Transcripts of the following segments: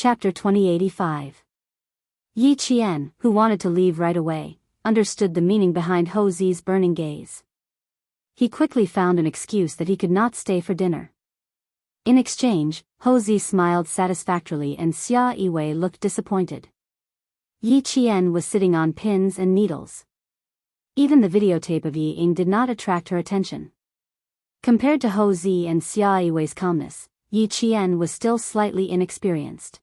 Chapter 2085. Yi Qian, who wanted to leave right away, understood the meaning behind Ho Zi's burning gaze. He quickly found an excuse that he could not stay for dinner. In exchange, Ho Zi smiled satisfactorily and Xia Yiwei looked disappointed. Yi Qian was sitting on pins and needles. Even the videotape of Yi Ying did not attract her attention. Compared to Ho Zi and Xia Yiwei's calmness, Yi Qian was still slightly inexperienced.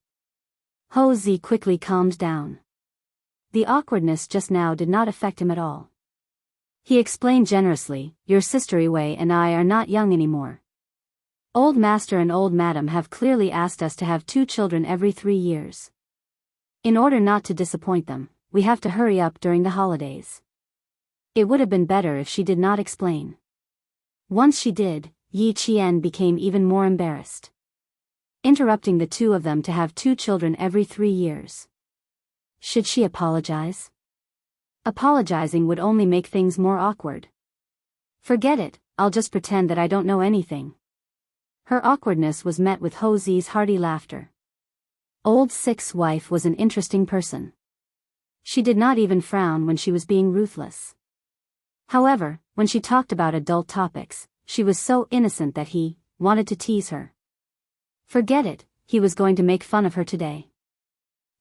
Ho Zi quickly calmed down. The awkwardness just now did not affect him at all. He explained generously, "Your sister Yiwei and I are not young anymore. Old Master and Old Madam have clearly asked us to have 2 children every 3 years. In order not to disappoint them, we have to hurry up during the holidays." It would have been better if she did not explain. Once she did, Yi Qian became even more embarrassed. Interrupting the two of them to have 2 children every 3 years. Should she apologize? Apologizing would only make things more awkward. Forget it, I'll just pretend that I don't know anything. Her awkwardness was met with Ho Zi's hearty laughter. Old Six's wife was an interesting person. She did not even frown when she was being ruthless. However, when she talked about adult topics, she was so innocent that he wanted to tease her. Forget it, he was going to make fun of her today.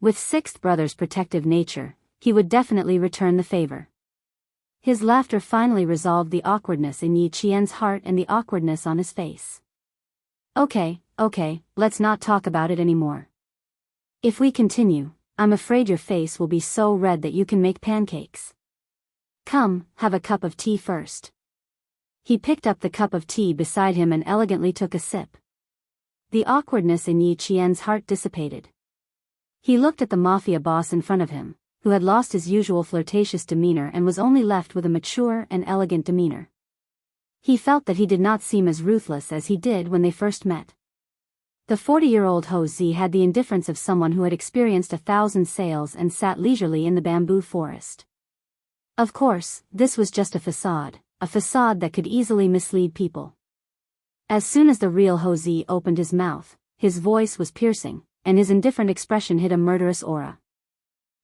With Sixth Brother's protective nature, he would definitely return the favor. His laughter finally resolved the awkwardness in Yi Qian's heart and the awkwardness on his face. Okay, let's not talk about it anymore. If we continue, I'm afraid your face will be so red that you can make pancakes. Come, have a cup of tea first. He picked up the cup of tea beside him and elegantly took a sip. The awkwardness in Yi Qian's heart dissipated. He looked at the mafia boss in front of him, who had lost his usual flirtatious demeanor and was only left with a mature and elegant demeanor. He felt that he did not seem as ruthless as he did when they first met. The 40-year-old Ho Zi had the indifference of someone who had experienced 1,000 sails and sat leisurely in the bamboo forest. Of course, this was just a facade that could easily mislead people. As soon as the real Ho Zi opened his mouth, his voice was piercing, and his indifferent expression hid a murderous aura.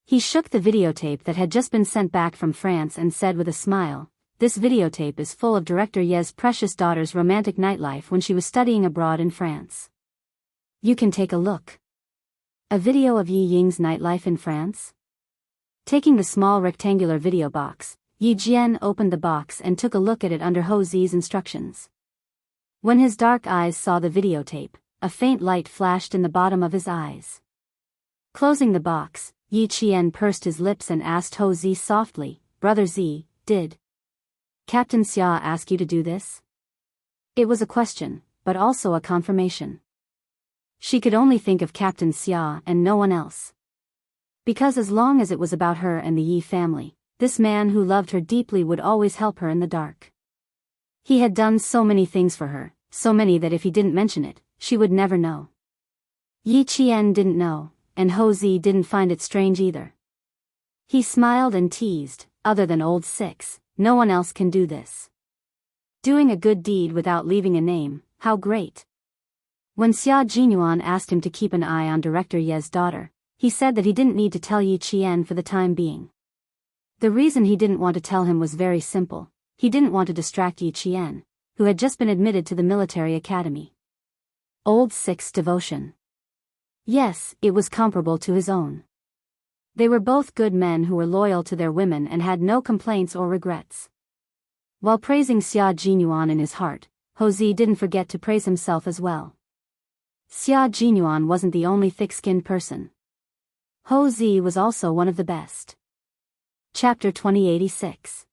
He shook the videotape that had just been sent back from France and said with a smile, "This videotape is full of Director Ye's precious daughter's romantic nightlife when she was studying abroad in France. You can take a look." A video of Yi Ying's nightlife in France? Taking the small rectangular video box, Yi Jian opened the box and took a look at it under Ho Zi's instructions. When his dark eyes saw the videotape, a faint light flashed in the bottom of his eyes. Closing the box, Yi Qian pursed his lips and asked Ho Zi softly, "Brother Zi, did Captain Xia ask you to do this?" It was a question, but also a confirmation. She could only think of Captain Xia and no one else. Because as long as it was about her and the Yi family, this man who loved her deeply would always help her in the dark. He had done so many things for her, so many that if he didn't mention it, she would never know. Yi Qian didn't know, and Ho Zi didn't find it strange either. He smiled and teased, "Other than Old Six, no one else can do this. Doing a good deed without leaving a name, how great." When Xia Jinyuan asked him to keep an eye on Director Ye's daughter, he said that he didn't need to tell Yi Qian for the time being. The reason he didn't want to tell him was very simple. He didn't want to distract Yi Qian, who had just been admitted to the military academy. Old Six's devotion. Yes, it was comparable to his own. They were both good men who were loyal to their women and had no complaints or regrets. While praising Xia Jinyuan in his heart, Ho Zi didn't forget to praise himself as well. Xia Jinyuan wasn't the only thick-skinned person. Ho Zi was also one of the best. Chapter 2086.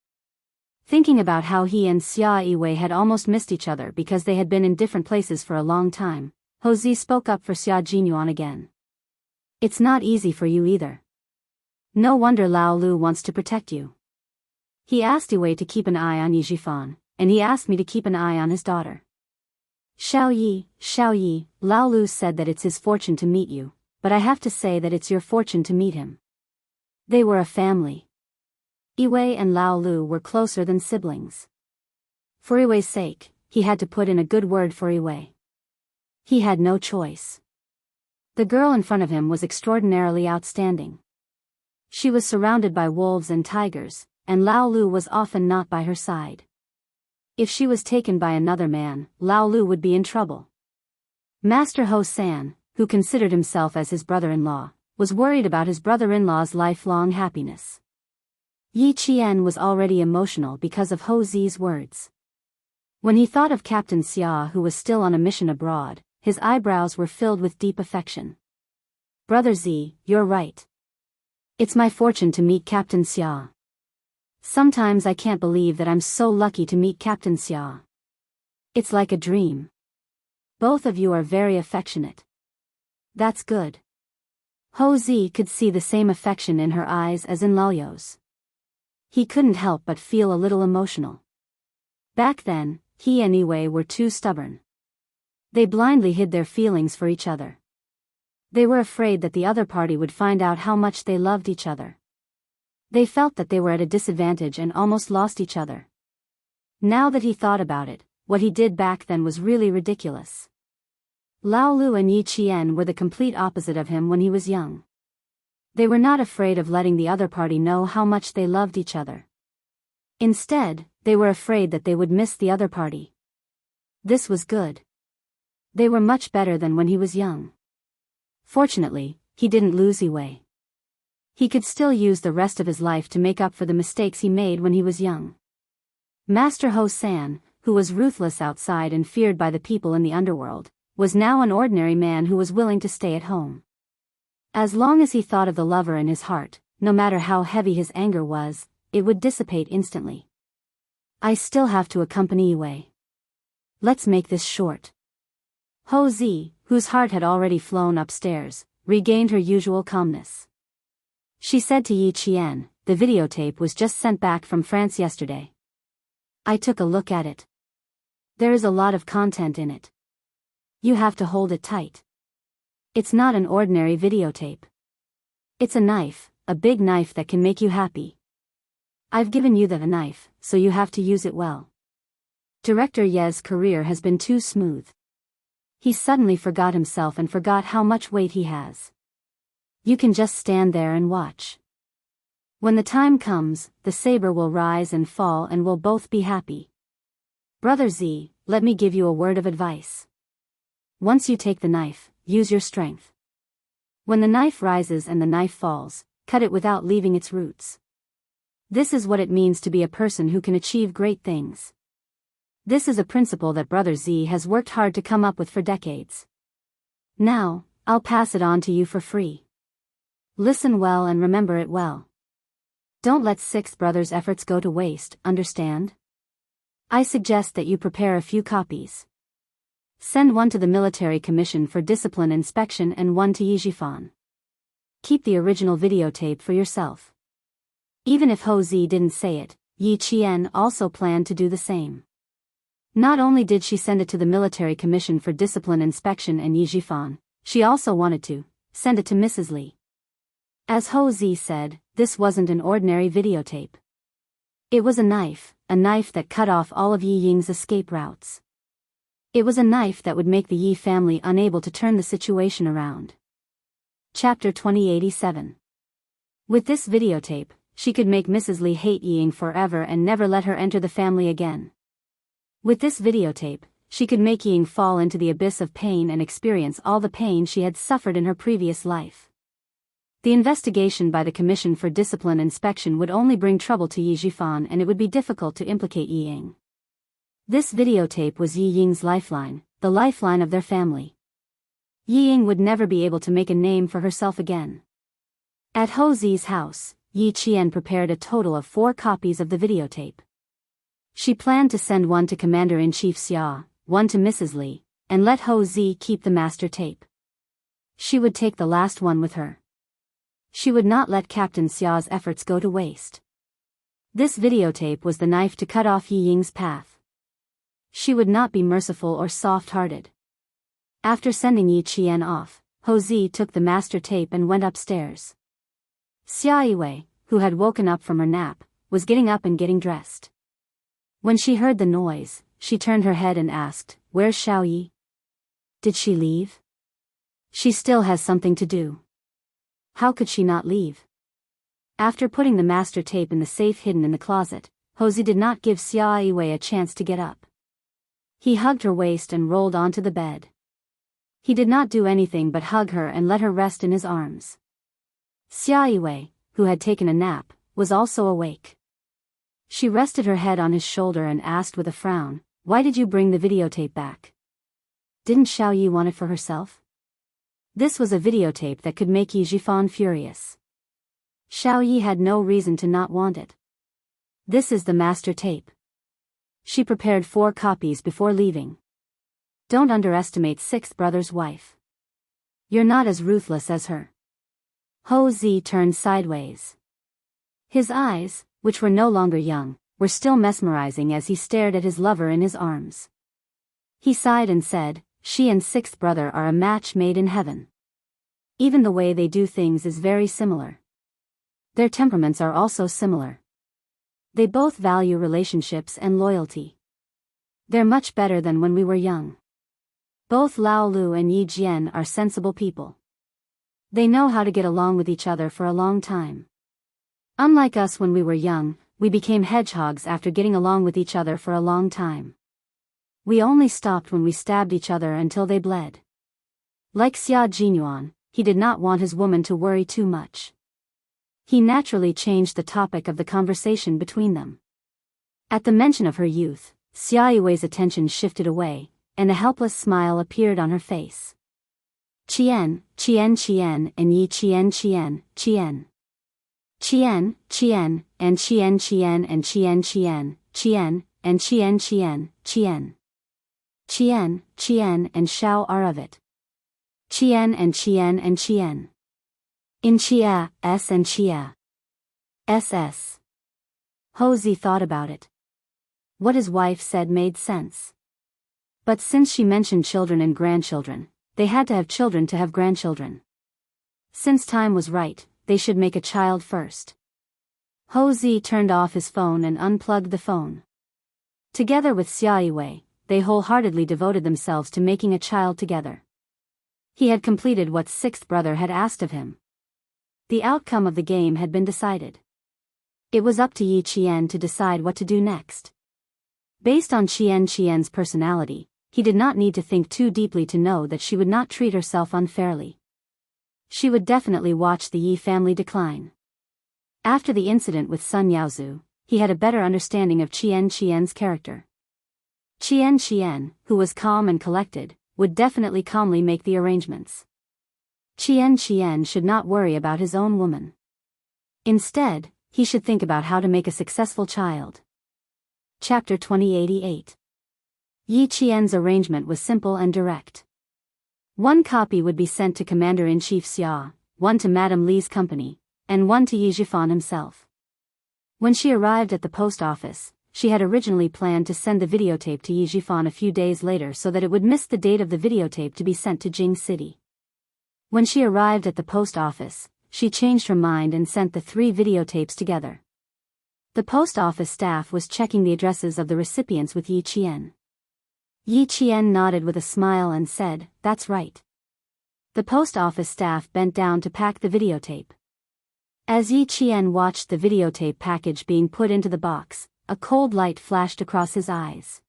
Thinking about how he and Xia Yiwei had almost missed each other because they had been in different places for a long time, Ho Zi spoke up for Xia Jinyuan again. "It's not easy for you either. No wonder Lao Lu wants to protect you. He asked Yiwei to keep an eye on Yi Jifan, and he asked me to keep an eye on his daughter. Xiao Yi, Lao Lu said that it's his fortune to meet you, but I have to say that it's your fortune to meet him. They were a family. Yiwei and Lao Lu were closer than siblings. For Yiwei's sake, he had to put in a good word for Yiwei. He had no choice. The girl in front of him was extraordinarily outstanding. She was surrounded by wolves and tigers, and Lao Lu was often not by her side. If she was taken by another man, Lao Lu would be in trouble. Master Ho San, who considered himself as his brother-in-law, was worried about his brother-in-law's lifelong happiness. Yi Qian was already emotional because of Ho Zi's words. When he thought of Captain Xia, who was still on a mission abroad, his eyebrows were filled with deep affection. Brother Z, you're right. It's my fortune to meet Captain Xia. Sometimes I can't believe that I'm so lucky to meet Captain Xia. It's like a dream. Both of you are very affectionate. That's good. Ho Zi could see the same affection in her eyes as in Lalio's. He couldn't help but feel a little emotional. Back then, he and Wei were too stubborn. They blindly hid their feelings for each other. They were afraid that the other party would find out how much they loved each other. They felt that they were at a disadvantage and almost lost each other. Now that he thought about it, what he did back then was really ridiculous. Lao Lu and Yi Qian were the complete opposite of him when he was young. They were not afraid of letting the other party know how much they loved each other. Instead, they were afraid that they would miss the other party. This was good. They were much better than when he was young. Fortunately, he didn't lose Wei. He could still use the rest of his life to make up for the mistakes he made when he was young. Master Ho San, who was ruthless outside and feared by the people in the underworld, was now an ordinary man who was willing to stay at home. As long as he thought of the lover in his heart, no matter how heavy his anger was, it would dissipate instantly. I still have to accompany Wei. Let's make this short. Ho Zi, whose heart had already flown upstairs, regained her usual calmness. She said to Yi Qian, the videotape was just sent back from France yesterday. I took a look at it. There is a lot of content in it. You have to hold it tight. It's not an ordinary videotape. It's a knife, a big knife that can make you happy. I've given you the knife, so you have to use it well. Director Ye's career has been too smooth. He suddenly forgot himself and forgot how much weight he has. You can just stand there and watch. When the time comes, the saber will rise and fall and we'll both be happy. Brother Z, let me give you a word of advice. Once you take the knife, use your strength. When the knife rises and the knife falls, cut it without leaving its roots. This is what it means to be a person who can achieve great things. This is a principle that Brother Z has worked hard to come up with for decades. Now, I'll pass it on to you for free. Listen well and remember it well. Don't let Sixth Brother's efforts go to waste, understand? I suggest that you prepare a few copies. Send one to the Military Commission for Discipline Inspection and one to Yijifan. Keep the original videotape for yourself. Even if Ho Zi didn't say it, Yi Qian also planned to do the same. Not only did she send it to the Military Commission for Discipline Inspection and Yijifan, she also wanted to send it to Mrs. Li. As Ho Zi said, this wasn't an ordinary videotape. It was a knife that cut off all of Yi Ying's escape routes. It was a knife that would make the Yi family unable to turn the situation around. Chapter 2087. With this videotape, she could make Mrs. Li hate Yi Ying forever and never let her enter the family again. With this videotape, she could make Yi Ying fall into the abyss of pain and experience all the pain she had suffered in her previous life. The investigation by the Commission for Discipline Inspection would only bring trouble to Yi Jifan and it would be difficult to implicate Yi Ying. This videotape was Yi Ying's lifeline, the lifeline of their family. Yi Ying would never be able to make a name for herself again. At Ho Zi's house, Yi Qian prepared a total of 4 copies of the videotape. She planned to send one to Commander-in-Chief Xia, one to Mrs. Li, and let Ho Zi keep the master tape. She would take the last one with her. She would not let Captain Xia's efforts go to waste. This videotape was the knife to cut off Yi Ying's path. She would not be merciful or soft-hearted. After sending Yi Qian off, Ho Zi took the master tape and went upstairs. Xia Yiwei, who had woken up from her nap, was getting up and getting dressed. When she heard the noise, she turned her head and asked, "Where's Xiao Yi? Did she leave?" She still has something to do. How could she not leave? After putting the master tape in the safe hidden in the closet, Hosey did not give Xia Yiwei a chance to get up. He hugged her waist and rolled onto the bed. He did not do anything but hug her and let her rest in his arms. Xia Yiwei, who had taken a nap, was also awake. She rested her head on his shoulder and asked with a frown, "Why did you bring the videotape back? Didn't Xiao Yi want it for herself?" This was a videotape that could make Yi Jifan furious. Xiao Yi had no reason to not want it. This is the master tape. She prepared 4 copies before leaving. Don't underestimate sixth brother's wife. You're not as ruthless as her. Ho Zi turned sideways. His eyes, which were no longer young, were still mesmerizing as he stared at his lover in his arms. He sighed and said, "She and sixth brother are a match made in heaven. Even the way they do things is very similar. Their temperaments are also similar. They both value relationships and loyalty. They're much better than when we were young. Both Lao Lu and Yi Jian are sensible people. They know how to get along with each other for a long time. Unlike us when we were young, we became hedgehogs after getting along with each other for a long time. We only stopped when we stabbed each other until they bled." Like Xia Jinyuan, he did not want his woman to worry too much. He naturally changed the topic of the conversation between them. At the mention of her youth, Xia Yiwei's attention shifted away, and a helpless smile appeared on her face. "Qian, Qian Qian and Yi Qian Qian, Qian. Qian, Qian, and Qian Qian and Qian Qian, Qian, and Qian Qian, Qian. Qian, Qian and Shao are of it. Qian and Qian and Qian. In Chia, S and Chia. SS. Hosey thought about it. What his wife said made sense. But since she mentioned children and grandchildren, they had to have children to have grandchildren. Since time was right, they should make a child first. Hosey turned off his phone and unplugged the phone. Together with Xia Yiwei, they wholeheartedly devoted themselves to making a child together. He had completed what sixth brother had asked of him. The outcome of the game had been decided. It was up to Yi Qian to decide what to do next. Based on Qian's personality, he did not need to think too deeply to know that she would not treat herself unfairly. She would definitely watch the Yi family decline. After the incident with Sun Yaozu, he had a better understanding of Qian's character. Qian, who was calm and collected, would definitely calmly make the arrangements. Qian should not worry about his own woman. Instead, he should think about how to make a successful child. Chapter 2088. Yi Qian's arrangement was simple and direct. 1 copy would be sent to Commander-in-Chief Xia, 1 to Madame Li's company, and 1 to Yi Jifan himself. When she arrived at the post office, she had originally planned to send the videotape to Yi Jifan a few days later so that it would miss the date of the videotape to be sent to Jing City. When she arrived at the post office, she changed her mind and sent the 3 videotapes together. The post office staff was checking the addresses of the recipients with Yi Qian. Yi Qian nodded with a smile and said, "That's right." The post office staff bent down to pack the videotape. As Yi Qian watched the videotape package being put into the box, a cold light flashed across his eyes.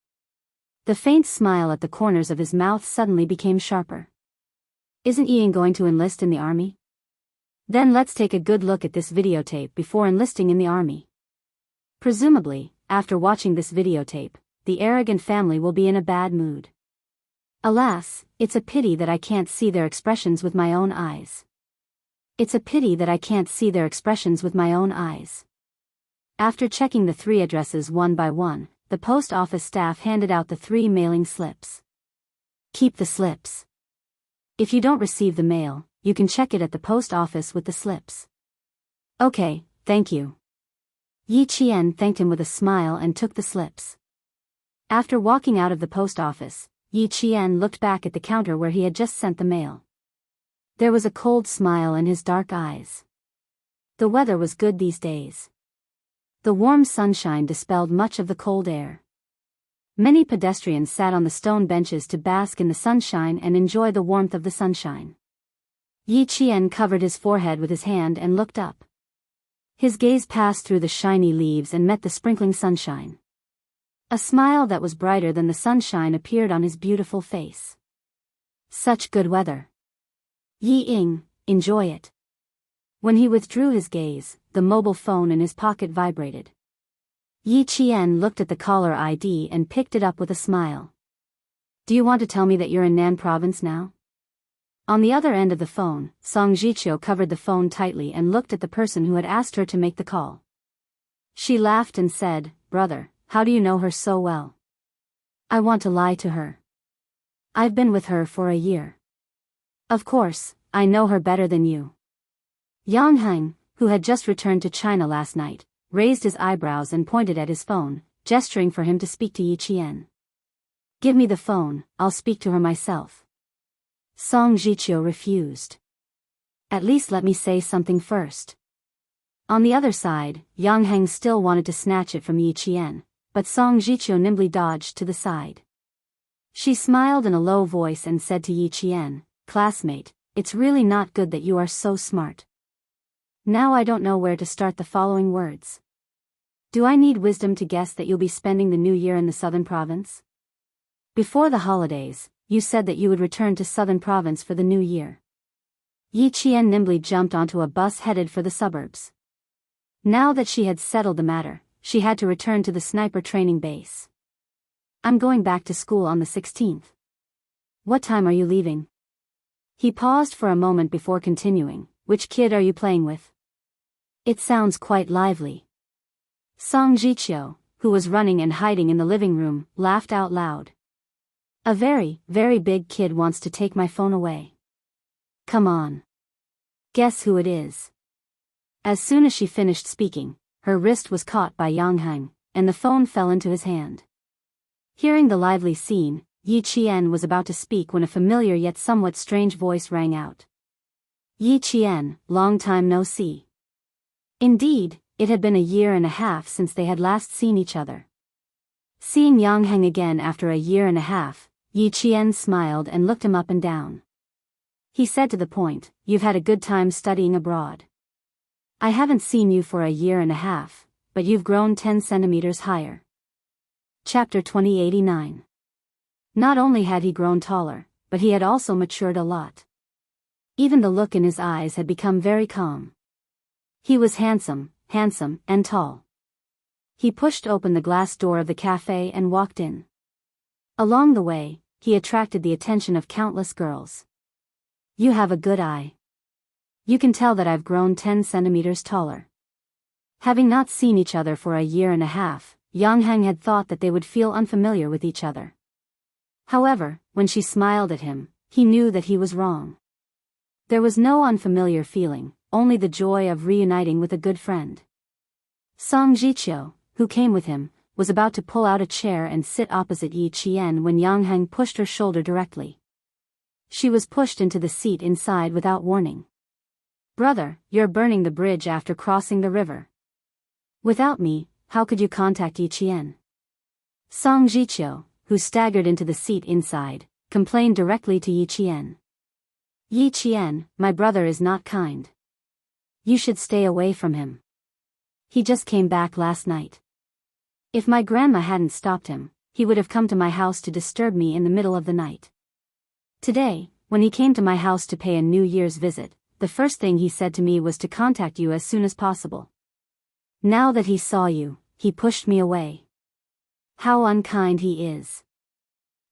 The faint smile at the corners of his mouth suddenly became sharper. "Isn't Ian going to enlist in the army? Then let's take a good look at this videotape before enlisting in the army." Presumably, after watching this videotape, the arrogant family will be in a bad mood. Alas, it's a pity that I can't see their expressions with my own eyes. It's a pity that I can't see their expressions with my own eyes. After checking the 3 addresses one by one, the post office staff handed out the 3 mailing slips. "Keep the slips. If you don't receive the mail, you can check it at the post office with the slips." "Okay, thank you." Yi Qian thanked him with a smile and took the slips. After walking out of the post office, Yi Qian looked back at the counter where he had just sent the mail. There was a cold smile in his dark eyes. The weather was good these days. The warm sunshine dispelled much of the cold air. Many pedestrians sat on the stone benches to bask in the sunshine and enjoy the warmth of the sunshine. Yi Qian covered his forehead with his hand and looked up. His gaze passed through the shiny leaves and met the sprinkling sunshine. A smile that was brighter than the sunshine appeared on his beautiful face. Such good weather. Yi Ying, enjoy it. When he withdrew his gaze, the mobile phone in his pocket vibrated. Yi Qian looked at the caller ID and picked it up with a smile. Do you want to tell me that you're in Nan province now? On the other end of the phone, Song Jiqiu covered the phone tightly and looked at the person who had asked her to make the call. She laughed and said, "Brother, how do you know her so well?" "I want to lie to her. I've been with her for a year." "Of course, I know her better than you." Yang Heng, who had just returned to China last night, raised his eyebrows and pointed at his phone, gesturing for him to speak to Yi Qian. "Give me the phone, I'll speak to her myself." Song Jiqiu refused. "At least let me say something first." On the other side, Yang Heng still wanted to snatch it from Yi Qian, but Song Jiqiu nimbly dodged to the side. She smiled in a low voice and said to Yi Qian, "Classmate, it's really not good that you are so smart. Now I don't know where to start the following words. Do I need wisdom to guess that you'll be spending the new year in the southern province? Before the holidays, you said that you would return to southern province for the new year." Yi Qian nimbly jumped onto a bus headed for the suburbs. Now that she had settled the matter, she had to return to the sniper training base. "I'm going back to school on the 16th. What time are you leaving?" He paused for a moment before continuing, "Which kid are you playing with? It sounds quite lively." Song Jiqiu, who was running and hiding in the living room, laughed out loud. "A very, very big kid wants to take my phone away. Come on. Guess who it is?" As soon as she finished speaking, her wrist was caught by Yang Heng, and the phone fell into his hand. Hearing the lively scene, Yi Qian was about to speak when a familiar yet somewhat strange voice rang out. "Yi Qian, long time no see." Indeed, it had been a year and a half since they had last seen each other. Seeing Yang Heng again after a year and a half, Yi Qian smiled and looked him up and down. He said to the point, "You've had a good time studying abroad. I haven't seen you for a year and a half, but you've grown 10 centimeters higher." Chapter 2089. Not only had he grown taller, but he had also matured a lot. Even the look in his eyes had become very calm. He was handsome, and tall. He pushed open the glass door of the cafe and walked in. Along the way, he attracted the attention of countless girls. "You have a good eye. You can tell that I've grown 10 centimeters taller." Having not seen each other for a year and a half, Yang Heng had thought that they would feel unfamiliar with each other. However, when she smiled at him, he knew that he was wrong. There was no unfamiliar feeling, only the joy of reuniting with a good friend. Song Jiqiu, who came with him, was about to pull out a chair and sit opposite Yi Qian when Yang Heng pushed her shoulder directly. She was pushed into the seat inside without warning. "Brother, you're burning the bridge after crossing the river. Without me, how could you contact Yi Qian?" Song Jiqiu, who staggered into the seat inside, complained directly to Yi Qian. "Yi Qian, my brother is not kind. You should stay away from him. He just came back last night. If my grandma hadn't stopped him, he would have come to my house to disturb me in the middle of the night. Today, when he came to my house to pay a New Year's visit, the first thing he said to me was to contact you as soon as possible. Now that he saw you, he pushed me away. How unkind he is."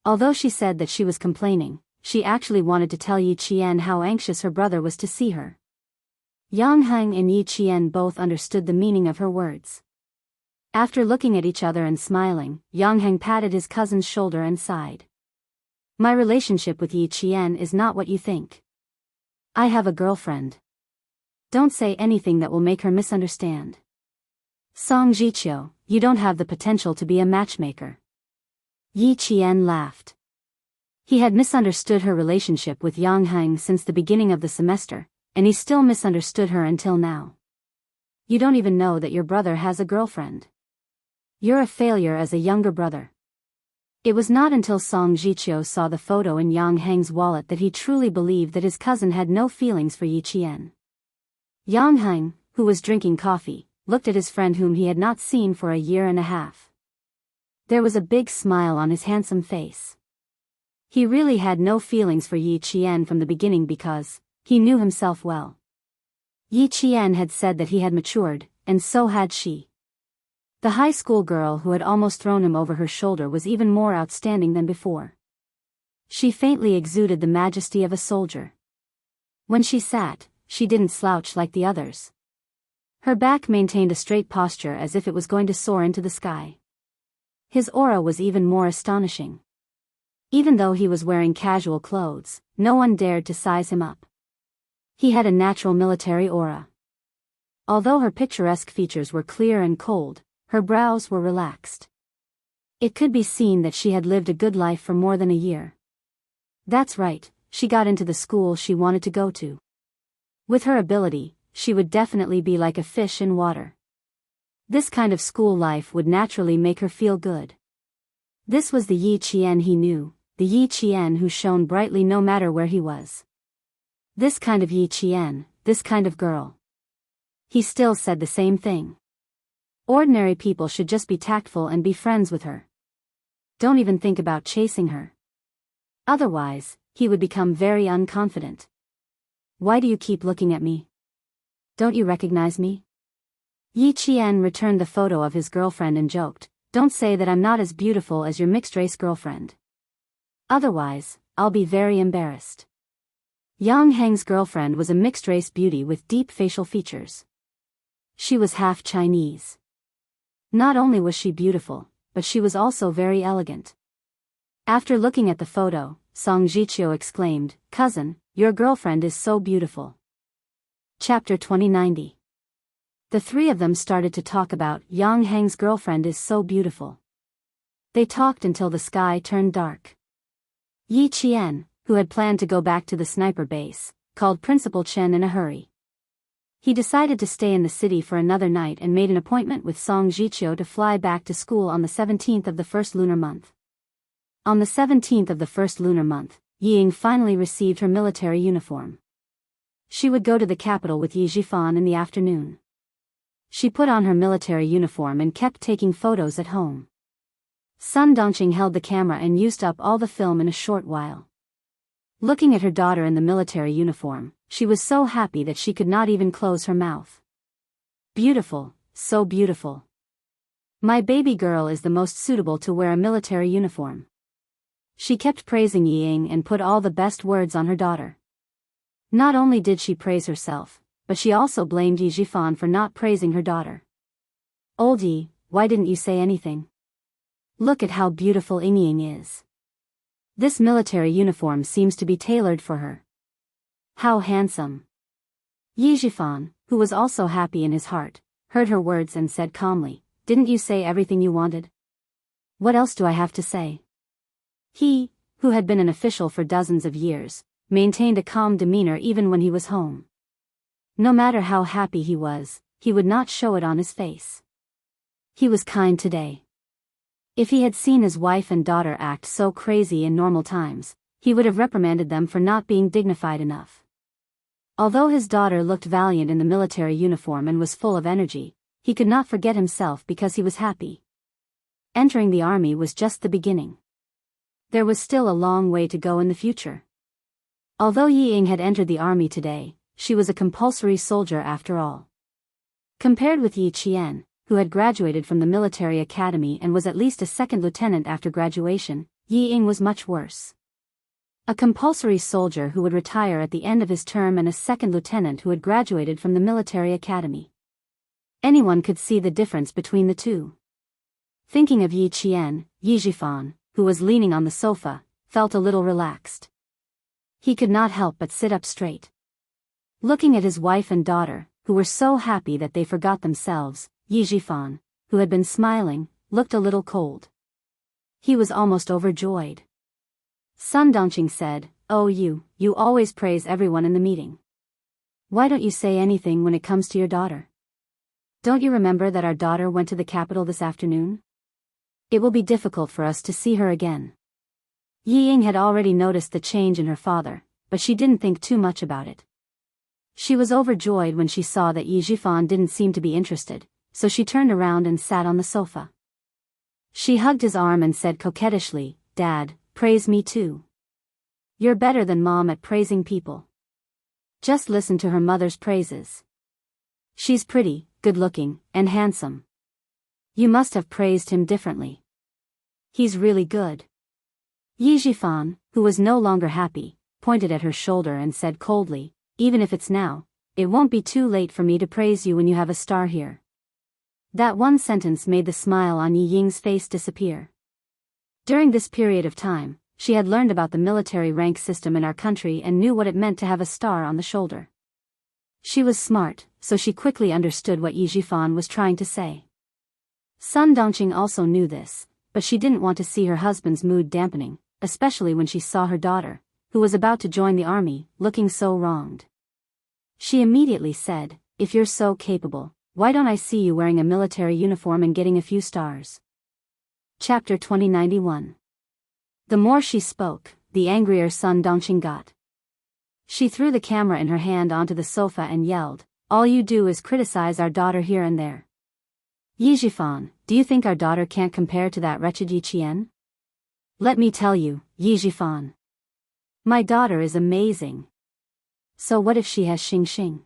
Although she said that she was complaining, she actually wanted to tell Yi Qian how anxious her brother was to see her. Yang Heng and Yi Qian both understood the meaning of her words. After looking at each other and smiling, Yang Heng patted his cousin's shoulder and sighed. "My relationship with Yi Qian is not what you think. I have a girlfriend. Don't say anything that will make her misunderstand." "Song Jiqiu, you don't have the potential to be a matchmaker." Yi Qian laughed. He had misunderstood her relationship with Yang Heng since the beginning of the semester, and he still misunderstood her until now. "You don't even know that your brother has a girlfriend. You're a failure as a younger brother." It was not until Song Jiqiu saw the photo in Yang Heng's wallet that he truly believed that his cousin had no feelings for Yi Qian. Yang Heng, who was drinking coffee, looked at his friend whom he had not seen for a year and a half. There was a big smile on his handsome face. He really had no feelings for Yi Qian from the beginning because he knew himself well. Yi Qian had said that he had matured, and so had she. The high school girl who had almost thrown him over her shoulder was even more outstanding than before. She faintly exuded the majesty of a soldier. When she sat, she didn't slouch like the others. Her back maintained a straight posture as if it was going to soar into the sky. His aura was even more astonishing. Even though he was wearing casual clothes, no one dared to size him up. He had a natural military aura. Although her picturesque features were clear and cold, her brows were relaxed. It could be seen that she had lived a good life for more than a year. That's right, she got into the school she wanted to go to. With her ability, she would definitely be like a fish in water. This kind of school life would naturally make her feel good. This was the Yi Qian he knew, the Yi Qian who shone brightly no matter where he was. This kind of Yi Qian, this kind of girl. He still said the same thing. Ordinary people should just be tactful and be friends with her. Don't even think about chasing her. Otherwise, he would become very unconfident. Why do you keep looking at me? Don't you recognize me? Yi Qian returned the photo of his girlfriend and joked, don't say that I'm not as beautiful as your mixed-race girlfriend. Otherwise, I'll be very embarrassed. Yang Heng's girlfriend was a mixed-race beauty with deep facial features. She was half Chinese. Not only was she beautiful, but she was also very elegant. After looking at the photo, Song Jiqiu exclaimed, cousin, your girlfriend is so beautiful. Chapter 2090. The three of them started to talk about Yang Heng's girlfriend is so beautiful. They talked until the sky turned dark. Yi Qian, who had planned to go back to the sniper base, called Principal Chen in a hurry. He decided to stay in the city for another night and made an appointment with Song Jiqiu to fly back to school on the 17th of the first lunar month. On the 17th of the first lunar month, Ying finally received her military uniform. She would go to the capital with Yi Zhifan in the afternoon. She put on her military uniform and kept taking photos at home. Sun Dongqing held the camera and used up all the film in a short while. Looking at her daughter in the military uniform, she was so happy that she could not even close her mouth. Beautiful, so beautiful. My baby girl is the most suitable to wear a military uniform. She kept praising Ying and put all the best words on her daughter. Not only did she praise herself, but she also blamed Yi Zhifan for not praising her daughter. Old Yi, why didn't you say anything? Look at how beautiful Ying is. This military uniform seems to be tailored for her. How handsome. Yi Zhifan, who was also happy in his heart, heard her words and said calmly, didn't you say everything you wanted? What else do I have to say? He, who had been an official for dozens of years, maintained a calm demeanor even when he was home. No matter how happy he would not show it on his face. He was kind today. If he had seen his wife and daughter act so crazy in normal times, he would have reprimanded them for not being dignified enough. Although his daughter looked valiant in the military uniform and was full of energy, he could not forget himself because he was happy. Entering the army was just the beginning. There was still a long way to go in the future. Although Yi Ying had entered the army today, she was a compulsory soldier after all. Compared with Yi Qian, who had graduated from the military academy and was at least a second lieutenant after graduation, Yi Ying was much worse. A compulsory soldier who would retire at the end of his term and a second lieutenant who had graduated from the military academy. Anyone could see the difference between the two. Thinking of Yi Qian, Yi Zhifan, who was leaning on the sofa, felt a little relaxed. He could not help but sit up straight. Looking at his wife and daughter, who were so happy that they forgot themselves, Yi Zhifan, who had been smiling, looked a little cold. He was almost overjoyed. Sun Dongqing said, oh you always praise everyone in the meeting. Why don't you say anything when it comes to your daughter? Don't you remember that our daughter went to the capital this afternoon? It will be difficult for us to see her again. Yi Ying had already noticed the change in her father, but she didn't think too much about it. She was overjoyed when she saw that Yi Jifan didn't seem to be interested, so she turned around and sat on the sofa. She hugged his arm and said coquettishly, "Dad, praise me too. You're better than Mom at praising people. Just listen to her mother's praises. She's pretty, good-looking, and handsome. You must have praised him differently. He's really good." Yi Jifan, who was no longer happy, pointed at her shoulder and said coldly, "Even if it's now, it won't be too late for me to praise you when you have a star here." That one sentence made the smile on Yi Ying's face disappear. During this period of time, she had learned about the military rank system in our country and knew what it meant to have a star on the shoulder. She was smart, so she quickly understood what Yi Jifan was trying to say. Sun Dongqing also knew this, but she didn't want to see her husband's mood dampening, especially when she saw her daughter, who was about to join the army, looking so wronged. She immediately said, "If you're so capable, why don't I see you wearing a military uniform and getting a few stars?" Chapter 2091. The more she spoke, the angrier Sun Dongqing got. She threw the camera in her hand onto the sofa and yelled, "All you do is criticize our daughter here and there. Yi Jifan, do you think our daughter can't compare to that wretched Yi Qian? Let me tell you, Yi Jifan. My daughter is amazing. So what if she has Xing Xing?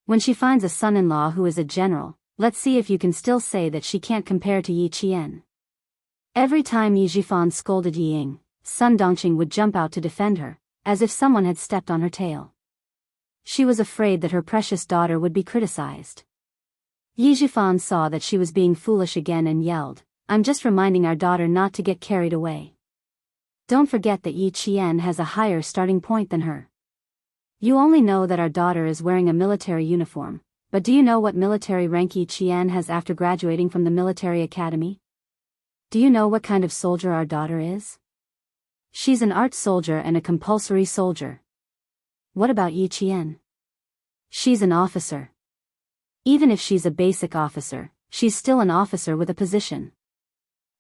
When she finds a son-in-law who is a general, let's see if you can still say that she can't compare to Yi Qian." Every time Yi Jifan scolded Yi Ying, Sun Dongqing would jump out to defend her, as if someone had stepped on her tail. She was afraid that her precious daughter would be criticized. Yi Jifan saw that she was being foolish again and yelled, "I'm just reminding our daughter not to get carried away. Don't forget that Yi Qian has a higher starting point than her. You only know that our daughter is wearing a military uniform, but do you know what military rank Yi Qian has after graduating from the military academy? Do you know what kind of soldier our daughter is? She's an art soldier and a compulsory soldier. What about Yi Qian? She's an officer. Even if she's a basic officer, she's still an officer with a position.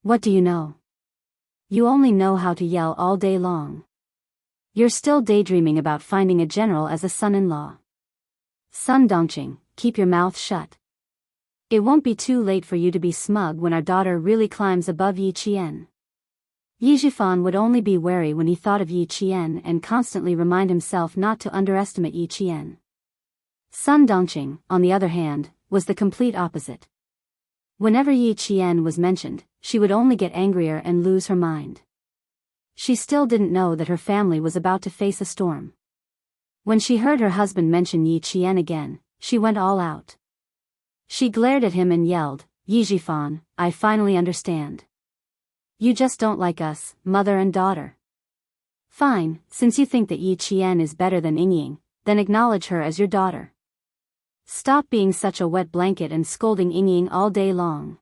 What do you know? You only know how to yell all day long. You're still daydreaming about finding a general as a son-in-law. Sun Dongqing, keep your mouth shut. It won't be too late for you to be smug when our daughter really climbs above Yi Qian." Yi Jifan would only be wary when he thought of Yi Qian and constantly remind himself not to underestimate Yi Qian. Sun Dongqing, on the other hand, was the complete opposite. Whenever Yi Qian was mentioned, she would only get angrier and lose her mind. She still didn't know that her family was about to face a storm. When she heard her husband mention Yi Qian again, she went all out. She glared at him and yelled, "Yi Jifan, I finally understand. You just don't like us, mother and daughter. Fine, since you think that Yi Qian is better than Ying, then acknowledge her as your daughter. Stop being such a wet blanket and scolding Ying all day long.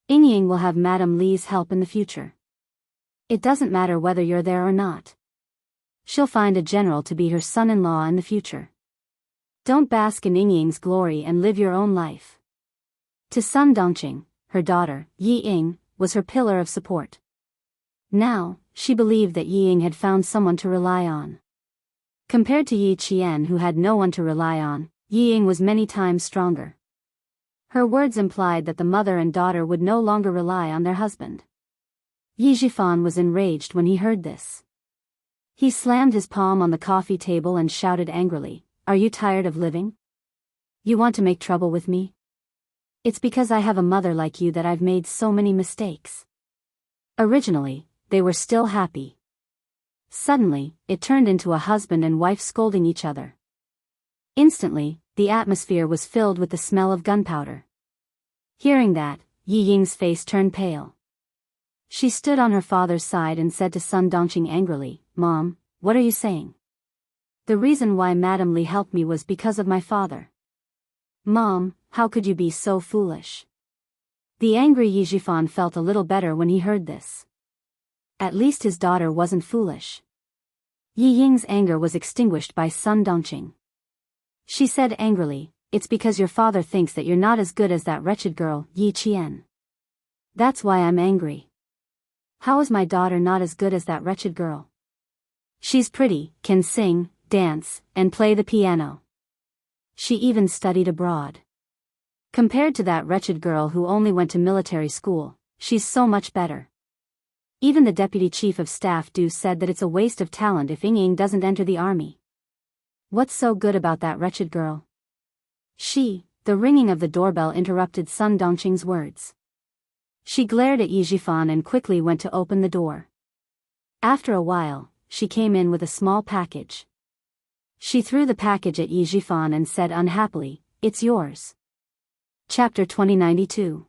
Ying will have Madame Li's help in the future. It doesn't matter whether you're there or not. She'll find a general to be her son-in-law in the future. Don't bask in Ying's glory and live your own life." To Sun Dongqing, her daughter, Yi Ying, was her pillar of support. Now, she believed that Yi Ying had found someone to rely on. Compared to Yi Qian, who had no one to rely on, Yi Ying was many times stronger. Her words implied that the mother and daughter would no longer rely on their husband. Yi Jifan was enraged when he heard this. He slammed his palm on the coffee table and shouted angrily, "Are you tired of living? You want to make trouble with me? It's because I have a mother like you that I've made so many mistakes." Originally, they were still happy. Suddenly, it turned into a husband and wife scolding each other. Instantly, the atmosphere was filled with the smell of gunpowder. Hearing that, Yi Ying's face turned pale. She stood on her father's side and said to Sun Dongqing angrily, "Mom, what are you saying? The reason why Madame Li helped me was because of my father. Mom, how could you be so foolish?" The angry Yi Jifan felt a little better when he heard this. At least his daughter wasn't foolish. Yi Ying's anger was extinguished by Sun Dongqing. She said angrily, "It's because your father thinks that you're not as good as that wretched girl, Yi Qian. That's why I'm angry. How is my daughter not as good as that wretched girl? She's pretty, can sing, dance, and play the piano. She even studied abroad. Compared to that wretched girl who only went to military school, she's so much better. Even the deputy chief of staff said that it's a waste of talent if Ying doesn't enter the army. What's so good about that wretched girl? The ringing of the doorbell interrupted Sun Dongqing's words. She glared at Yi Jifan and quickly went to open the door. After a while, she came in with a small package. She threw the package at Yi Jifan and said unhappily, "It's yours." Chapter 2092.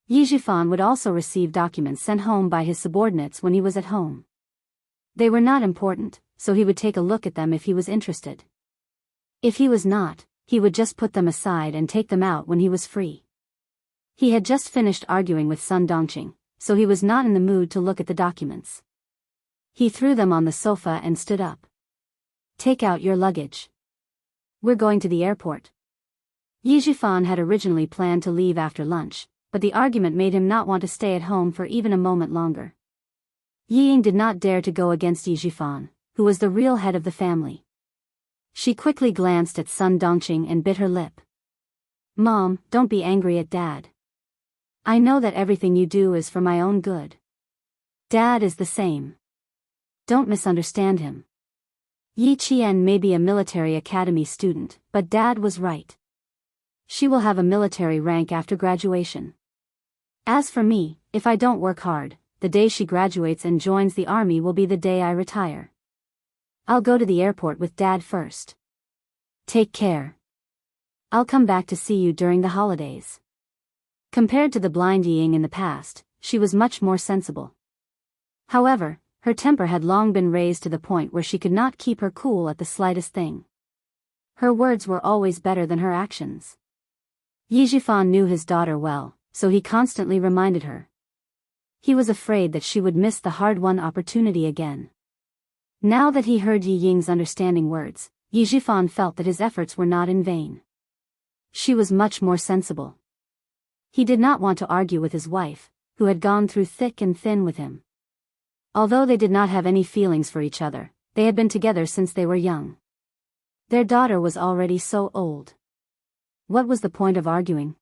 Yi Jifan would also receive documents sent home by his subordinates when he was at home. They were not important, so he would take a look at them if he was interested. If he was not, he would just put them aside and take them out when he was free. He had just finished arguing with Sun Dongqing, so he was not in the mood to look at the documents. He threw them on the sofa and stood up. "Take out your luggage. We're going to the airport." Yi Jifan had originally planned to leave after lunch, but the argument made him not want to stay at home for even a moment longer. Yi Ying did not dare to go against Yi Jifan, who was the real head of the family. She quickly glanced at Sun Dongqing and bit her lip. "Mom, don't be angry at Dad. I know that everything you do is for my own good. Dad is the same. Don't misunderstand him. Yi Qian may be a military academy student, but Dad was right. She will have a military rank after graduation. As for me, if I don't work hard, the day she graduates and joins the army will be the day I retire. I'll go to the airport with Dad first. Take care. I'll come back to see you during the holidays." Compared to the blind Ying in the past, she was much more sensible. However, her temper had long been raised to the point where she could not keep her cool at the slightest thing. Her words were always better than her actions. Yi Jifan knew his daughter well, so he constantly reminded her. He was afraid that she would miss the hard-won opportunity again. Now that he heard Yi Ying's understanding words, Yi Jifan felt that his efforts were not in vain. She was much more sensible. He did not want to argue with his wife, who had gone through thick and thin with him. Although they did not have any feelings for each other, they had been together since they were young. Their daughter was already so old. What was the point of arguing?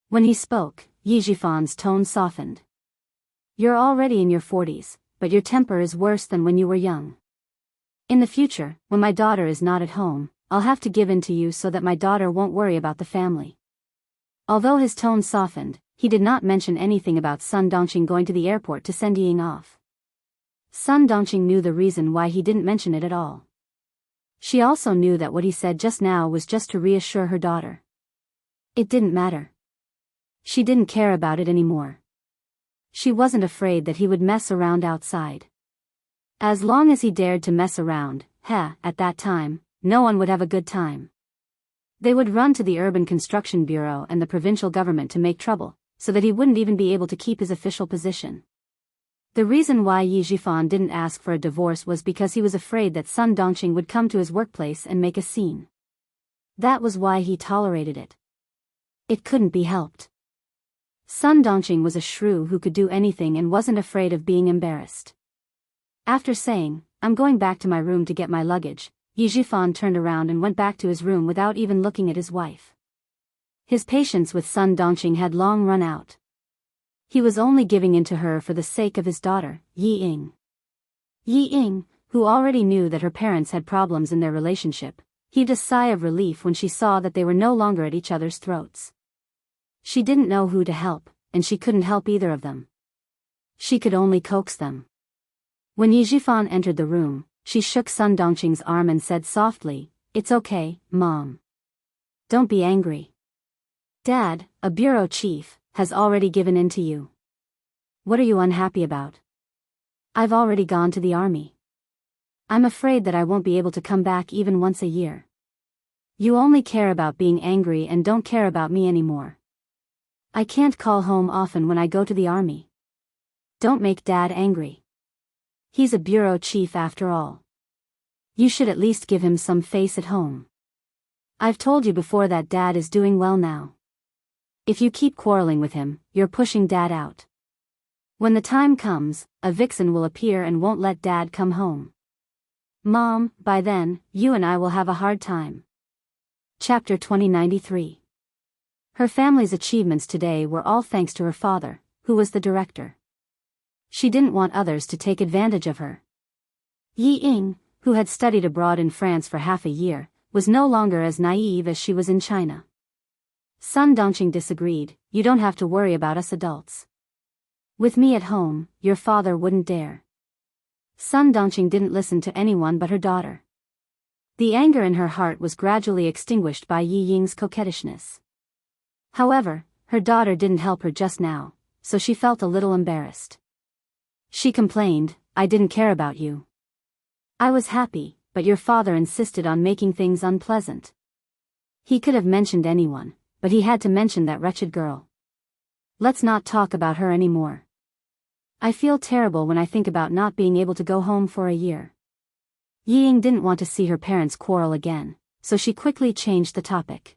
When he spoke, Yi Jifan's tone softened. "You're already in your 40s, but your temper is worse than when you were young. In the future, when my daughter is not at home, I'll have to give in to you so that my daughter won't worry about the family." Although his tone softened, he did not mention anything about Sun Dongqing going to the airport to send Ying off. Sun Dongqing knew the reason why he didn't mention it at all. She also knew that what he said just now was just to reassure her daughter. It didn't matter. She didn't care about it anymore. She wasn't afraid that he would mess around outside. As long as he dared to mess around, at that time, no one would have a good time. They would run to the Urban Construction Bureau and the provincial government to make trouble, so that he wouldn't even be able to keep his official position. The reason why Yi Jifan didn't ask for a divorce was because he was afraid that Sun Dongqing would come to his workplace and make a scene. That was why he tolerated it. It couldn't be helped. Sun Dongqing was a shrew who could do anything and wasn't afraid of being embarrassed. After saying, "I'm going back to my room to get my luggage," Yi Jifan turned around and went back to his room without even looking at his wife. His patience with Sun Dongqing had long run out. He was only giving in to her for the sake of his daughter, Yi Ying. Yi Ying, who already knew that her parents had problems in their relationship, heaved a sigh of relief when she saw that they were no longer at each other's throats. She didn't know who to help, and she couldn't help either of them. She could only coax them. When Yi Jifan entered the room, she shook Sun Dongqing's arm and said softly, "It's okay, Mom. Don't be angry. Dad, a bureau chief, has already given in to you. What are you unhappy about? I've already gone to the army. I'm afraid that I won't be able to come back even once a year. You only care about being angry and don't care about me anymore. I can't call home often when I go to the army. Don't make Dad angry. He's a bureau chief after all. You should at least give him some face at home. I've told you before that Dad is doing well now. If you keep quarreling with him, you're pushing Dad out. When the time comes, a vixen will appear and won't let Dad come home. Mom, by then, you and I will have a hard time. Chapter 2093. Her family's achievements today were all thanks to her father, who was the director. She didn't want others to take advantage of her. Yi Ying, who had studied abroad in France for half a year, was no longer as naive as she was in China. Sun Dongqing disagreed. You don't have to worry about us adults. With me at home, your father wouldn't dare. Sun Dongqing didn't listen to anyone but her daughter. The anger in her heart was gradually extinguished by Yi Ying's coquettishness. However, her daughter didn't help her just now, so she felt a little embarrassed. She complained, I didn't care about you. I was happy, but your father insisted on making things unpleasant. He could have mentioned anyone, but he had to mention that wretched girl. Let's not talk about her anymore. I feel terrible when I think about not being able to go home for a year. Yi Ying didn't want to see her parents quarrel again, so she quickly changed the topic.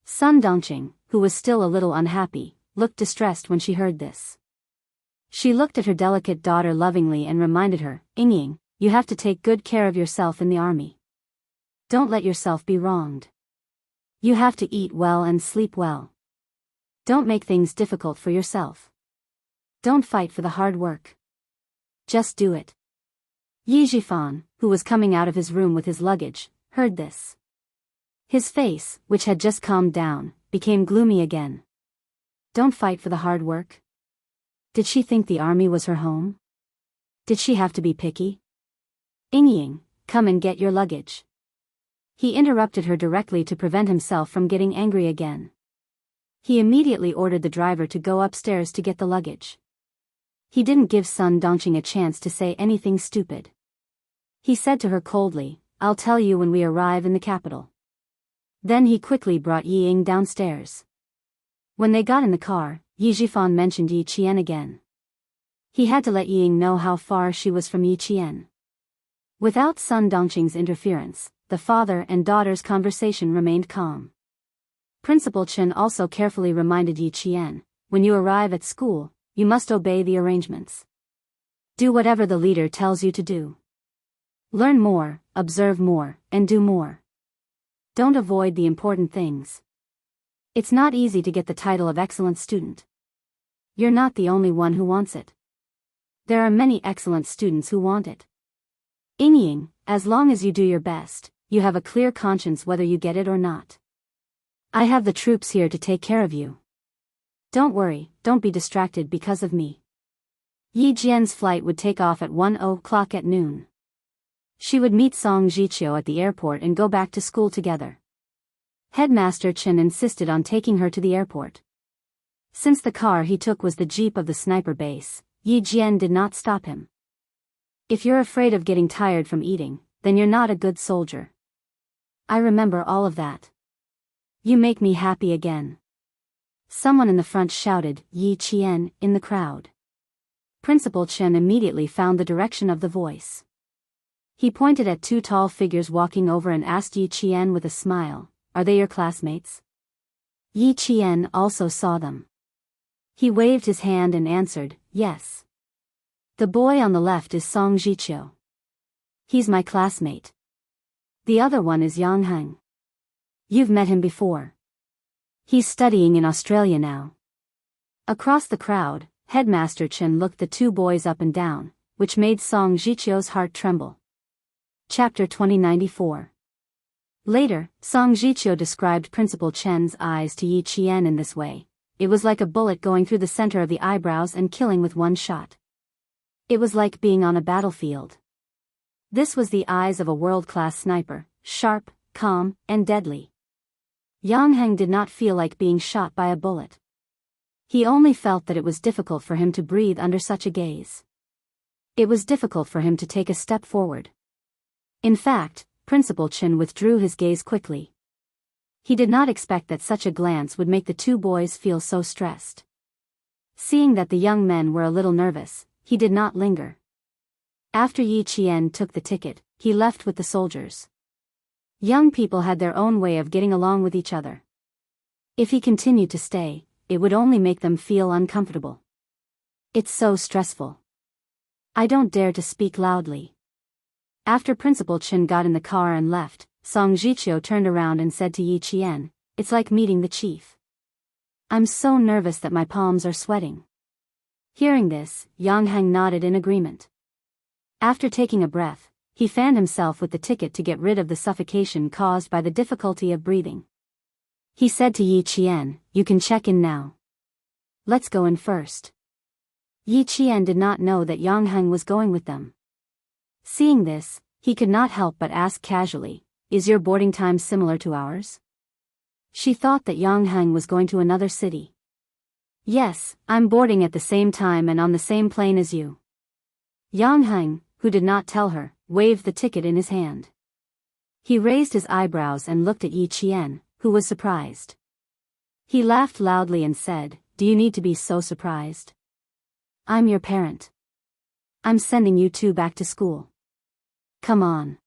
Sun Dongqing, who was still a little unhappy, looked distressed when she heard this. She looked at her delicate daughter lovingly and reminded her, Ying, you have to take good care of yourself in the army. Don't let yourself be wronged. You have to eat well and sleep well. Don't make things difficult for yourself. Don't fight for the hard work. Just do it. Yi Jifan, who was coming out of his room with his luggage, heard this. His face, which had just calmed down, became gloomy again. Don't fight for the hard work? Did she think the army was her home? Did she have to be picky? Ying, come and get your luggage. He interrupted her directly to prevent himself from getting angry again. He immediately ordered the driver to go upstairs to get the luggage. He didn't give Sun Dongqing a chance to say anything stupid. He said to her coldly, I'll tell you when we arrive in the capital. Then he quickly brought Yi Ying downstairs. When they got in the car, Yi Jifan mentioned Yi Qian again. He had to let Yi Ying know how far she was from Yi Qian. Without Sun Dongqing's interference, the father and daughter's conversation remained calm. Principal Chen also carefully reminded Yi Qian, when you arrive at school, you must obey the arrangements. Do whatever the leader tells you to do. Learn more, observe more, and do more. Don't avoid the important things. It's not easy to get the title of excellent student. You're not the only one who wants it. There are many excellent students who want it. Ying, as long as you do your best, you have a clear conscience whether you get it or not. I have the troops here to take care of you. Don't worry, don't be distracted because of me. Yi Jian's flight would take off at 1:00 at noon. She would meet Song Jiqiu at the airport and go back to school together. Headmaster Chen insisted on taking her to the airport. Since the car he took was the jeep of the sniper base, Yi Jian did not stop him. If you're afraid of getting tired from eating, then you're not a good soldier. I remember all of that. You make me happy again. Someone in the front shouted, Yi Qian, in the crowd. Principal Chen immediately found the direction of the voice. He pointed at two tall figures walking over and asked Yi Qian with a smile, are they your classmates? Yi Qian also saw them. He waved his hand and answered, yes. The boy on the left is Song Jiqiu. He's my classmate. The other one is Yang Heng. You've met him before. He's studying in Australia now. Across the crowd, Headmaster Chen looked the two boys up and down, which made Song Jiqiu's heart tremble. Chapter 2094. Later, Song Jiqiu described Principal Chen's eyes to Yi Qian in this way. It was like a bullet going through the center of the eyebrows and killing with one shot. It was like being on a battlefield. This was the eyes of a world-class sniper, sharp, calm, and deadly. Yang Heng did not feel like being shot by a bullet. He only felt that it was difficult for him to breathe under such a gaze. It was difficult for him to take a step forward. In fact, Principal Chen withdrew his gaze quickly. He did not expect that such a glance would make the two boys feel so stressed. Seeing that the young men were a little nervous, he did not linger. After Yi Qian took the ticket, he left with the soldiers. Young people had their own way of getting along with each other. If he continued to stay, it would only make them feel uncomfortable. It's so stressful. I don't dare to speak loudly. After Principal Chen got in the car and left, Song Jiqiu turned around and said to Yi Qian, "It's like meeting the chief. I'm so nervous that my palms are sweating." Hearing this, Yang Heng nodded in agreement. After taking a breath, he fanned himself with the ticket to get rid of the suffocation caused by the difficulty of breathing. He said to Yi Qian, "You can check in now. Let's go in first." Yi Qian did not know that Yang Heng was going with them. Seeing this, he could not help but ask casually, "Is your boarding time similar to ours?" She thought that Yang Heng was going to another city. "Yes, I'm boarding at the same time and on the same plane as you." Yang Heng, who did not tell her, waved the ticket in his hand. He raised his eyebrows and looked at Yi Qian, who was surprised. He laughed loudly and said, "Do you need to be so surprised? I'm your parent. I'm sending you two back to school. Come on.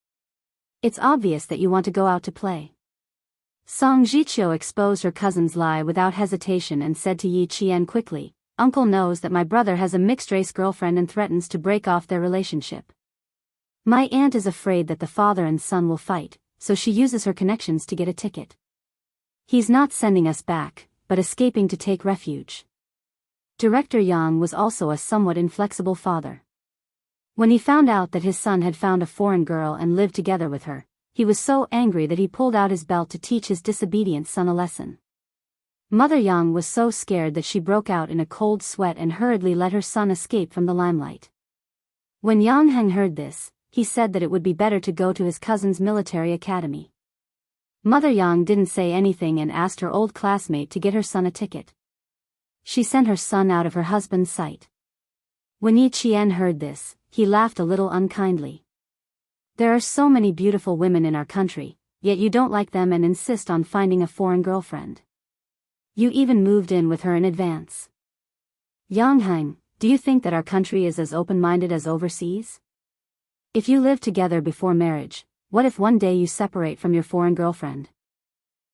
It's obvious that you want to go out to play." Song Jiqiu exposed her cousin's lie without hesitation and said to Yi Qian quickly, "Uncle knows that my brother has a mixed-race girlfriend and threatens to break off their relationship. My aunt is afraid that the father and son will fight, so she uses her connections to get a ticket. He's not sending us back, but escaping to take refuge." Director Yang was also a somewhat inflexible father. When he found out that his son had found a foreign girl and lived together with her, he was so angry that he pulled out his belt to teach his disobedient son a lesson. Mother Yang was so scared that she broke out in a cold sweat and hurriedly let her son escape from the limelight. When Yang Heng heard this, he said that it would be better to go to his cousin's military academy. Mother Yang didn't say anything and asked her old classmate to get her son a ticket. She sent her son out of her husband's sight. When Yi Qian heard this, he laughed a little unkindly. "There are so many beautiful women in our country, yet you don't like them and insist on finding a foreign girlfriend. You even moved in with her in advance. Yang Heng, do you think that our country is as open-minded as overseas? If you live together before marriage, what if one day you separate from your foreign girlfriend?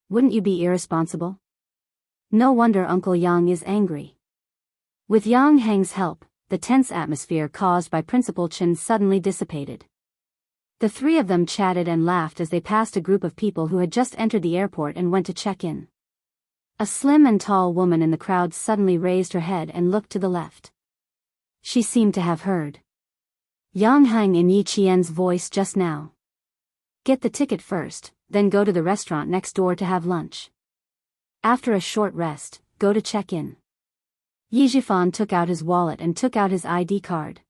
Wouldn't you be irresponsible?" No wonder Uncle Yang is angry. With Yang Heng's help, the tense atmosphere caused by Principal Chen suddenly dissipated. The three of them chatted and laughed as they passed a group of people who had just entered the airport and went to check in. A slim and tall woman in the crowd suddenly raised her head and looked to the left. She seemed to have heard Yang Heng in Yi Qian's voice just now. "Get the ticket first, then go to the restaurant next door to have lunch. After a short rest, go to check in." Yi Zhifan took out his wallet and took out his ID card.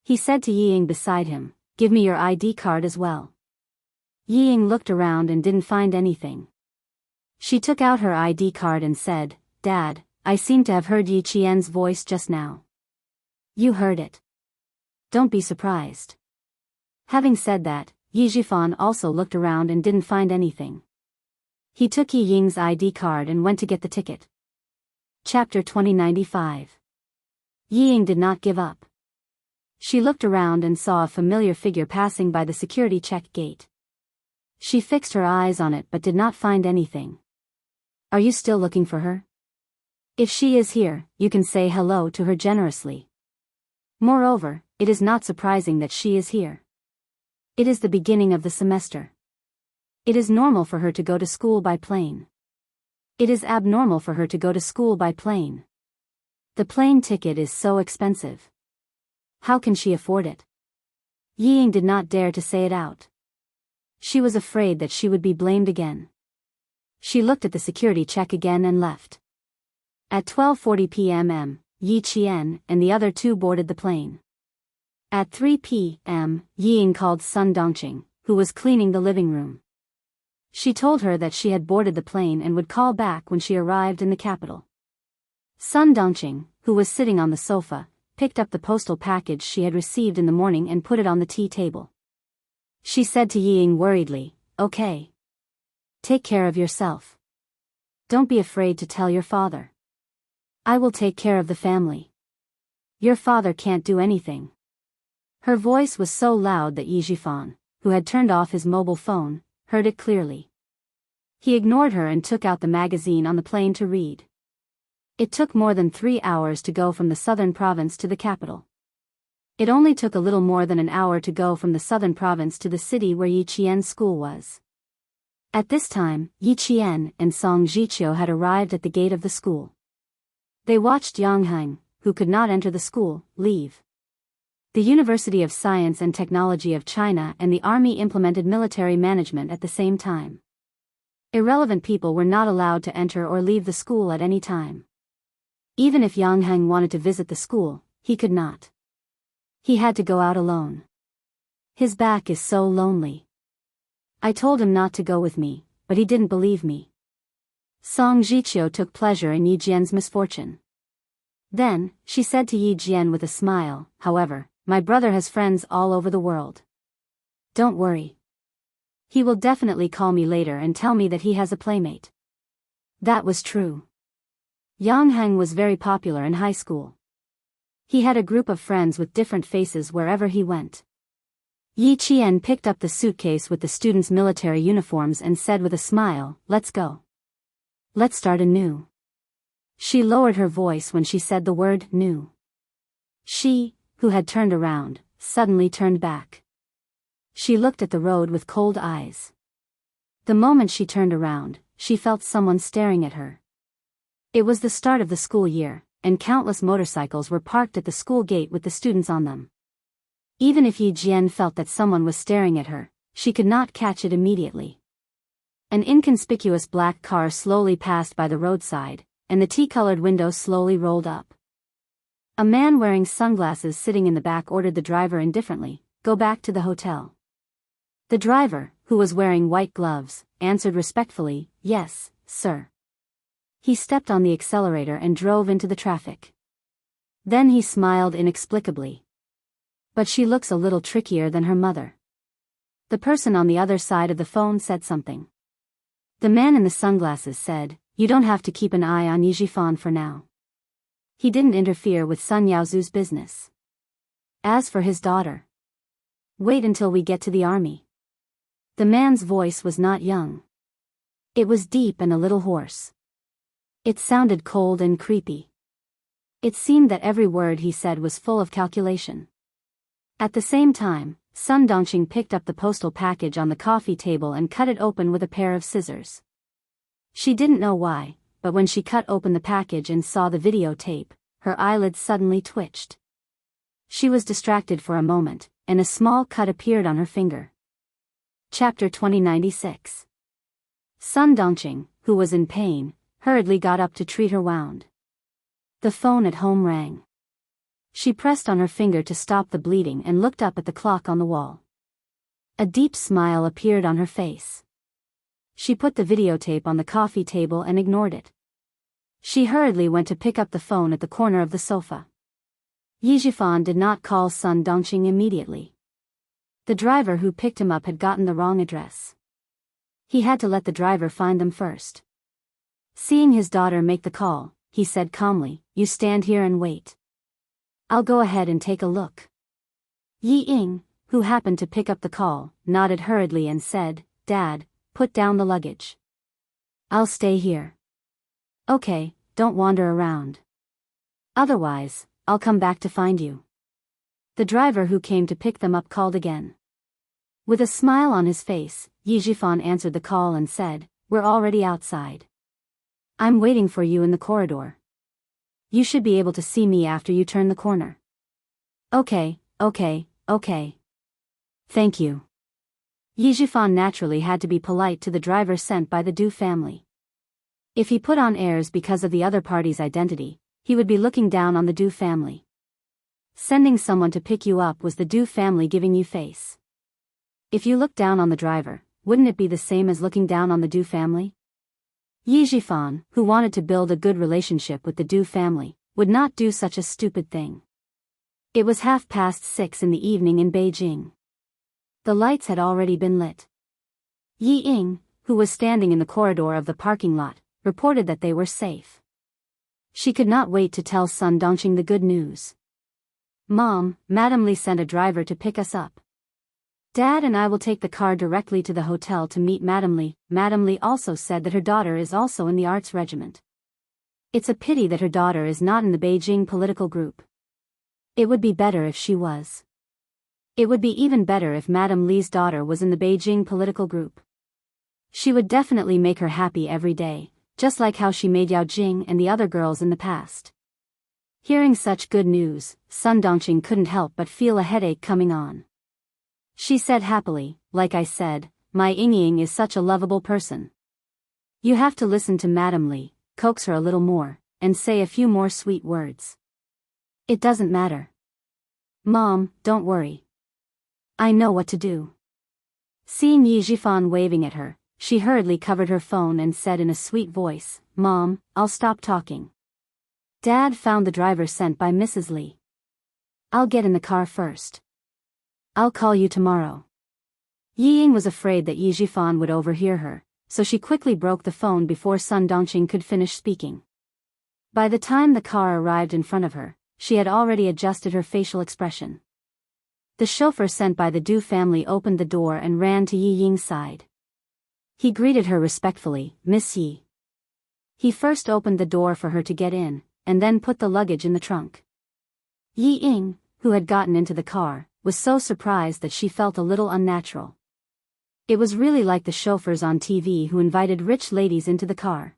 He said to Yi Ying beside him, "Give me your ID card as well." Yi Ying looked around and didn't find anything. She took out her ID card and said, "Dad, I seem to have heard Yi Qian's voice just now." "You heard it. Don't be surprised." Having said that, Yi Zhifan also looked around and didn't find anything. He took Yi Ying's ID card and went to get the ticket. Chapter 2095. Yi Ying did not give up. She looked around and saw a familiar figure passing by the security check gate. She fixed her eyes on it but did not find anything. "Are you still looking for her? If she is here, you can say hello to her generously. Moreover, it is not surprising that she is here. It is the beginning of the semester. It is normal for her to go to school by plane. It is abnormal for her to go to school by plane. The plane ticket is so expensive. How can she afford it?" Yi Ying did not dare to say it out. She was afraid that she would be blamed again. She looked at the security check again and left. At 12:40 p.m. Yi Qian and the other two boarded the plane. At 3 p.m., Yi Ying called Sun Dongqing, who was cleaning the living room. She told her that she had boarded the plane and would call back when she arrived in the capital. Sun Dongqing, who was sitting on the sofa, picked up the postal package she had received in the morning and put it on the tea table. She said to Yi Ying worriedly, "Okay. Take care of yourself. Don't be afraid to tell your father. I will take care of the family. Your father can't do anything." Her voice was so loud that Yi Zhifan, who had turned off his mobile phone, heard it clearly. He ignored her and took out the magazine on the plane to read. It took more than 3 hours to go from the southern province to the capital. It only took a little more than an hour to go from the southern province to the city where Yi Qian's school was. At this time, Yi Qian and Song Jiqiu had arrived at the gate of the school. They watched Yang Heng, who could not enter the school, leave. The University of Science and Technology of China and the Army implemented military management at the same time. Irrelevant people were not allowed to enter or leave the school at any time. Even if Yang Heng wanted to visit the school, he could not. He had to go out alone. His back is so lonely. I told him not to go with me, but he didn't believe me. Song Jiqiu took pleasure in Yi Jian's misfortune. Then, she said to Yi Jian with a smile, however, my brother has friends all over the world. Don't worry. He will definitely call me later and tell me that he has a playmate. That was true. Yang Heng was very popular in high school. He had a group of friends with different faces wherever he went. Yi Qian picked up the suitcase with the students' military uniforms and said with a smile, let's go. Let's start anew. She lowered her voice when she said the word new. She, who had turned around, suddenly turned back. She looked at the road with cold eyes. The moment she turned around, she felt someone staring at her. It was the start of the school year, and countless motorcycles were parked at the school gate with the students on them. Even if Yi Jian felt that someone was staring at her, she could not catch it immediately. An inconspicuous black car slowly passed by the roadside, and the tea-colored window slowly rolled up. A man wearing sunglasses sitting in the back ordered the driver indifferently, go back to the hotel. The driver, who was wearing white gloves, answered respectfully, yes, sir. He stepped on the accelerator and drove into the traffic. Then he smiled inexplicably. But she looks a little trickier than her mother. The person on the other side of the phone said something. The man in the sunglasses said, you don't have to keep an eye on Yi Jifan for now. He didn't interfere with Sun Yaozu's business. As for his daughter, wait until we get to the army. The man's voice was not young. It was deep and a little hoarse. It sounded cold and creepy. It seemed that every word he said was full of calculation. At the same time, Sun Dongqing picked up the postal package on the coffee table and cut it open with a pair of scissors. She didn't know why, but when she cut open the package and saw the videotape, her eyelids suddenly twitched. She was distracted for a moment, and a small cut appeared on her finger. Chapter 2096. Sun Dongqing, who was in pain, hurriedly got up to treat her wound. The phone at home rang. She pressed on her finger to stop the bleeding and looked up at the clock on the wall. A deep smile appeared on her face. She put the videotape on the coffee table and ignored it. She hurriedly went to pick up the phone at the corner of the sofa. Yi Jifan did not call Sun Dongqing immediately. The driver who picked him up had gotten the wrong address. He had to let the driver find them first. Seeing his daughter make the call, he said calmly, you stand here and wait. I'll go ahead and take a look. Yi Ying, who happened to pick up the call, nodded hurriedly and said, Dad, put down the luggage. I'll stay here. Okay, don't wander around. Otherwise, I'll come back to find you. The driver who came to pick them up called again. With a smile on his face, Yi Jifan answered the call and said, we're already outside. I'm waiting for you in the corridor. You should be able to see me after you turn the corner. Okay. Thank you. Yi Jifan naturally had to be polite to the driver sent by the Du family. If he put on airs because of the other party's identity, he would be looking down on the Du family. Sending someone to pick you up was the Du family giving you face. If you look down on the driver, wouldn't it be the same as looking down on the Du family? Yi Jifan, who wanted to build a good relationship with the Du family, would not do such a stupid thing. It was 6:30 in the evening in Beijing. The lights had already been lit. Yi Ying, who was standing in the corridor of the parking lot, reported that they were safe. She could not wait to tell Sun Dongqing the good news. Mom, Madame Li sent a driver to pick us up. Dad and I will take the car directly to the hotel to meet Madame Li. Madame Li also said that her daughter is also in the arts regiment. It's a pity that her daughter is not in the Beijing political group. It would be better if she was. It would be even better if Madame Li's daughter was in the Beijing political group. She would definitely make her happy every day, just like how she made Yao Jing and the other girls in the past. Hearing such good news, Sun Dongqing couldn't help but feel a headache coming on. She said happily, like I said, my Ying is such a lovable person. You have to listen to Madame Li, coax her a little more, and say a few more sweet words. It doesn't matter. Mom, don't worry. I know what to do. Seeing Yi Jifan waving at her, she hurriedly covered her phone and said in a sweet voice, Mom, I'll stop talking. Dad found the driver sent by Mrs. Li. I'll get in the car first. I'll call you tomorrow. Yi Ying was afraid that Yi Jifan would overhear her, so she quickly broke the phone before Sun Dongqing could finish speaking. By the time the car arrived in front of her, she had already adjusted her facial expression. The chauffeur sent by the Du family opened the door and ran to Yi Ying's side. He greeted her respectfully, Miss Yi. He first opened the door for her to get in, and then put the luggage in the trunk. Yi Ying, who had gotten into the car, was so surprised that she felt a little unnatural. It was really like the chauffeurs on TV who invited rich ladies into the car.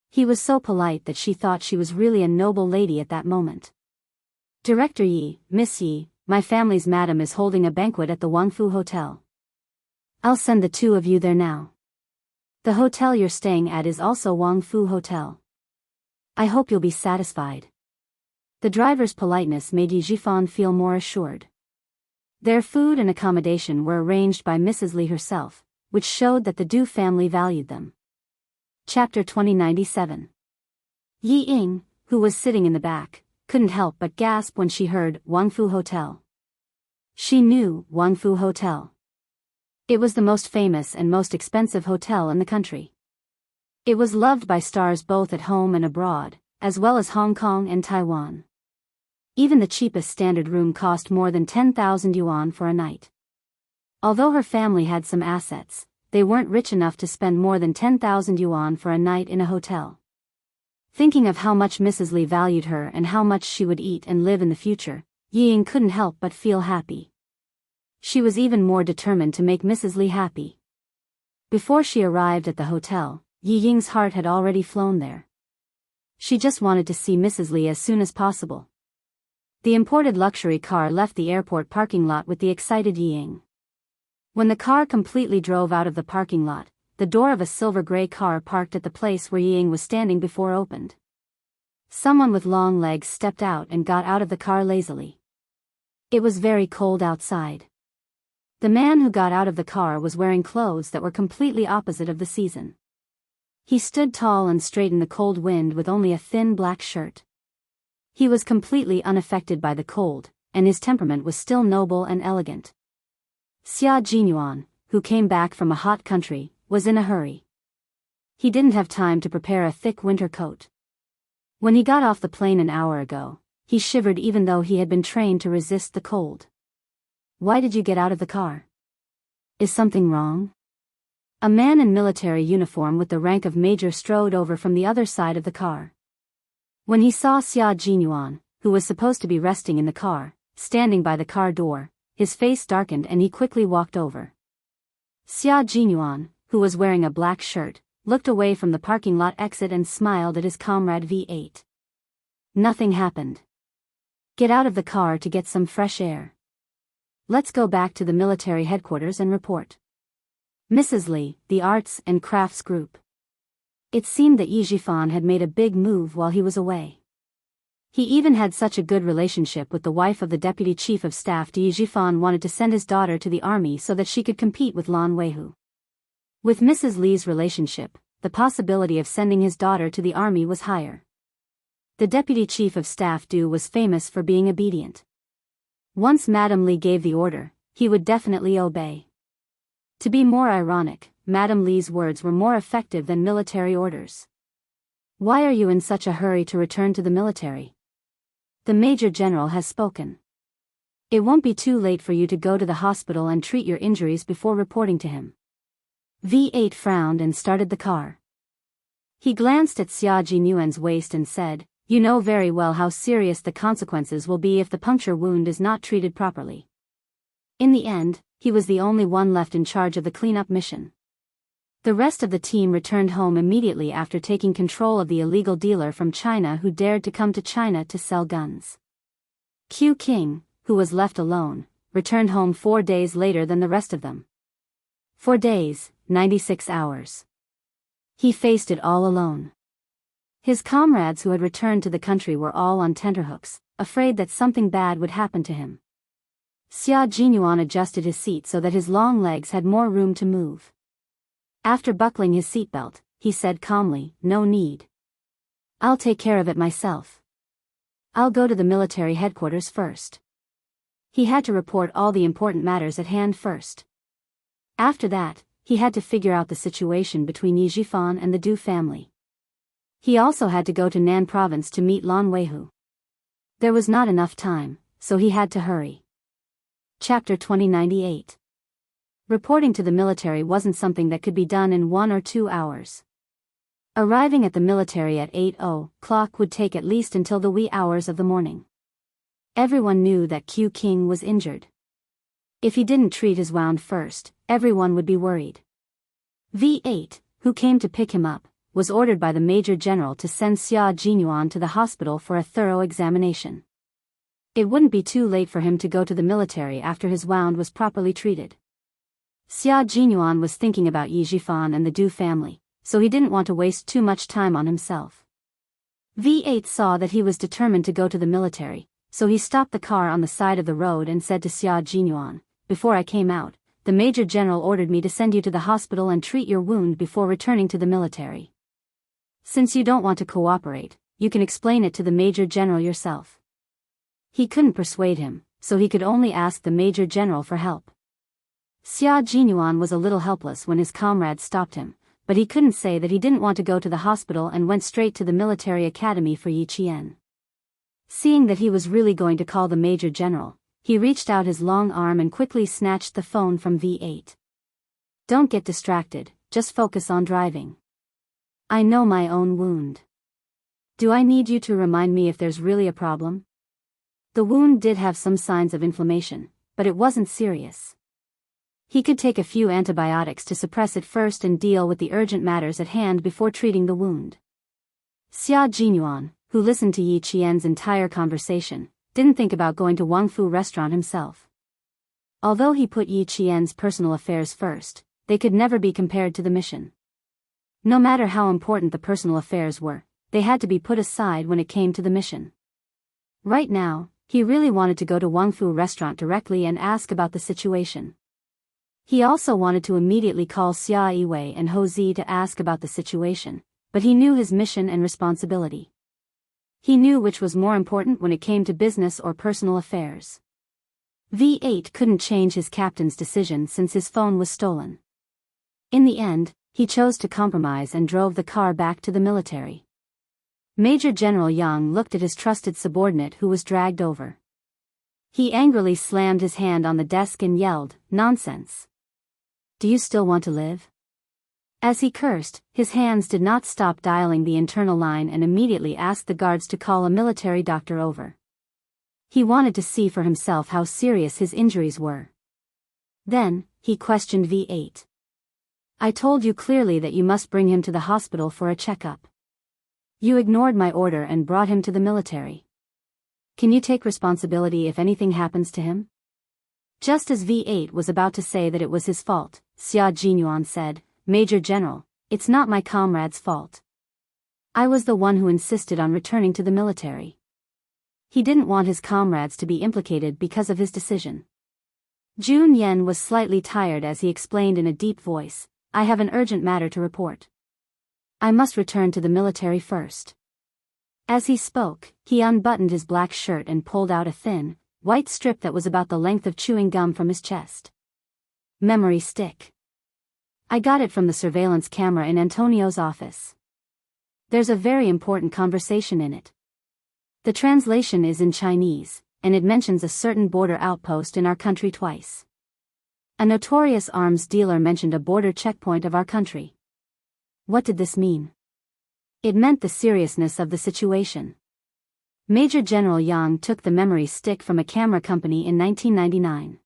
He was so polite that she thought she was really a noble lady at that moment. Director Yi, Miss Yi, my family's madam is holding a banquet at the Wangfu Hotel. I'll send the two of you there now. The hotel you're staying at is also Wangfu Hotel. I hope you'll be satisfied. The driver's politeness made Yi Jifan feel more assured. Their food and accommodation were arranged by Mrs. Li herself, which showed that the Du family valued them. Chapter 2097. Yi Ying, who was sitting in the back, couldn't help but gasp when she heard Wangfu Hotel. She knew Wangfu Hotel. It was the most famous and most expensive hotel in the country. It was loved by stars both at home and abroad, as well as Hong Kong and Taiwan. Even the cheapest standard room cost more than 10,000 yuan for a night. Although her family had some assets, they weren't rich enough to spend more than 10,000 yuan for a night in a hotel. Thinking of how much Mrs. Li valued her and how much she would eat and live in the future, Yi Ying couldn't help but feel happy. She was even more determined to make Mrs. Li happy. Before she arrived at the hotel, Yi Ying's heart had already flown there. She just wanted to see Mrs. Li as soon as possible. The imported luxury car left the airport parking lot with the excited Yi Ying. When the car completely drove out of the parking lot, the door of a silver-gray car parked at the place where Yi Ying was standing before opened. Someone with long legs stepped out and got out of the car lazily. It was very cold outside. The man who got out of the car was wearing clothes that were completely opposite of the season. He stood tall and straight in the cold wind with only a thin black shirt. He was completely unaffected by the cold, and his temperament was still noble and elegant. Xia Jinyuan, who came back from a hot country, was in a hurry. He didn't have time to prepare a thick winter coat. When he got off the plane an hour ago, he shivered even though he had been trained to resist the cold. Why did you get out of the car? Is something wrong? A man in military uniform with the rank of major strode over from the other side of the car. When he saw Xia Jinyuan, who was supposed to be resting in the car, standing by the car door, his face darkened and he quickly walked over. Xia Jinyuan, who was wearing a black shirt, looked away from the parking lot exit and smiled at his comrade V8. Nothing happened. Get out of the car to get some fresh air. Let's go back to the military headquarters and report. Mrs. Li, the Arts and Crafts Group. It seemed that Yi Jifan had made a big move while he was away. He even had such a good relationship with the wife of the deputy chief of staff. Yi Jifan wanted to send his daughter to the army so that she could compete with Lan Weihu. With Mrs. Li's relationship, the possibility of sending his daughter to the army was higher. The deputy chief of staff Du was famous for being obedient. Once Madame Li gave the order, he would definitely obey. To be more ironic, Madame Li's words were more effective than military orders. Why are you in such a hurry to return to the military? The Major General has spoken. It won't be too late for you to go to the hospital and treat your injuries before reporting to him. V8 frowned and started the car. He glanced at Xia Jinyuan's waist and said, "You know very well how serious the consequences will be if the puncture wound is not treated properly." In the end, he was the only one left in charge of the cleanup mission. The rest of the team returned home immediately after taking control of the illegal dealer from China who dared to come to China to sell guns. Q King, who was left alone, returned home 4 days later than the rest of them. 4 days, 96 hours. He faced it all alone. His comrades who had returned to the country were all on tenterhooks, afraid that something bad would happen to him. Xia Jinyuan adjusted his seat so that his long legs had more room to move. After buckling his seatbelt, he said calmly, "No need. I'll take care of it myself. I'll go to the military headquarters first." He had to report all the important matters at hand first. After that, he had to figure out the situation between Yi Jifan and the Du family. He also had to go to Nan province to meet Lan Weihu. There was not enough time, so he had to hurry. Chapter 2098. Reporting to the military wasn't something that could be done in 1 or 2 hours. Arriving at the military at 8 o'clock would take at least until the wee hours of the morning. Everyone knew that Q King was injured. If he didn't treat his wound first, everyone would be worried. V8, who came to pick him up, was ordered by the Major General to send Xia Jinyuan to the hospital for a thorough examination. It wouldn't be too late for him to go to the military after his wound was properly treated. Xia Jinyuan was thinking about Yi Jifan and the Du family, so he didn't want to waste too much time on himself. V8 saw that he was determined to go to the military, so he stopped the car on the side of the road and said to Xia Jinyuan, "Before I came out, the Major General ordered me to send you to the hospital and treat your wound before returning to the military. Since you don't want to cooperate, you can explain it to the Major General yourself." He couldn't persuade him, so he could only ask the Major General for help. Xia Jinyuan was a little helpless when his comrades stopped him, but he couldn't say that he didn't want to go to the hospital and went straight to the military academy for Yi Qian. Seeing that he was really going to call the Major General, he reached out his long arm and quickly snatched the phone from V8. "Don't get distracted, just focus on driving. I know my own wound. Do I need you to remind me if there's really a problem?" The wound did have some signs of inflammation, but it wasn't serious. He could take a few antibiotics to suppress it first and deal with the urgent matters at hand before treating the wound. Xia Jinyuan, who listened to Yi Qian's entire conversation, didn't think about going to Wang Fu restaurant himself. Although he put Yi Qian's personal affairs first, they could never be compared to the mission. No matter how important the personal affairs were, they had to be put aside when it came to the mission. Right now, he really wanted to go to Wang Fu restaurant directly and ask about the situation. He also wanted to immediately call Xia Yiwei and Ho Zi to ask about the situation, but he knew his mission and responsibility. He knew which was more important when it came to business or personal affairs. V8 couldn't change his captain's decision since his phone was stolen. In the end, he chose to compromise and drove the car back to the military. Major General Yang looked at his trusted subordinate who was dragged over. He angrily slammed his hand on the desk and yelled, "Nonsense! Do you still want to live?" As he cursed, his hands did not stop dialing the internal line and immediately asked the guards to call a military doctor over. He wanted to see for himself how serious his injuries were. Then, he questioned V8. "I told you clearly that you must bring him to the hospital for a checkup. You ignored my order and brought him to the military. Can you take responsibility if anything happens to him?" Just as V8 was about to say that it was his fault, Xia Jinyuan said, "Major General, it's not my comrade's fault. I was the one who insisted on returning to the military. He didn't want his comrades to be implicated because of his decision." Jun Yen was slightly tired as he explained in a deep voice, "I have an urgent matter to report. I must return to the military first." As he spoke, he unbuttoned his black shirt and pulled out a thin, white strip that was about the length of chewing gum from his chest. "Memory stick. I got it from the surveillance camera in Antonio's office. There's a very important conversation in it. The translation is in Chinese, and it mentions a certain border outpost in our country twice. A notorious arms dealer mentioned a border checkpoint of our country. What did this mean? It meant the seriousness of the situation. Major General Yang took the memory stick from a camera company in 1999.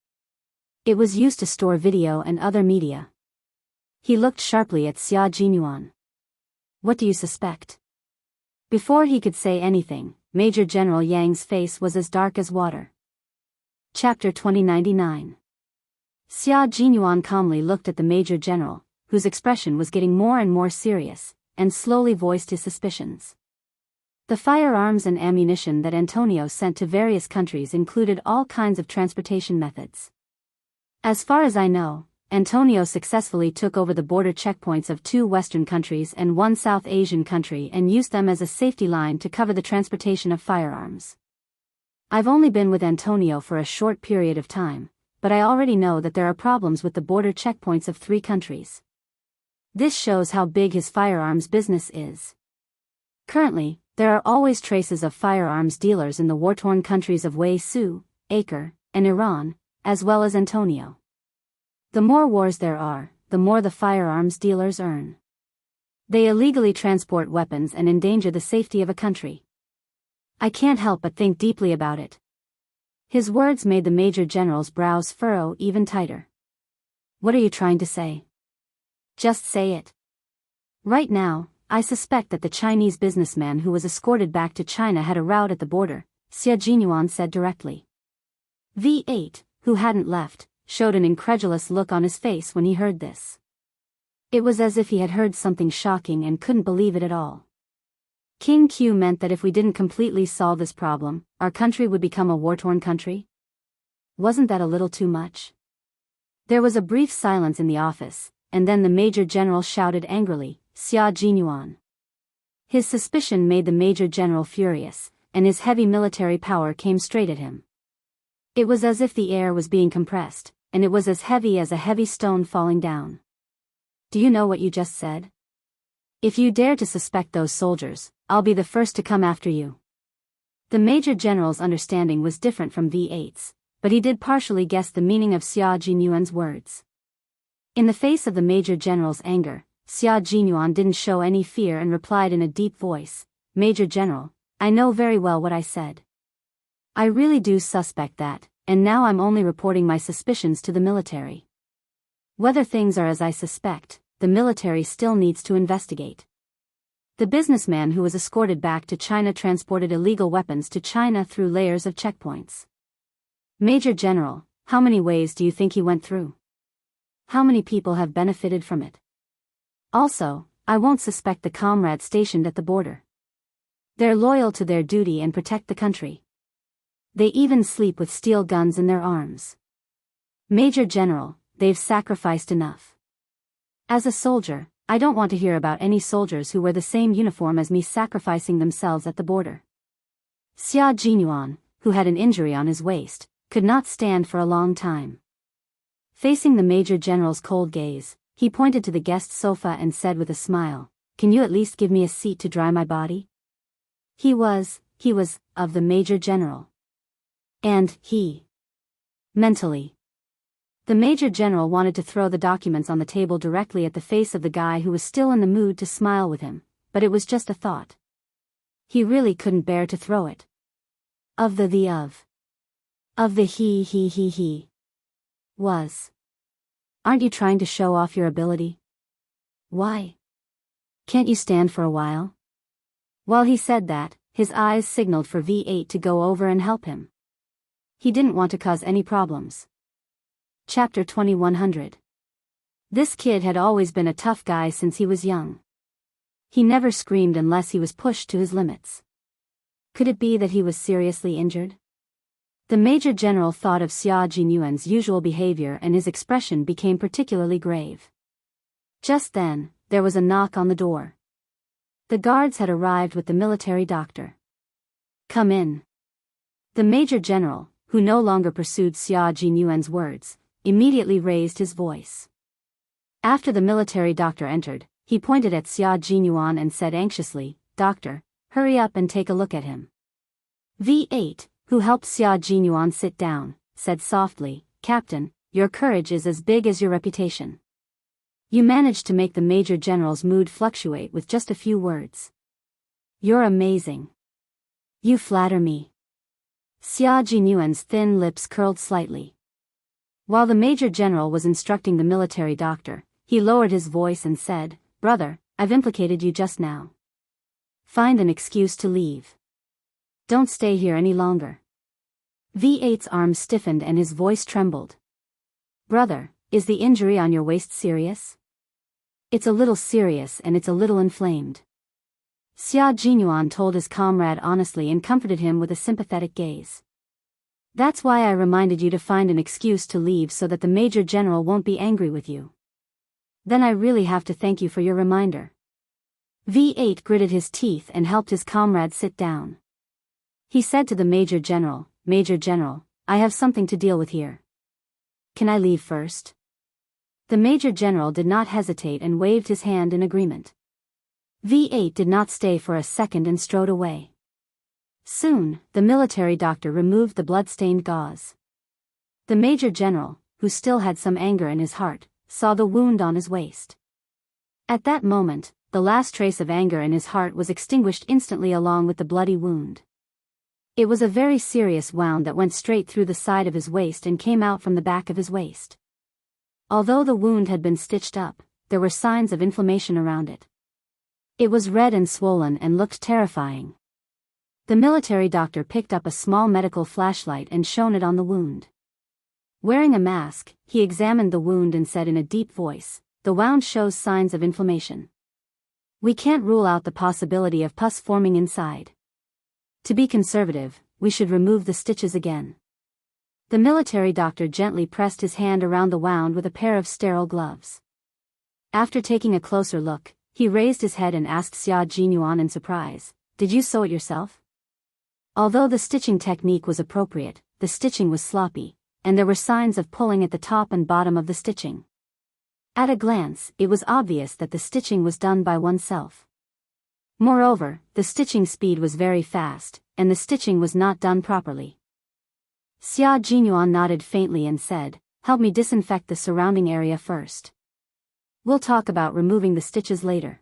It was used to store video and other media. He looked sharply at Xia Jinyuan. What do you suspect? Before he could say anything, Major General Yang's face was as dark as water. Chapter 2099. Xia Jinyuan calmly looked at the Major General, whose expression was getting more and more serious, and slowly voiced his suspicions. The firearms and ammunition that Antonio sent to various countries included all kinds of transportation methods. As far as I know, Antonio successfully took over the border checkpoints of 2 Western countries and 1 South Asian country and used them as a safety line to cover the transportation of firearms. I've only been with Antonio for a short period of time, but I already know that there are problems with the border checkpoints of 3 countries. This shows how big his firearms business is. Currently, there are always traces of firearms dealers in the war-torn countries of Wei Su, Acre, and Iran, as well as Antonio. The more wars there are, the more the firearms dealers earn. They illegally transport weapons and endanger the safety of a country. I can't help but think deeply about it. His words made the Major General's brows furrow even tighter. What are you trying to say? Just say it. Right now, I suspect that the Chinese businessman who was escorted back to China had a route at the border, Xia Jinyuan said directly. V8, who hadn't left, showed an incredulous look on his face when he heard this. It was as if he had heard something shocking and couldn't believe it at all. King Q meant that if we didn't completely solve this problem, our country would become a war-torn country? Wasn't that a little too much? There was a brief silence in the office, and then the Major General shouted angrily, Xia Jinyuan. His suspicion made the Major General furious, and his heavy military power came straight at him. It was as if the air was being compressed, and it was as heavy as a heavy stone falling down. Do you know what you just said? If you dare to suspect those soldiers, I'll be the first to come after you. The Major General's understanding was different from V8's, but he did partially guess the meaning of Xia Jinyuan's words. In the face of the Major General's anger, Xia Jinyuan didn't show any fear and replied in a deep voice, Major General, I know very well what I said. I really do suspect that, and now I'm only reporting my suspicions to the military. Whether things are as I suspect, the military still needs to investigate. The businessman who was escorted back to China transported illegal weapons to China through layers of checkpoints. Major General, how many ways do you think he went through? How many people have benefited from it? Also, I won't suspect the comrades stationed at the border. They're loyal to their duty and protect the country. They even sleep with steel guns in their arms. Major General, they've sacrificed enough. As a soldier, I don't want to hear about any soldiers who wear the same uniform as me sacrificing themselves at the border. Xia Jinyuan, who had an injury on his waist, could not stand for a long time. Facing the Major General's cold gaze, he pointed to the guest sofa and said with a smile, Can you at least give me a seat to dry my body? He was, of the Major General. And, mentally. The Major General wanted to throw the documents on the table directly at the face of the guy who was still in the mood to smile with him, but it was just a thought. He really couldn't bear to throw it. Of the he was. Aren't you trying to show off your ability? Why? Can't you stand for a while? While he said that, his eyes signaled for V8 to go over and help him. He didn't want to cause any problems. Chapter 2100. This kid had always been a tough guy since he was young. He never screamed unless he was pushed to his limits. Could it be that he was seriously injured? The Major General thought of Xia Jinyuan's usual behavior and his expression became particularly grave. Just then, there was a knock on the door. The guards had arrived with the military doctor. Come in. The Major General, who no longer pursued Xia Jinyuan's words, immediately raised his voice. After the military doctor entered, he pointed at Xia Jinyuan and said anxiously, Doctor, hurry up and take a look at him. V8, who helped Xia Jinyuan sit down, said softly, "Captain, your courage is as big as your reputation. You managed to make the Major General's mood fluctuate with just a few words. You're amazing. You flatter me." Xia Jinyuan's thin lips curled slightly. While the Major General was instructing the military doctor, he lowered his voice and said, "Brother, I've implicated you just now. Find an excuse to leave. Don't stay here any longer." V8's arm stiffened and his voice trembled. "Brother, is the injury on your waist serious?" "It's a little serious and it's a little inflamed." Xia Jinyuan told his comrade honestly and comforted him with a sympathetic gaze. "That's why I reminded you to find an excuse to leave so that the Major General won't be angry with you." "Then I really have to thank you for your reminder." V8 gritted his teeth and helped his comrade sit down. He said to the Major General, "Major General, I have something to deal with here. Can I leave first?" The Major General did not hesitate and waved his hand in agreement. V8 did not stay for a second and strode away. Soon, the military doctor removed the blood-stained gauze. The Major General, who still had some anger in his heart, saw the wound on his waist. At that moment, the last trace of anger in his heart was extinguished instantly along with the bloody wound. It was a very serious wound that went straight through the side of his waist and came out from the back of his waist. Although the wound had been stitched up, there were signs of inflammation around it. It was red and swollen and looked terrifying. The military doctor picked up a small medical flashlight and shone it on the wound. Wearing a mask, he examined the wound and said in a deep voice, "The wound shows signs of inflammation. We can't rule out the possibility of pus forming inside. To be conservative, we should remove the stitches again." The military doctor gently pressed his hand around the wound with a pair of sterile gloves. After taking a closer look, he raised his head and asked Xia Jinyuan in surprise, "Did you sew it yourself?" Although the stitching technique was appropriate, the stitching was sloppy, and there were signs of pulling at the top and bottom of the stitching. At a glance, it was obvious that the stitching was done by oneself. Moreover, the stitching speed was very fast, and the stitching was not done properly. Xia Jinyuan nodded faintly and said, "Help me disinfect the surrounding area first. We'll talk about removing the stitches later.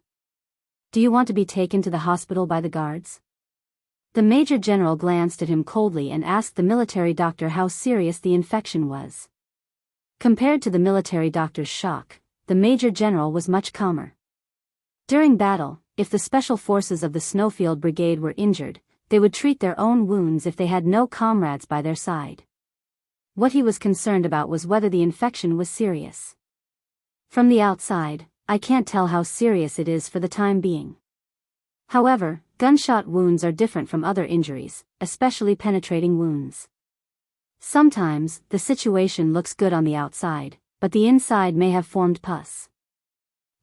Do you want to be taken to the hospital by the guards?" The Major General glanced at him coldly and asked the military doctor how serious the infection was. Compared to the military doctor's shock, the Major General was much calmer. During battle, if the special forces of the Snowfield Brigade were injured, they would treat their own wounds if they had no comrades by their side. What he was concerned about was whether the infection was serious. "From the outside, I can't tell how serious it is for the time being. However, gunshot wounds are different from other injuries, especially penetrating wounds. Sometimes, the situation looks good on the outside, but the inside may have formed pus."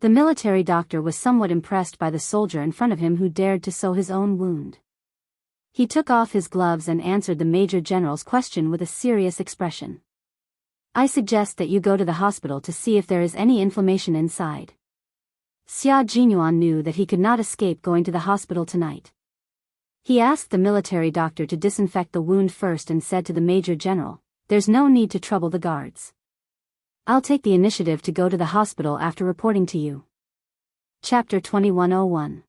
The military doctor was somewhat impressed by the soldier in front of him who dared to sew his own wound. He took off his gloves and answered the Major General's question with a serious expression. "I suggest that you go to the hospital to see if there is any inflammation inside." Xia Jinyuan knew that he could not escape going to the hospital tonight. He asked the military doctor to disinfect the wound first and said to the Major General, "There's no need to trouble the guards. I'll take the initiative to go to the hospital after reporting to you." Chapter 2101.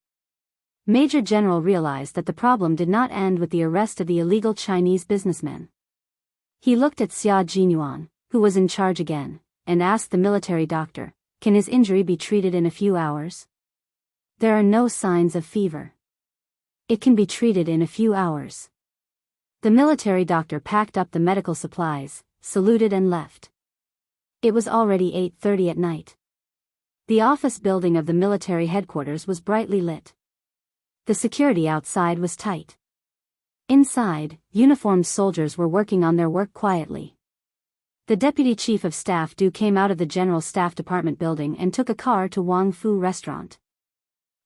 Major General realized that the problem did not end with the arrest of the illegal Chinese businessmen. He looked at Xia Jinyuan, who was in charge again, and asked the military doctor, "Can his injury be treated in a few hours?" "There are no signs of fever. It can be treated in a few hours." The military doctor packed up the medical supplies, saluted and left. It was already 8:30 at night. The office building of the military headquarters was brightly lit. The security outside was tight. Inside, uniformed soldiers were working on their work quietly. The Deputy Chief of Staff Du came out of the General Staff Department building and took a car to Wang Fu Restaurant.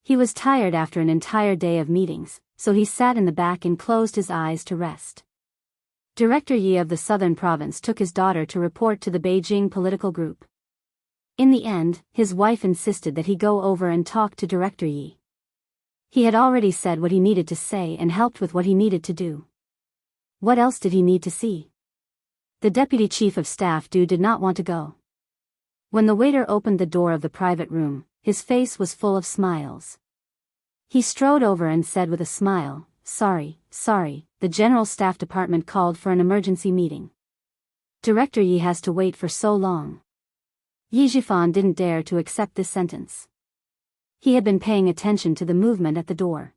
He was tired after an entire day of meetings, so he sat in the back and closed his eyes to rest. Director Yi of the Southern Province took his daughter to report to the Beijing political group. In the end, his wife insisted that he go over and talk to Director Yi. He had already said what he needed to say and helped with what he needed to do. What else did he need to see? The deputy chief of staff did not want to go. When the waiter opened the door of the private room, his face was full of smiles. He strode over and said with a smile, sorry, the general staff department called for an emergency meeting. Director Yi has to wait for so long. Yi Jifan didn't dare to accept this sentence. He had been paying attention to the movement at the door.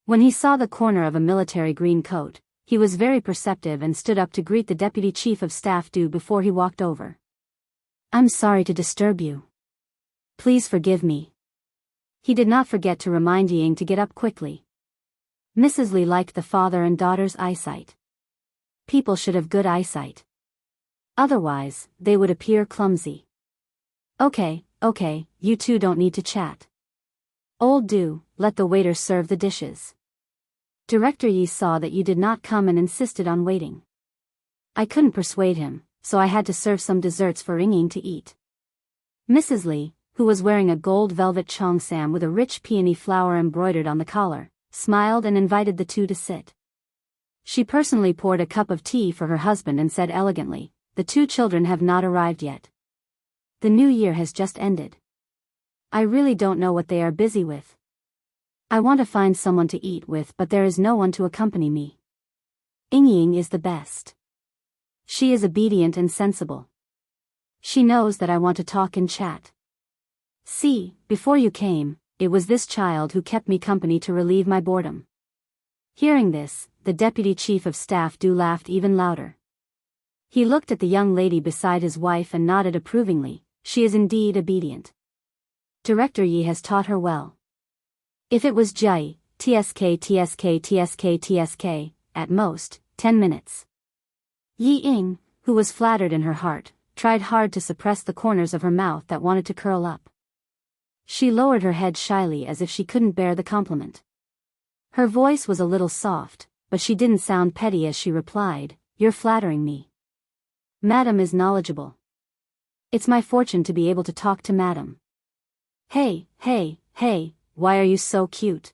When he saw the corner of a military green coat, he was very perceptive and stood up to greet the deputy chief of staff before he walked over. I'm sorry to disturb you. Please forgive me. He did not forget to remind Ying to get up quickly. Mrs. Li liked the father and daughter's eyesight. People should have good eyesight. Otherwise, they would appear clumsy. Okay, you two don't need to chat. Old Du, let the waiter serve the dishes. Director Yi saw that you did not come and insisted on waiting. I couldn't persuade him, so I had to serve some desserts for Ying to eat. Mrs. Li, who was wearing a gold velvet cheongsam with a rich peony flower embroidered on the collar, smiled and invited the two to sit. She personally poured a cup of tea for her husband and said elegantly, the two children have not arrived yet. The new year has just ended. I really don't know what they are busy with. I want to find someone to eat with, but there is no one to accompany me. Ying is the best. She is obedient and sensible. She knows that I want to talk and chat. See, before you came, it was this child who kept me company to relieve my boredom. Hearing this, the deputy chief of staff laughed even louder. He looked at the young lady beside his wife and nodded approvingly. She is indeed obedient. Director Yi has taught her well. If it was Jai, tsk, at most, 10 minutes. Yi Ying, who was flattered in her heart, tried hard to suppress the corners of her mouth that wanted to curl up. She lowered her head shyly as if she couldn't bear the compliment. Her voice was a little soft, but she didn't sound petty as she replied, You're flattering me. Madam is knowledgeable. It's my fortune to be able to talk to Madam. Hey, why are you so cute?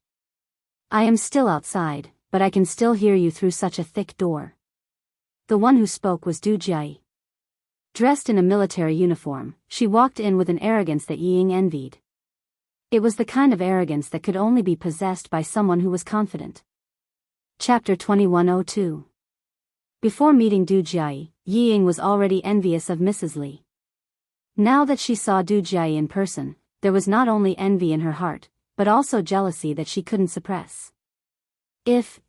I am still outside, but I can still hear you through such a thick door. The one who spoke was Du Jai. Dressed in a military uniform, she walked in with an arrogance that Yi Ying envied. It was the kind of arrogance that could only be possessed by someone who was confident. Chapter 2102. Before meeting Du Jai, Yi Ying was already envious of Mrs. Li. Now that she saw Du Jai in person, there was not only envy in her heart, but also jealousy that she couldn't suppress. If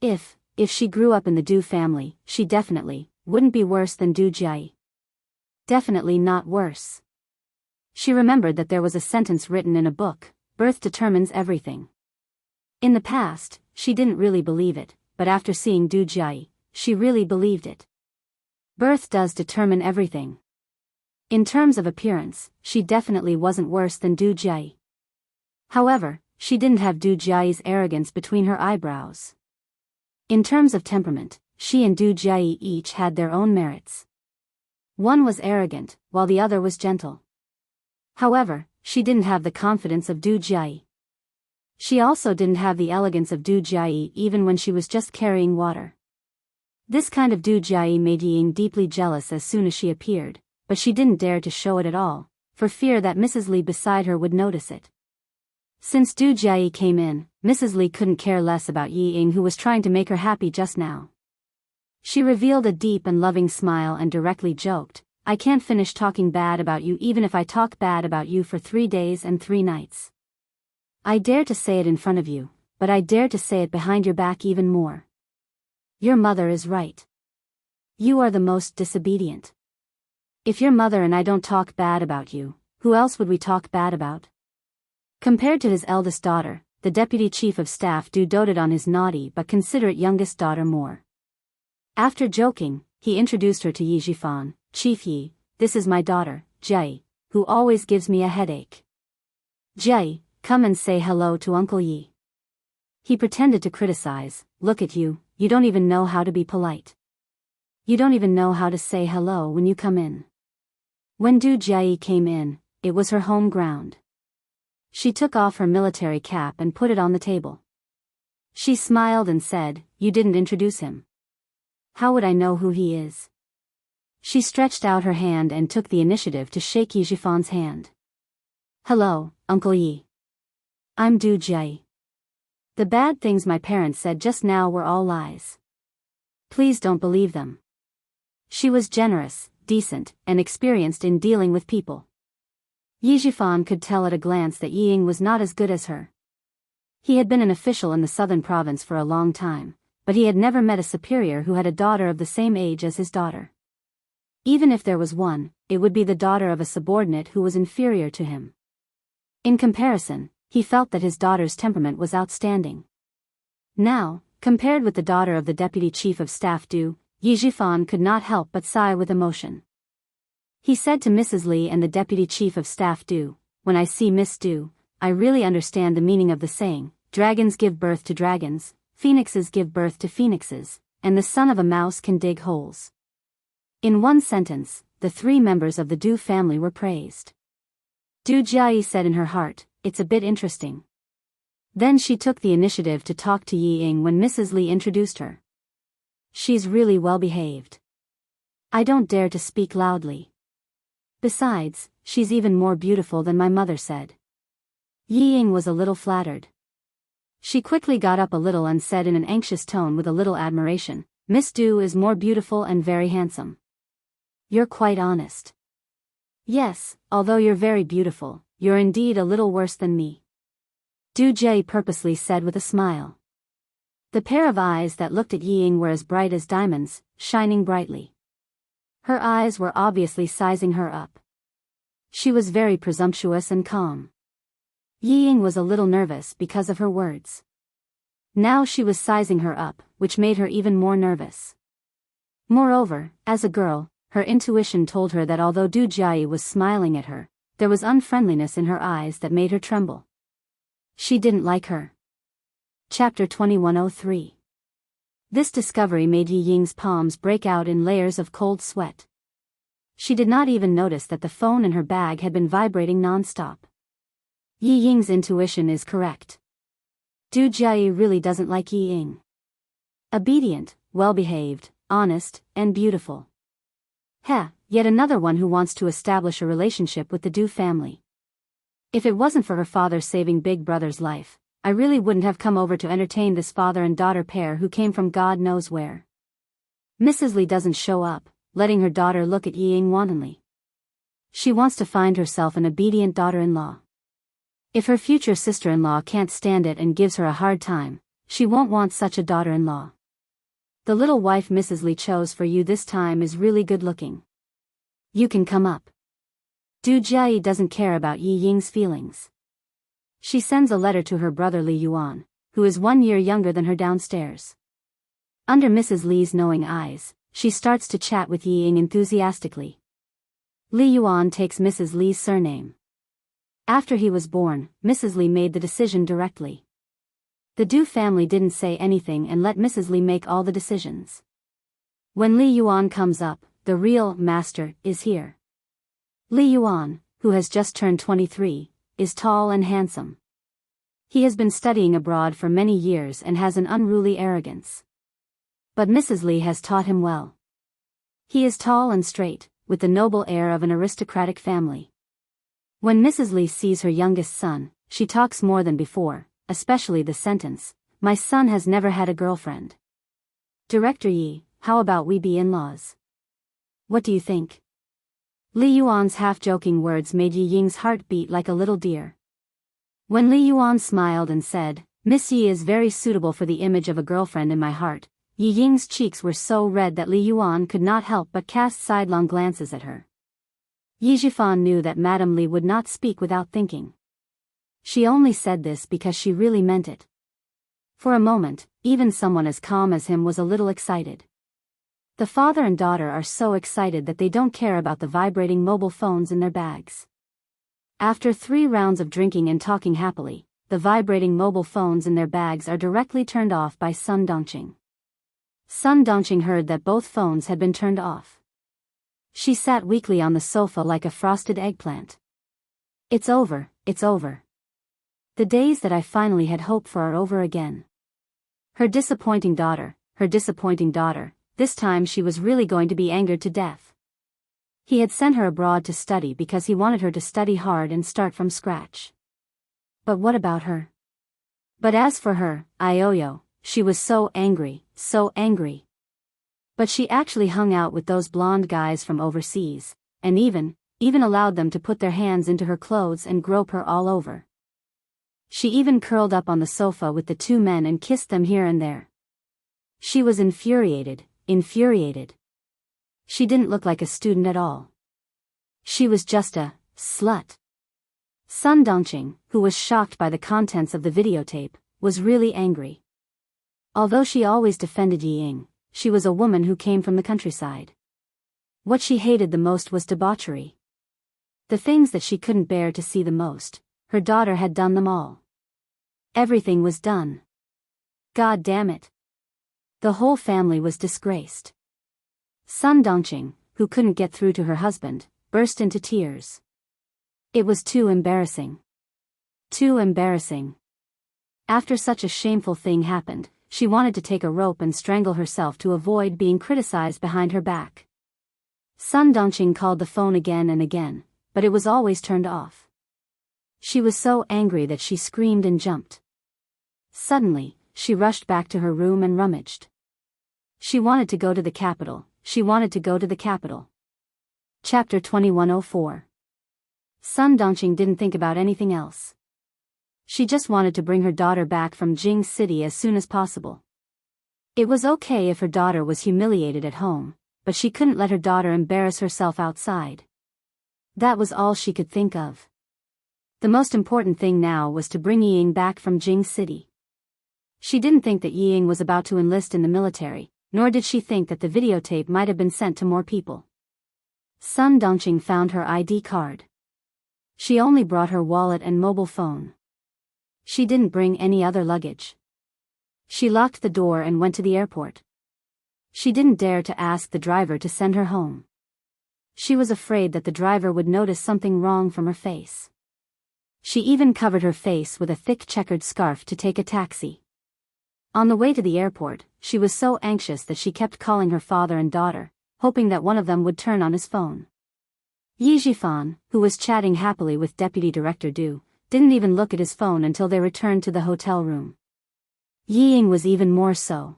she grew up in the Du family, she definitely wouldn't be worse than Du Jai. Definitely not worse. She remembered that there was a sentence written in a book, birth determines everything. In the past, she didn't really believe it, but after seeing Du Jai, she really believed it. Birth does determine everything. In terms of appearance, she definitely wasn't worse than Du Jai. However, she didn't have Du Jai's arrogance between her eyebrows. In terms of temperament, she and Du Jai each had their own merits. One was arrogant, while the other was gentle. However, she didn't have the confidence of Du Jai. She also didn't have the elegance of Du Jai even when she was just carrying water. This kind of Du Jai made Ying deeply jealous as soon as she appeared, but she didn't dare to show it at all, for fear that Mrs. Li beside her would notice it. Since Du Jai came in, Mrs. Li couldn't care less about Yi Ying, who was trying to make her happy just now. She revealed a deep and loving smile and directly joked, I can't finish talking bad about you even if I talk bad about you for 3 days and 3 nights. I dare to say it in front of you, but I dare to say it behind your back even more. Your mother is right. You are the most disobedient. If your mother and I don't talk bad about you, who else would we talk bad about? Compared to his eldest daughter, the deputy chief of staff doted on his naughty but considerate youngest daughter more. After joking, he introduced her to Yi Jifan. Chief Yi, this is my daughter, Jai, who always gives me a headache. Jai, come and say hello to Uncle Yi. He pretended to criticize, look at you, you don't even know how to be polite. You don't even know how to say hello when you come in. When Du Jai came in, it was her home ground. She took off her military cap and put it on the table. She smiled and said, You didn't introduce him. How would I know who he is? She stretched out her hand and took the initiative to shake Yijifan's hand. Hello, Uncle Yi. I'm Du Jie. The bad things my parents said just now were all lies. Please don't believe them. She was generous, decent, and experienced in dealing with people. Yijifan could tell at a glance that Ying was not as good as her. He had been an official in the southern province for a long time, but he had never met a superior who had a daughter of the same age as his daughter. Even if there was one, it would be the daughter of a subordinate who was inferior to him. In comparison, he felt that his daughter's temperament was outstanding. Now, compared with the daughter of the deputy chief of staff Du, Yijifan could not help but sigh with emotion. He said to Mrs. Li and the deputy chief of staff Du, "When I see Miss Du, I really understand the meaning of the saying, dragons give birth to dragons, phoenixes give birth to phoenixes, and the son of a mouse can dig holes." In one sentence, the three members of the Du family were praised. Du Jie said in her heart, "It's a bit interesting." Then she took the initiative to talk to Yi Ying when Mrs. Li introduced her. "She's really well behaved. I don't dare to speak loudly. Besides, she's even more beautiful than my mother said." Yi Ying was a little flattered. She quickly got up a little and said in an anxious tone with a little admiration, "Miss Du is more beautiful and very handsome." "You're quite honest." "Yes, although you're very beautiful, you're indeed a little worse than me," Du Jie purposely said with a smile. The pair of eyes that looked at Yi Ying were as bright as diamonds, shining brightly. Her eyes were obviously sizing her up. She was very presumptuous and calm. Yi Ying was a little nervous because of her words. Now she was sizing her up, which made her even more nervous. Moreover, as a girl, her intuition told her that although Du Jie was smiling at her, there was unfriendliness in her eyes that made her tremble. She didn't like her. Chapter 2103. This discovery made Yi Ying's palms break out in layers of cold sweat. She did not even notice that the phone in her bag had been vibrating non-stop. Yi Ying's intuition is correct. Du Jie really doesn't like Yi Ying. Obedient, well-behaved, honest, and beautiful. Yet another one who wants to establish a relationship with the Du family. If it wasn't for her father saving Big Brother's life, I really wouldn't have come over to entertain this father and daughter pair who came from God knows where. Mrs. Li doesn't show up, letting her daughter look at Yi Ying wantonly. She wants to find herself an obedient daughter-in-law. If her future sister-in-law can't stand it and gives her a hard time, she won't want such a daughter-in-law. The little wife Mrs. Li chose for you this time is really good-looking. You can come up. Du Jie doesn't care about Yi Ying's feelings. She sends a letter to her brother Li Yuan, who is 1 year younger than her downstairs. Under Mrs. Li's knowing eyes, she starts to chat with Yi Ying enthusiastically. Li Yuan takes Mrs. Li's surname. After he was born, Mrs. Li made the decision directly. The Du family didn't say anything and let Mrs. Li make all the decisions. When Li Yuan comes up, the real master is here. Li Yuan, who has just turned 23, is tall and handsome. He has been studying abroad for many years and has an unruly arrogance. But Mrs. Li has taught him well. He is tall and straight, with the noble air of an aristocratic family. When Mrs. Li sees her youngest son, she talks more than before, especially the sentence, "My son has never had a girlfriend. Director Yi, how about we be in-laws? What do you think?" Li Yuan's half-joking words made Yi Ying's heart beat like a little deer. When Li Yuan smiled and said, "Miss Yi is very suitable for the image of a girlfriend in my heart," Yi Ying's cheeks were so red that Li Yuan could not help but cast sidelong glances at her. Yijifan knew that Madame Li would not speak without thinking. She only said this because she really meant it. For a moment, even someone as calm as him was a little excited. The father and daughter are so excited that they don't care about the vibrating mobile phones in their bags. After 3 rounds of drinking and talking happily, the vibrating mobile phones in their bags are directly turned off by Sun Dongqing. Sun Dongqing heard that both phones had been turned off. She sat weakly on the sofa like a frosted eggplant. It's over, it's over. The days that I finally had hoped for are over again. Her disappointing daughter, this time she was really going to be angered to death. He had sent her abroad to study because he wanted her to study hard and start from scratch. But what about her? But as for her, Ioyo, she was so angry, so angry. But she actually hung out with those blonde guys from overseas, and even allowed them to put their hands into her clothes and grope her all over. She even curled up on the sofa with the two men and kissed them here and there. She was infuriated. She didn't look like a student at all. She was just a slut. Sun Dongqing, who was shocked by the contents of the videotape, was really angry. Although she always defended Yi Ying, she was a woman who came from the countryside. What she hated the most was debauchery. The things that she couldn't bear to see the most, her daughter had done them all. Everything was done. God damn it. The whole family was disgraced. Sun Dongqing, who couldn't get through to her husband, burst into tears. It was too embarrassing. Too embarrassing. After such a shameful thing happened, she wanted to take a rope and strangle herself to avoid being criticized behind her back. Sun Dongqing called the phone again and again, but it was always turned off. She was so angry that she screamed and jumped. Suddenly, she rushed back to her room and rummaged. She wanted to go to the capital. Chapter 2104. Sun Dongqing didn't think about anything else. She just wanted to bring her daughter back from Jing City as soon as possible. It was okay if her daughter was humiliated at home, but she couldn't let her daughter embarrass herself outside. That was all she could think of. The most important thing now was to bring Yi Ying back from Jing City. She didn't think that Yi Ying was about to enlist in the military, nor did she think that the videotape might have been sent to more people. Sun Dongqing found her ID card. She only brought her wallet and mobile phone. She didn't bring any other luggage. She locked the door and went to the airport. She didn't dare to ask the driver to send her home. She was afraid that the driver would notice something wrong from her face. She even covered her face with a thick checkered scarf to take a taxi. On the way to the airport, she was so anxious that she kept calling her father and daughter, hoping that one of them would turn on his phone. Yi Jifan, who was chatting happily with Deputy Director Du, didn't even look at his phone until they returned to the hotel room. Yi Ying was even more so.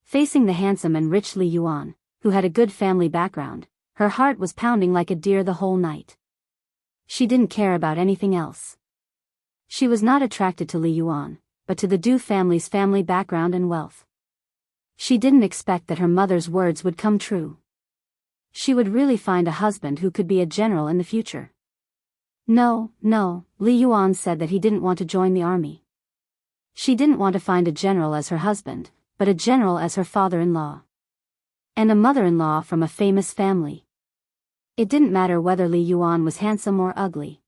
Facing the handsome and rich Li Yuan, who had a good family background, her heart was pounding like a deer the whole night. She didn't care about anything else. She was not attracted to Li Yuan, but to the Du family's family background and wealth. She didn't expect that her mother's words would come true. She would really find a husband who could be a general in the future. No, Li Yuan said that he didn't want to join the army. She didn't want to find a general as her husband, but a general as her father-in-law. And a mother-in-law from a famous family. It didn't matter whether Li Yuan was handsome or ugly.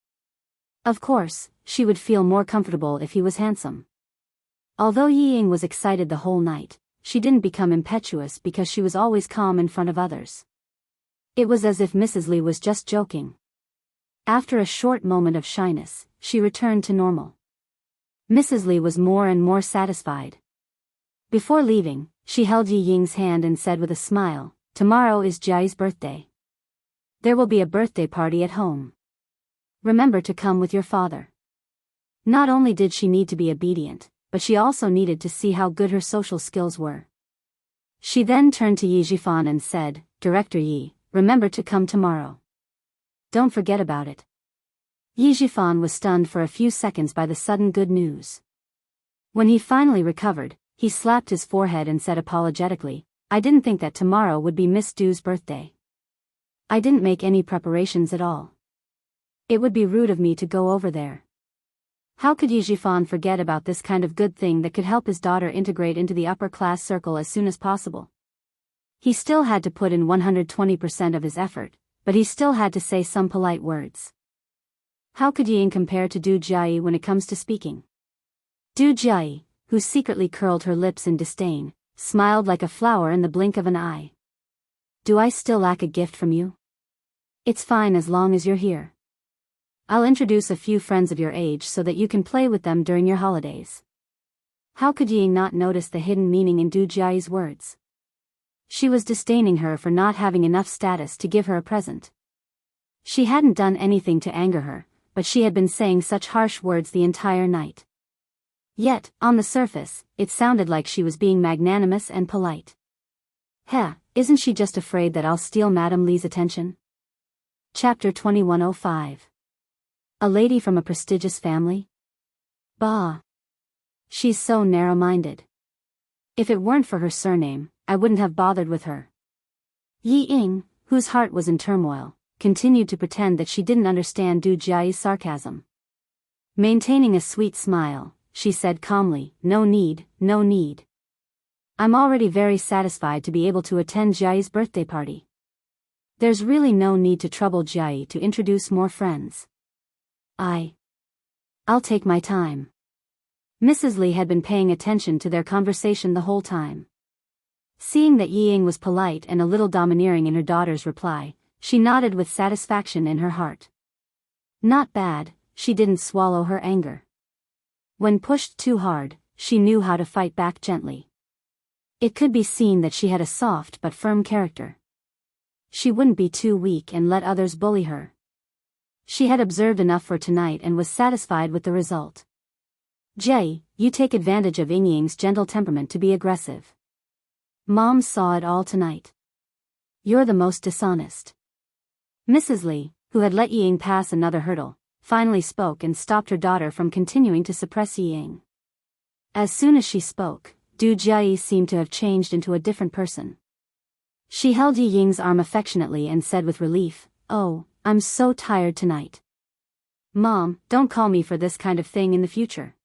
Of course, she would feel more comfortable if he was handsome. Although Yi Ying was excited the whole night, she didn't become impetuous because she was always calm in front of others. It was as if Mrs. Li was just joking. After a short moment of shyness, she returned to normal. Mrs. Li was more and more satisfied. Before leaving, she held Yi Ying's hand and said with a smile, "Tomorrow is Jiayi's birthday. There will be a birthday party at home. Remember to come with your father." Not only did she need to be obedient, but she also needed to see how good her social skills were. She then turned to Yi Jifan and said, "Director Yi, remember to come tomorrow. Don't forget about it." Yi Jifan was stunned for a few seconds by the sudden good news. When he finally recovered, he slapped his forehead and said apologetically, "I didn't think that tomorrow would be Miss Du's birthday. I didn't make any preparations at all. It would be rude of me to go over there." How could Yi Jifan forget about this kind of good thing that could help his daughter integrate into the upper-class circle as soon as possible? He still had to put in 120% of his effort, but he still had to say some polite words. How could Yi Ying compare to Du Jiayi when it comes to speaking? Du Jiayi, who secretly curled her lips in disdain, smiled like a flower in the blink of an eye. "Do I still lack a gift from you? It's fine as long as you're here. I'll introduce a few friends of your age so that you can play with them during your holidays." How could Yi Ying not notice the hidden meaning in Du Jiayi's words? She was disdaining her for not having enough status to give her a present. She hadn't done anything to anger her, but she had been saying such harsh words the entire night. Yet, on the surface, it sounded like she was being magnanimous and polite. Heh, isn't she just afraid that I'll steal Madame Lee's attention? Chapter 2105. A lady from a prestigious family? Bah. She's so narrow-minded. If it weren't for her surname, I wouldn't have bothered with her. Yi Ying, whose heart was in turmoil, continued to pretend that she didn't understand Du Jiayi's sarcasm. Maintaining a sweet smile, she said calmly, no need, no need. I'm already very satisfied to be able to attend Jiayi's birthday party. There's really no need to trouble Jiayi to introduce more friends. I'll take my time. Mrs. Li had been paying attention to their conversation the whole time. Seeing that Yi Ying was polite and a little domineering in her daughter's reply, she nodded with satisfaction in her heart. Not bad, she didn't swallow her anger. When pushed too hard, she knew how to fight back gently. It could be seen that she had a soft but firm character. She wouldn't be too weak and let others bully her. She had observed enough for tonight and was satisfied with the result. Jay, you take advantage of Ying-Ying's gentle temperament to be aggressive. Mom saw it all tonight. You're the most dishonest. Mrs. Li, who had let Ying pass another hurdle, finally spoke and stopped her daughter from continuing to suppress Ying. As soon as she spoke, Du Jiayi seemed to have changed into a different person. She held Ying's arm affectionately and said with relief, "Oh, I'm so tired tonight. Mom, don't call me for this kind of thing in the future.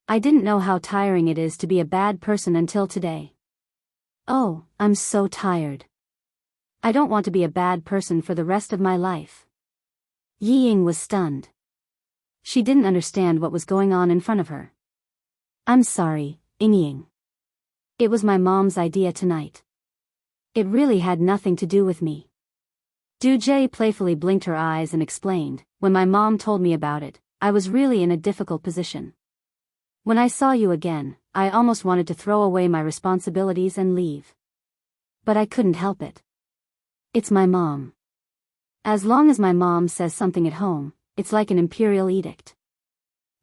I didn't know how tiring it is to be a bad person until today. Oh, I'm so tired. I don't want to be a bad person for the rest of my life." Ying was stunned. She didn't understand what was going on in front of her. I'm sorry, Ying. It was my mom's idea tonight. It really had nothing to do with me. Du Jie playfully blinked her eyes and explained, when my mom told me about it, I was really in a difficult position. When I saw you again, I almost wanted to throw away my responsibilities and leave. But I couldn't help it. It's my mom. As long as my mom says something at home, it's like an imperial edict.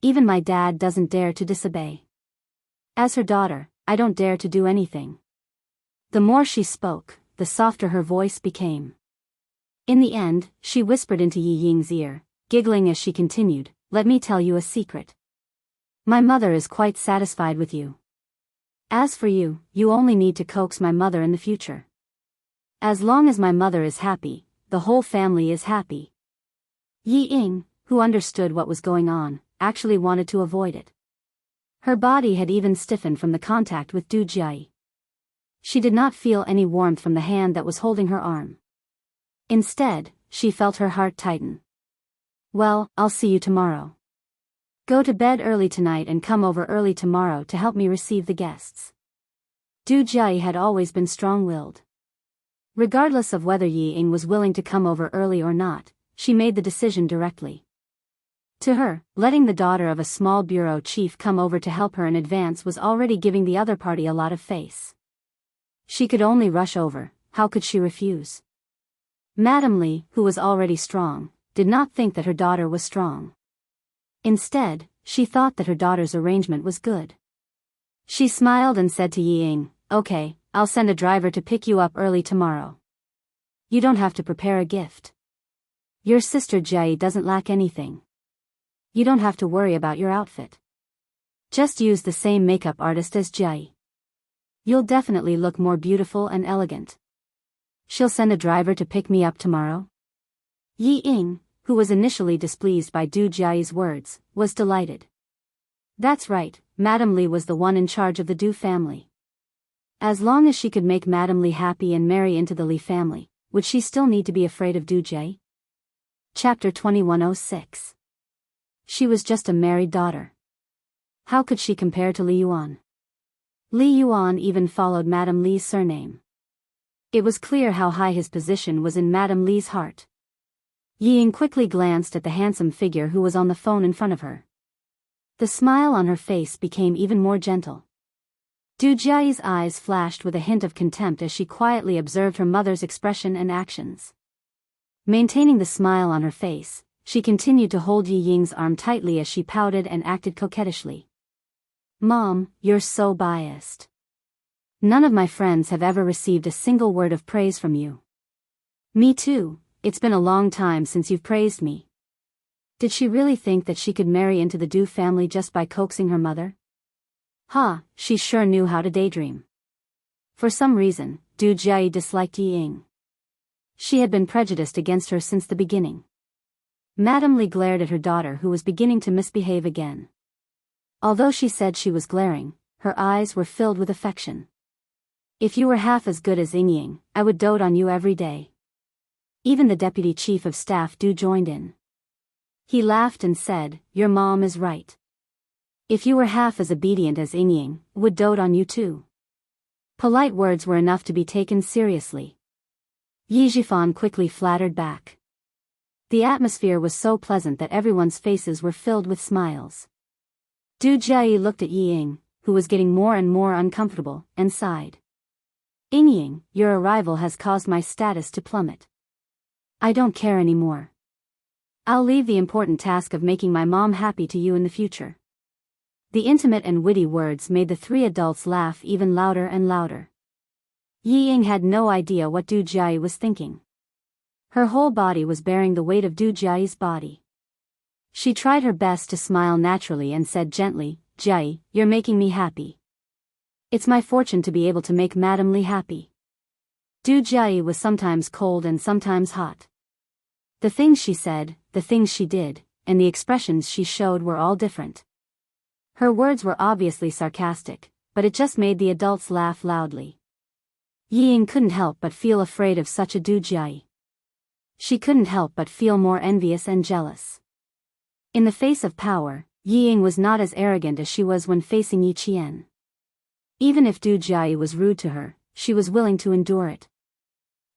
Even my dad doesn't dare to disobey. As her daughter, I don't dare to do anything. The more she spoke, the softer her voice became. In the end, she whispered into Yi Ying's ear, giggling as she continued, let me tell you a secret. My mother is quite satisfied with you. As for you, you only need to coax my mother in the future. As long as my mother is happy, the whole family is happy. Yi Ying, who understood what was going on, actually wanted to avoid it. Her body had even stiffened from the contact with Du Jiayi. She did not feel any warmth from the hand that was holding her arm. Instead, she felt her heart tighten. Well, I'll see you tomorrow. Go to bed early tonight and come over early tomorrow to help me receive the guests. Du Jiayi had always been strong-willed. Regardless of whether Yi Ying was willing to come over early or not, she made the decision directly. To her, letting the daughter of a small bureau chief come over to help her in advance was already giving the other party a lot of face. She could only rush over, how could she refuse? Madame Li, who was already strong, did not think that her daughter was strong. Instead, she thought that her daughter's arrangement was good. She smiled and said to Yi Ying, okay, I'll send a driver to pick you up early tomorrow. You don't have to prepare a gift. Your sister Jiayi doesn't lack anything. You don't have to worry about your outfit. Just use the same makeup artist as Jiayi. You'll definitely look more beautiful and elegant. She'll send a driver to pick me up tomorrow? Yi Ying, who was initially displeased by Du Jiayi's words, was delighted. That's right, Madame Li was the one in charge of the Du family. As long as she could make Madame Li happy and marry into the Li family, would she still need to be afraid of Du Jiayi? Chapter 2106. She was just a married daughter. How could she compare to Li Yuan? Li Yuan even followed Madame Li's surname. It was clear how high his position was in Madame Li's heart. Yi Ying quickly glanced at the handsome figure who was on the phone in front of her. The smile on her face became even more gentle. Du Jiayi's eyes flashed with a hint of contempt as she quietly observed her mother's expression and actions. Maintaining the smile on her face, she continued to hold Yi Ying's arm tightly as she pouted and acted coquettishly. Mom, you're so biased. None of my friends have ever received a single word of praise from you. Me too, it's been a long time since you've praised me. Did she really think that she could marry into the Du family just by coaxing her mother? She sure knew how to daydream. For some reason, Du Jiayi disliked Yi Ying. She had been prejudiced against her since the beginning. Madame Li glared at her daughter, who was beginning to misbehave again. Although she said she was glaring, her eyes were filled with affection. If you were half as good as Ying, I would dote on you every day. Even the deputy chief of staff Du joined in. He laughed and said, your mom is right. If you were half as obedient as Ying, would dote on you too. Polite words were enough to be taken seriously. Yi Zhifan quickly flattered back. The atmosphere was so pleasant that everyone's faces were filled with smiles. Du Jiayi looked at Yi Ying, who was getting more and more uncomfortable, and sighed. Ying, your arrival has caused my status to plummet. I don't care anymore. I'll leave the important task of making my mom happy to you in the future. The intimate and witty words made the three adults laugh even louder and louder. Yi Ying had no idea what Du Jiayi was thinking. Her whole body was bearing the weight of Du Jiayi's body. She tried her best to smile naturally and said gently, Jiayi, you're making me happy. It's my fortune to be able to make Madame Li happy. Du Jiayi was sometimes cold and sometimes hot. The things she said, the things she did, and the expressions she showed were all different. Her words were obviously sarcastic, but it just made the adults laugh loudly. Yi Ying couldn't help but feel afraid of such a Du Jiayi. She couldn't help but feel more envious and jealous. In the face of power, Yi Ying was not as arrogant as she was when facing Yi Qian. Even if Du Jiayi was rude to her, she was willing to endure it.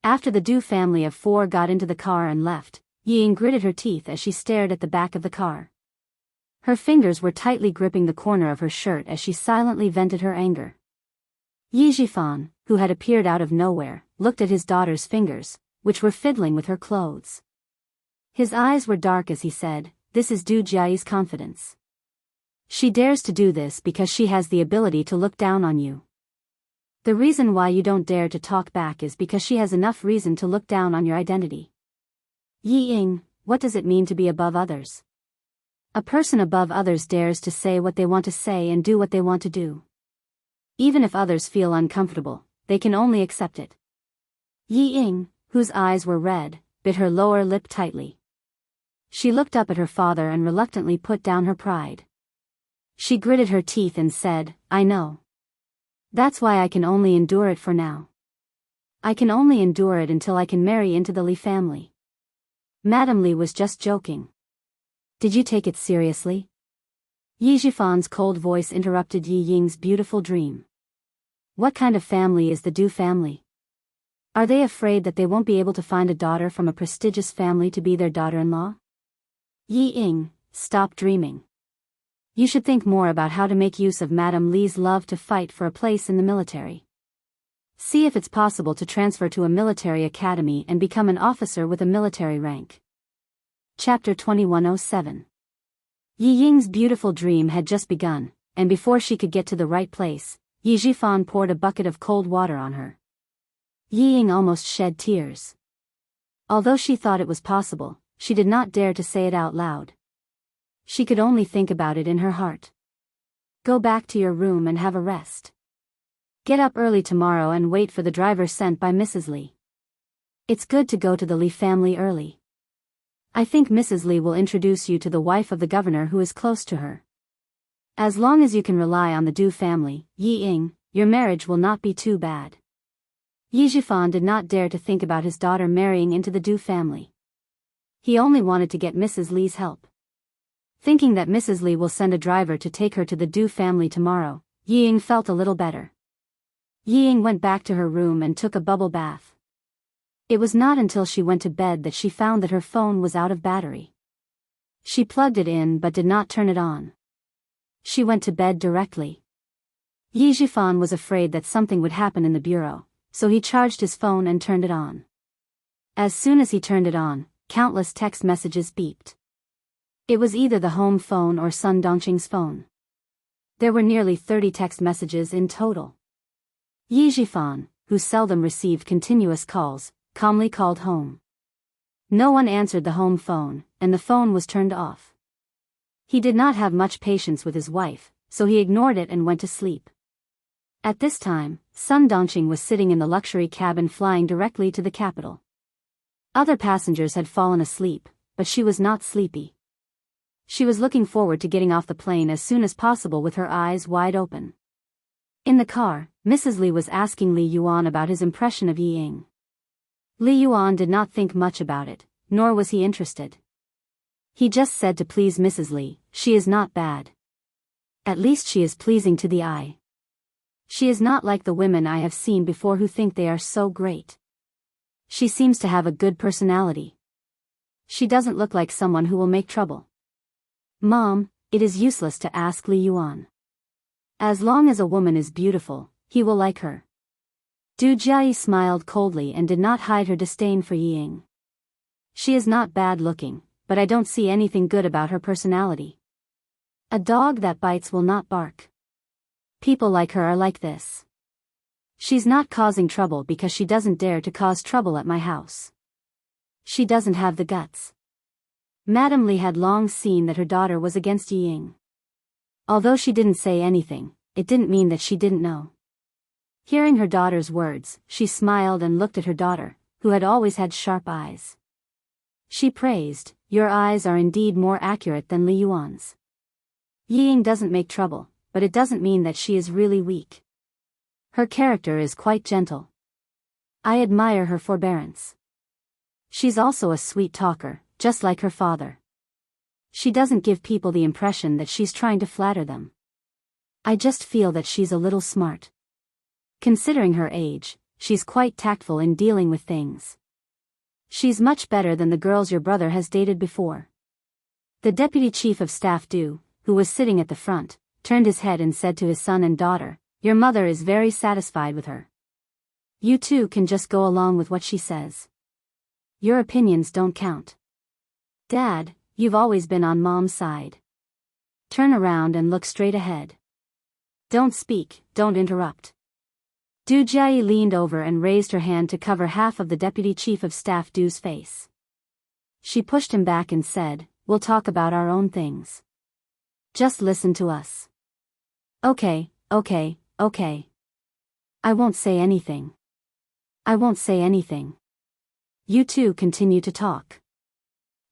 After the Du family of 4 got into the car and left, Yi Ying gritted her teeth as she stared at the back of the car. Her fingers were tightly gripping the corner of her shirt as she silently vented her anger. Yi Zhifan, who had appeared out of nowhere, looked at his daughter's fingers, which were fiddling with her clothes. His eyes were dark as he said, this is Du Jiayi's confidence. She dares to do this because she has the ability to look down on you. The reason why you don't dare to talk back is because she has enough reason to look down on your identity. Yi Ying, what does it mean to be above others? A person above others dares to say what they want to say and do what they want to do. Even if others feel uncomfortable, they can only accept it. Yi Ying, whose eyes were red, bit her lower lip tightly. She looked up at her father and reluctantly put down her pride. She gritted her teeth and said, I know. That's why I can only endure it for now. I can only endure it until I can marry into the Li family. Madame Li was just joking. Did you take it seriously? Yi Zhifan's cold voice interrupted Yi Ying's beautiful dream. What kind of family is the Du family? Are they afraid that they won't be able to find a daughter from a prestigious family to be their daughter-in-law? Yi Ying, stop dreaming. You should think more about how to make use of Madame Li's love to fight for a place in the military. See if it's possible to transfer to a military academy and become an officer with a military rank. Chapter 2107. Yi Ying's beautiful dream had just begun, and before she could get to the right place, Yi Zhifan poured a bucket of cold water on her. Yi Ying almost shed tears. Although she thought it was possible, she did not dare to say it out loud. She could only think about it in her heart. Go back to your room and have a rest. Get up early tomorrow and wait for the driver sent by Mrs. Li. It's good to go to the Li family early. I think Mrs. Li will introduce you to the wife of the governor who is close to her. As long as you can rely on the Du family, Yi Ying, your marriage will not be too bad. Yi Zhifan did not dare to think about his daughter marrying into the Du family. He only wanted to get Mrs. Li's help. Thinking that Mrs. Li will send a driver to take her to the Du family tomorrow, Yi Ying felt a little better. Yi Ying went back to her room and took a bubble bath. It was not until she went to bed that she found that her phone was out of battery. She plugged it in but did not turn it on. She went to bed directly. Yi Jifan was afraid that something would happen in the bureau, so he charged his phone and turned it on. As soon as he turned it on, countless text messages beeped. It was either the home phone or Sun Dongqing's phone. There were nearly 30 text messages in total. Yi Jifan, who seldom received continuous calls, calmly called home. No one answered the home phone, and the phone was turned off. He did not have much patience with his wife, so he ignored it and went to sleep. At this time, Sun Dongqing was sitting in the luxury cabin flying directly to the capital. Other passengers had fallen asleep, but she was not sleepy. She was looking forward to getting off the plane as soon as possible with her eyes wide open. In the car, Mrs. Li was asking Li Yuan about his impression of Yi Ying. Li Yuan did not think much about it, nor was he interested. He just said to please Mrs. Li, "She is not bad. At least she is pleasing to the eye. She is not like the women I have seen before who think they are so great. She seems to have a good personality. She doesn't look like someone who will make trouble." "Mom, it is useless to ask Li Yuan. As long as a woman is beautiful, he will like her." Du Jiayi smiled coldly and did not hide her disdain for Yi Ying. "She is not bad looking, but I don't see anything good about her personality. A dog that bites will not bark. People like her are like this. She's not causing trouble because she doesn't dare to cause trouble at my house. She doesn't have the guts." Madame Li had long seen that her daughter was against Yi Ying. Although she didn't say anything, it didn't mean that she didn't know. Hearing her daughter's words, she smiled and looked at her daughter, who had always had sharp eyes. She praised, "Your eyes are indeed more accurate than Li Yuan's. Yi Ying doesn't make trouble, but it doesn't mean that she is really weak. Her character is quite gentle. I admire her forbearance. She's also a sweet talker, just like her father. She doesn't give people the impression that she's trying to flatter them. I just feel that she's a little smart. Considering her age, she's quite tactful in dealing with things. She's much better than the girls your brother has dated before." The deputy chief of staff Du, who was sitting at the front, turned his head and said to his son and daughter, "Your mother is very satisfied with her. You two can just go along with what she says. Your opinions don't count. Dad, you've always been on Mom's side. Turn around and look straight ahead. Don't speak, don't interrupt." Du Jiayi leaned over and raised her hand to cover half of the deputy chief of staff Du's face. She pushed him back and said, "We'll talk about our own things. Just listen to us." Okay. I won't say anything. I won't say anything. You two continue to talk."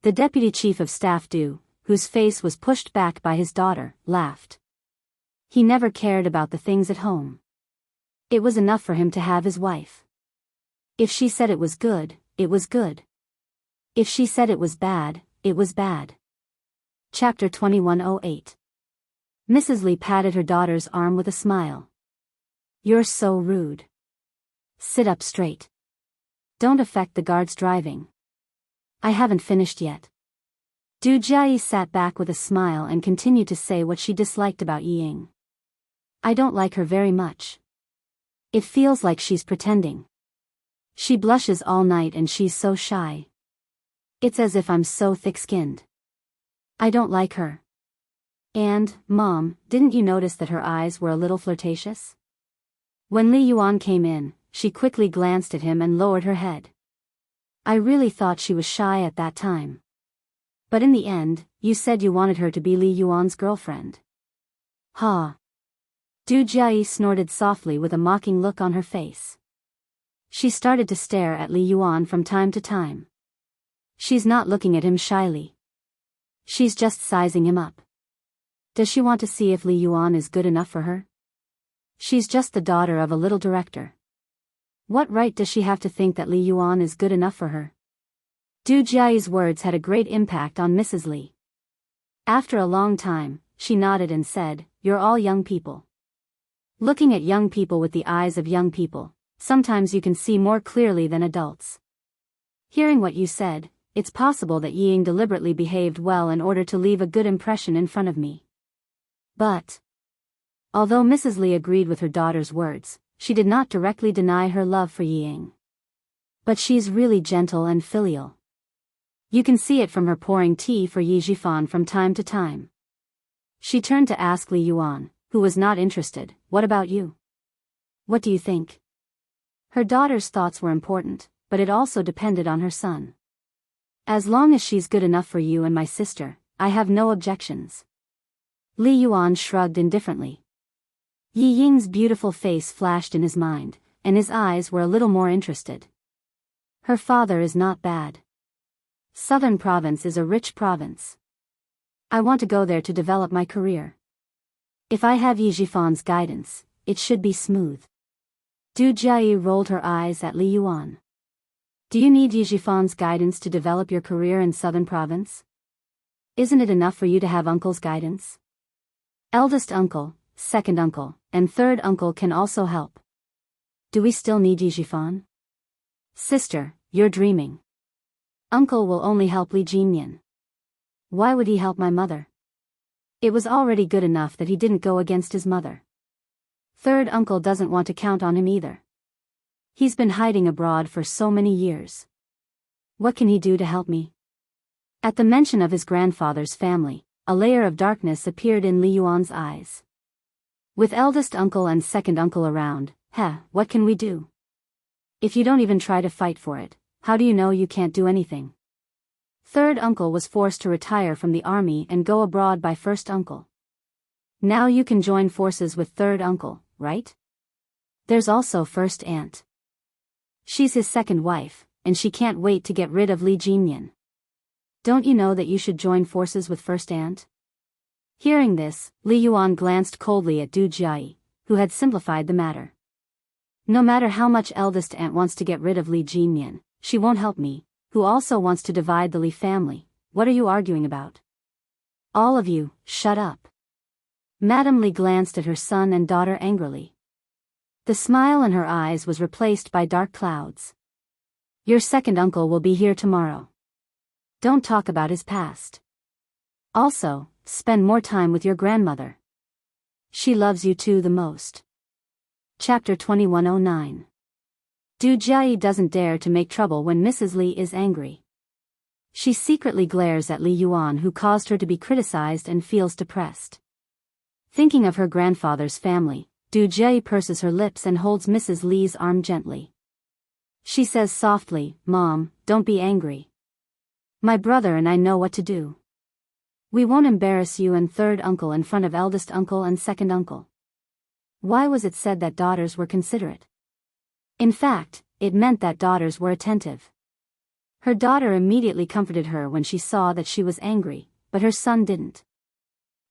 The deputy chief of staff Du, whose face was pushed back by his daughter, laughed. He never cared about the things at home. It was enough for him to have his wife. If she said it was good, it was good. If she said it was bad, it was bad. Chapter 2108. Mrs. Li patted her daughter's arm with a smile. "You're so rude. Sit up straight. Don't affect the guards driving. I haven't finished yet." Du Jiayi sat back with a smile and continued to say what she disliked about Yi Ying. "I don't like her very much. It feels like she's pretending. She blushes all night and she's so shy. It's as if I'm so thick-skinned. I don't like her. And, Mom, didn't you notice that her eyes were a little flirtatious?" When Li Yuan came in, she quickly glanced at him and lowered her head. "I really thought she was shy at that time. But in the end, you said you wanted her to be Li Yuan's girlfriend." "Ha." Du Jiayi snorted softly with a mocking look on her face. She started to stare at Li Yuan from time to time. She's not looking at him shyly. She's just sizing him up. Does she want to see if Li Yuan is good enough for her? She's just the daughter of a little director. What right does she have to think that Li Yuan is good enough for her? Du Jiayi's words had a great impact on Mrs. Li. After a long time, she nodded and said, "You're all young people. Looking at young people with the eyes of young people, sometimes you can see more clearly than adults. Hearing what you said, it's possible that Yi Ying deliberately behaved well in order to leave a good impression in front of me. But Although Mrs. Li agreed with her daughter's words, she did not directly deny her love for Ying. But she's really gentle and filial. You can see it from her pouring tea for Yi Jifan from time to time. She turned to ask Li Yuan, who was not interested, "What about you? What do you think?" Her daughter's thoughts were important, but it also depended on her son. "As long as she's good enough for you and my sister, I have no objections." Li Yuan shrugged indifferently. Yi Ying's beautiful face flashed in his mind, and his eyes were a little more interested. Her father is not bad. Southern Province is a rich province. I want to go there to develop my career. If I have Yi Jifan's guidance, it should be smooth. Du Jiayi rolled her eyes at Li Yuan. Do you need Yi Jifan's guidance to develop your career in Southern Province? Isn't it enough for you to have uncle's guidance? Eldest uncle, second uncle, and third uncle can also help. Do we still need Yi Jifan? Sister, you're dreaming. Uncle will only help Li Jinyan. Why would he help my mother? It was already good enough that he didn't go against his mother. Third uncle doesn't want to count on him either. He's been hiding abroad for so many years. What can he do to help me? At the mention of his grandfather's family, a layer of darkness appeared in Li Yuan's eyes. With eldest uncle and second uncle around, what can we do? If you don't even try to fight for it, how do you know you can't do anything? Third uncle was forced to retire from the army and go abroad by first uncle. Now you can join forces with third uncle, right? There's also first aunt. She's his second wife, and she can't wait to get rid of Li Jinyan. Don't you know that you should join forces with first aunt? Hearing this, Li Yuan glanced coldly at Du Jiayi, who had simplified the matter. No matter how much eldest aunt wants to get rid of Li Jinyan, she won't help me, who also wants to divide the Li family. What are you arguing about? All of you, shut up. Madame Li glanced at her son and daughter angrily. The smile in her eyes was replaced by dark clouds. Your second uncle will be here tomorrow. Don't talk about his past. Also, spend more time with your grandmother. She loves you too the most. Chapter 2109. Du Jiayi doesn't dare to make trouble when Mrs. Li is angry. She secretly glares at Li Yuan, who caused her to be criticized, and feels depressed. Thinking of her grandfather's family, Du Jiayi purses her lips and holds Mrs. Li's arm gently. She says softly, "Mom, don't be angry. My brother and I know what to do. We won't embarrass you and third uncle in front of eldest uncle and second uncle." Why was it said that daughters were considerate? In fact, it meant that daughters were attentive. Her daughter immediately comforted her when she saw that she was angry, but her son didn't.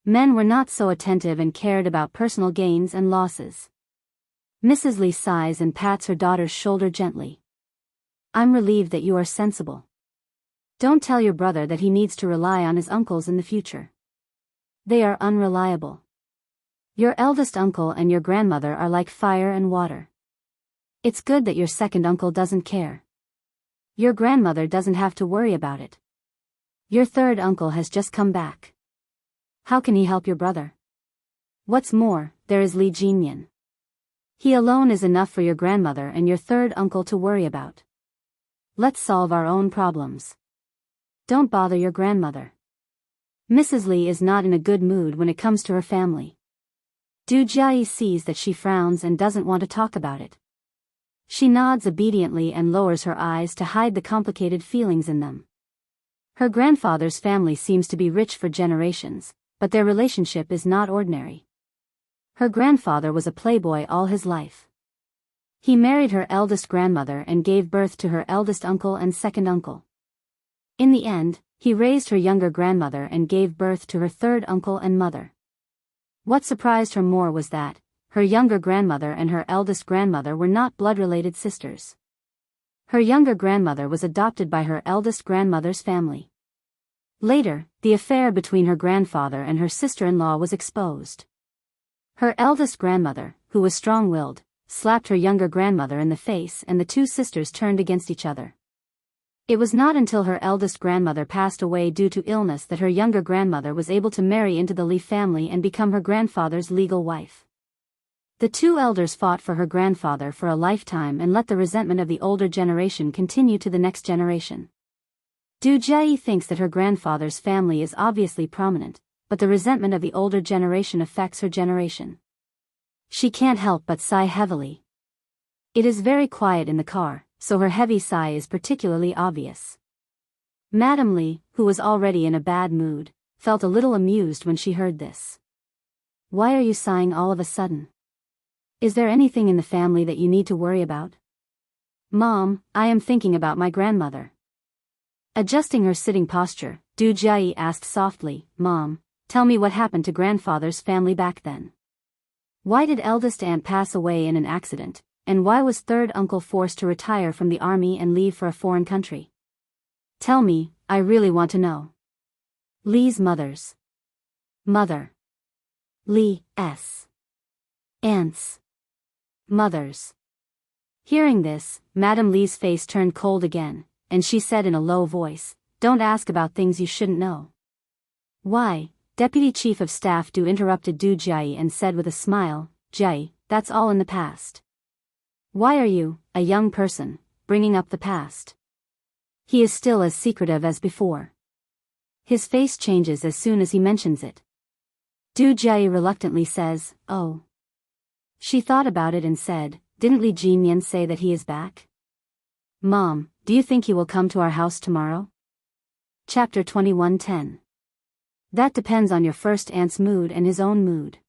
Men were not so attentive and cared about personal gains and losses. Mrs. Li sighs and pats her daughter's shoulder gently. "I'm relieved that you are sensible. Don't tell your brother that he needs to rely on his uncles in the future. They are unreliable. Your eldest uncle and your grandmother are like fire and water. It's good that your second uncle doesn't care. Your grandmother doesn't have to worry about it. Your third uncle has just come back. How can he help your brother? What's more, there is Li Jinyan. He alone is enough for your grandmother and your third uncle to worry about. Let's solve our own problems. Don't bother your grandmother." Mrs. Li is not in a good mood when it comes to her family. Du Jiayi sees that she frowns and doesn't want to talk about it. She nods obediently and lowers her eyes to hide the complicated feelings in them. Her grandfather's family seems to be rich for generations, but their relationship is not ordinary. Her grandfather was a playboy all his life. He married her eldest grandmother and gave birth to her eldest uncle and second uncle. In the end, he raised her younger grandmother and gave birth to her third uncle and mother. What surprised her more was that her younger grandmother and her eldest grandmother were not blood-related sisters. Her younger grandmother was adopted by her eldest grandmother's family. Later, the affair between her grandfather and her sister-in-law was exposed. Her eldest grandmother, who was strong-willed, slapped her younger grandmother in the face, and the two sisters turned against each other. It was not until her eldest grandmother passed away due to illness that her younger grandmother was able to marry into the Li family and become her grandfather's legal wife. The two elders fought for her grandfather for a lifetime and let the resentment of the older generation continue to the next generation. Du Jie thinks that her grandfather's family is obviously prominent, but the resentment of the older generation affects her generation. She can't help but sigh heavily. It is very quiet in the car, so her heavy sigh is particularly obvious. Madame Li, who was already in a bad mood, felt a little amused when she heard this. Why are you sighing all of a sudden? Is there anything in the family that you need to worry about? Mom, I am thinking about my grandmother. Adjusting her sitting posture, Du Jie asked softly, Mom, tell me what happened to grandfather's family back then. Why did eldest aunt pass away in an accident, and why was third uncle forced to retire from the army and leave for a foreign country? Tell me, I really want to know. Li's mother's mother. Li's aunt's mother's. Hearing this, Madame Li's face turned cold again, and she said in a low voice, Don't ask about things you shouldn't know. Why? Deputy Chief of Staff Du interrupted Du Jie and said with a smile, Jie, that's all in the past. Why are you, a young person, bringing up the past? He is still as secretive as before. His face changes as soon as he mentions it. Du Jie reluctantly says, Oh. She thought about it and said, Didn't Li Jinyan say that he is back? Mom, do you think he will come to our house tomorrow? Chapter 21:10. That depends on your first aunt's mood and his own mood.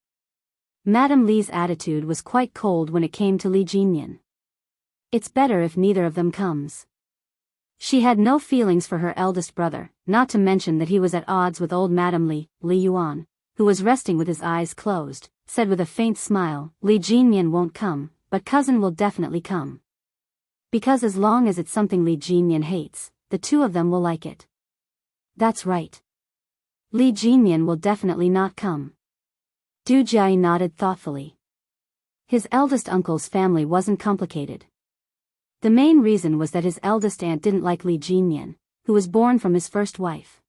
Madame Li's attitude was quite cold when it came to Li Jinyan. It's better if neither of them comes. She had no feelings for her eldest brother, not to mention that he was at odds with old Madame Li, Li Yuan, who was resting with his eyes closed, said with a faint smile, Li Jinyan won't come, but cousin will definitely come. Because as long as it's something Li Jinyan hates, the two of them will like it. That's right. Li Jinyan will definitely not come. Du Jie nodded thoughtfully. His eldest uncle's family wasn't complicated. The main reason was that his eldest aunt didn't like Li Jinyan, who was born from his first wife.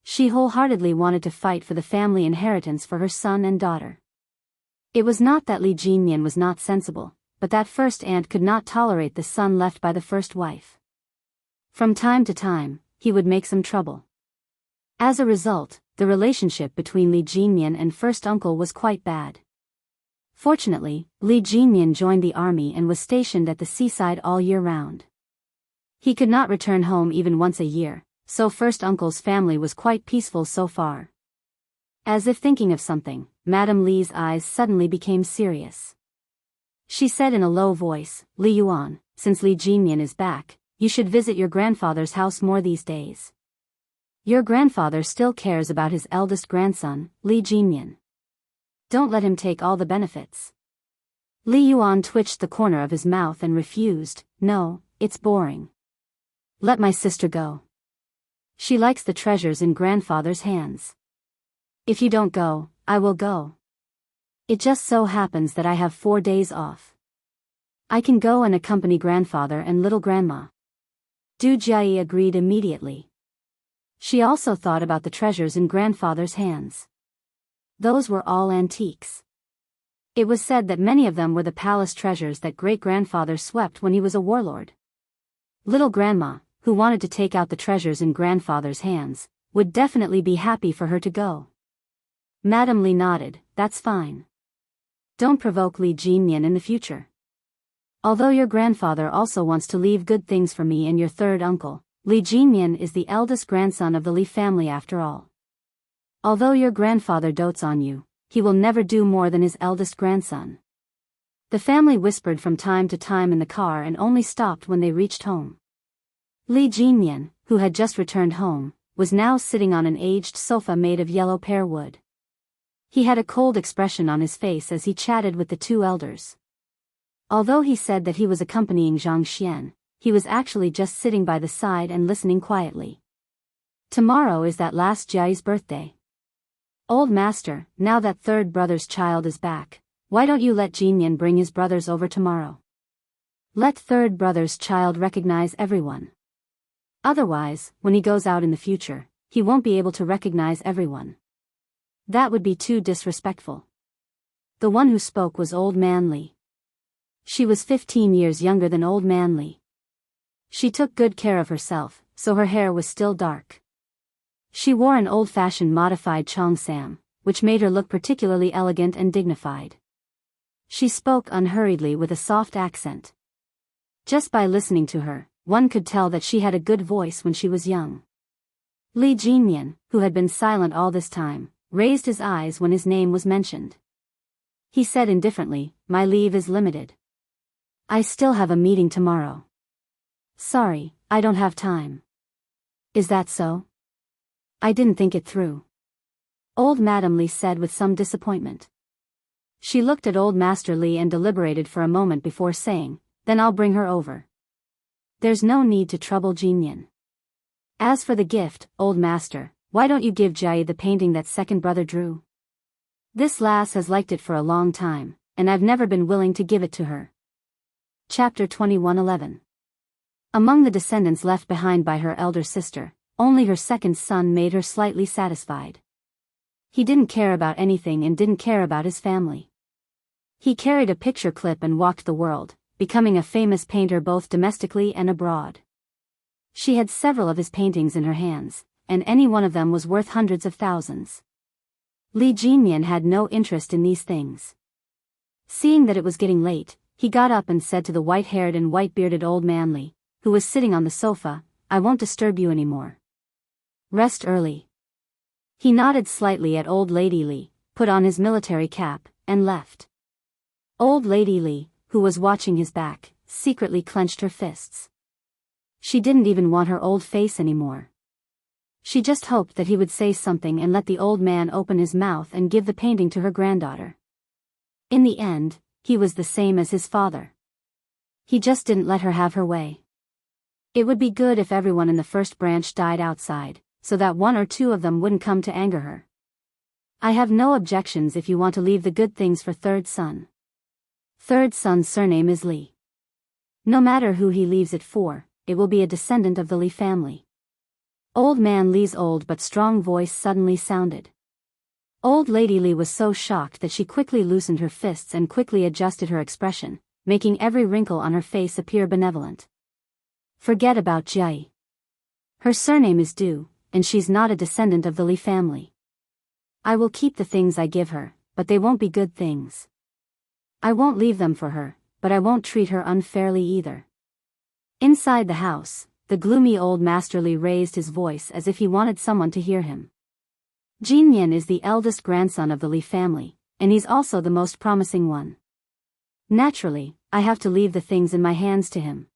She wholeheartedly wanted to fight for the family inheritance for her son and daughter. It was not that Li Jinyan was not sensible, but that first aunt could not tolerate the son left by the first wife. From time to time, he would make some trouble. As a result, the relationship between Li Jinyan and first uncle was quite bad. Fortunately, Li Jinyan joined the army and was stationed at the seaside all year round. He could not return home even once a year, so first uncle's family was quite peaceful so far. As if thinking of something, Madame Li's eyes suddenly became serious. She said in a low voice, Li Yuan, since Li Jinyan is back, you should visit your grandfather's house more these days. Your grandfather still cares about his eldest grandson, Li Jinyan. Don't let him take all the benefits. Li Yuan twitched the corner of his mouth and refused, No, it's boring. Let my sister go. She likes the treasures in grandfather's hands. If you don't go, I will go. It just so happens that I have 4 days off. I can go and accompany grandfather and little grandma. Du Jie agreed immediately. She also thought about the treasures in grandfather's hands. Those were all antiques. It was said that many of them were the palace treasures that great-grandfather swept when he was a warlord. Little grandma, who wanted to take out the treasures in grandfather's hands, would definitely be happy for her to go. Madame Li nodded, That's fine. Don't provoke Li Jinyan in the future. Although your grandfather also wants to leave good things for me and your third uncle, Li Jinyan is the eldest grandson of the Li family after all. Although your grandfather dotes on you, he will never do more than his eldest grandson. The family whispered from time to time in the car and only stopped when they reached home. Li Jinyan, who had just returned home, was now sitting on an aged sofa made of yellow pear wood. He had a cold expression on his face as he chatted with the two elders. Although he said that he was accompanying Zhang Xian, he was actually just sitting by the side and listening quietly. Tomorrow is that last Jai's birthday. Old master, now that third brother's child is back, why don't you let Jinyan bring his brothers over tomorrow? Let third brother's child recognize everyone. Otherwise, when he goes out in the future, he won't be able to recognize everyone. That would be too disrespectful. The one who spoke was Old Man Lee. She was 15 years younger than Old Man Lee. She took good care of herself, so her hair was still dark. She wore an old-fashioned modified cheongsam, which made her look particularly elegant and dignified. She spoke unhurriedly with a soft accent. Just by listening to her, one could tell that she had a good voice when she was young. Lee Jinyan, who had been silent all this time, raised his eyes when his name was mentioned. He said indifferently, "My leave is limited. I still have a meeting tomorrow. Sorry, I don't have time." "Is that so? I didn't think it through," Old Madam Lee said with some disappointment. She looked at Old Master Lee and deliberated for a moment before saying, "Then I'll bring her over. There's no need to trouble Jinyan. As for the gift, Old Master, why don't you give Jai the painting that second brother drew? This lass has liked it for a long time, and I've never been willing to give it to her." Chapter 21:11. Among the descendants left behind by her elder sister, only her second son made her slightly satisfied. He didn't care about anything and didn't care about his family. He carried a picture clip and walked the world, becoming a famous painter both domestically and abroad. She had several of his paintings in her hands, and any one of them was worth hundreds of thousands. Lee Jinyan had no interest in these things. Seeing that it was getting late, he got up and said to the white-haired and white-bearded Old Man Lee, who was sitting on the sofa, "I won't disturb you anymore. Rest early." He nodded slightly at Old Lady Lee, put on his military cap, and left. Old Lady Lee, who was watching his back, secretly clenched her fists. She didn't even want her old face anymore. She just hoped that he would say something and let the old man open his mouth and give the painting to her granddaughter. In the end, he was the same as his father. He just didn't let her have her way. It would be good if everyone in the first branch died outside, so that one or two of them wouldn't come to anger her. "I have no objections if you want to leave the good things for third son. Third son's surname is Lee. No matter who he leaves it for, it will be a descendant of the Lee family." Old Man Lee's old but strong voice suddenly sounded. Old Lady Lee was so shocked that she quickly loosened her fists and quickly adjusted her expression, making every wrinkle on her face appear benevolent. "Forget about Jai. Her surname is Du, and she's not a descendant of the Lee family. I will keep the things I give her, but they won't be good things. I won't leave them for her, but I won't treat her unfairly either." Inside the house, the gloomy Old Master Lee raised his voice as if he wanted someone to hear him. "Jinyan is the eldest grandson of the Lee family, and he's also the most promising one. Naturally, I have to leave the things in my hands to him.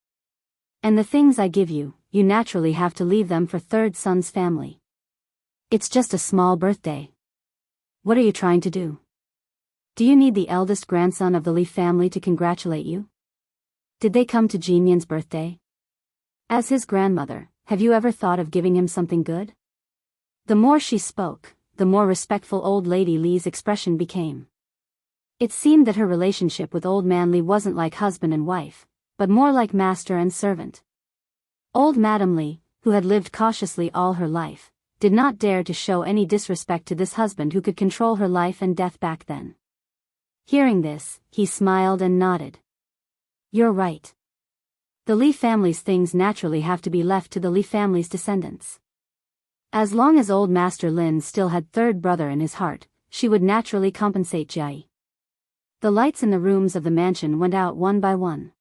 And the things I give you, you naturally have to leave them for third son's family. It's just a small birthday. What are you trying to do? Do you need the eldest grandson of the Lee family to congratulate you? Did they come to Jinyan's birthday? As his grandmother, have you ever thought of giving him something good?" The more she spoke, the more respectful Old Lady Lee's expression became. It seemed that her relationship with Old Man Lee wasn't like husband and wife, but more like master and servant. Old Madam Lee, who had lived cautiously all her life, did not dare to show any disrespect to this husband who could control her life and death back then. Hearing this, he smiled and nodded. "You're right. The Lee family's things naturally have to be left to the Lee family's descendants. As long as Old Master Lin still had third brother in his heart, she would naturally compensate Jai." The lights in the rooms of the mansion went out one by one.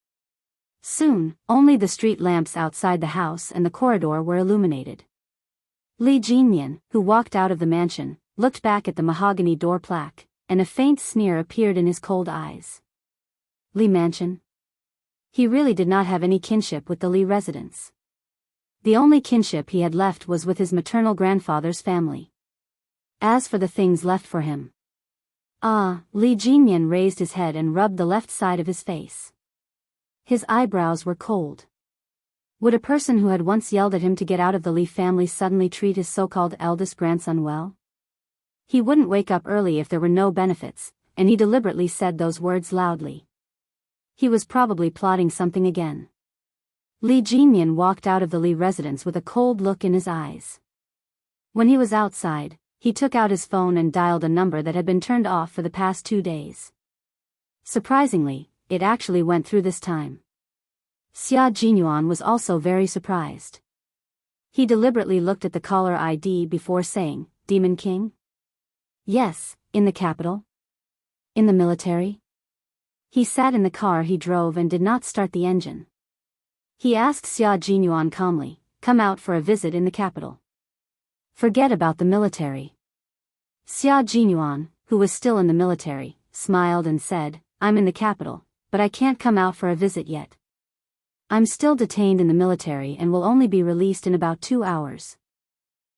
Soon, only the street lamps outside the house and the corridor were illuminated. Lee Jinyan, who walked out of the mansion, looked back at the mahogany door plaque, and a faint sneer appeared in his cold eyes. Lee Mansion? He really did not have any kinship with the Lee residence. The only kinship he had left was with his maternal grandfather's family. As for the things left for him. Lee Jinyan raised his head and rubbed the left side of his face. His eyebrows were cold. Would a person who had once yelled at him to get out of the Lee family suddenly treat his so-called eldest grandson well? He wouldn't wake up early if there were no benefits, and he deliberately said those words loudly. He was probably plotting something again. Lee Jinyan walked out of the Lee residence with a cold look in his eyes. When he was outside, he took out his phone and dialed a number that had been turned off for the past 2 days. Surprisingly, it actually went through this time. Xia Jinyuan was also very surprised. He deliberately looked at the caller ID before saying, "Demon King?" "Yes, in the capital." "In the military?" He sat in the car he drove and did not start the engine. He asked Xia Jinyuan calmly, "Come out for a visit in the capital." "Forget about the military." Xia Jinyuan, who was still in the military, smiled and said, "I'm in the capital, but I can't come out for a visit yet. I'm still detained in the military and will only be released in about 2 hours.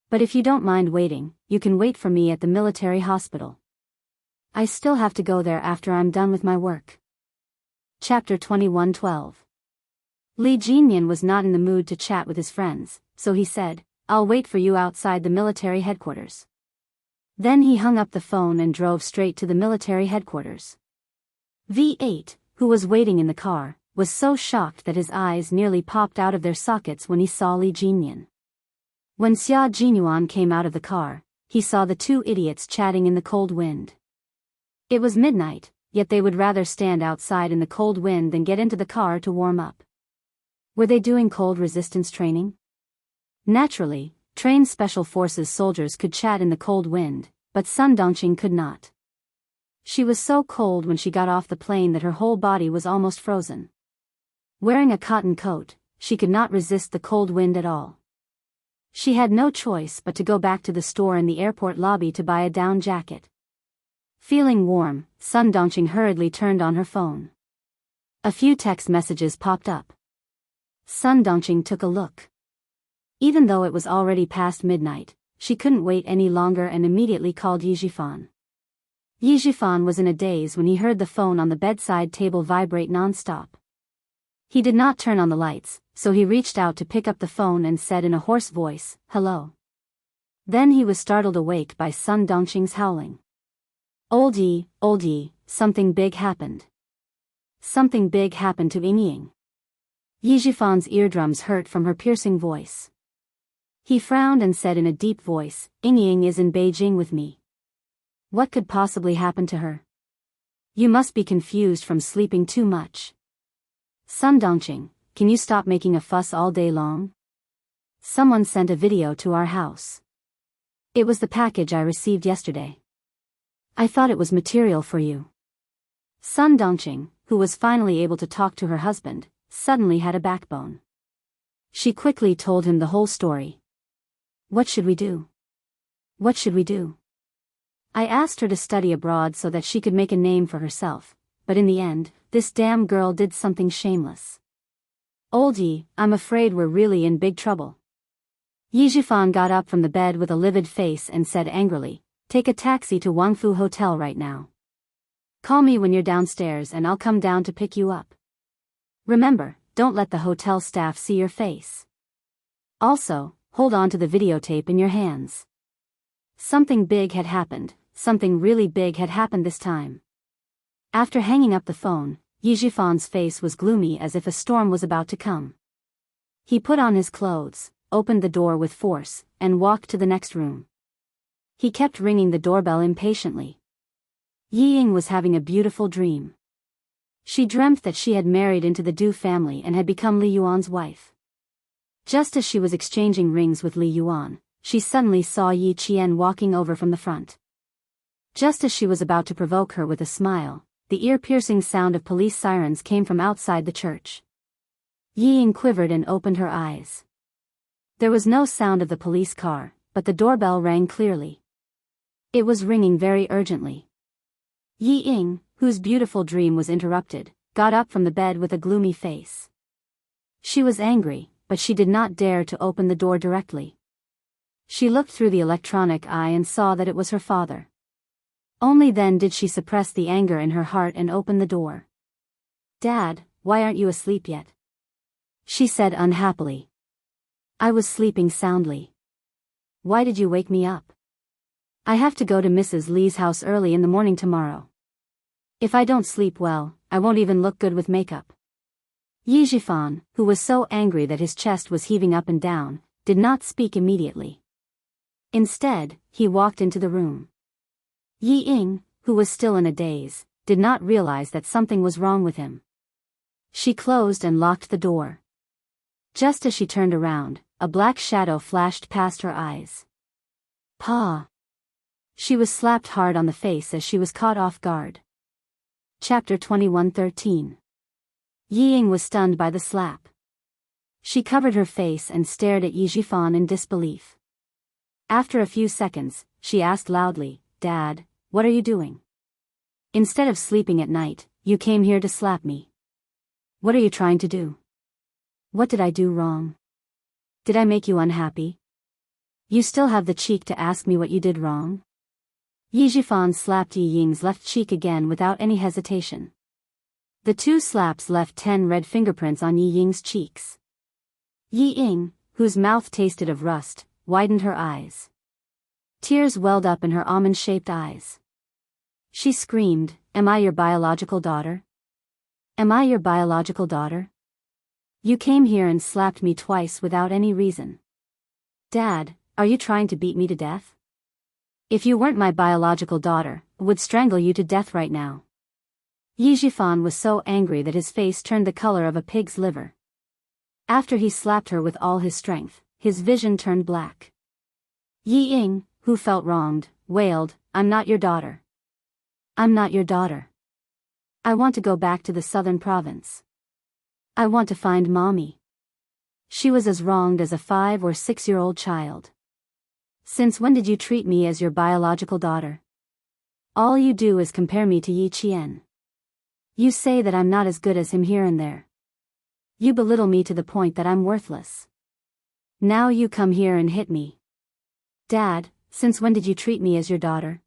But if you don't mind waiting, you can wait for me at the military hospital. I still have to go there after I'm done with my work." Chapter 21:12. Li Jinyan was not in the mood to chat with his friends, so he said, "I'll wait for you outside the military headquarters." Then he hung up the phone and drove straight to the military headquarters. V8, who was waiting in the car, was so shocked that his eyes nearly popped out of their sockets when he saw Li Jinyan. When Xia Jinyuan came out of the car, he saw the two idiots chatting in the cold wind. It was midnight, yet they would rather stand outside in the cold wind than get into the car to warm up. Were they doing cold resistance training? Naturally, trained special forces soldiers could chat in the cold wind, but Sun Dongqing could not. She was so cold when she got off the plane that her whole body was almost frozen. Wearing a cotton coat, she could not resist the cold wind at all. She had no choice but to go back to the store in the airport lobby to buy a down jacket. Feeling warm, Sun Dongqing hurriedly turned on her phone. A few text messages popped up. Sun Dongqing took a look. Even though it was already past midnight, she couldn't wait any longer and immediately called Yi Jifan. Yi Jifan was in a daze when he heard the phone on the bedside table vibrate non-stop. He did not turn on the lights, so he reached out to pick up the phone and said in a hoarse voice, "Hello." Then he was startled awake by Sun Dongqing's howling. Old Yi, something big happened. Something big happened to Ying. Yi Jifan's eardrums hurt from her piercing voice. He frowned and said in a deep voice, "Ying is in Beijing with me. What could possibly happen to her? You must be confused from sleeping too much. Sun Dongqing, can you stop making a fuss all day long? Someone sent a video to our house. It was the package I received yesterday. I thought it was material for you." Sun Dongqing, who was finally able to talk to her husband, suddenly had a backbone. She quickly told him the whole story. "What should we do? What should we do? I asked her to study abroad so that she could make a name for herself, but in the end, this damn girl did something shameless. Old Yi, I'm afraid we're really in big trouble." Yi Jifan got up from the bed with a livid face and said angrily, "Take a taxi to Wangfu Hotel right now. Call me when you're downstairs and I'll come down to pick you up. Remember, don't let the hotel staff see your face. Also, hold on to the videotape in your hands." Something big had happened, something really big had happened this time. After hanging up the phone, Yi Jifan's face was gloomy as if a storm was about to come. He put on his clothes, opened the door with force, and walked to the next room. He kept ringing the doorbell impatiently. Yi Ying was having a beautiful dream. She dreamt that she had married into the Du family and had become Li Yuan's wife. Just as she was exchanging rings with Li Yuan, she suddenly saw Yi Qian walking over from the front. Just as she was about to provoke her with a smile, the ear-piercing sound of police sirens came from outside the church. Yi Ying quivered and opened her eyes. There was no sound of the police car, but the doorbell rang clearly. It was ringing very urgently. Yi Ying, whose beautiful dream was interrupted, got up from the bed with a gloomy face. She was angry, but she did not dare to open the door directly. She looked through the electronic eye and saw that it was her father. Only then did she suppress the anger in her heart and open the door. "Dad, why aren't you asleep yet?" she said unhappily. "I was sleeping soundly. Why did you wake me up? I have to go to Mrs. Li's house early in the morning tomorrow. If I don't sleep well, I won't even look good with makeup." Yi Jifan, who was so angry that his chest was heaving up and down, did not speak immediately. Instead, he walked into the room. Yi Ying, who was still in a daze, did not realize that something was wrong with him. She closed and locked the door. Just as she turned around, a black shadow flashed past her eyes. Pa! She was slapped hard on the face as she was caught off guard. Chapter 21:13. Yi Ying was stunned by the slap. She covered her face and stared at Yi Jifan in disbelief. After a few seconds, she asked loudly, "Dad, what are you doing? Instead of sleeping at night, you came here to slap me. What are you trying to do? What did I do wrong? Did I make you unhappy? You still have the cheek to ask me what you did wrong?" Yi Jifan slapped Yi Ying's left cheek again without any hesitation. The two slaps left 10 red fingerprints on Yi Ying's cheeks. Yi Ying, whose mouth tasted of rust, widened her eyes. Tears welled up in her almond-shaped eyes. She screamed, "Am I your biological daughter? Am I your biological daughter? You came here and slapped me twice without any reason. Dad, are you trying to beat me to death? If you weren't my biological daughter, I would strangle you to death right now." Yi Jifan was so angry that his face turned the color of a pig's liver. After he slapped her with all his strength, his vision turned black. Yi Ying, who felt wronged, wailed, "I'm not your daughter. I'm not your daughter. I want to go back to the southern province. I want to find mommy." She was as wronged as a 5 or 6-year-old child. "Since when did you treat me as your biological daughter? All you do is compare me to Yi Qian. You say that I'm not as good as him here and there. You belittle me to the point that I'm worthless. Now you come here and hit me. Dad, since when did you treat me as your daughter?"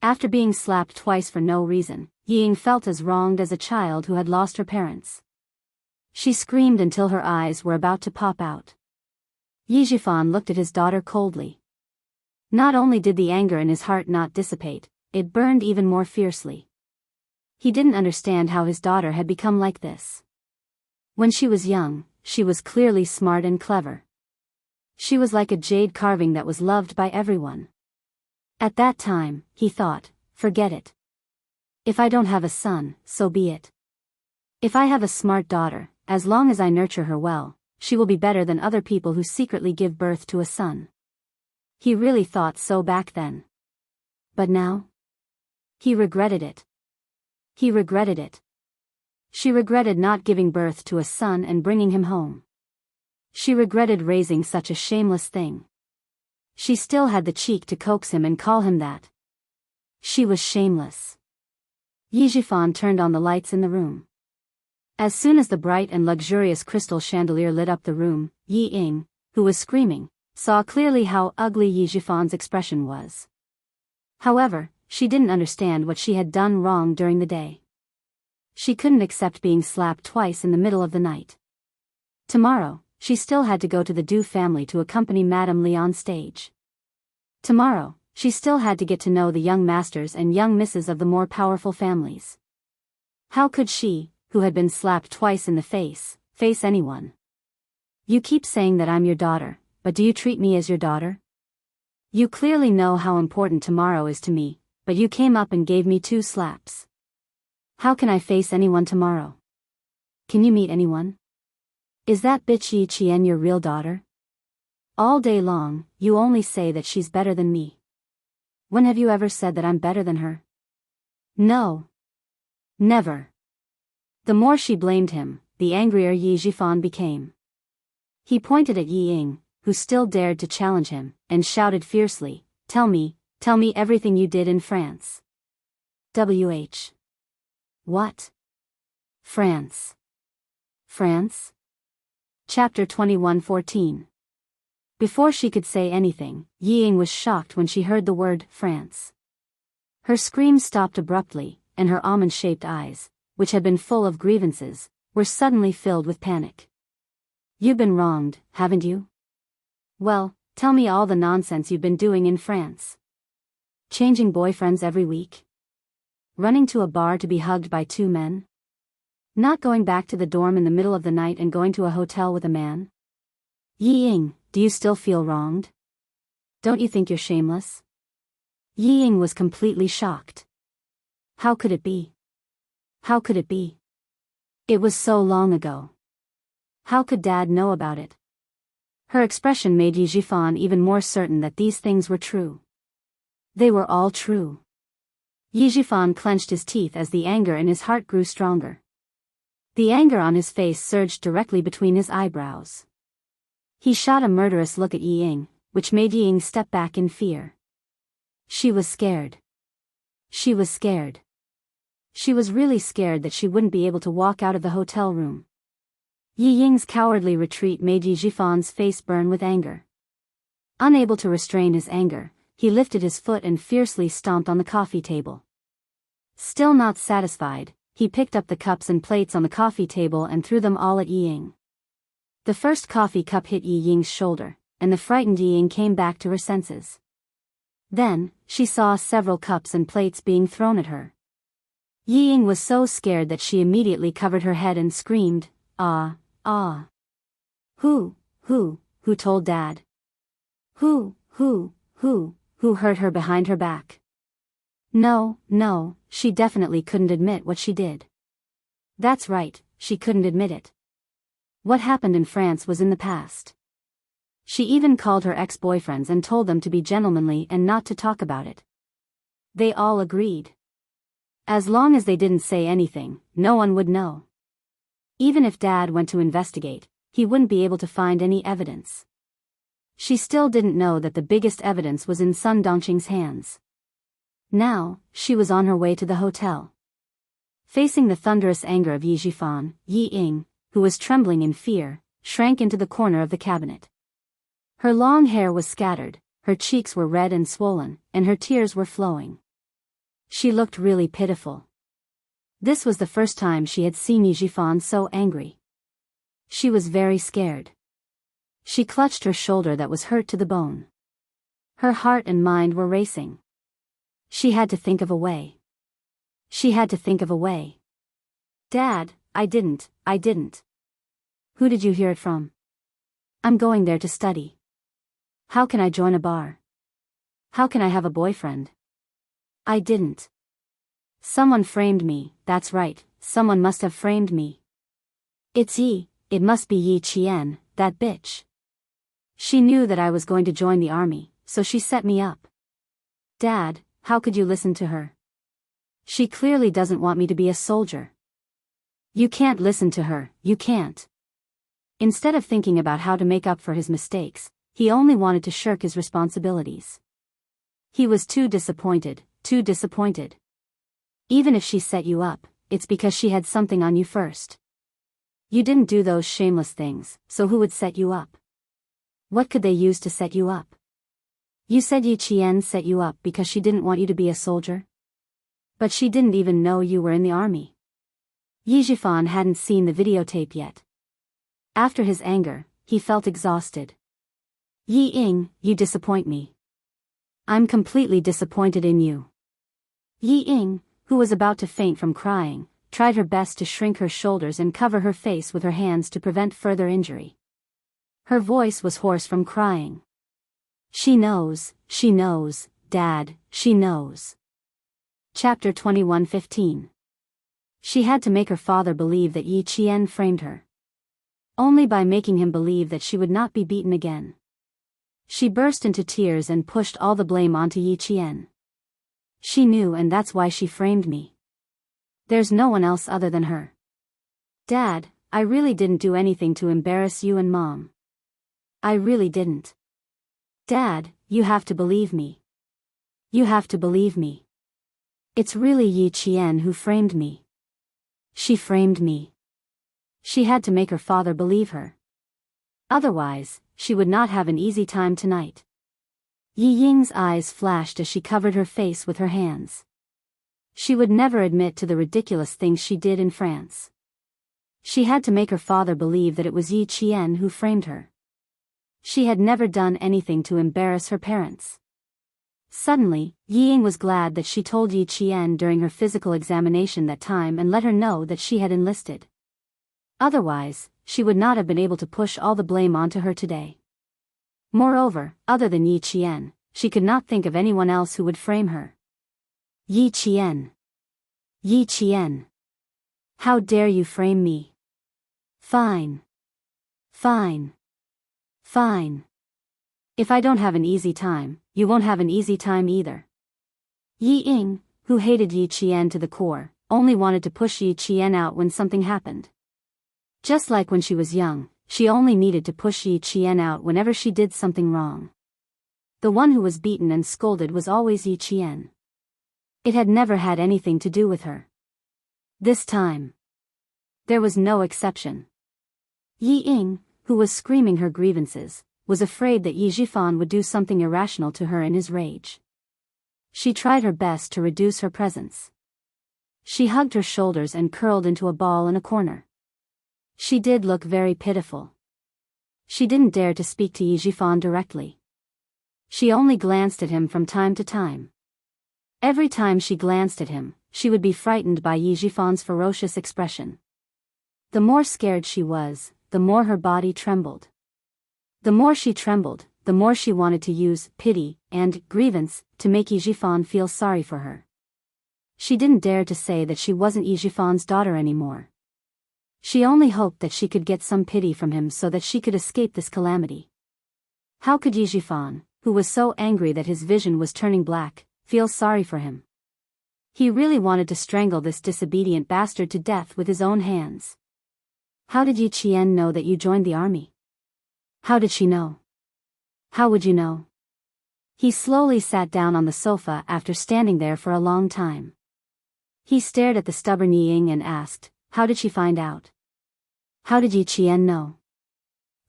After being slapped twice for no reason, Yi Ying felt as wronged as a child who had lost her parents. She screamed until her eyes were about to pop out. Yi Jifan looked at his daughter coldly. Not only did the anger in his heart not dissipate, it burned even more fiercely. He didn't understand how his daughter had become like this. When she was young, she was clearly smart and clever. She was like a jade carving that was loved by everyone. At that time, he thought, forget it. If I don't have a son, so be it. If I have a smart daughter, as long as I nurture her well, she will be better than other people who secretly give birth to a son. He really thought so back then. But now? He regretted it. He regretted it. She regretted not giving birth to a son and bringing him home. She regretted raising such a shameless thing. She still had the cheek to coax him and call him that. She was shameless. Yi Jifan turned on the lights in the room. As soon as the bright and luxurious crystal chandelier lit up the room, Yi Ying, who was screaming, saw clearly how ugly Yi Jifan's expression was. However, she didn't understand what she had done wrong during the day. She couldn't accept being slapped twice in the middle of the night. Tomorrow, she still had to go to the Du family to accompany Madame Li on stage. Tomorrow, she still had to get to know the young masters and young misses of the more powerful families. How could she, who had been slapped twice in the face anyone? "You keep saying that I'm your daughter, but do you treat me as your daughter? You clearly know how important tomorrow is to me, but you came up and gave me 2 slaps. How can I face anyone tomorrow? Can you meet anyone? Is that bitch Yi Qian your real daughter? All day long, you only say that she's better than me. When have you ever said that I'm better than her? No. Never." The more she blamed him, the angrier Yi Jifan became. He pointed at Yi Ying, who still dared to challenge him, and shouted fiercely, tell me everything you did in France." "WH. What? France. France?" Chapter 21:14. Before she could say anything, Yi Ying was shocked when she heard the word France. Her scream stopped abruptly, and her almond-shaped eyes, which had been full of grievances, were suddenly filled with panic. "You've been wronged, haven't you? Well, tell me all the nonsense you've been doing in France. Changing boyfriends every week? Running to a bar to be hugged by 2 men? Not going back to the dorm in the middle of the night and going to a hotel with a man? Yi Ying, do you still feel wronged? Don't you think you're shameless?" Yi Ying was completely shocked. How could it be? How could it be? It was so long ago. How could Dad know about it? Her expression made Yi Jifan even more certain that these things were true. They were all true. Yi Jifan clenched his teeth as the anger in his heart grew stronger. The anger on his face surged directly between his eyebrows. He shot a murderous look at Yi Ying, which made Yi Ying step back in fear. She was scared. She was scared. She was really scared that she wouldn't be able to walk out of the hotel room. Yi Ying's cowardly retreat made Yi Jifan's face burn with anger. Unable to restrain his anger, he lifted his foot and fiercely stomped on the coffee table. Still not satisfied, he picked up the cups and plates on the coffee table and threw them all at Yi Ying. The first coffee cup hit Yi Ying's shoulder, and the frightened Yi Ying came back to her senses. Then, she saw several cups and plates being thrown at her. Yi Ying was so scared that she immediately covered her head and screamed, "Ah, ah." Who told Dad? Who hurt her behind her back? No, she definitely couldn't admit what she did. That's right, she couldn't admit it. What happened in France was in the past. She even called her ex-boyfriends and told them to be gentlemanly and not to talk about it. They all agreed. As long as they didn't say anything, no one would know. Even if Dad went to investigate, he wouldn't be able to find any evidence. She still didn't know that the biggest evidence was in Sun Dongqing's hands. Now, she was on her way to the hotel. Facing the thunderous anger of Yi Jifan, Yi Ying, who was trembling in fear, shrank into the corner of the cabinet. Her long hair was scattered, her cheeks were red and swollen, and her tears were flowing. She looked really pitiful. This was the first time she had seen Yi Jifan so angry. She was very scared. She clutched her shoulder that was hurt to the bone. Her heart and mind were racing. She had to think of a way. She had to think of a way. Dad, I didn't. Who did you hear it from? I'm going there to study. How can I join a bar? How can I have a boyfriend? I didn't. Someone framed me, that's right, someone must have framed me. It must be Yi Qian, that bitch. She knew that I was going to join the army, so she set me up. Dad, how could you listen to her? She clearly doesn't want me to be a soldier. You can't listen to her, you can't. Instead of thinking about how to make up for his mistakes, he only wanted to shirk his responsibilities. He was too disappointed. Even if she set you up, it's because she had something on you first. You didn't do those shameless things, so who would set you up? What could they use to set you up? You said Yi Qian set you up because she didn't want you to be a soldier? But she didn't even know you were in the army. Yi Jifan hadn't seen the videotape yet. After his anger, he felt exhausted. Yi Ying, you disappoint me. I'm completely disappointed in you. Yi Ying, who was about to faint from crying, tried her best to shrink her shoulders and cover her face with her hands to prevent further injury. Her voice was hoarse from crying. She knows, Dad, she knows. Chapter 21:15. She had to make her father believe that Yi Qian framed her. Only by making him believe that she would not be beaten again. She burst into tears and pushed all the blame onto Yi Qian. She knew, and that's why she framed me. There's no one else other than her. Dad, I really didn't do anything to embarrass you and Mom. I really didn't. Dad, you have to believe me. You have to believe me. It's really Yi Qian who framed me. She framed me. She had to make her father believe her. Otherwise, she would not have an easy time tonight. Yi Ying's eyes flashed as she covered her face with her hands. She would never admit to the ridiculous things she did in France. She had to make her father believe that it was Yi Qian who framed her. She had never done anything to embarrass her parents. Suddenly, Yi Ying was glad that she told Yi Qian during her physical examination that time and let her know that she had enlisted. Otherwise, she would not have been able to push all the blame onto her today. Moreover, other than Yi Qian, she could not think of anyone else who would frame her. Yi Qian. Yi Qian. How dare you frame me? Fine. Fine. Fine. If I don't have an easy time, you won't have an easy time either. Yi Ying, who hated Yi Qian to the core, only wanted to push Yi Qian out when something happened. Just like when she was young, she only needed to push Yi Qian out whenever she did something wrong. The one who was beaten and scolded was always Yi Qian. It had never had anything to do with her. This time, there was no exception. Yi Ying, who was screaming her grievances, was afraid that Yi Zhifan would do something irrational to her in his rage. She tried her best to reduce her presence. She hugged her shoulders and curled into a ball in a corner. She did look very pitiful. She didn't dare to speak to Yi Zhifan directly. She only glanced at him from time to time. Every time she glanced at him, she would be frightened by Yi Zhifan's ferocious expression. The more scared she was, the more her body trembled. The more she trembled, the more she wanted to use pity and grievance to make Yi Zhifan feel sorry for her. She didn't dare to say that she wasn't Yi Zhifan's daughter anymore. She only hoped that she could get some pity from him so that she could escape this calamity. How could Yi Zhifan, who was so angry that his vision was turning black, feel sorry for him? He really wanted to strangle this disobedient bastard to death with his own hands. How did Yi Qian know that you joined the army? How did she know? How would you know? He slowly sat down on the sofa after standing there for a long time. He stared at the stubborn Yi Ying and asked, how did she find out? How did Yi Qian know?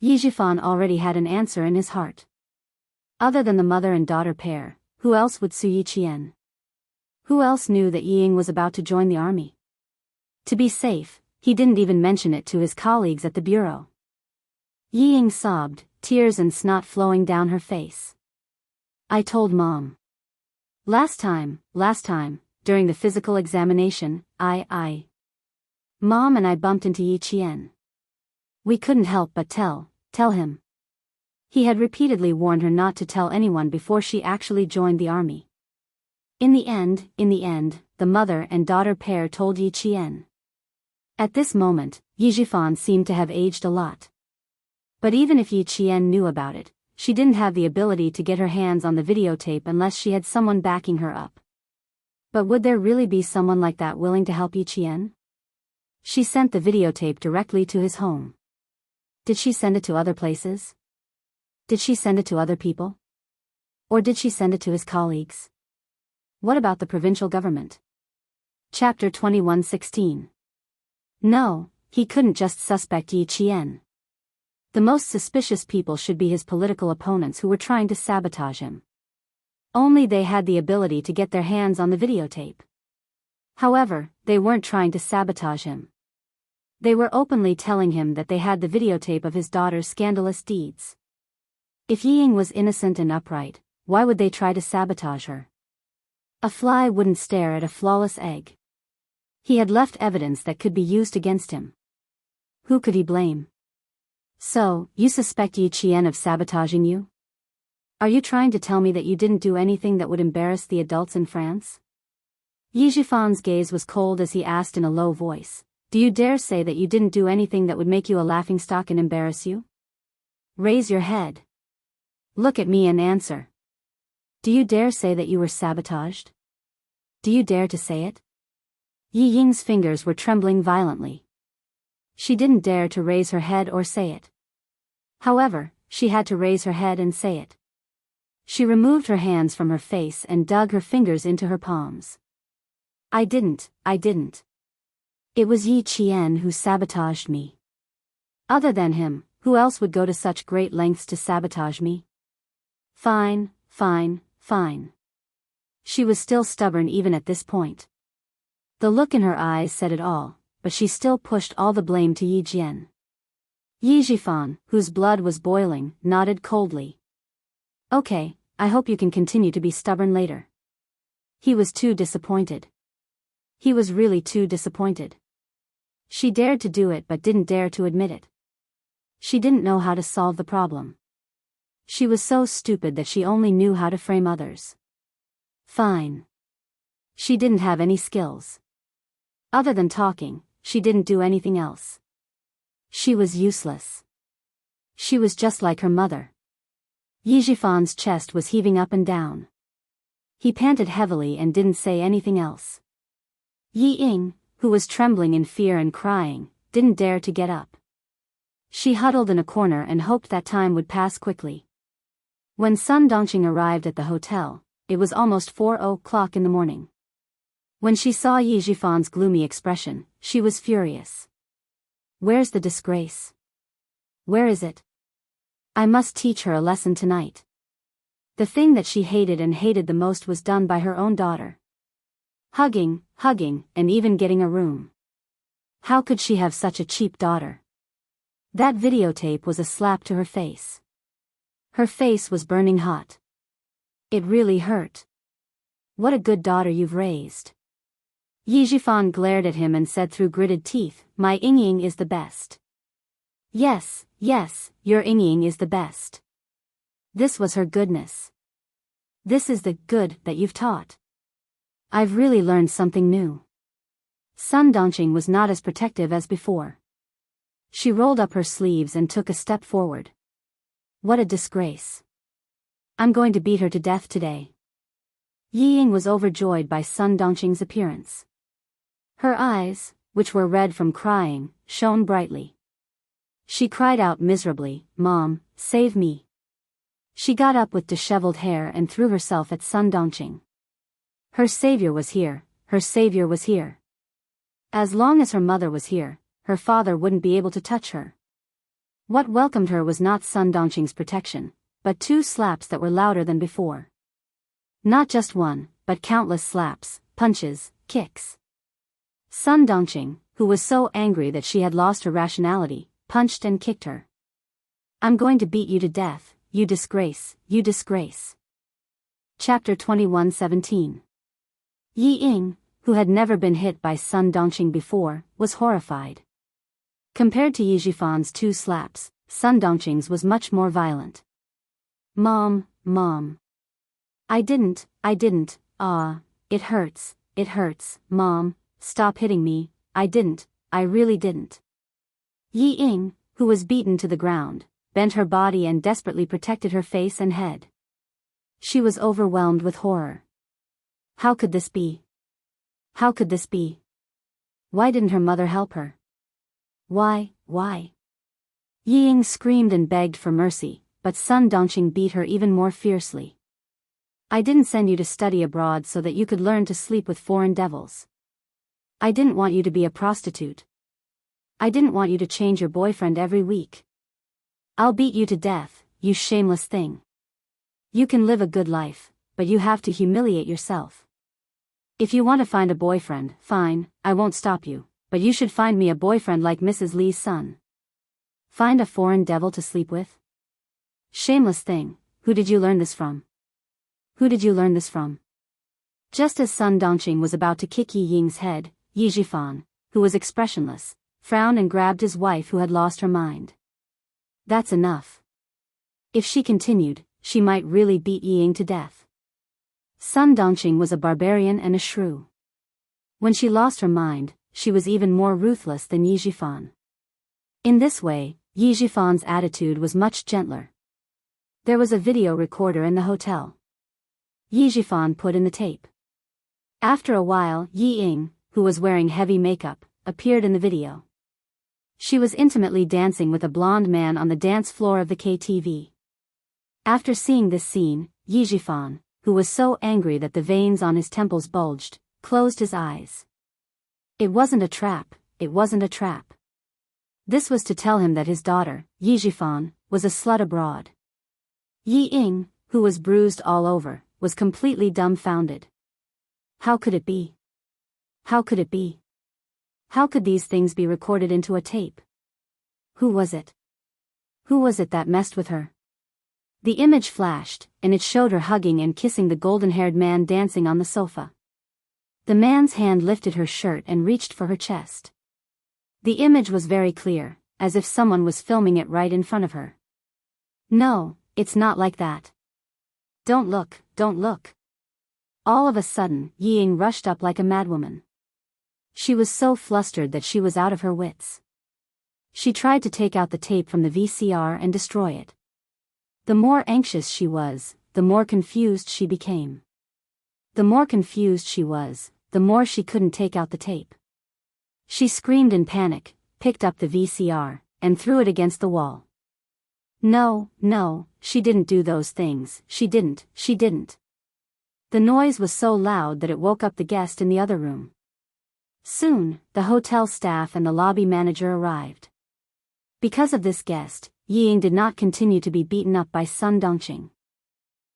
Yi Zhifan already had an answer in his heart. Other than the mother and daughter pair, who else would sue Yi Qian? Who else knew that Yi Ying was about to join the army? To be safe, he didn't even mention it to his colleagues at the bureau. Yi Ying sobbed, tears and snot flowing down her face. I told Mom. Last time, during the physical examination, Mom and I bumped into Yi Qian. We couldn't help but tell him. He had repeatedly warned her not to tell anyone before she actually joined the army. In the end, the mother and daughter pair told Yi Qian. At this moment, Yi Zhifan seemed to have aged a lot. But even if Yi Qian knew about it, she didn't have the ability to get her hands on the videotape unless she had someone backing her up. But would there really be someone like that willing to help Yi Qian? She sent the videotape directly to his home. Did she send it to other places? Did she send it to other people? Or did she send it to his colleagues? What about the provincial government? Chapter 21:16. No, he couldn't just suspect Yi Qian. The most suspicious people should be his political opponents who were trying to sabotage him. Only they had the ability to get their hands on the videotape. However, they weren't trying to sabotage him. They were openly telling him that they had the videotape of his daughter's scandalous deeds. If Yi Ying was innocent and upright, why would they try to sabotage her? A fly wouldn't stare at a flawless egg. He had left evidence that could be used against him. Who could he blame? So, you suspect Yi Qian of sabotaging you? Are you trying to tell me that you didn't do anything that would embarrass the adults in France? Yi Zhifan's gaze was cold as he asked in a low voice, do you dare say that you didn't do anything that would make you a laughingstock and embarrass you? Raise your head. Look at me and answer. Do you dare say that you were sabotaged? Do you dare to say it? Yi Ying's fingers were trembling violently. She didn't dare to raise her head or say it. However, she had to raise her head and say it. She removed her hands from her face and dug her fingers into her palms. I didn't. It was Yi Qian who sabotaged me. Other than him, who else would go to such great lengths to sabotage me? Fine. She was still stubborn even at this point. The look in her eyes said it all, but she still pushed all the blame to Yi Jian. Yi Zhifan, whose blood was boiling, nodded coldly. Okay, I hope you can continue to be stubborn later. He was too disappointed. He was really too disappointed. She dared to do it but didn't dare to admit it. She didn't know how to solve the problem. She was so stupid that she only knew how to frame others. Fine. She didn't have any skills. Other than talking, she didn't do anything else. She was useless. She was just like her mother. Yi Jifan's chest was heaving up and down. He panted heavily and didn't say anything else. Yi Ying, who was trembling in fear and crying, didn't dare to get up. She huddled in a corner and hoped that time would pass quickly. When Sun Dongqing arrived at the hotel, it was almost 4 o'clock in the morning. When she saw Yi Jifan's gloomy expression, she was furious. Where's the disgrace? Where is it? I must teach her a lesson tonight. The thing that she hated and hated the most was done by her own daughter. Hugging, and even getting a room. How could she have such a cheap daughter? That videotape was a slap to her face. Her face was burning hot. It really hurt. What a good daughter you've raised. Yi Jifan glared at him and said through gritted teeth, my Ying is the best. Yes, your Ying is the best. This was her goodness. This is the good that you've taught. I've really learned something new. Sun Dongqing was not as protective as before. She rolled up her sleeves and took a step forward. What a disgrace. I'm going to beat her to death today. Yi Ying was overjoyed by Sun Dongqing's appearance. Her eyes, which were red from crying, shone brightly. She cried out miserably, Mom, save me. She got up with disheveled hair and threw herself at Sun Dongqing. Her savior was here, her savior was here. As long as her mother was here, her father wouldn't be able to touch her. What welcomed her was not Sun Dongqing's protection, but 2 slaps that were louder than before. Not just one, but countless slaps, punches, kicks. Sun Dongqing, who was so angry that she had lost her rationality, punched and kicked her. I'm going to beat you to death, you disgrace, you disgrace. Chapter 21:17. Yi Ying, who had never been hit by Sun Dongqing before, was horrified. Compared to Yi Jifan's 2 slaps, Sun Dongqing's was much more violent. Mom. I didn't, it hurts, Mom, stop hitting me, I really didn't. Yi Ying, who was beaten to the ground, bent her body and desperately protected her face and head. She was overwhelmed with horror. How could this be? How could this be? Why didn't her mother help her? Why? Yi Ying screamed and begged for mercy, but Sun Dongqing beat her even more fiercely. I didn't send you to study abroad so that you could learn to sleep with foreign devils. I didn't want you to be a prostitute. I didn't want you to change your boyfriend every week. I'll beat you to death, you shameless thing. You can live a good life, but you have to humiliate yourself. If you want to find a boyfriend, fine, I won't stop you, but you should find me a boyfriend like Mrs. Lee's son. Find a foreign devil to sleep with? Shameless thing, who did you learn this from? Who did you learn this from? Just as Sun Dongqing was about to kick Yi Ying's head, Yi Jifan, who was expressionless, frowned and grabbed his wife who had lost her mind. That's enough. If she continued, she might really beat Yi Ying to death. Sun Dongqing was a barbarian and a shrew. When she lost her mind, she was even more ruthless than Yi Jifan. In this way, Yi Jifan's attitude was much gentler. There was a video recorder in the hotel. Yi Jifan put in the tape. After a while, Yi Ying, who was wearing heavy makeup, appeared in the video. She was intimately dancing with a blonde man on the dance floor of the KTV. After seeing this scene, Yi Jifan, who was so angry that the veins on his temples bulged, closed his eyes. It wasn't a trap. This was to tell him that his daughter, Yi Jifan, was a slut abroad. Yi Ying, who was bruised all over, was completely dumbfounded. How could it be? How could these things be recorded into a tape? Who was it? Who was it that messed with her? The image flashed, and it showed her hugging and kissing the golden-haired man dancing on the sofa. The man's hand lifted her shirt and reached for her chest. The image was very clear, as if someone was filming it right in front of her. No, it's not like that. Don't look. All of a sudden, Yi Ying rushed up like a madwoman. She was so flustered that she was out of her wits. She tried to take out the tape from the VCR and destroy it. The more anxious she was, the more confused she became. The more confused she was, the more she couldn't take out the tape. She screamed in panic, picked up the VCR, and threw it against the wall. No, she didn't do those things, she didn't. The noise was so loud that it woke up the guest in the other room. Soon, the hotel staff and the lobby manager arrived. Because of this guest, Ying did not continue to be beaten up by Sun Dongqing.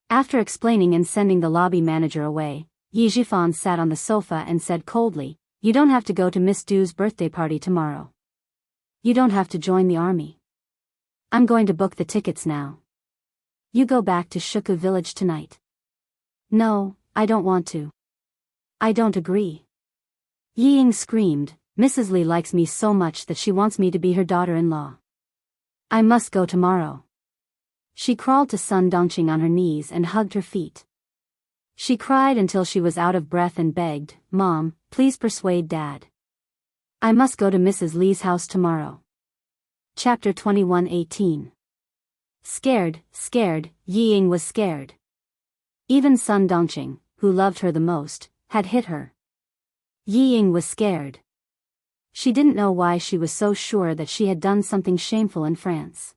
After explaining and sending the lobby manager away, Yi Zhifan sat on the sofa and said coldly, "You don't have to go to Miss Du's birthday party tomorrow. You don't have to join the army. I'm going to book the tickets now. You go back to Shuku village tonight." "No, I don't want to. I don't agree." Ying screamed, "Mrs. Li likes me so much that she wants me to be her daughter-in-law. I must go tomorrow." She crawled to Sun Dongqing on her knees and hugged her feet. She cried until she was out of breath and begged, "Mom, please persuade Dad. I must go to Mrs. Li's house tomorrow." Chapter 21:18. Scared, Ying was scared. Even Sun Dongqing, who loved her the most, had hit her. Ying was scared. She didn't know why she was so sure that she had done something shameful in France.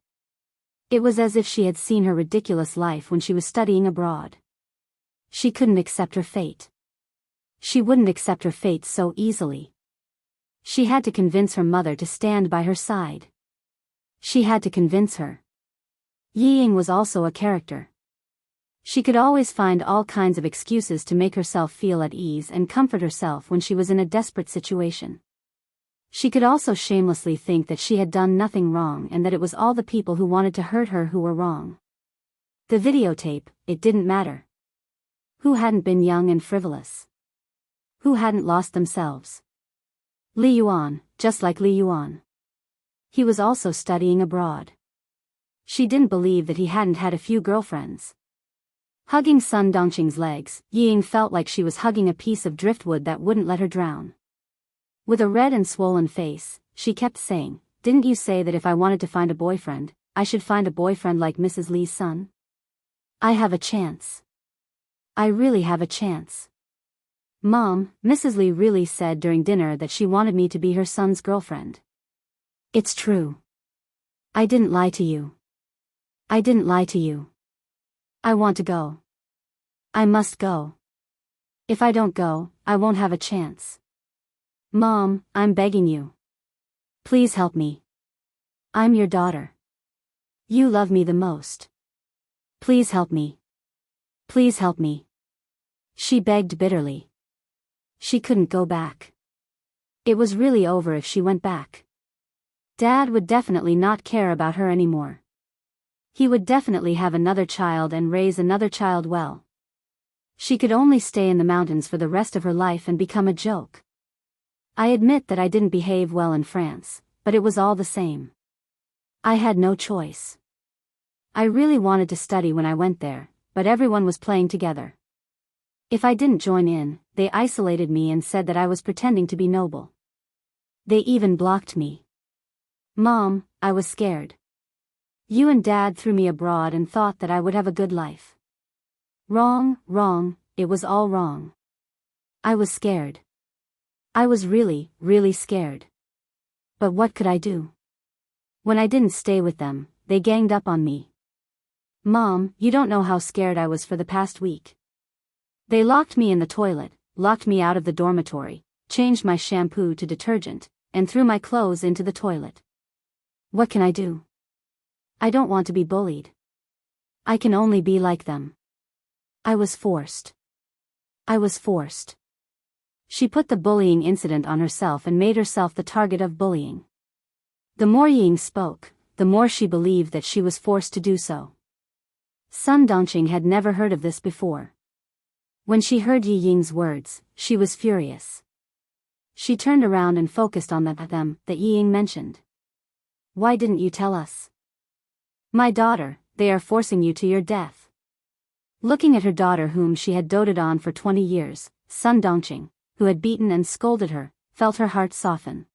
It was as if she had seen her ridiculous life when she was studying abroad. She couldn't accept her fate. She wouldn't accept her fate so easily. She had to convince her mother to stand by her side. She had to convince her. Ying was also a character. She could always find all kinds of excuses to make herself feel at ease and comfort herself when she was in a desperate situation. She could also shamelessly think that she had done nothing wrong and that it was all the people who wanted to hurt her who were wrong. The videotape, it didn't matter. Who hadn't been young and frivolous? Who hadn't lost themselves? Li Yuan, just like Li Yuan. He was also studying abroad. She didn't believe that he hadn't had a few girlfriends. Hugging Sun Dongqing's legs, Ying felt like she was hugging a piece of driftwood that wouldn't let her drown. With a red and swollen face, she kept saying, "Didn't you say that if I wanted to find a boyfriend, I should find a boyfriend like Mrs. Li's son? I have a chance. I really have a chance. Mom, Mrs. Li really said during dinner that she wanted me to be her son's girlfriend. It's true. I didn't lie to you. I didn't lie to you. I want to go. I must go. If I don't go, I won't have a chance. Mom, I'm begging you. Please help me. I'm your daughter. You love me the most. Please help me. Please help me." She begged bitterly. She couldn't go back. It was really over if she went back. Dad would definitely not care about her anymore. He would definitely have another child and raise another child well. She could only stay in the mountains for the rest of her life and become a joke. I admit that I didn't behave well in France, but it was all the same. I had no choice. I really wanted to study when I went there, but everyone was playing together. If I didn't join in, they isolated me and said that I was pretending to be noble. They even blocked me. Mom, I was scared. You and Dad threw me abroad and thought that I would have a good life. Wrong, it was all wrong. I was scared. I was really scared. But what could I do? When I didn't stay with them, they ganged up on me. Mom, you don't know how scared I was for the past week. They locked me in the toilet, locked me out of the dormitory, changed my shampoo to detergent, and threw my clothes into the toilet. What can I do? I don't want to be bullied. I can only be like them. I was forced. She put the bullying incident on herself and made herself the target of bullying. The more Ying spoke, the more she believed that she was forced to do so. Sun Dongqing had never heard of this before. When she heard Yi Ying's words, she was furious. She turned around and focused on them that Yi Ying mentioned. Why didn't you tell us? My daughter, they are forcing you to your death. Looking at her daughter whom she had doted on for 20 years, Sun Dongqing, who had beaten and scolded her, felt her heart soften.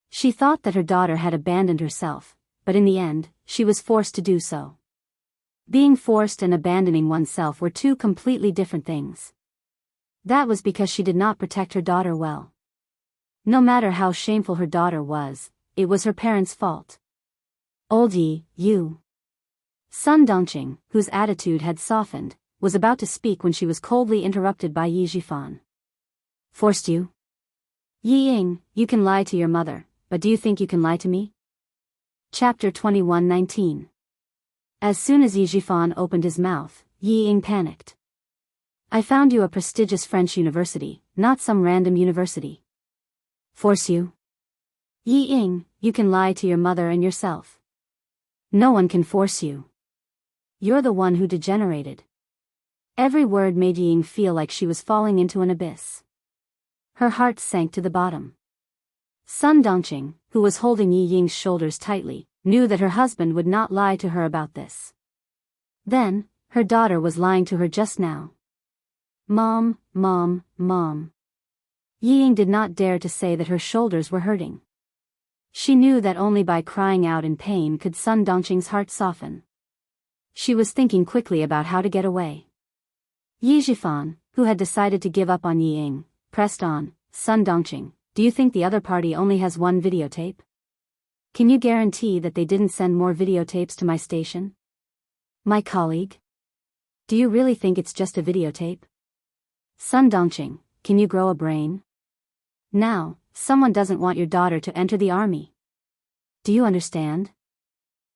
She thought that her daughter had abandoned herself, but in the end, she was forced to do so. Being forced and abandoning oneself were two completely different things. That was because she did not protect her daughter well. No matter how shameful her daughter was, it was her parents' fault. Old Yi, you. Sun Dongqing, whose attitude had softened, was about to speak when she was coldly interrupted by Yi Zhifan. Forced you? Yi Ying, you can lie to your mother, but do you think you can lie to me? Chapter 21:19. As soon as Yi Zhifan opened his mouth, Yi Ying panicked. I found you a prestigious French university, not some random university. Force you? Yi Ying, you can lie to your mother and yourself. No one can force you. You're the one who degenerated. Every word made Yi Ying feel like she was falling into an abyss. Her heart sank to the bottom. Sun Dongqing, who was holding Yi Ying's shoulders tightly, knew that her husband would not lie to her about this. Then, her daughter was lying to her just now. Mom, Mom, Mom. Yi Ying did not dare to say that her shoulders were hurting. She knew that only by crying out in pain could Sun Dongqing's heart soften. She was thinking quickly about how to get away. Yi Zhifan, who had decided to give up on Yi Ying, pressed on. Sun Dongqing, do you think the other party only has one videotape? Can you guarantee that they didn't send more videotapes to my station? My colleague? Do you really think it's just a videotape? Sun Dongqing, can you grow a brain? Now, someone doesn't want your daughter to enter the army. Do you understand?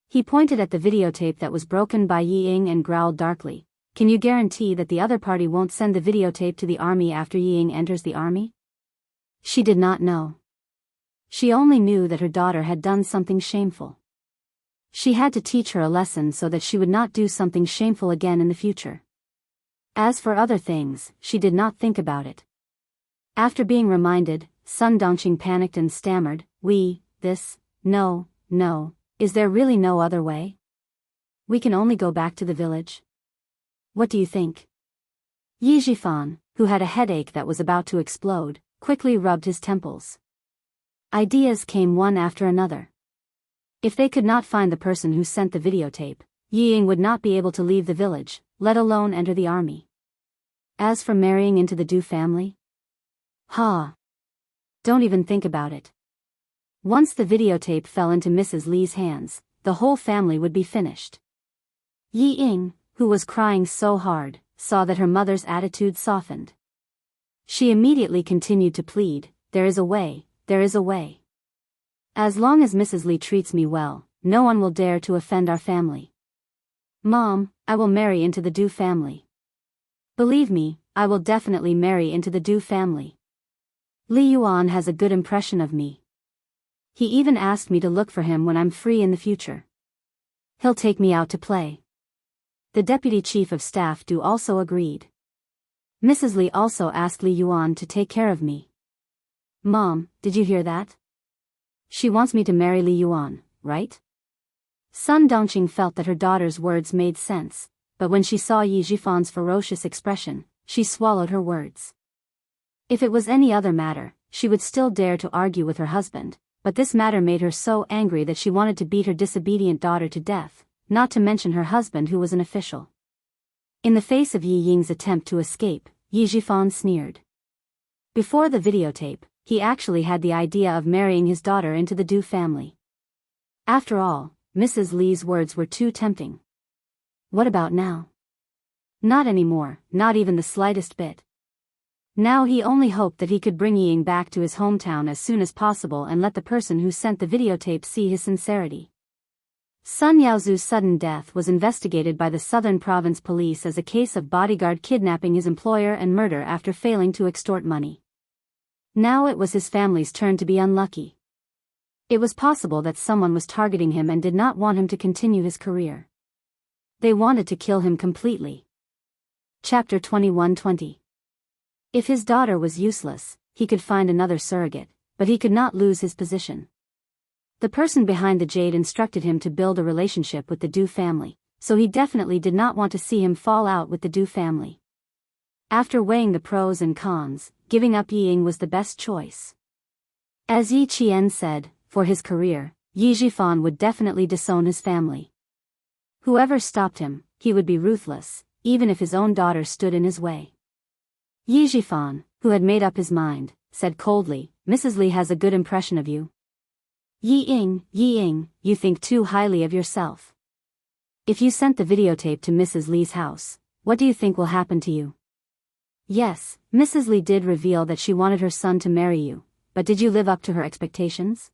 He pointed at the videotape that was broken by Yi Ying and growled darkly. Can you guarantee that the other party won't send the videotape to the army after Yi Ying enters the army? She did not know. She only knew that her daughter had done something shameful. She had to teach her a lesson so that she would not do something shameful again in the future. As for other things, she did not think about it. After being reminded, Sun Dongqing panicked and stammered, no, is there really no other way? We can only go back to the village. What do you think? Yi Zhifan, who had a headache that was about to explode, quickly rubbed his temples. Ideas came one after another. If they could not find the person who sent the videotape, Yi Ying would not be able to leave the village, let alone enter the army. As for marrying into the Du family? Don't even think about it. Once the videotape fell into Mrs. Li's hands, the whole family would be finished. Yi Ying, who was crying so hard, saw that her mother's attitude softened. She immediately continued to plead, there is a way, there is a way. As long as Mrs. Li treats me well, no one will dare to offend our family. Mom, I will marry into the Du family. Believe me, I will definitely marry into the Du family. Li Yuan has a good impression of me. He even asked me to look for him when I'm free in the future. He'll take me out to play. The deputy chief of staff Du also agreed. Mrs. Li also asked Li Yuan to take care of me. Mom, did you hear that? She wants me to marry Li Yuan, right? Sun Dongqing felt that her daughter's words made sense, but when she saw Yi Zhifan's ferocious expression, she swallowed her words. If it was any other matter, she would still dare to argue with her husband, but this matter made her so angry that she wanted to beat her disobedient daughter to death, not to mention her husband who was an official. In the face of Yi Ying's attempt to escape, Yi Zhifan sneered. Before the videotape, he actually had the idea of marrying his daughter into the Du family. After all, Mrs. Li's words were too tempting. What about now? Not anymore, not even the slightest bit. Now he only hoped that he could bring Yi Ying back to his hometown as soon as possible and let the person who sent the videotape see his sincerity. Sun Yaozu's sudden death was investigated by the Southern Province Police as a case of bodyguard kidnapping his employer and murder after failing to extort money. Now it was his family's turn to be unlucky. It was possible that someone was targeting him and did not want him to continue his career. They wanted to kill him completely. Chapter 21:20. If his daughter was useless, he could find another surrogate, but he could not lose his position. The person behind the jade instructed him to build a relationship with the Du family, so he definitely did not want to see him fall out with the Du family. After weighing the pros and cons, giving up Yi Ying was the best choice. As Yi Qian said, for his career, Yi Jifan would definitely disown his family. Whoever stopped him, he would be ruthless, even if his own daughter stood in his way. Yi Jifan, who had made up his mind, said coldly, "Mrs. Li has a good impression of you." Yi Ying, you think too highly of yourself. If you sent the videotape to Mrs. Li's house, what do you think will happen to you? Yes, Mrs. Li did reveal that she wanted her son to marry you, but did you live up to her expectations?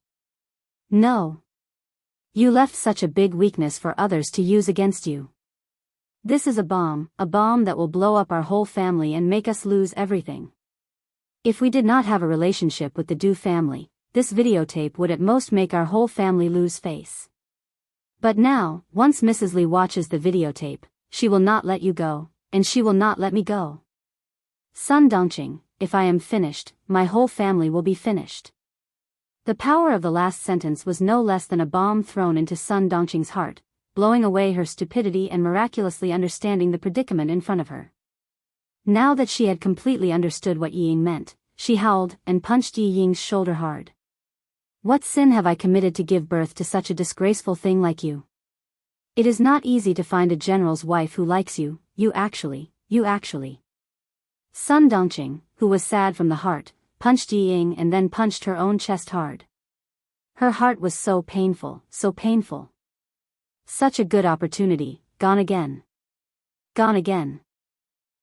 No. You left such a big weakness for others to use against you. This is a bomb that will blow up our whole family and make us lose everything. If we did not have a relationship with the Du family, this videotape would at most make our whole family lose face. But now, once Mrs. Li watches the videotape, she will not let you go, and she will not let me go. Sun Dongqing, if I am finished, my whole family will be finished. The power of the last sentence was no less than a bomb thrown into Sun Dongqing's heart, blowing away her stupidity and miraculously understanding the predicament in front of her. Now that she had completely understood what Yi Ying meant, she howled and punched Yi Ying's shoulder hard. What sin have I committed to give birth to such a disgraceful thing like you? It is not easy to find a general's wife who likes you, you actually. Sun Dongqing, who was sad from the heart, punched Yi Ying and then punched her own chest hard. Her heart was so painful. Such a good opportunity, gone again.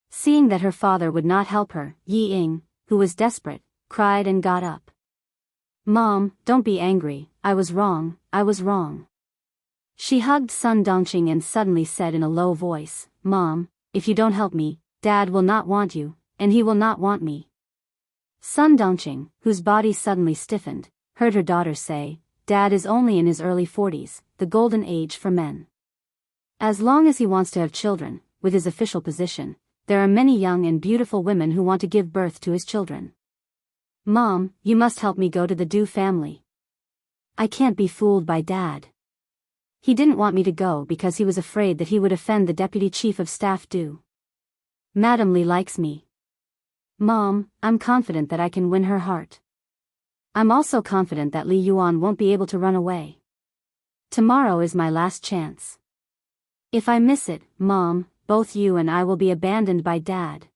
Seeing that her father would not help her, Yi Ying, who was desperate, cried and got up. "Mom, don't be angry, I was wrong. She hugged Sun Dongqing and suddenly said in a low voice, "Mom, if you don't help me, Dad will not want you, and he will not want me." Sun Dongqing, whose body suddenly stiffened, heard her daughter say, "Dad is only in his early 40s, the golden age for men. As long as he wants to have children, with his official position, there are many young and beautiful women who want to give birth to his children. Mom, you must help me go to the Du family. I can't be fooled by Dad. He didn't want me to go because he was afraid that he would offend the Deputy Chief of Staff Du. Madam Li likes me. Mom, I'm confident that I can win her heart. I'm also confident that Li Yuan won't be able to run away. Tomorrow is my last chance. If I miss it, Mom, both you and I will be abandoned by Dad.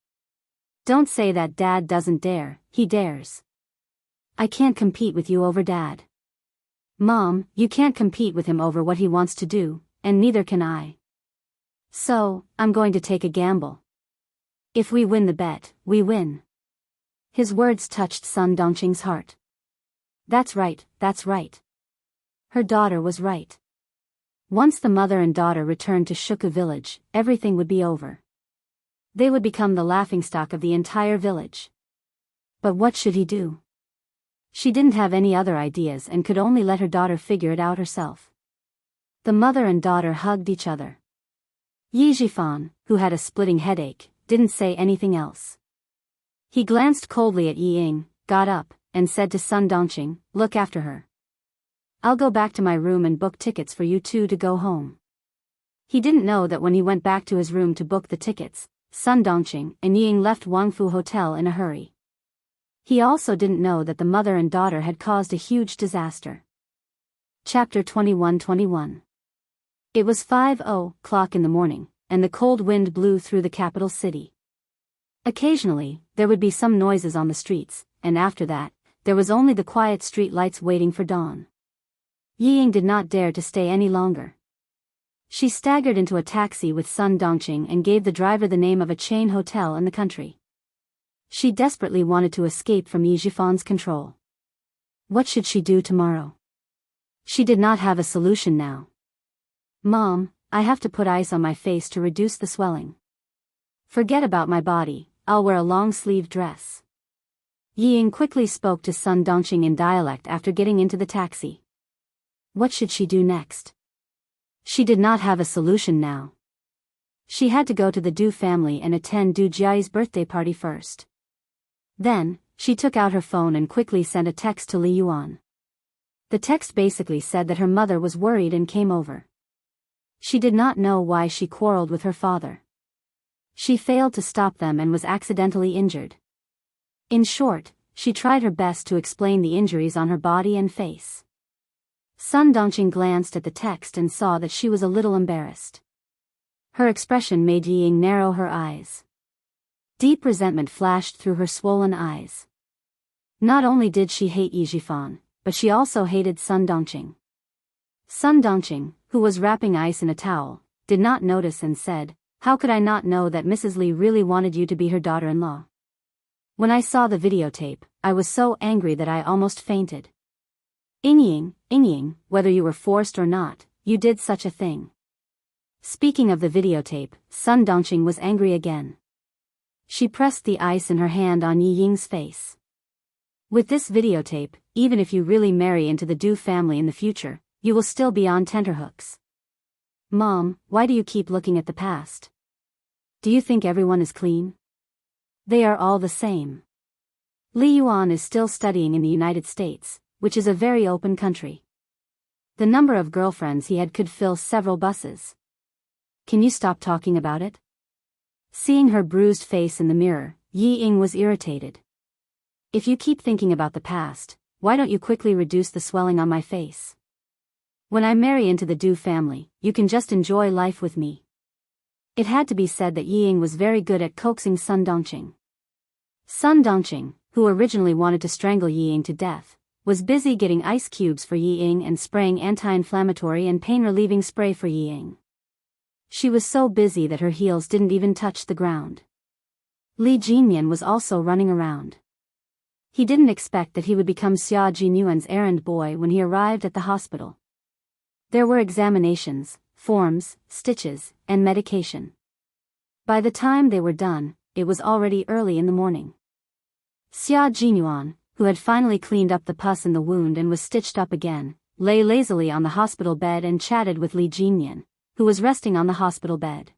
Don't say that Dad doesn't dare, he dares. I can't compete with you over Dad. Mom, you can't compete with him over what he wants to do, and neither can I. So, I'm going to take a gamble. If we win the bet, we win." His words touched Sun Dongqing's heart. That's right. Her daughter was right. Once the mother and daughter returned to Shuku village, everything would be over. They would become the laughingstock of the entire village. But what should he do? She didn't have any other ideas and could only let her daughter figure it out herself. The mother and daughter hugged each other. Yi Jifan, who had a splitting headache, didn't say anything else. He glanced coldly at Yi Ying, got up, and said to Sun Dongqing, "Look after her. I'll go back to my room and book tickets for you two to go home." He didn't know that when he went back to his room to book the tickets, Sun Dongqing and Yi Ying left Wangfu Hotel in a hurry. He also didn't know that the mother and daughter had caused a huge disaster. Chapter 21. It was 5:00 in the morning, and the cold wind blew through the capital city. Occasionally, there would be some noises on the streets, and after that, there was only the quiet street lights waiting for dawn. Yi Ying did not dare to stay any longer. She staggered into a taxi with Sun Dongqing and gave the driver the name of a chain hotel in the country. She desperately wanted to escape from Yi Jifan's control. What should she do tomorrow? She did not have a solution now. "Mom, I have to put ice on my face to reduce the swelling. Forget about my body, I'll wear a long-sleeved dress." Yi Ying quickly spoke to Sun Dongqing in dialect after getting into the taxi. What should she do next? She did not have a solution now. She had to go to the Du family and attend Du Jiai's birthday party first. Then, she took out her phone and quickly sent a text to Li Yuan. The text basically said that her mother was worried and came over. She did not know why she quarreled with her father. She failed to stop them and was accidentally injured. In short, she tried her best to explain the injuries on her body and face. Sun Dongqing glanced at the text and saw that she was a little embarrassed. Her expression made Yi Ying narrow her eyes. Deep resentment flashed through her swollen eyes. Not only did she hate Yi Jifan, but she also hated Sun Dongqing. Sun Dongqing, who was wrapping ice in a towel, did not notice and said, "How could I not know that Mrs. Li really wanted you to be her daughter-in-law? When I saw the videotape, I was so angry that I almost fainted. Ying Ying, whether you were forced or not, you did such a thing." Speaking of the videotape, Sun Dongqing was angry again. She pressed the ice in her hand on Yi Ying's face. "With this videotape, even if you really marry into the Du family in the future, you will still be on tenterhooks. Mom, why do you keep looking at the past? Do you think everyone is clean? They are all the same." Li Yuan is still studying in the United States, which is a very open country. The number of girlfriends he had could fill several buses. "Can you stop talking about it?" Seeing her bruised face in the mirror, Yi Ying was irritated. "If you keep thinking about the past, why don't you quickly reduce the swelling on my face? When I marry into the Du family, you can just enjoy life with me." It had to be said that Yi Ying was very good at coaxing Sun Dongqing. Sun Dongqing, who originally wanted to strangle Yi Ying to death, was busy getting ice cubes for Yi Ying and spraying anti-inflammatory and pain-relieving spray for Yi Ying. She was so busy that her heels didn't even touch the ground. Li Jinmian was also running around. He didn't expect that he would become Xia Jinyuan's errand boy when he arrived at the hospital. There were examinations, forms, stitches, and medication. By the time they were done, it was already early in the morning. Xia Jinyuan, who had finally cleaned up the pus in the wound and was stitched up again, lay lazily on the hospital bed and chatted with Li Jinmian, who was resting on the hospital bed.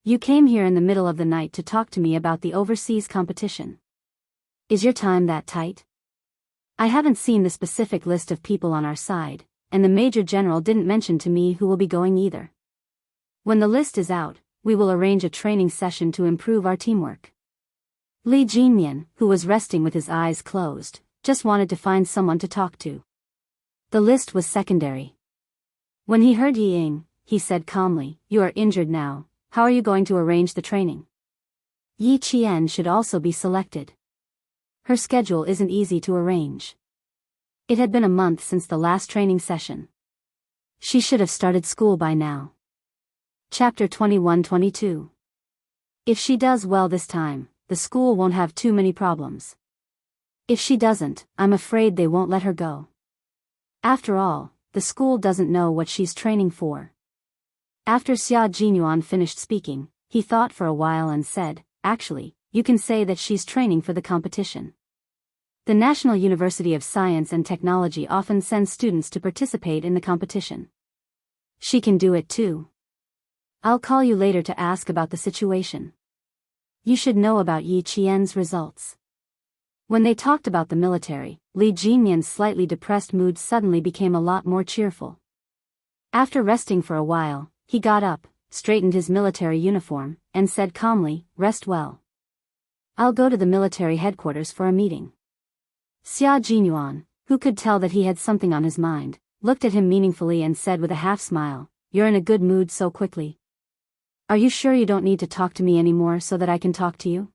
"You came here in the middle of the night to talk to me about the overseas competition. Is your time that tight? I haven't seen the specific list of people on our side, and the Major General didn't mention to me who will be going either. When the list is out, we will arrange a training session to improve our teamwork." Li Jinmian, who was resting with his eyes closed, just wanted to find someone to talk to. The list was secondary. When he heard Yi Ying, he said calmly, "You are injured now, how are you going to arrange the training? Yi Qian should also be selected. Her schedule isn't easy to arrange. It had been a month since the last training session. She should have started school by now." Chapter 21-22. If she does well this time, the school won't have too many problems. If she doesn't, I'm afraid they won't let her go. After all, the school doesn't know what she's training for. After Xia Jinyuan finished speaking, he thought for a while and said, "Actually, you can say that she's training for the competition. The National University of Science and Technology often sends students to participate in the competition. She can do it too. I'll call you later to ask about the situation. You should know about Yi Qian's results." When they talked about the military, Li Jinmian's slightly depressed mood suddenly became a lot more cheerful. After resting for a while, he got up, straightened his military uniform, and said calmly, "Rest well. I'll go to the military headquarters for a meeting." Xia Jinyuan, who could tell that he had something on his mind, looked at him meaningfully and said with a half-smile, "You're in a good mood so quickly. Are you sure you don't need to talk to me anymore so that I can talk to you?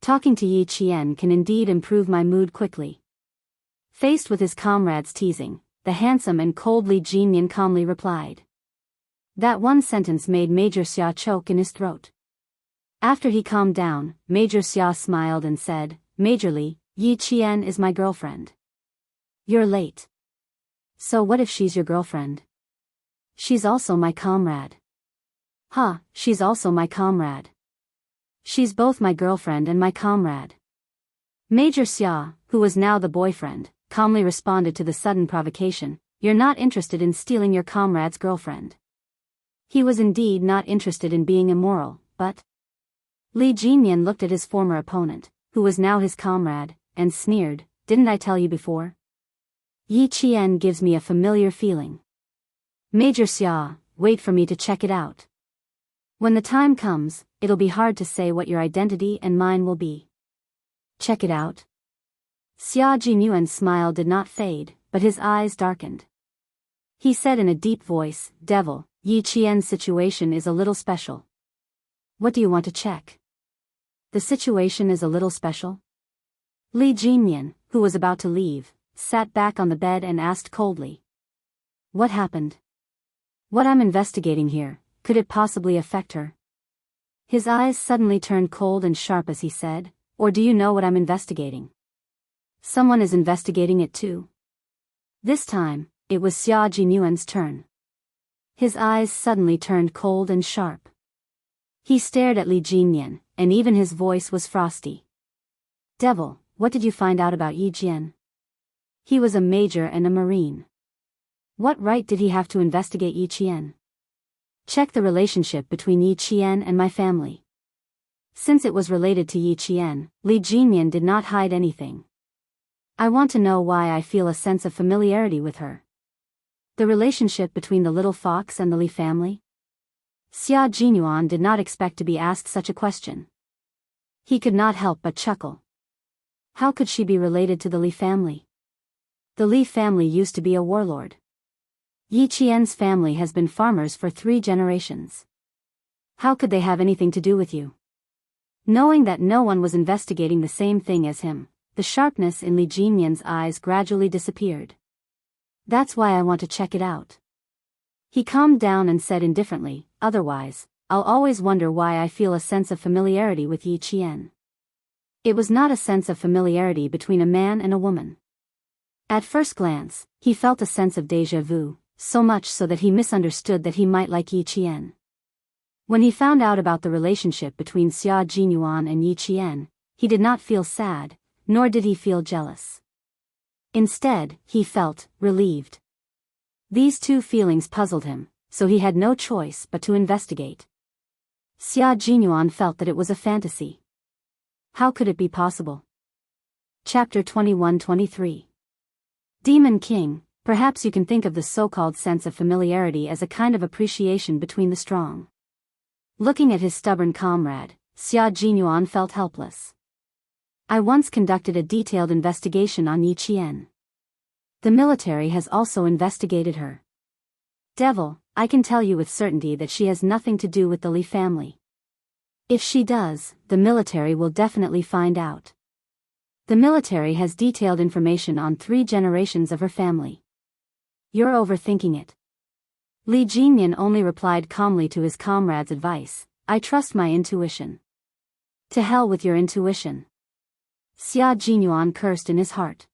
Talking to Yi Qian can indeed improve my mood quickly." Faced with his comrade's teasing, the handsome and cold Li Jinmian calmly replied. That one sentence made Major Xia choke in his throat. After he calmed down, Major Xia smiled and said, "Major Li, Yi Qian is my girlfriend." "You're late." "So what if she's your girlfriend?" "She's also my comrade." "Huh, she's also my comrade." "She's both my girlfriend and my comrade." Major Xia, who was now the boyfriend, calmly responded to the sudden provocation, "You're not interested in stealing your comrade's girlfriend." He was indeed not interested in being immoral, but... Li Jinmian looked at his former opponent, who was now his comrade, and sneered, "Didn't I tell you before? Yi Qian gives me a familiar feeling. Major Xia, wait for me to check it out. When the time comes, it'll be hard to say what your identity and mine will be." "Check it out?" Xia Jinyuan's smile did not fade, but his eyes darkened. He said in a deep voice, "Devil, Yi Qian's situation is a little special." "What do you want to check?" "The situation is a little special?" Li Jinyan, who was about to leave, sat back on the bed and asked coldly. "What happened? What I'm investigating here, could it possibly affect her?" His eyes suddenly turned cold and sharp as he said, "Or do you know what I'm investigating?" "Someone is investigating it too." This time, it was Xia Jinyuan's turn. His eyes suddenly turned cold and sharp. He stared at Li Jinyan, and even his voice was frosty. "Devil, what did you find out about Yi Jian? He was a major and a marine. What right did he have to investigate Yi Qian? Check the relationship between Yi Qian and my family." Since it was related to Yi Qian, Li Jinyan did not hide anything. "I want to know why I feel a sense of familiarity with her." "The relationship between the little fox and the Li family?" Xia Jinyuan did not expect to be asked such a question. He could not help but chuckle. How could she be related to the Li family? The Li family used to be a warlord. Yi Qian's family has been farmers for 3 generations. How could they have anything to do with you? Knowing that no one was investigating the same thing as him, the sharpness in Li Jinyan's eyes gradually disappeared. "That's why I want to check it out." He calmed down and said indifferently, "Otherwise, I'll always wonder why I feel a sense of familiarity with Yi Qian." It was not a sense of familiarity between a man and a woman. At first glance, he felt a sense of déjà vu, so much so that he misunderstood that he might like Yi Qian. When he found out about the relationship between Xia Jinyuan and Yi Qian, he did not feel sad, nor did he feel jealous. Instead, he felt relieved. These 2 feelings puzzled him, so he had no choice but to investigate. Xia Jinyuan felt that it was a fantasy. How could it be possible? Chapter 21-23. Demon King, perhaps you can think of the so-called sense of familiarity as a kind of appreciation between the strong. Looking at his stubborn comrade, Xia Jinyuan felt helpless. "I once conducted a detailed investigation on Yi Qian. The military has also investigated her. Devil, I can tell you with certainty that she has nothing to do with the Li family. If she does, the military will definitely find out. The military has detailed information on 3 generations of her family." "You're overthinking it." Li Jinyan only replied calmly to his comrade's advice, "I trust my intuition." "To hell with your intuition." Xia Jinyuan cursed in his heart.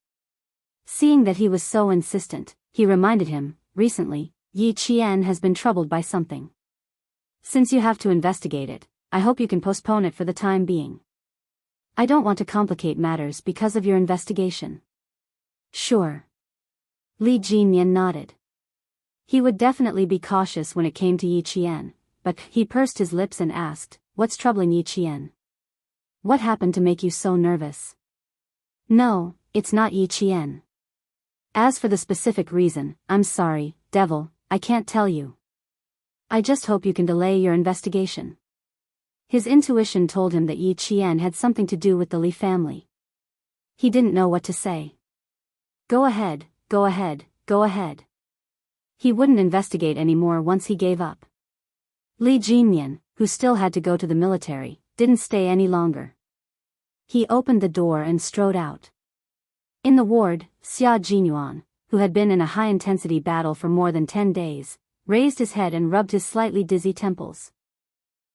Seeing that he was so insistent, he reminded him, "Recently, Yi Qian has been troubled by something. Since you have to investigate it, I hope you can postpone it for the time being. I don't want to complicate matters because of your investigation." "Sure." Li Jinyan nodded. He would definitely be cautious when it came to Yi Qian, but he pursed his lips and asked, "What's troubling Yi Qian? What happened to make you so nervous?" "No, it's not Yi Qian. As for the specific reason, I'm sorry, Devil, I can't tell you. I just hope you can delay your investigation." His intuition told him that Yi Qian had something to do with the Li family. He didn't know what to say. Go ahead, go ahead, go ahead. He wouldn't investigate anymore once he gave up. Li Jinyan, who still had to go to the military, didn't stay any longer. He opened the door and strode out. In the ward, Xia Jinyuan, who had been in a high-intensity battle for more than 10 days, raised his head and rubbed his slightly dizzy temples.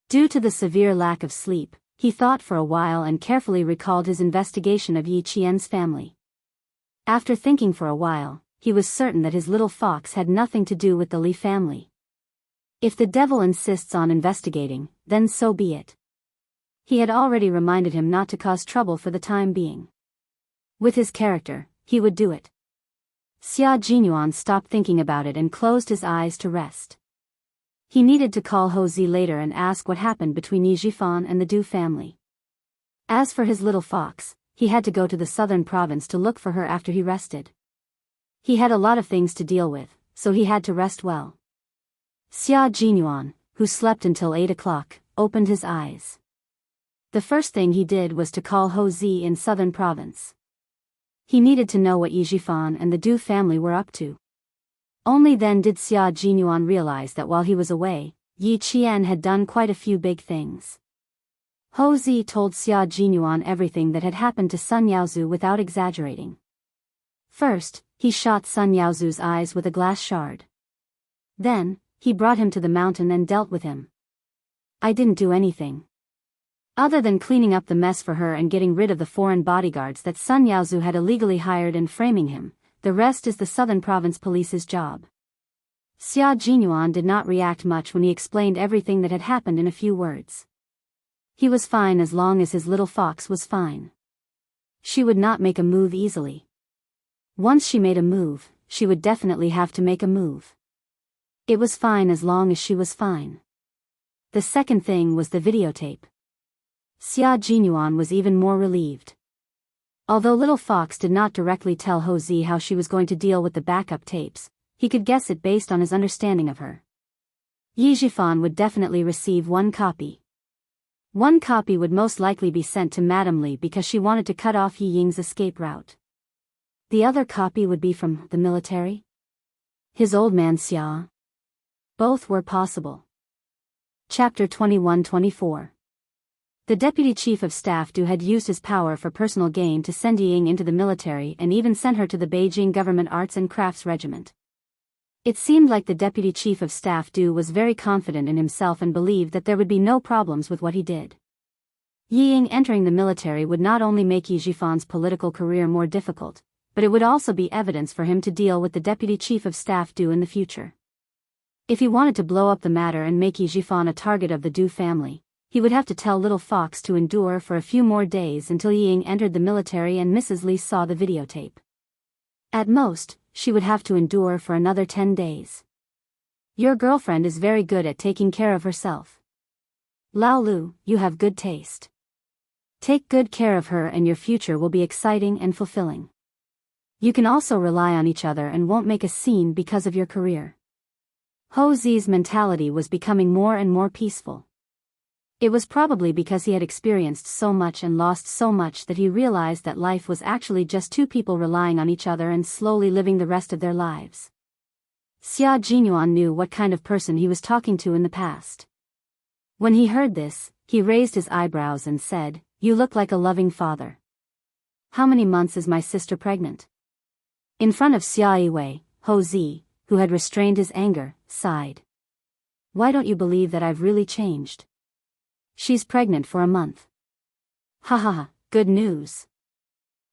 Due to the severe lack of sleep, he thought for a while and carefully recalled his investigation of Yi Qian's family. After thinking for a while, he was certain that his little fox had nothing to do with the Li family. If the devil insists on investigating, then so be it. He had already reminded him not to cause trouble for the time being. With his character, he would do it. Xia Jinyuan stopped thinking about it and closed his eyes to rest. He needed to call Ho Zi later and ask what happened between Yi Jifan and the Du family. As for his little fox, he had to go to the southern province to look for her after he rested. He had a lot of things to deal with, so he had to rest well. Xia Jinyuan, who slept until 8 o'clock, opened his eyes. The first thing he did was to call Ho Zi in southern province. He needed to know what Yi Jifan and the Du family were up to. Only then did Xia Jinyuan realize that while he was away, Yi Qian had done quite a few big things. Ho Zi told Xia Jinyuan everything that had happened to Sun Yaozu without exaggerating. First, he shot Sun Yaozu's eyes with a glass shard. Then, he brought him to the mountain and dealt with him. I didn't do anything. Other than cleaning up the mess for her and getting rid of the foreign bodyguards that Sun Yaozu had illegally hired and framing him, the rest is the Southern Province Police's job. Xia Jinyuan did not react much when he explained everything that had happened in a few words. He was fine as long as his little fox was fine. She would not make a move easily. Once she made a move, she would definitely have to make a move. It was fine as long as she was fine. The second thing was the videotape. Xia Jinyuan was even more relieved. Although Little Fox did not directly tell Ho Zi how she was going to deal with the backup tapes, he could guess it based on his understanding of her. Yi Jifan would definitely receive one copy. One copy would most likely be sent to Madame Li because she wanted to cut off Yi Ying's escape route. The other copy would be from the military? His old man Xia? Both were possible. Chapter 21-24. The Deputy Chief of Staff Du had used his power for personal gain to send Yi Ying into the military and even sent her to the Beijing Government Arts and Crafts Regiment. It seemed like the Deputy Chief of Staff Du was very confident in himself and believed that there would be no problems with what he did. Yi Ying entering the military would not only make Yi Jifan's political career more difficult, but it would also be evidence for him to deal with the Deputy Chief of Staff Du in the future. If he wanted to blow up the matter and make Yi Jifan a target of the Du family, he would have to tell Little Fox to endure for a few more days until Yi Ying entered the military and Mrs. Li saw the videotape. At most, she would have to endure for another 10 days. Your girlfriend is very good at taking care of herself. Lao Lu, you have good taste. Take good care of her and your future will be exciting and fulfilling. You can also rely on each other and won't make a scene because of your career. Ho Zi's mentality was becoming more and more peaceful. It was probably because he had experienced so much and lost so much that he realized that life was actually just two people relying on each other and slowly living the rest of their lives. Xia Jinyuan knew what kind of person he was talking to in the past. When he heard this, he raised his eyebrows and said, "You look like a loving father. How many months is my sister pregnant?" In front of Xia Yiwei, Ho Zi, who had restrained his anger, sighed. "Why don't you believe that I've really changed? She's pregnant for a month." Ha ha ha, good news.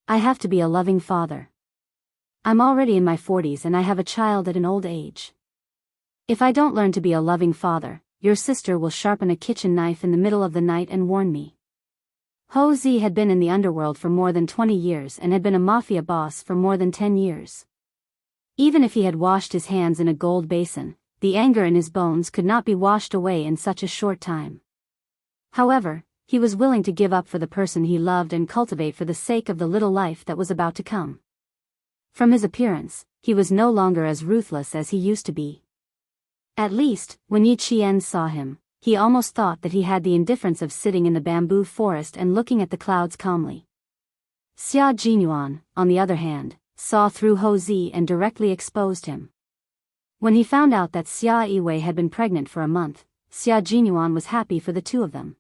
I have to be a loving father. I'm already in my 40s and I have a child at an old age. If I don't learn to be a loving father, your sister will sharpen a kitchen knife in the middle of the night and warn me. Ho Zi had been in the underworld for more than 20 years and had been a mafia boss for more than 10 years. Even if he had washed his hands in a gold basin, the anger in his bones could not be washed away in such a short time. However, he was willing to give up for the person he loved and cultivate for the sake of the little life that was about to come. From his appearance, he was no longer as ruthless as he used to be. At least, when Yi Qian saw him, he almost thought that he had the indifference of sitting in the bamboo forest and looking at the clouds calmly. Xia Jinyuan, on the other hand, saw through Ho Zi and directly exposed him. When he found out that Xia Yiwei had been pregnant for a month, Xia Jinyuan was happy for the two of them.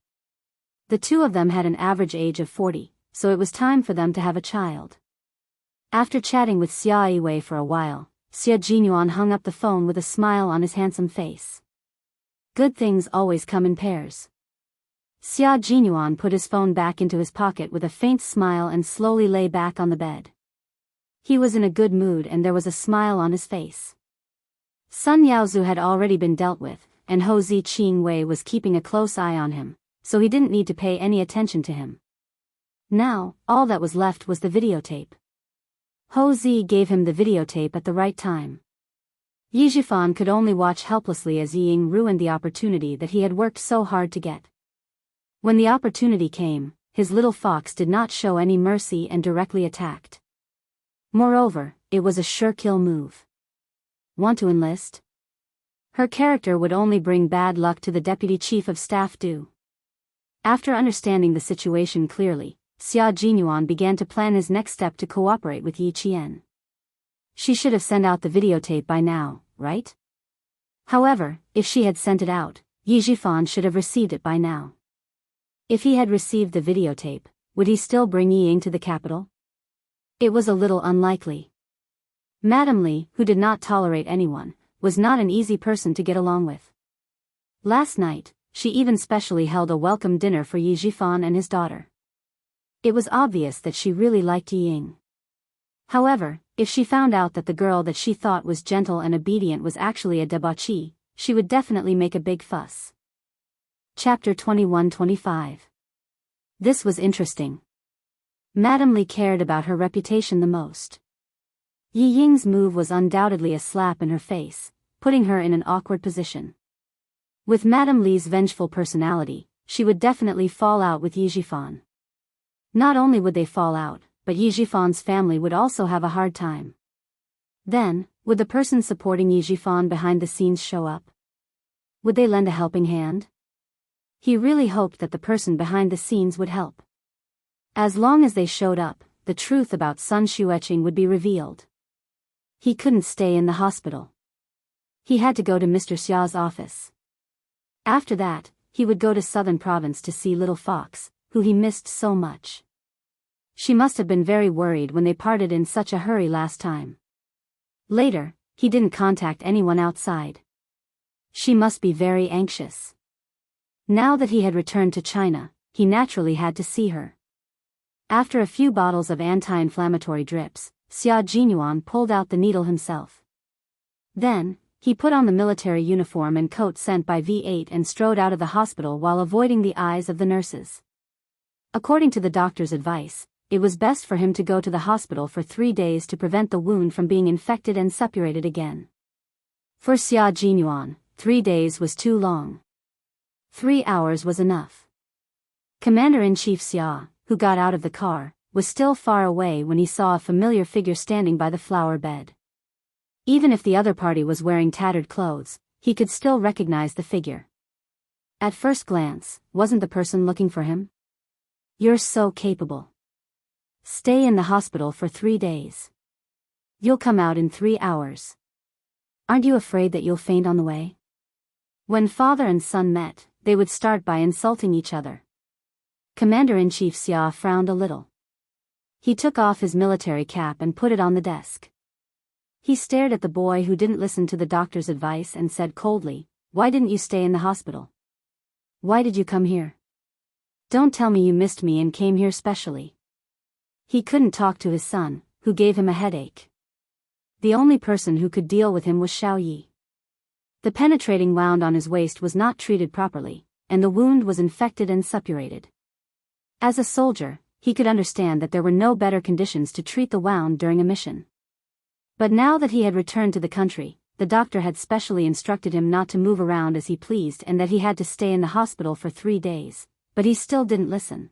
The two of them had an average age of 40, so it was time for them to have a child. After chatting with Xia Yiwei for a while, Xia Jinyuan hung up the phone with a smile on his handsome face. Good things always come in pairs. Xia Jinyuan put his phone back into his pocket with a faint smile and slowly lay back on the bed. He was in a good mood and there was a smile on his face. Sun Yaozu had already been dealt with, and Ho Zi Qingwei was keeping a close eye on him, so he didn't need to pay any attention to him. Now, all that was left was the videotape. Ho Zi gave him the videotape at the right time. Yi Jifan could only watch helplessly as Yi Ying ruined the opportunity that he had worked so hard to get. When the opportunity came, his little fox did not show any mercy and directly attacked. Moreover, it was a sure kill move. Want to enlist? Her character would only bring bad luck to the Deputy Chief of Staff Du. After understanding the situation clearly, Xia Jinyuan began to plan his next step to cooperate with Yi Qian. She should have sent out the videotape by now, right? However, if she had sent it out, Yi Jifan should have received it by now. If he had received the videotape, would he still bring Yi Ying to the capital? It was a little unlikely. Madame Li, who did not tolerate anyone, was not an easy person to get along with. Last night, she even specially held a welcome dinner for Yi Jifan and his daughter. It was obvious that she really liked Yi Ying. However, if she found out that the girl that she thought was gentle and obedient was actually a debauchee, she would definitely make a big fuss. Chapter 21-25. This was interesting. Madame Li cared about her reputation the most. Yi Ying's move was undoubtedly a slap in her face, putting her in an awkward position. With Madame Li's vengeful personality, she would definitely fall out with Yi Jifan. Not only would they fall out, but Yi Jifan's family would also have a hard time. Then, would the person supporting Yi Jifan behind the scenes show up? Would they lend a helping hand? He really hoped that the person behind the scenes would help. As long as they showed up, the truth about Sun Xueqing would be revealed. He couldn't stay in the hospital. He had to go to Mr. Xia's office. After that, he would go to Southern Province to see Little Fox, who he missed so much. She must have been very worried when they parted in such a hurry last time. Later, he didn't contact anyone outside. She must be very anxious. Now that he had returned to China, he naturally had to see her. After a few bottles of anti-inflammatory drips, Xia Jinyuan pulled out the needle himself. Then, he put on the military uniform and coat sent by V8 and strode out of the hospital while avoiding the eyes of the nurses. According to the doctor's advice, it was best for him to go to the hospital for 3 days to prevent the wound from being infected and suppurated again. For Xia Jinyuan, 3 days was too long. 3 hours was enough. Commander-in-Chief Xia, who got out of the car, was still far away when he saw a familiar figure standing by the flower bed. Even if the other party was wearing tattered clothes, he could still recognize the figure. At first glance, wasn't the person looking for him? You're so capable. Stay in the hospital for 3 days. You'll come out in 3 hours. Aren't you afraid that you'll faint on the way? When father and son met, they would start by insulting each other. Commander-in-Chief Xia frowned a little. He took off his military cap and put it on the desk. He stared at the boy who didn't listen to the doctor's advice and said coldly, "Why didn't you stay in the hospital? Why did you come here? Don't tell me you missed me and came here specially." He couldn't talk to his son, who gave him a headache. The only person who could deal with him was Xiao Yi. The penetrating wound on his waist was not treated properly, and the wound was infected and suppurated. As a soldier, he could understand that there were no better conditions to treat the wound during a mission. But now that he had returned to the country, the doctor had specially instructed him not to move around as he pleased and that he had to stay in the hospital for 3 days, but he still didn't listen.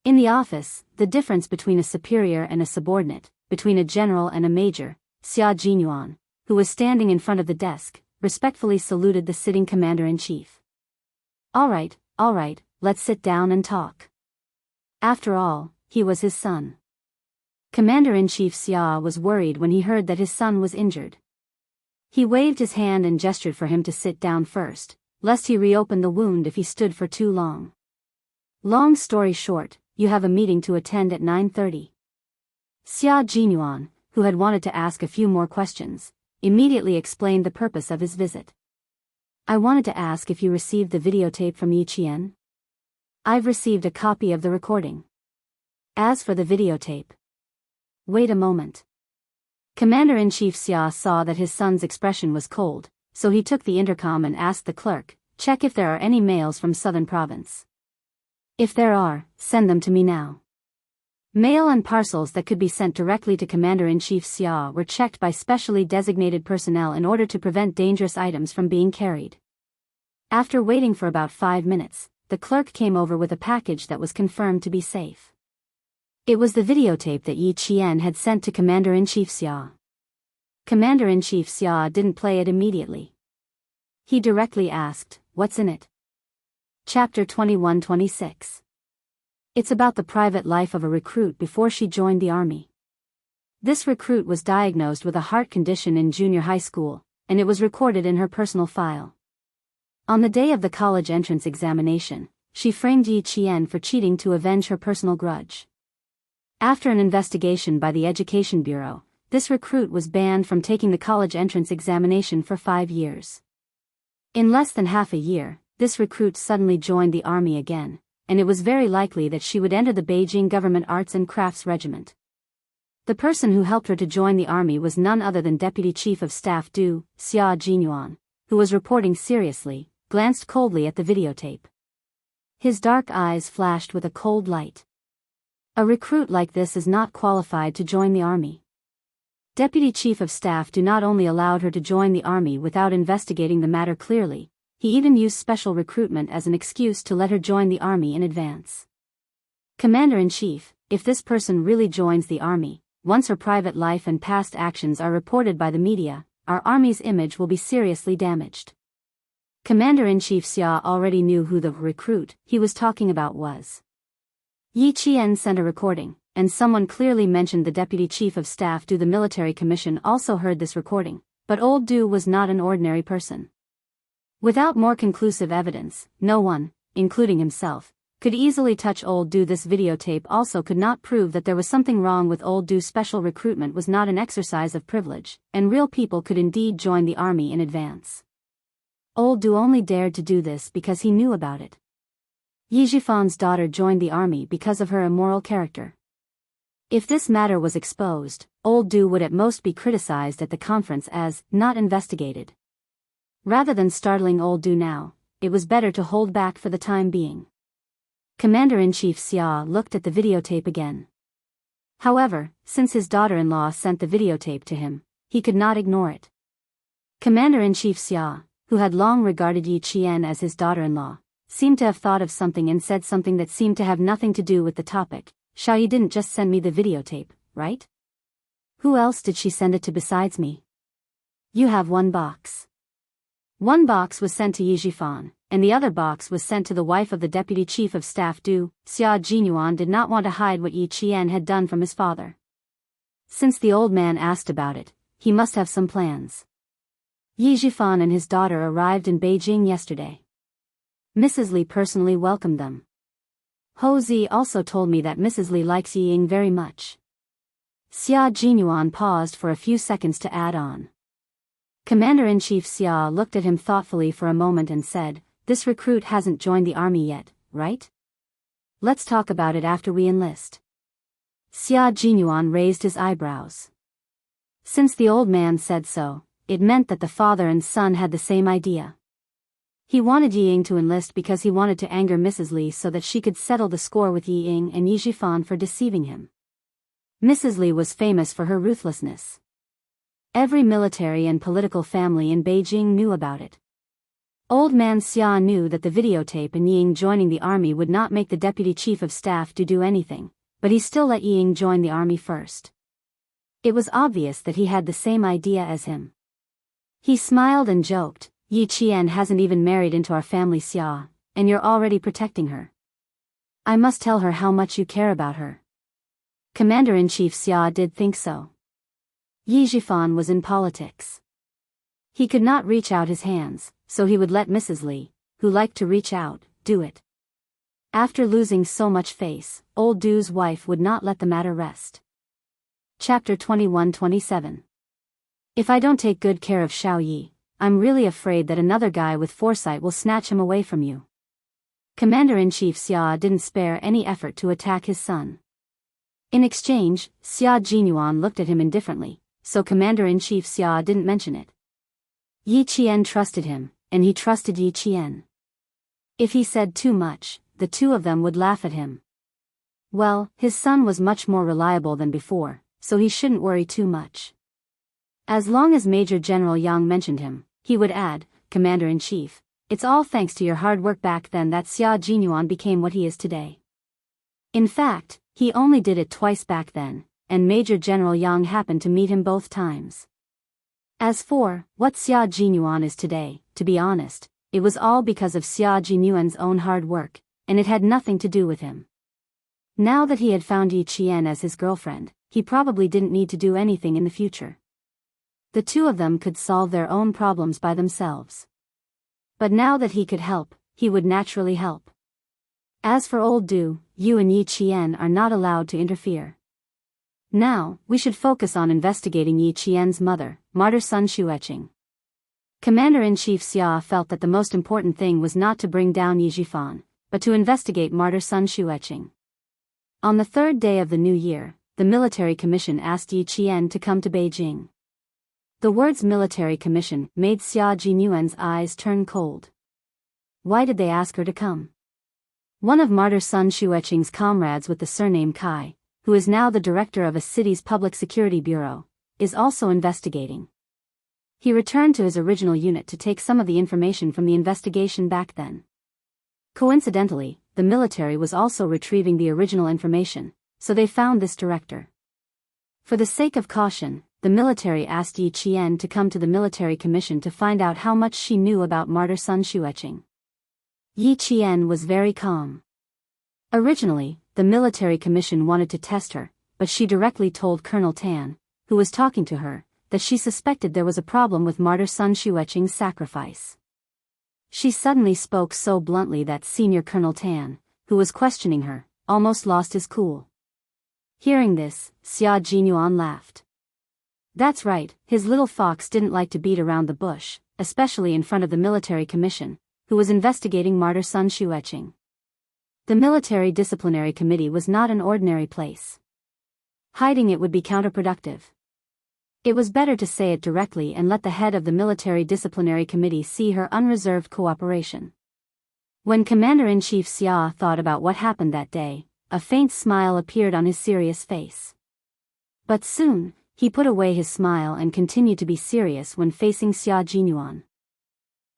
In the office, the difference between a superior and a subordinate, between a general and a major, Xia Jinyuan, who was standing in front of the desk, respectfully saluted the sitting commander-in-chief. All right, let's sit down and talk." After all, he was his son. Commander-in-Chief Xia was worried when he heard that his son was injured. He waved his hand and gestured for him to sit down first, lest he reopen the wound if he stood for too long. Long story short, you have a meeting to attend at 9:30. Xia Jinyuan, who had wanted to ask a few more questions, immediately explained the purpose of his visit. "I wanted to ask if you received the videotape from Yi Qian." "I've received a copy of the recording." "As for the videotape..." "Wait a moment." Commander-in-Chief Xia saw that his son's expression was cold, so he took the intercom and asked the clerk, "Check if there are any mails from Southern Province. If there are, send them to me now." Mail and parcels that could be sent directly to Commander-in-Chief Xia were checked by specially designated personnel in order to prevent dangerous items from being carried. After waiting for about 5 minutes, the clerk came over with a package that was confirmed to be safe. It was the videotape that Yi Qian had sent to Commander-in-Chief Xia. Commander-in-Chief Xia didn't play it immediately. He directly asked, "What's in it?" Chapter 21-26. It's about the private life of a recruit before she joined the army. This recruit was diagnosed with a heart condition in junior high school, and it was recorded in her personal file. On the day of the college entrance examination, she framed Yi Qian for cheating to avenge her personal grudge. After an investigation by the Education Bureau, this recruit was banned from taking the college entrance examination for 5 years. In less than half a year, this recruit suddenly joined the army again, and it was very likely that she would enter the Beijing Government Arts and Crafts Regiment. The person who helped her to join the army was none other than Deputy Chief of Staff Du Xia Jinyuan, who was reporting seriously, glanced coldly at the videotape. His dark eyes flashed with a cold light. A recruit like this is not qualified to join the army. Deputy Chief of Staff Du not only allowed her to join the army without investigating the matter clearly, he even used special recruitment as an excuse to let her join the army in advance. Commander-in-Chief, if this person really joins the army, once her private life and past actions are reported by the media, our army's image will be seriously damaged. Commander-in-Chief Xia already knew who the recruit he was talking about was. Yi Qian sent a recording, and someone clearly mentioned the Deputy Chief of Staff Du. The military commission also heard this recording, but old Du was not an ordinary person. Without more conclusive evidence, no one, including himself, could easily touch old Du. This videotape also could not prove that there was something wrong with old Du. Special recruitment was not an exercise of privilege, and real people could indeed join the army in advance. Old Du only dared to do this because he knew about it. Yi Jifan's daughter joined the army because of her immoral character. If this matter was exposed, old Du would at most be criticized at the conference as not investigated. Rather than startling old Du now, it was better to hold back for the time being. Commander-in-Chief Xia looked at the videotape again. However, since his daughter-in-law sent the videotape to him, he could not ignore it. Commander-in-Chief Xia, who had long regarded Yi Qian as his daughter-in-law, seemed to have thought of something and said something that seemed to have nothing to do with the topic. Xiaoyi didn't just send me the videotape, right? Who else did she send it to besides me? You have one box. One box was sent to Yi Jifan, and the other box was sent to the wife of the Deputy Chief of Staff Du. Xia Jinyuan did not want to hide what Yi Qian had done from his father. Since the old man asked about it, he must have some plans. Yi Jifan and his daughter arrived in Beijing yesterday. Mrs. Li personally welcomed them. Ho Zi also told me that Mrs. Li likes Yi Ying very much. Xia Jinyuan paused for a few seconds to add on. Commander-in-Chief Xia looked at him thoughtfully for a moment and said, "This recruit hasn't joined the army yet, right? Let's talk about it after we enlist." Xia Jinyuan raised his eyebrows. Since the old man said so, it meant that the father and son had the same idea. He wanted Yi Ying to enlist because he wanted to anger Mrs. Li so that she could settle the score with Yi Ying and Yi Jifan for deceiving him. Mrs. Li was famous for her ruthlessness. Every military and political family in Beijing knew about it. Old man Xia knew that the videotape and Yi Ying joining the army would not make the Deputy Chief of Staff do anything, but he still let Yi Ying join the army first. It was obvious that he had the same idea as him. He smiled and joked, "Yi Qian hasn't even married into our family, Xia, and you're already protecting her. I must tell her how much you care about her." Commander-in-Chief Xia did think so. Yi Jifan was in politics. He could not reach out his hands, so he would let Mrs. Li, who liked to reach out, do it. After losing so much face, old Du's wife would not let the matter rest. Chapter 21-27. If I don't take good care of Xiao Yi, I'm really afraid that another guy with foresight will snatch him away from you. Commander-in-Chief Xia didn't spare any effort to attack his son. In exchange, Xia Jinyuan looked at him indifferently, so Commander-in-Chief Xia didn't mention it. Yi Qian trusted him, and he trusted Yi Qian. If he said too much, the two of them would laugh at him. Well, his son was much more reliable than before, so he shouldn't worry too much. As long as Major General Yang mentioned him, he would add, "Commander-in-Chief, it's all thanks to your hard work back then that Xia Jinyuan became what he is today." In fact, he only did it twice back then, and Major General Yang happened to meet him both times. As for what Xia Jinyuan is today, to be honest, it was all because of Xia Jinyuan's own hard work, and it had nothing to do with him. Now that he had found Yi Qian as his girlfriend, he probably didn't need to do anything in the future. The two of them could solve their own problems by themselves. But now that he could help, he would naturally help. As for old Du, you and Yi Qian are not allowed to interfere. Now, we should focus on investigating Yi Qian's mother, martyr Sun Xueqing. Commander-in-Chief Xia felt that the most important thing was not to bring down Yi Zhifan, but to investigate martyr Sun Xueqing. On the third day of the new year, the military commission asked Yi Qian to come to Beijing. The words military commission made Xia Jinyuan's eyes turn cold. Why did they ask her to come? One of martyr Sun Xueqing's comrades with the surname Kai, who is now the director of a city's public security bureau, is also investigating. He returned to his original unit to take some of the information from the investigation back then. Coincidentally, the military was also retrieving the original information, so they found this director. For the sake of caution, the military asked Yi Qian to come to the military commission to find out how much she knew about martyr Sun Xueqing. Yi Qian was very calm. Originally, the military commission wanted to test her, but she directly told Colonel Tan, who was talking to her, that she suspected there was a problem with martyr Sun Xueqing's sacrifice. She suddenly spoke so bluntly that Senior Colonel Tan, who was questioning her, almost lost his cool. Hearing this, Xia Jinyuan laughed. That's right, his little fox didn't like to beat around the bush, especially in front of the military commission, who was investigating martyr Sun Xueqing. The military disciplinary committee was not an ordinary place. Hiding it would be counterproductive. It was better to say it directly and let the head of the military disciplinary committee see her unreserved cooperation. When Commander-in-Chief Xia thought about what happened that day, a faint smile appeared on his serious face. But soon, he put away his smile and continued to be serious when facing Xia Jinyuan.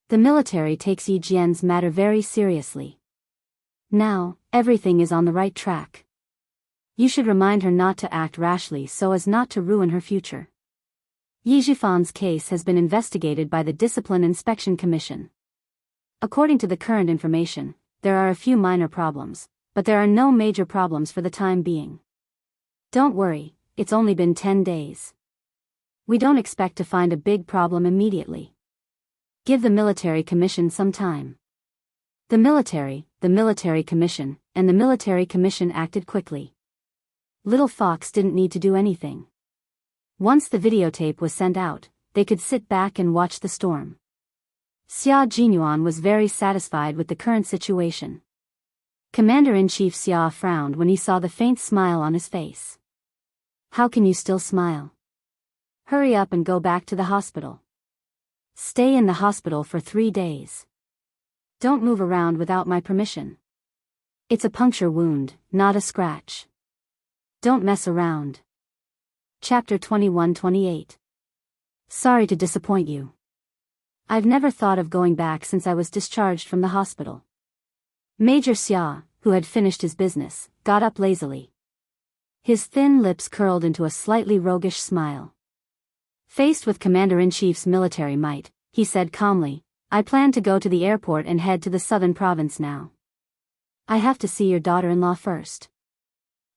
The military takes Yi Jian's matter very seriously. Now, everything is on the right track. You should remind her not to act rashly so as not to ruin her future. Yi Zhifan's case has been investigated by the Discipline Inspection Commission. According to the current information, there are a few minor problems, but there are no major problems for the time being. Don't worry, it's only been 10 days. We don't expect to find a big problem immediately. Give the military commission some time. The military commission, and the military commission acted quickly. Little Fox didn't need to do anything. Once the videotape was sent out, they could sit back and watch the storm. Xia Jinyuan was very satisfied with the current situation. Commander-in-Chief Xia frowned when he saw the faint smile on his face. How can you still smile? Hurry up and go back to the hospital. Stay in the hospital for 3 days. Don't move around without my permission. It's a puncture wound, not a scratch. Don't mess around. Chapter 21-28. Sorry to disappoint you. I've never thought of going back since I was discharged from the hospital. Major Xia, who had finished his business, got up lazily. His thin lips curled into a slightly roguish smile. Faced with Commander-in-Chief's military might, he said calmly, I plan to go to the airport and head to the southern province now. I have to see your daughter-in-law first.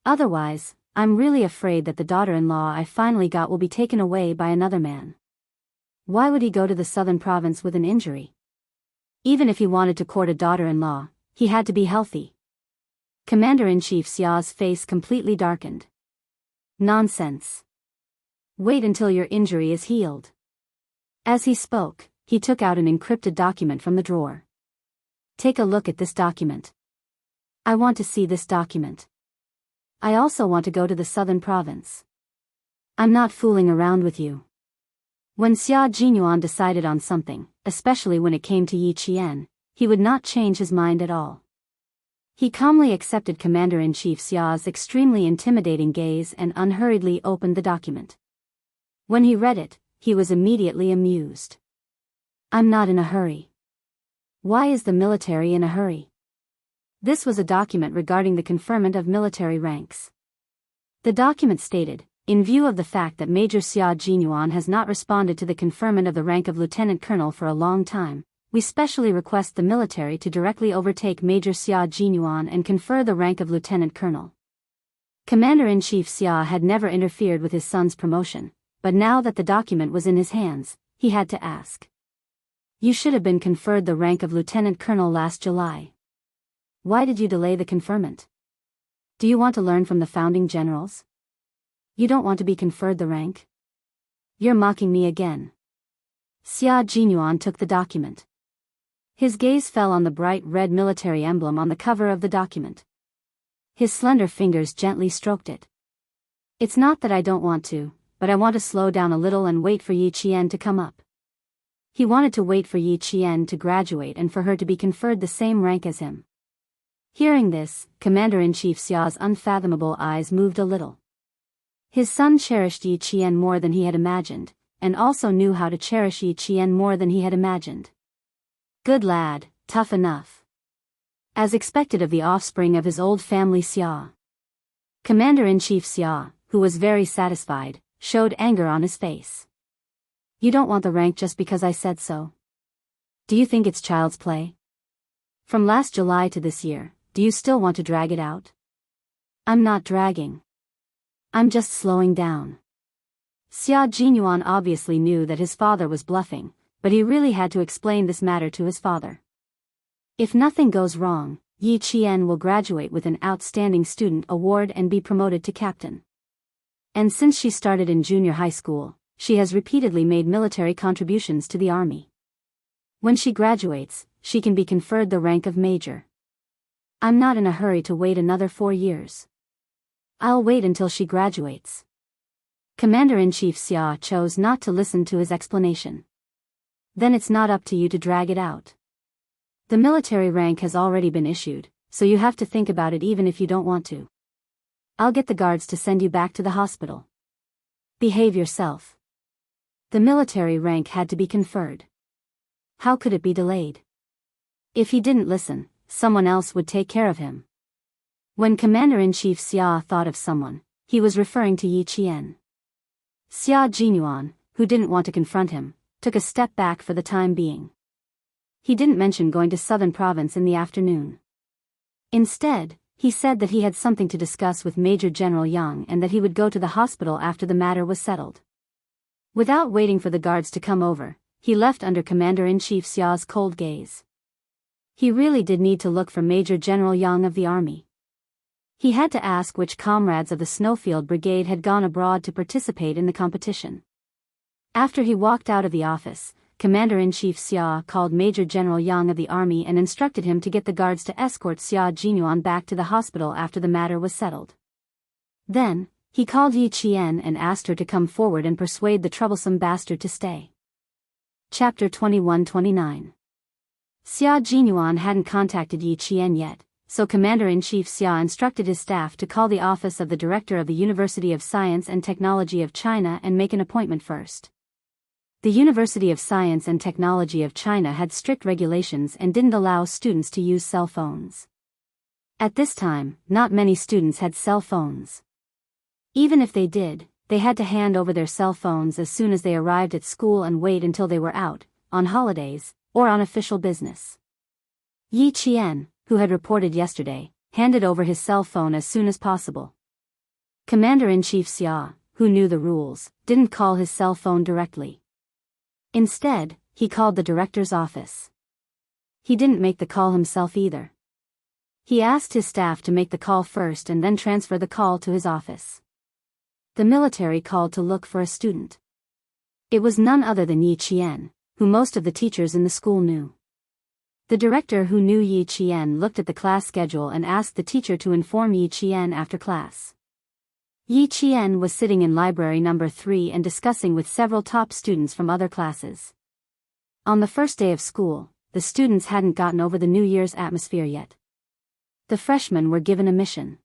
Otherwise, I'm really afraid that the daughter-in-law I finally got will be taken away by another man. Why would he go to the southern province with an injury? Even if he wanted to court a daughter-in-law, he had to be healthy. Commander-in-Chief Xia's face completely darkened. Nonsense. Wait until your injury is healed. As he spoke, he took out an encrypted document from the drawer. Take a look at this document. I want to see this document. I also want to go to the southern province. I'm not fooling around with you. When Xia Jinyuan decided on something, especially when it came to Yi Qian, he would not change his mind at all. He calmly accepted Commander-in-Chief Xia's extremely intimidating gaze and unhurriedly opened the document. When he read it, he was immediately amused. I'm not in a hurry. Why is the military in a hurry? This was a document regarding the conferment of military ranks. The document stated, in view of the fact that Major Xia Jinyuan has not responded to the conferment of the rank of Lieutenant Colonel for a long time, we specially request the military to directly overtake Major Xia Jinyuan and confer the rank of Lieutenant Colonel. Commander-in-Chief Xia had never interfered with his son's promotion, but now that the document was in his hands, he had to ask. You should have been conferred the rank of Lieutenant Colonel last July. Why did you delay the conferment? Do you want to learn from the founding generals? You don't want to be conferred the rank? You're mocking me again. Xia Jinyuan took the document. His gaze fell on the bright red military emblem on the cover of the document. His slender fingers gently stroked it. It's not that I don't want to, but I want to slow down a little and wait for Yi Qian to come up. He wanted to wait for Yi Qian to graduate and for her to be conferred the same rank as him. Hearing this, Commander-in-Chief Xia's unfathomable eyes moved a little. His son cherished Yi Qian more than he had imagined, and also knew how to cherish Yi Qian more than he had imagined. Good lad, tough enough. As expected of the offspring of his old family Xia. Commander-in-Chief Xia, who was very satisfied, showed anger on his face. You don't want the rank just because I said so? Do you think it's child's play? From last July to this year, do you still want to drag it out? I'm not dragging. I'm just slowing down. Xia Jinyuan obviously knew that his father was bluffing, but he really had to explain this matter to his father. If nothing goes wrong, Yi Qian will graduate with an Outstanding Student Award and be promoted to captain. And since she started in junior high school, she has repeatedly made military contributions to the army. When she graduates, she can be conferred the rank of major. I'm not in a hurry to wait another 4 years. I'll wait until she graduates. Commander-in-Chief Xia chose not to listen to his explanation. Then it's not up to you to drag it out. The military rank has already been issued, so you have to think about it even if you don't want to. I'll get the guards to send you back to the hospital. Behave yourself. The military rank had to be conferred. How could it be delayed? If he didn't listen, someone else would take care of him. When Commander-in-Chief Xia thought of someone, he was referring to Yi Qian. Xia Jinyuan, who didn't want to confront him, took a step back for the time being. He didn't mention going to Southern Province in the afternoon. Instead, he said that he had something to discuss with Major General Yang and that he would go to the hospital after the matter was settled. Without waiting for the guards to come over, he left under Commander-in-Chief Xia's cold gaze. He really did need to look for Major General Yang of the army. He had to ask which comrades of the Snowfield Brigade had gone abroad to participate in the competition. After he walked out of the office, Commander-in-Chief Xia called Major General Yang of the army and instructed him to get the guards to escort Xia Jinyuan back to the hospital after the matter was settled. Then, he called Yi Qian and asked her to come forward and persuade the troublesome bastard to stay. Chapter 21-29. Xia Jinyuan hadn't contacted Yi Qian yet, so Commander-in-Chief Xia instructed his staff to call the office of the Director of the University of Science and Technology of China and make an appointment first. The University of Science and Technology of China had strict regulations and didn't allow students to use cell phones. At this time, not many students had cell phones. Even if they did, they had to hand over their cell phones as soon as they arrived at school and wait until they were out, on holidays, or on official business. Yi Qian, who had reported yesterday, handed over his cell phone as soon as possible. Commander-in-Chief Xia, who knew the rules, didn't call his cell phone directly. Instead, he called the director's office. He didn't make the call himself either. He asked his staff to make the call first and then transfer the call to his office. The military called to look for a student. It was none other than Yi Qian, who most of the teachers in the school knew. The director, who knew Yi Qian, looked at the class schedule and asked the teacher to inform Yi Qian after class. Yi Qian was sitting in library number 3 and discussing with several top students from other classes. On the first day of school, the students hadn't gotten over the New Year's atmosphere yet. The freshmen were given a mission.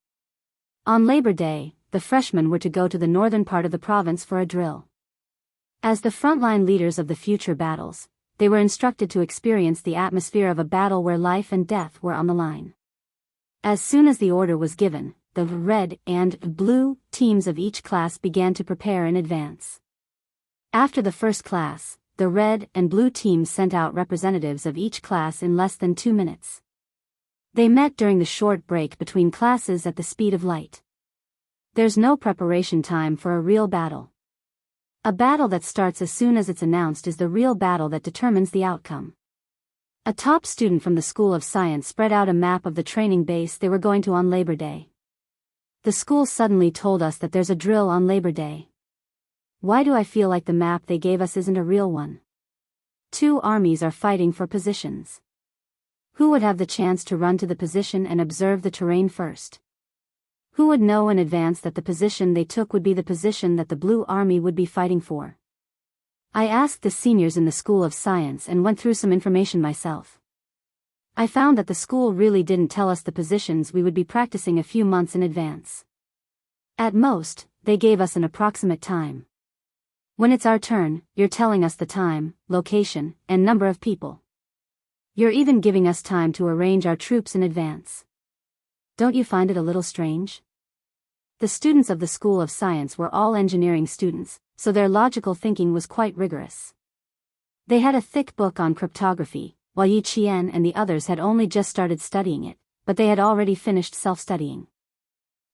On Labor Day, the freshmen were to go to the northern part of the province for a drill. As the frontline leaders of the future battles, they were instructed to experience the atmosphere of a battle where life and death were on the line. As soon as the order was given, the red and blue teams of each class began to prepare in advance. After the first class, the red and blue teams sent out representatives of each class in less than 2 minutes. They met during the short break between classes at the speed of light. There's no preparation time for a real battle. A battle that starts as soon as it's announced is the real battle that determines the outcome. A top student from the School of Science spread out a map of the training base they were going to on Labor Day. The school suddenly told us that there's a drill on Labor Day. Why do I feel like the map they gave us isn't a real one? Two armies are fighting for positions. Who would have the chance to run to the position and observe the terrain first? Who would know in advance that the position they took would be the position that the Blue Army would be fighting for? I asked the seniors in the School of Science and went through some information myself. I found that the school really didn't tell us the positions we would be practicing a few months in advance. At most, they gave us an approximate time. When it's our turn, you're telling us the time, location, and number of people. You're even giving us time to arrange our troops in advance. Don't you find it a little strange? The students of the School of Science were all engineering students, so their logical thinking was quite rigorous. They had a thick book on cryptography, while Yi Qian and the others had only just started studying it, but they had already finished self-studying.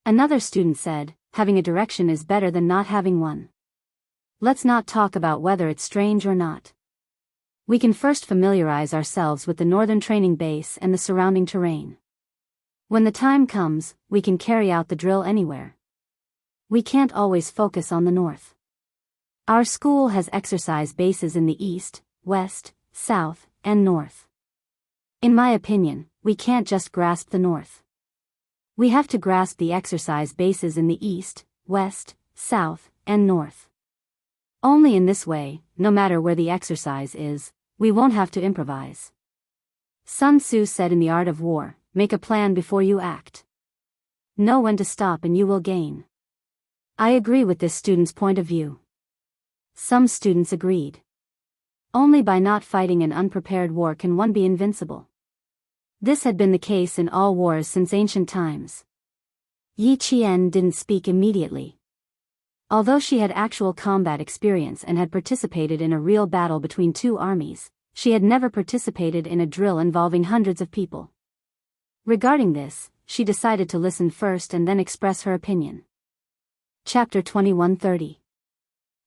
Another student said, having a direction is better than not having one. Let's not talk about whether it's strange or not. We can first familiarize ourselves with the northern training base and the surrounding terrain. When the time comes, we can carry out the drill anywhere. We can't always focus on the north. Our school has exercise bases in the east, west, south, and north. In my opinion, we can't just grasp the north. We have to grasp the exercise bases in the east, west, south, and north. Only in this way, no matter where the exercise is, we won't have to improvise. Sun Tzu said in The Art of War, make a plan before you act. Know when to stop and you will gain. I agree with this student's point of view. Some students agreed. Only by not fighting an unprepared war can one be invincible. This had been the case in all wars since ancient times. Yi Qian didn't speak immediately. Although she had actual combat experience and had participated in a real battle between two armies, she had never participated in a drill involving hundreds of people. Regarding this, she decided to listen first and then express her opinion. Chapter 21:30.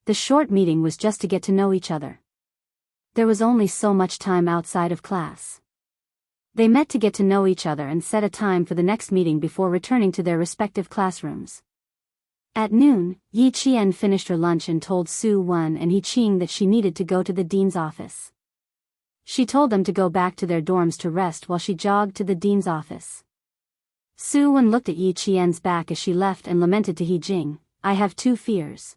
The short meeting was just to get to know each other. There was only so much time outside of class. They met to get to know each other and set a time for the next meeting before returning to their respective classrooms. At noon, Yi Qian finished her lunch and told Su Wen and He Qing that she needed to go to the dean's office. She told them to go back to their dorms to rest while she jogged to the dean's office. Su Wen looked at Yi Qian's back as she left and lamented to He Jing, I have two fears.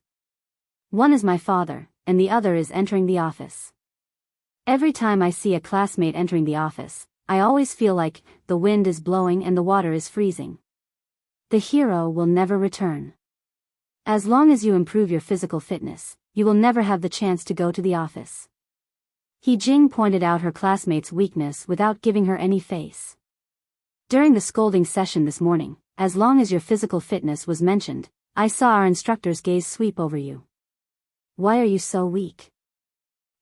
One is my father, and the other is entering the office. Every time I see a classmate entering the office, I always feel like the wind is blowing and the water is freezing. The hero will never return. As long as you improve your physical fitness, you will never have the chance to go to the office. He Jing pointed out her classmate's weakness without giving her any face. During the scolding session this morning, as long as your physical fitness was mentioned, I saw our instructor's gaze sweep over you. Why are you so weak?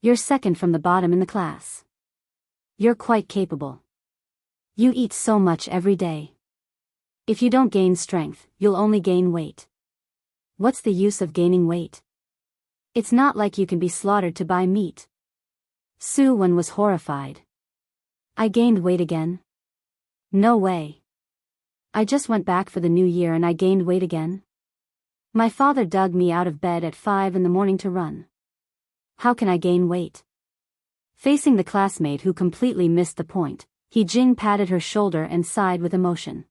You're second from the bottom in the class. You're quite capable. You eat so much every day. If you don't gain strength, you'll only gain weight. What's the use of gaining weight? It's not like you can be slaughtered to buy meat. Su Wen was horrified. I gained weight again? No way. I just went back for the new year and I gained weight again. My father dug me out of bed at 5 in the morning to run. How can I gain weight? Facing the classmate who completely missed the point, He Jing patted her shoulder and sighed with emotion.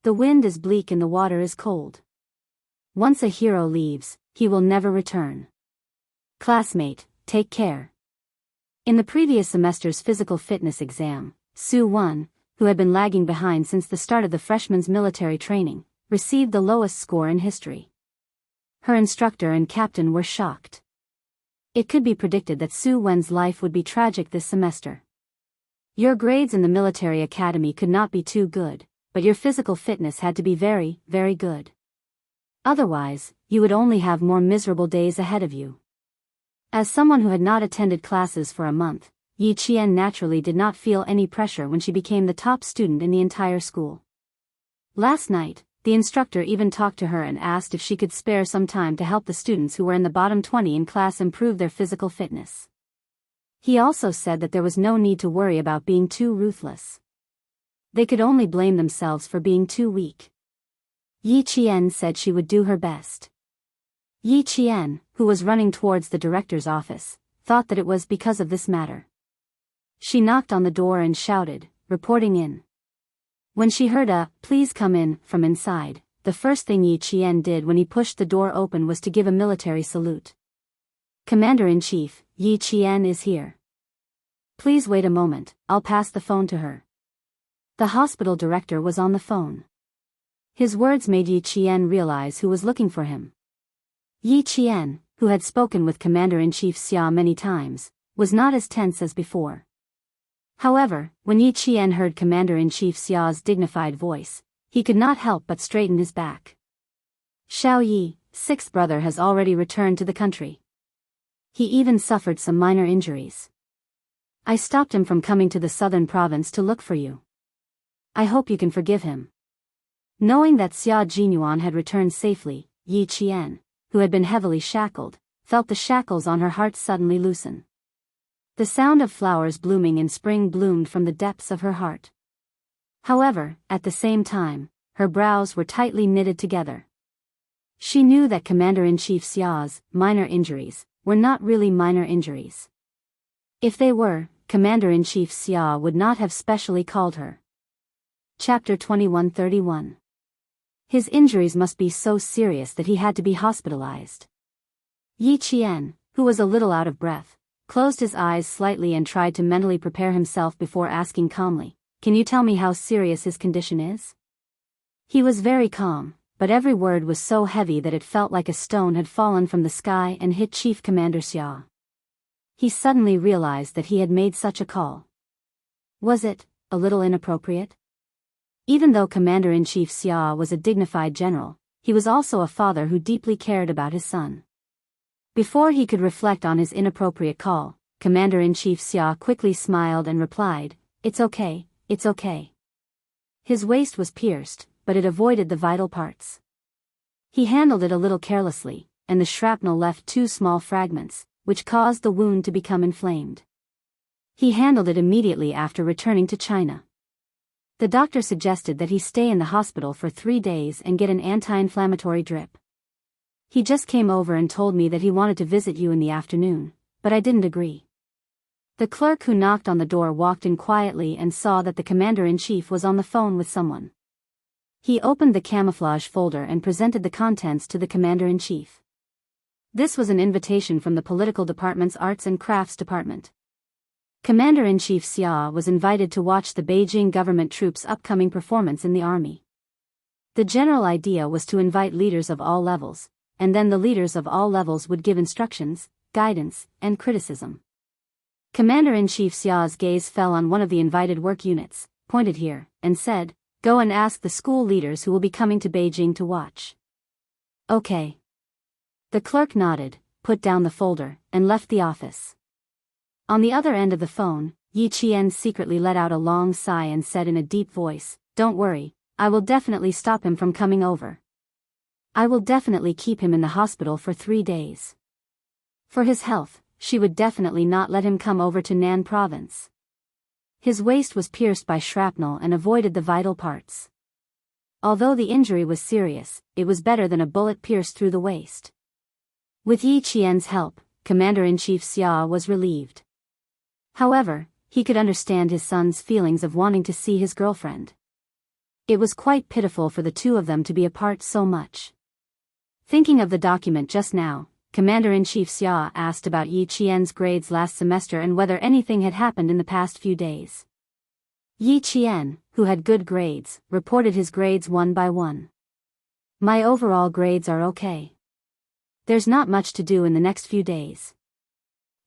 The wind is bleak and the water is cold. Once a hero leaves, he will never return. Classmate, take care. In the previous semester's physical fitness exam, Su Wen, who had been lagging behind since the start of the freshman's military training, received the lowest score in history. Her instructor and captain were shocked. It could be predicted that Su Wen's life would be tragic this semester. Your grades in the military academy could not be too good, but your physical fitness had to be very, very good. Otherwise, you would only have more miserable days ahead of you. As someone who had not attended classes for a month, Yi Qian naturally did not feel any pressure when she became the top student in the entire school. Last night, The instructor even talked to her and asked if she could spare some time to help the students who were in the bottom 20 in class improve their physical fitness. He also said that there was no need to worry about being too ruthless. They could only blame themselves for being too weak. Yi Qian said she would do her best. Yi Qian, who was running towards the director's office, thought that it was because of this matter. She knocked on the door and shouted, "Reporting in." When she heard a "Please come in" from inside, the first thing Yi Qian did when he pushed the door open was to give a military salute. "Commander-in-Chief, Yi Qian is here. Please wait a moment, I'll pass the phone to her." The hospital director was on the phone. His words made Yi Qian realize who was looking for him. Yi Qian, who had spoken with Commander-in-Chief Xia many times, was not as tense as before. However, when Yi Qian heard Commander-in-Chief Xia's dignified voice, he could not help but straighten his back. "Xiao Yi, sixth brother, has already returned to the country. He even suffered some minor injuries. I stopped him from coming to the southern province to look for you. I hope you can forgive him." Knowing that Xia Jinyuan had returned safely, Yi Qian, who had been heavily shackled, felt the shackles on her heart suddenly loosen. The sound of flowers blooming in spring bloomed from the depths of her heart. However, at the same time, her brows were tightly knitted together. She knew that Commander-in-Chief Xia's minor injuries were not really minor injuries. If they were, Commander-in-Chief Xia would not have specially called her. Chapter 2131. His injuries must be so serious that he had to be hospitalized. Yi Qian, who was a little out of breath, closed his eyes slightly and tried to mentally prepare himself before asking calmly, "Can you tell me how serious his condition is?" He was very calm, but every word was so heavy that it felt like a stone had fallen from the sky and hit Chief Commander Xia. He suddenly realized that he had made such a call. Was it a little inappropriate? Even though Commander-in-Chief Xia was a dignified general, he was also a father who deeply cared about his son. Before he could reflect on his inappropriate call, Commander-in-Chief Xia quickly smiled and replied, "It's okay, it's okay." His waist was pierced, but it avoided the vital parts. He handled it a little carelessly, and the shrapnel left 2 small fragments, which caused the wound to become inflamed. He handled it immediately after returning to China. The doctor suggested that he stay in the hospital for 3 days and get an anti-inflammatory drip. "He just came over and told me that he wanted to visit you in the afternoon, but I didn't agree." The clerk who knocked on the door walked in quietly and saw that the Commander-in-Chief was on the phone with someone. He opened the camouflage folder and presented the contents to the Commander-in-Chief. This was an invitation from the Political Department's Arts and Crafts Department. Commander-in-Chief Xia was invited to watch the Beijing government troops' upcoming performance in the army. The general idea was to invite leaders of all levels, and then the leaders of all levels would give instructions, guidance, and criticism. Commander-in-Chief Xia's gaze fell on one of the invited work units, pointed here, and said, "Go and ask the school leaders who will be coming to Beijing to watch." "Okay." The clerk nodded, put down the folder, and left the office. On the other end of the phone, Yi Qian secretly let out a long sigh and said in a deep voice, "Don't worry, I will definitely stop him from coming over. I will definitely keep him in the hospital for 3 days. For his health, she would definitely not let him come over to Nan province." His waist was pierced by shrapnel and avoided the vital parts. Although the injury was serious, it was better than a bullet pierced through the waist. With Yi Qian's help, Commander-in-Chief Xia was relieved. However, he could understand his son's feelings of wanting to see his girlfriend. It was quite pitiful for the two of them to be apart so much. Thinking of the document just now, Commander-in-Chief Xia asked about Yi Qian's grades last semester and whether anything had happened in the past few days. Yi Qian, who had good grades, reported his grades one by one. "My overall grades are okay. There's not much to do in the next few days.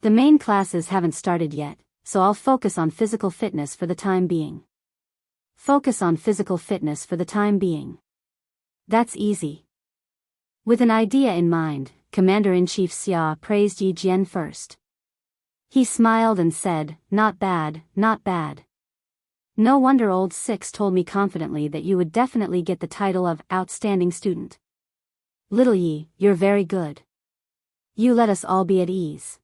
The main classes haven't started yet, so I'll focus on physical fitness for the time being." Focus on physical fitness for the time being. That's easy. With an idea in mind, Commander-in-Chief Xia praised Yi Jian first. He smiled and said, "Not bad, not bad. No wonder old Six told me confidently that you would definitely get the title of outstanding student. Little Yi, you're very good. You let us all be at ease.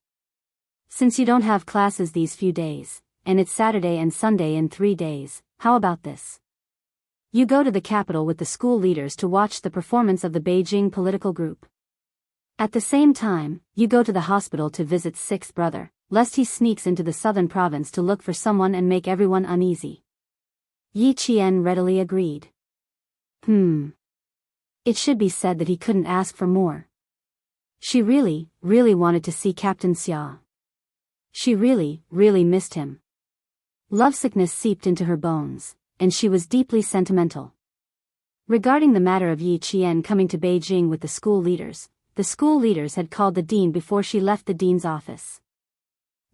Since you don't have classes these few days, and it's Saturday and Sunday in 3 days, how about this? You go to the capital with the school leaders to watch the performance of the Beijing political group. At the same time, you go to the hospital to visit Six's brother, lest he sneaks into the southern province to look for someone and make everyone uneasy. Yi Qian readily agreed. It should be said that he couldn't ask for more. She really, really wanted to see Captain Xia. She really, really missed him. Lovesickness seeped into her bones, and she was deeply sentimental. Regarding the matter of Yi Qian coming to Beijing with the school leaders had called the dean before she left the dean's office.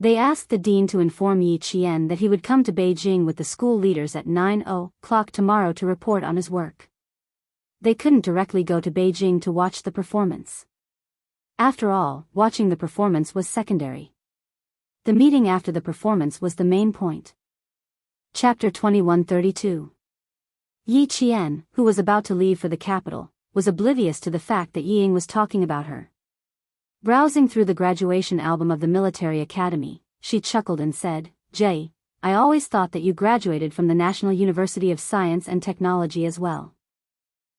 They asked the dean to inform Yi Qian that he would come to Beijing with the school leaders at 9:00 tomorrow to report on his work. They couldn't directly go to Beijing to watch the performance. After all, watching the performance was secondary. The meeting after the performance was the main point. Chapter 2132. Yi Qian, who was about to leave for the capital, was oblivious to the fact that Yi Ying was talking about her. Browsing through the graduation album of the military academy, she chuckled and said, "Jay, I always thought that you graduated from the National University of Science and Technology as well.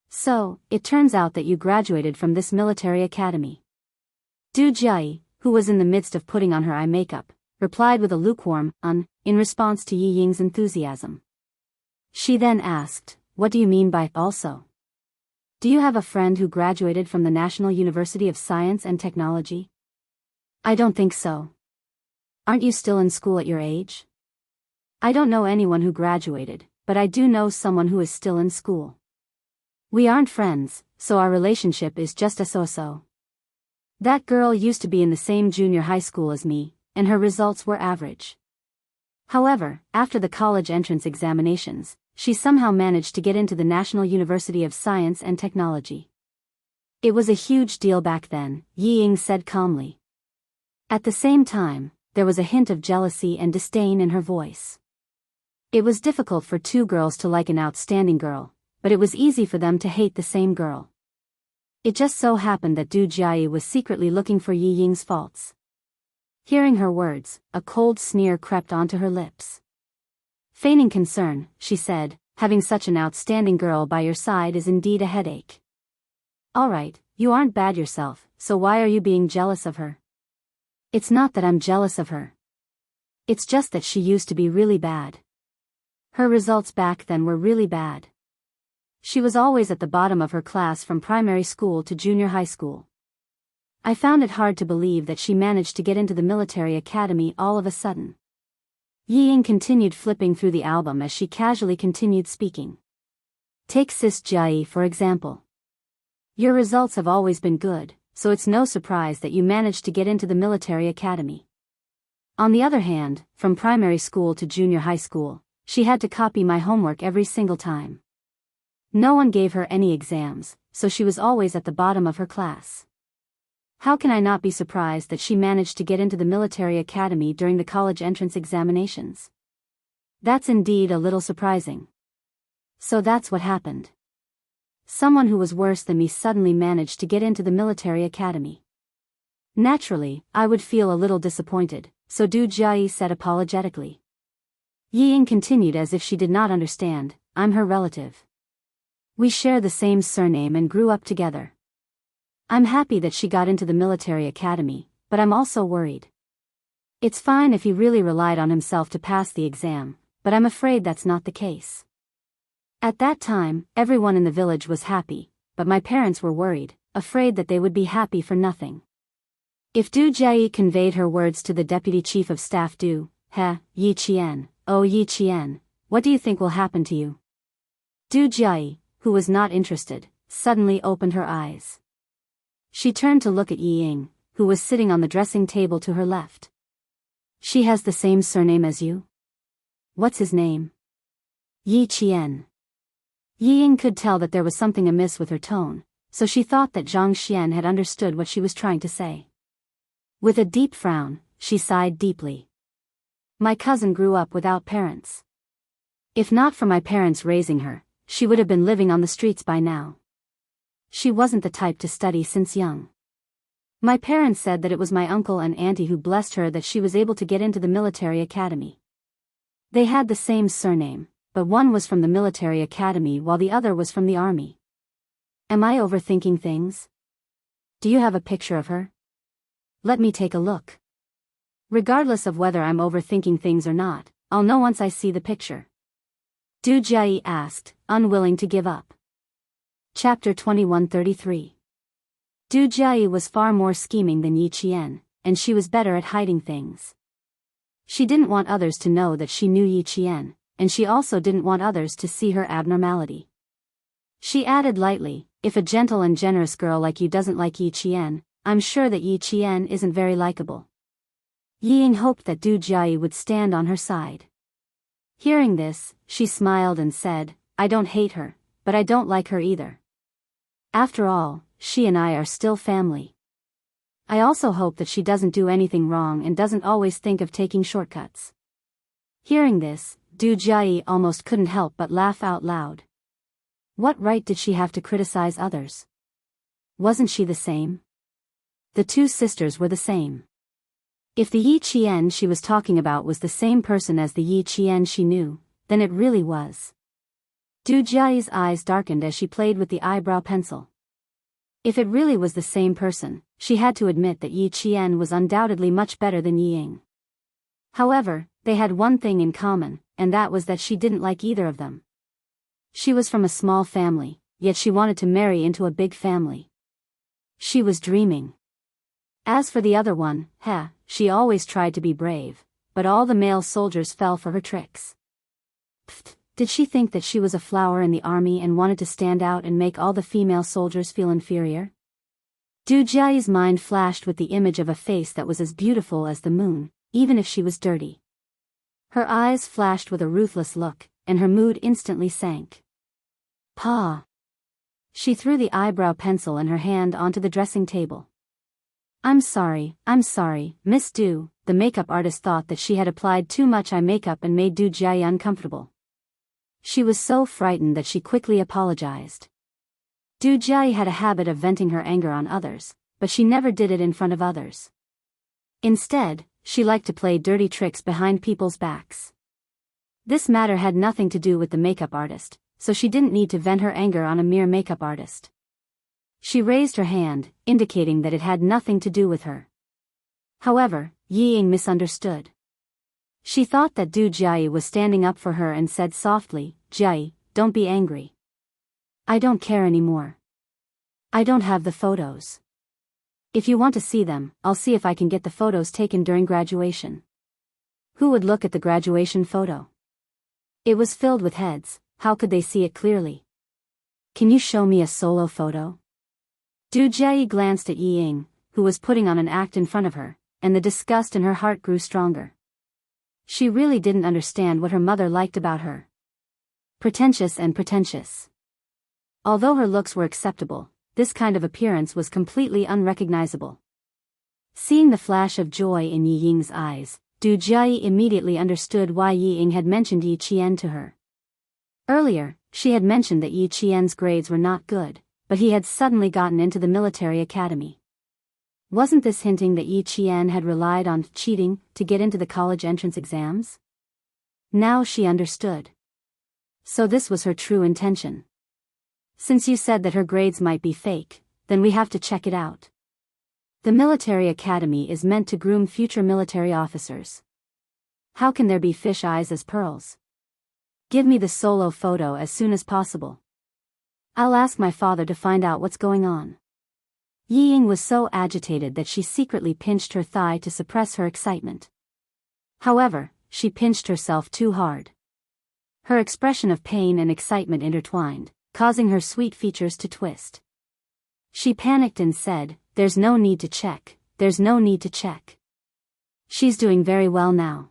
So, it turns out that you graduated from this military academy." Du Jiayi, who was in the midst of putting on her eye makeup, replied with a lukewarm, in response to Yi Ying's enthusiasm. She then asked, "What do you mean by also? Do you have a friend who graduated from the National University of Science and Technology?" "I don't think so." "Aren't you still in school at your age?" "I don't know anyone who graduated, but I do know someone who is still in school. We aren't friends, so our relationship is just a so-so. That girl used to be in the same junior high school as me, and her results were average. However, after the college entrance examinations, she somehow managed to get into the National University of Science and Technology. It was a huge deal back then," Yi Ying said calmly. At the same time, there was a hint of jealousy and disdain in her voice. It was difficult for two girls to like an outstanding girl, but it was easy for them to hate the same girl. It just so happened that Du Jiayi was secretly looking for Yi Ying's faults. Hearing her words, a cold sneer crept onto her lips. Feigning concern, she said, "Having such an outstanding girl by your side is indeed a headache. Alright, you aren't bad yourself, so why are you being jealous of her?" "It's not that I'm jealous of her. It's just that she used to be really bad. Her results back then were really bad. She was always at the bottom of her class from primary school to junior high school. I found it hard to believe that she managed to get into the military academy all of a sudden." Yi Ying continued flipping through the album as she casually continued speaking. "Take Sis Jiayi for example. Your results have always been good, so it's no surprise that you managed to get into the military academy. On the other hand, from primary school to junior high school, she had to copy my homework every single time. No one gave her any exams, so she was always at the bottom of her class. How can I not be surprised that she managed to get into the military academy during the college entrance examinations? That's indeed a little surprising. So that's what happened. Someone who was worse than me suddenly managed to get into the military academy. Naturally, I would feel a little disappointed, so Du Jiayi said apologetically. Yi Ying continued as if she did not understand, "I'm her relative. We share the same surname and grew up together. I'm happy that she got into the military academy, but I'm also worried. It's fine if he really relied on himself to pass the exam, but I'm afraid that's not the case. At that time, everyone in the village was happy, but my parents were worried, afraid that they would be happy for nothing." If Du Jiayi conveyed her words to the deputy chief of staff Yi Qian, "Oh Yi Qian, what do you think will happen to you?" Du Jiayi, who was not interested, suddenly opened her eyes. She turned to look at Yi Ying, who was sitting on the dressing table to her left. "She has the same surname as you? What's his name?" "Yi Qian." Yi Ying could tell that there was something amiss with her tone, so she thought that Zhang Xian had understood what she was trying to say. With a deep frown, she sighed deeply. "My cousin grew up without parents. If not for my parents raising her, she would have been living on the streets by now. She wasn't the type to study since young. My parents said that it was my uncle and auntie who blessed her that she was able to get into the military academy. They had the same surname, but one was from the military academy while the other was from the army. Am I overthinking things? Do you have a picture of her? Let me take a look. Regardless of whether I'm overthinking things or not, I'll know once I see the picture. Du Jie asked, unwilling to give up. Chapter 2133. Du Jie was far more scheming than Yi Qian, and she was better at hiding things. She didn't want others to know that she knew Yi Qian, and she also didn't want others to see her abnormality. She added lightly, if a gentle and generous girl like you doesn't like Yi Qian, I'm sure that Yi Qian isn't very likable. Yi Ying hoped that Du Jie would stand on her side. Hearing this, she smiled and said, I don't hate her, but I don't like her either. After all, she and I are still family. I also hope that she doesn't do anything wrong and doesn't always think of taking shortcuts. Hearing this, Du Jie almost couldn't help but laugh out loud. What right did she have to criticize others? Wasn't she the same? The two sisters were the same. If the Yi Qian she was talking about was the same person as the Yi Qian she knew, then it really was. Du Jie's eyes darkened as she played with the eyebrow pencil. If it really was the same person, she had to admit that Yi Qian was undoubtedly much better than Yi Ying. However, they had one thing in common, and that was that she didn't like either of them. She was from a small family, yet she wanted to marry into a big family. She was dreaming. As for the other one, she always tried to be brave, but all the male soldiers fell for her tricks. Pfft. Did she think that she was a flower in the army and wanted to stand out and make all the female soldiers feel inferior? Du Jie's mind flashed with the image of a face that was as beautiful as the moon, even if she was dirty. Her eyes flashed with a ruthless look, and her mood instantly sank. Pa! She threw the eyebrow pencil and her hand onto the dressing table. I'm sorry, Miss Du. The makeup artist thought that she had applied too much eye makeup and made Du Jie uncomfortable. She was so frightened that she quickly apologized. Du Jie had a habit of venting her anger on others, but she never did it in front of others. Instead, she liked to play dirty tricks behind people's backs. This matter had nothing to do with the makeup artist, so she didn't need to vent her anger on a mere makeup artist. She raised her hand, indicating that it had nothing to do with her. However, Yi Ying misunderstood. She thought that Du Jie was standing up for her and said softly, Jie, don't be angry. I don't care anymore. I don't have the photos. If you want to see them, I'll see if I can get the photos taken during graduation. Who would look at the graduation photo? It was filled with heads, how could they see it clearly? Can you show me a solo photo? Du Jie glanced at Yi Ying, who was putting on an act in front of her, and the disgust in her heart grew stronger. She really didn't understand what her mother liked about her. Pretentious and pretentious. Although her looks were acceptable, this kind of appearance was completely unrecognizable. Seeing the flash of joy in Yi Ying's eyes, Du Jie immediately understood why Yi Ying had mentioned Yi Qian to her. Earlier, she had mentioned that Yi Qian's grades were not good, but he had suddenly gotten into the military academy. Wasn't this hinting that Yi Qian had relied on cheating to get into the college entrance exams? Now she understood. So this was her true intention. Since you said that her grades might be fake, then we have to check it out. The military academy is meant to groom future military officers. How can there be fish eyes as pearls? Give me the solo photo as soon as possible. I'll ask my father to find out what's going on. Yi Ying was so agitated that she secretly pinched her thigh to suppress her excitement. However, she pinched herself too hard. Her expression of pain and excitement intertwined, causing her sweet features to twist. She panicked and said, there's no need to check, there's no need to check. She's doing very well now.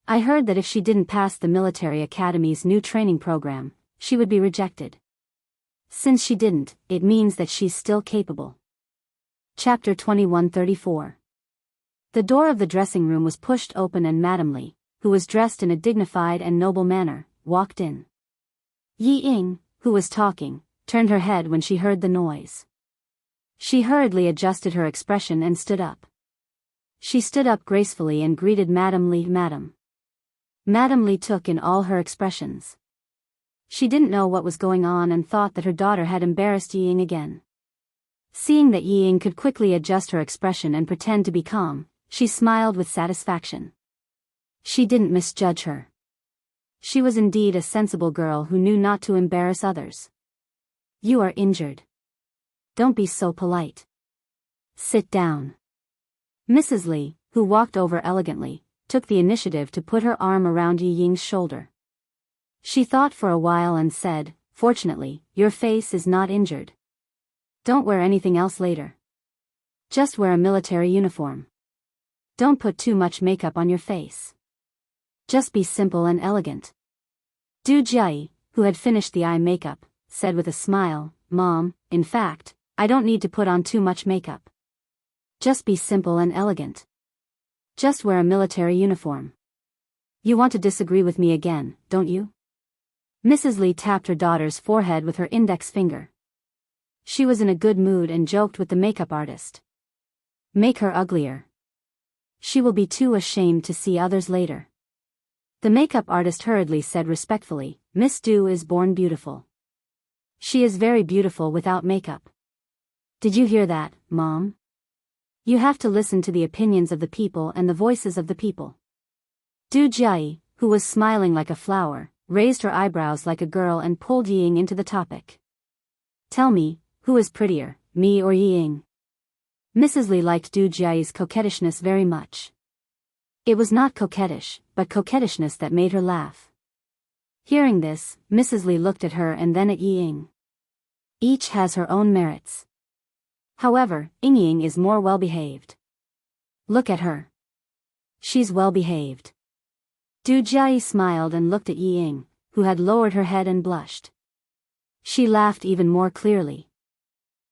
I heard that if she didn't pass the military academy's new training program, she would be rejected. Since she didn't, it means that she's still capable. Chapter 2134. The door of the dressing room was pushed open and Madame Li, who was dressed in a dignified and noble manner, walked in. Yi Ying, who was talking, turned her head when she heard the noise. She hurriedly adjusted her expression and stood up. She stood up gracefully and greeted Madame Li. Madam. Madame Li took in all her expressions. She didn't know what was going on and thought that her daughter had embarrassed Yi Ying again. Seeing that Yi Ying could quickly adjust her expression and pretend to be calm, she smiled with satisfaction. She didn't misjudge her. She was indeed a sensible girl who knew not to embarrass others. You are injured. Don't be so polite. Sit down. Mrs. Li, who walked over elegantly, took the initiative to put her arm around Yi Ying's shoulder. She thought for a while and said, "Fortunately, your face is not injured. Don't wear anything else later. Just wear a military uniform. Don't put too much makeup on your face. Just be simple and elegant." Du Jiayi, who had finished the eye makeup, said with a smile, "Mom, in fact, I don't need to put on too much makeup. Just be simple and elegant. Just wear a military uniform. You want to disagree with me again, don't you?" Mrs. Li tapped her daughter's forehead with her index finger. She was in a good mood and joked with the makeup artist. Make her uglier. She will be too ashamed to see others later. The makeup artist hurriedly said respectfully, "Miss Du is born beautiful. She is very beautiful without makeup." Did you hear that, Mom? You have to listen to the opinions of the people and the voices of the people. Du Jiayi, who was smiling like a flower, raised her eyebrows like a girl and pulled Yi Ying into the topic. Tell me, who is prettier, me or Yi Ying? Mrs. Li liked Du Jiayi's coquettishness very much. It was not coquettish, but coquettishness that made her laugh. Hearing this, Mrs. Li looked at her and then at Yi Ying. Each has her own merits. However, Yi Ying is more well-behaved. Look at her. She's well-behaved. Du Jiayi smiled and looked at Yi Ying, who had lowered her head and blushed. She laughed even more clearly.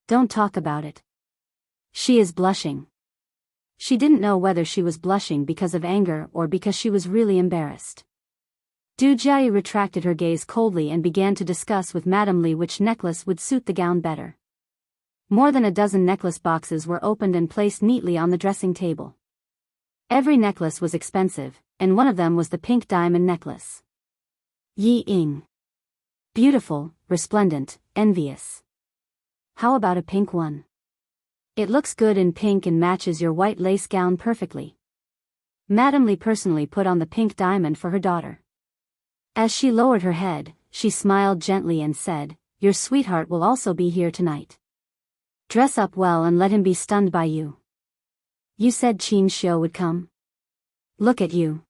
Don't talk about it. She is blushing. She didn't know whether she was blushing because of anger or because she was really embarrassed. Du Jiayi retracted her gaze coldly and began to discuss with Madame Li which necklace would suit the gown better. More than a dozen necklace boxes were opened and placed neatly on the dressing table. Every necklace was expensive, and one of them was the pink diamond necklace. Yi Ying. Beautiful, resplendent, envious. How about a pink one? It looks good in pink and matches your white lace gown perfectly. Madame Li personally put on the pink diamond for her daughter. As she lowered her head, she smiled gently and said, "Your sweetheart will also be here tonight. Dress up well and let him be stunned by you." You said Qin Xiu would come? Look at you.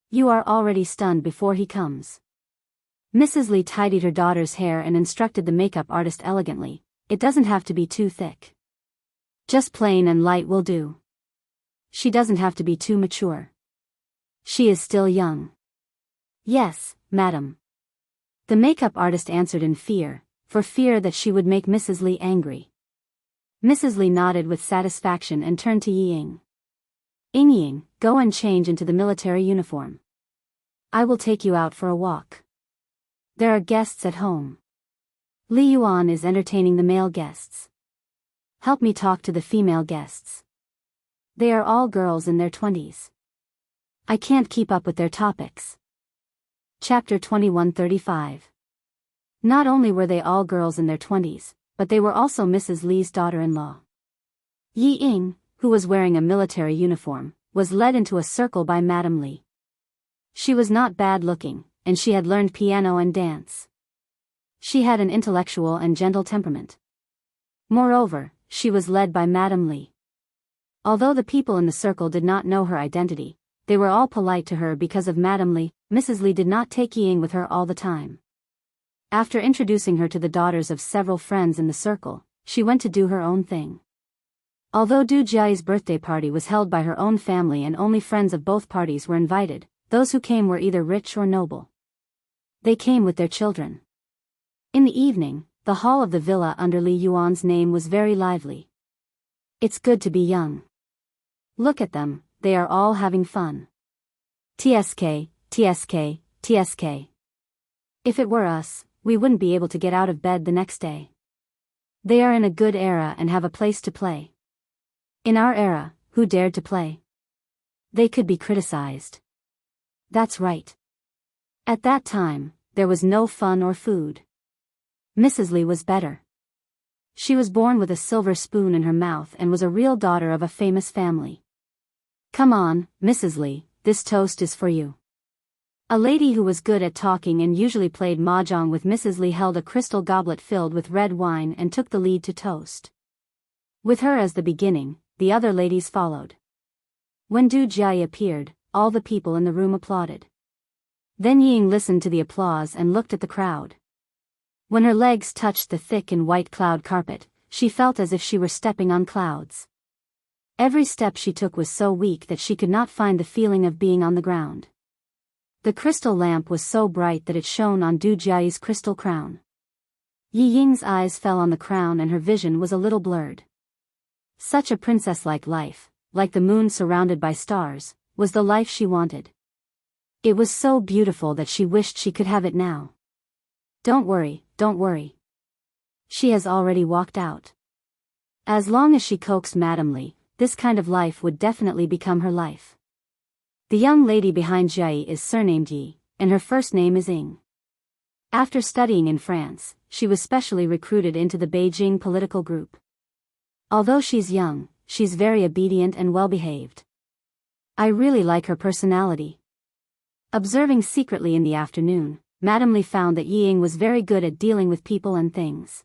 You are already stunned before he comes. Mrs. Li tidied her daughter's hair and instructed the makeup artist elegantly, "It doesn't have to be too thick. Just plain and light will do. She doesn't have to be too mature. She is still young." "Yes, madam." The makeup artist answered in fear, for fear that she would make Mrs. Li angry. Mrs. Li nodded with satisfaction and turned to Yi Ying. "Ying Ying, go and change into the military uniform. I will take you out for a walk. There are guests at home. Li Yuan is entertaining the male guests. Help me talk to the female guests. They are all girls in their 20s. I can't keep up with their topics." Chapter 2135. Not only were they all girls in their 20s, but they were also Mrs. Li's daughter-in-law. Yi Ying, who was wearing a military uniform, was led into a circle by Madame Li. She was not bad-looking, and she had learned piano and dance. She had an intellectual and gentle temperament. Moreover, she was led by Madame Li. Although the people in the circle did not know her identity, they were all polite to her because of Madame Li. Mrs. Li did not take Yi Ying with her all the time. After introducing her to the daughters of several friends in the circle, she went to do her own thing. Although Du Jiayi's birthday party was held by her own family and only friends of both parties were invited, those who came were either rich or noble. They came with their children. In the evening, the hall of the villa under Li Yuan's name was very lively. It's good to be young. Look at them, they are all having fun. TSK, TSK, TSK. If it were us, we wouldn't be able to get out of bed the next day. They are in a good era and have a place to play. In our era, who dared to play? They could be criticized. That's right. At that time, there was no fun or food. Mrs. Lee was better. She was born with a silver spoon in her mouth and was a real daughter of a famous family. Come on, Mrs. Lee, this toast is for you. A lady who was good at talking and usually played mahjong with Mrs. Lee held a crystal goblet filled with red wine and took the lead to toast. With her as the beginning, the other ladies followed. When Du Jiayi appeared, all the people in the room applauded. Then Ying listened to the applause and looked at the crowd. When her legs touched the thick and white cloud carpet, she felt as if she were stepping on clouds. Every step she took was so weak that she could not find the feeling of being on the ground. The crystal lamp was so bright that it shone on Du Jiayi's crystal crown. Yi Ying's eyes fell on the crown and her vision was a little blurred. Such a princess-like life, like the moon surrounded by stars, was the life she wanted. It was so beautiful that she wished she could have it now. Don't worry, don't worry. She has already walked out. As long as she coaxed Madame Li, this kind of life would definitely become her life. The young lady behind Jiayi is surnamed Yi, and her first name is Ying. After studying in France, she was specially recruited into the Beijing political group. Although she's young, she's very obedient and well-behaved. I really like her personality. Observing secretly in the afternoon, Madame Li found that Yi Ying was very good at dealing with people and things.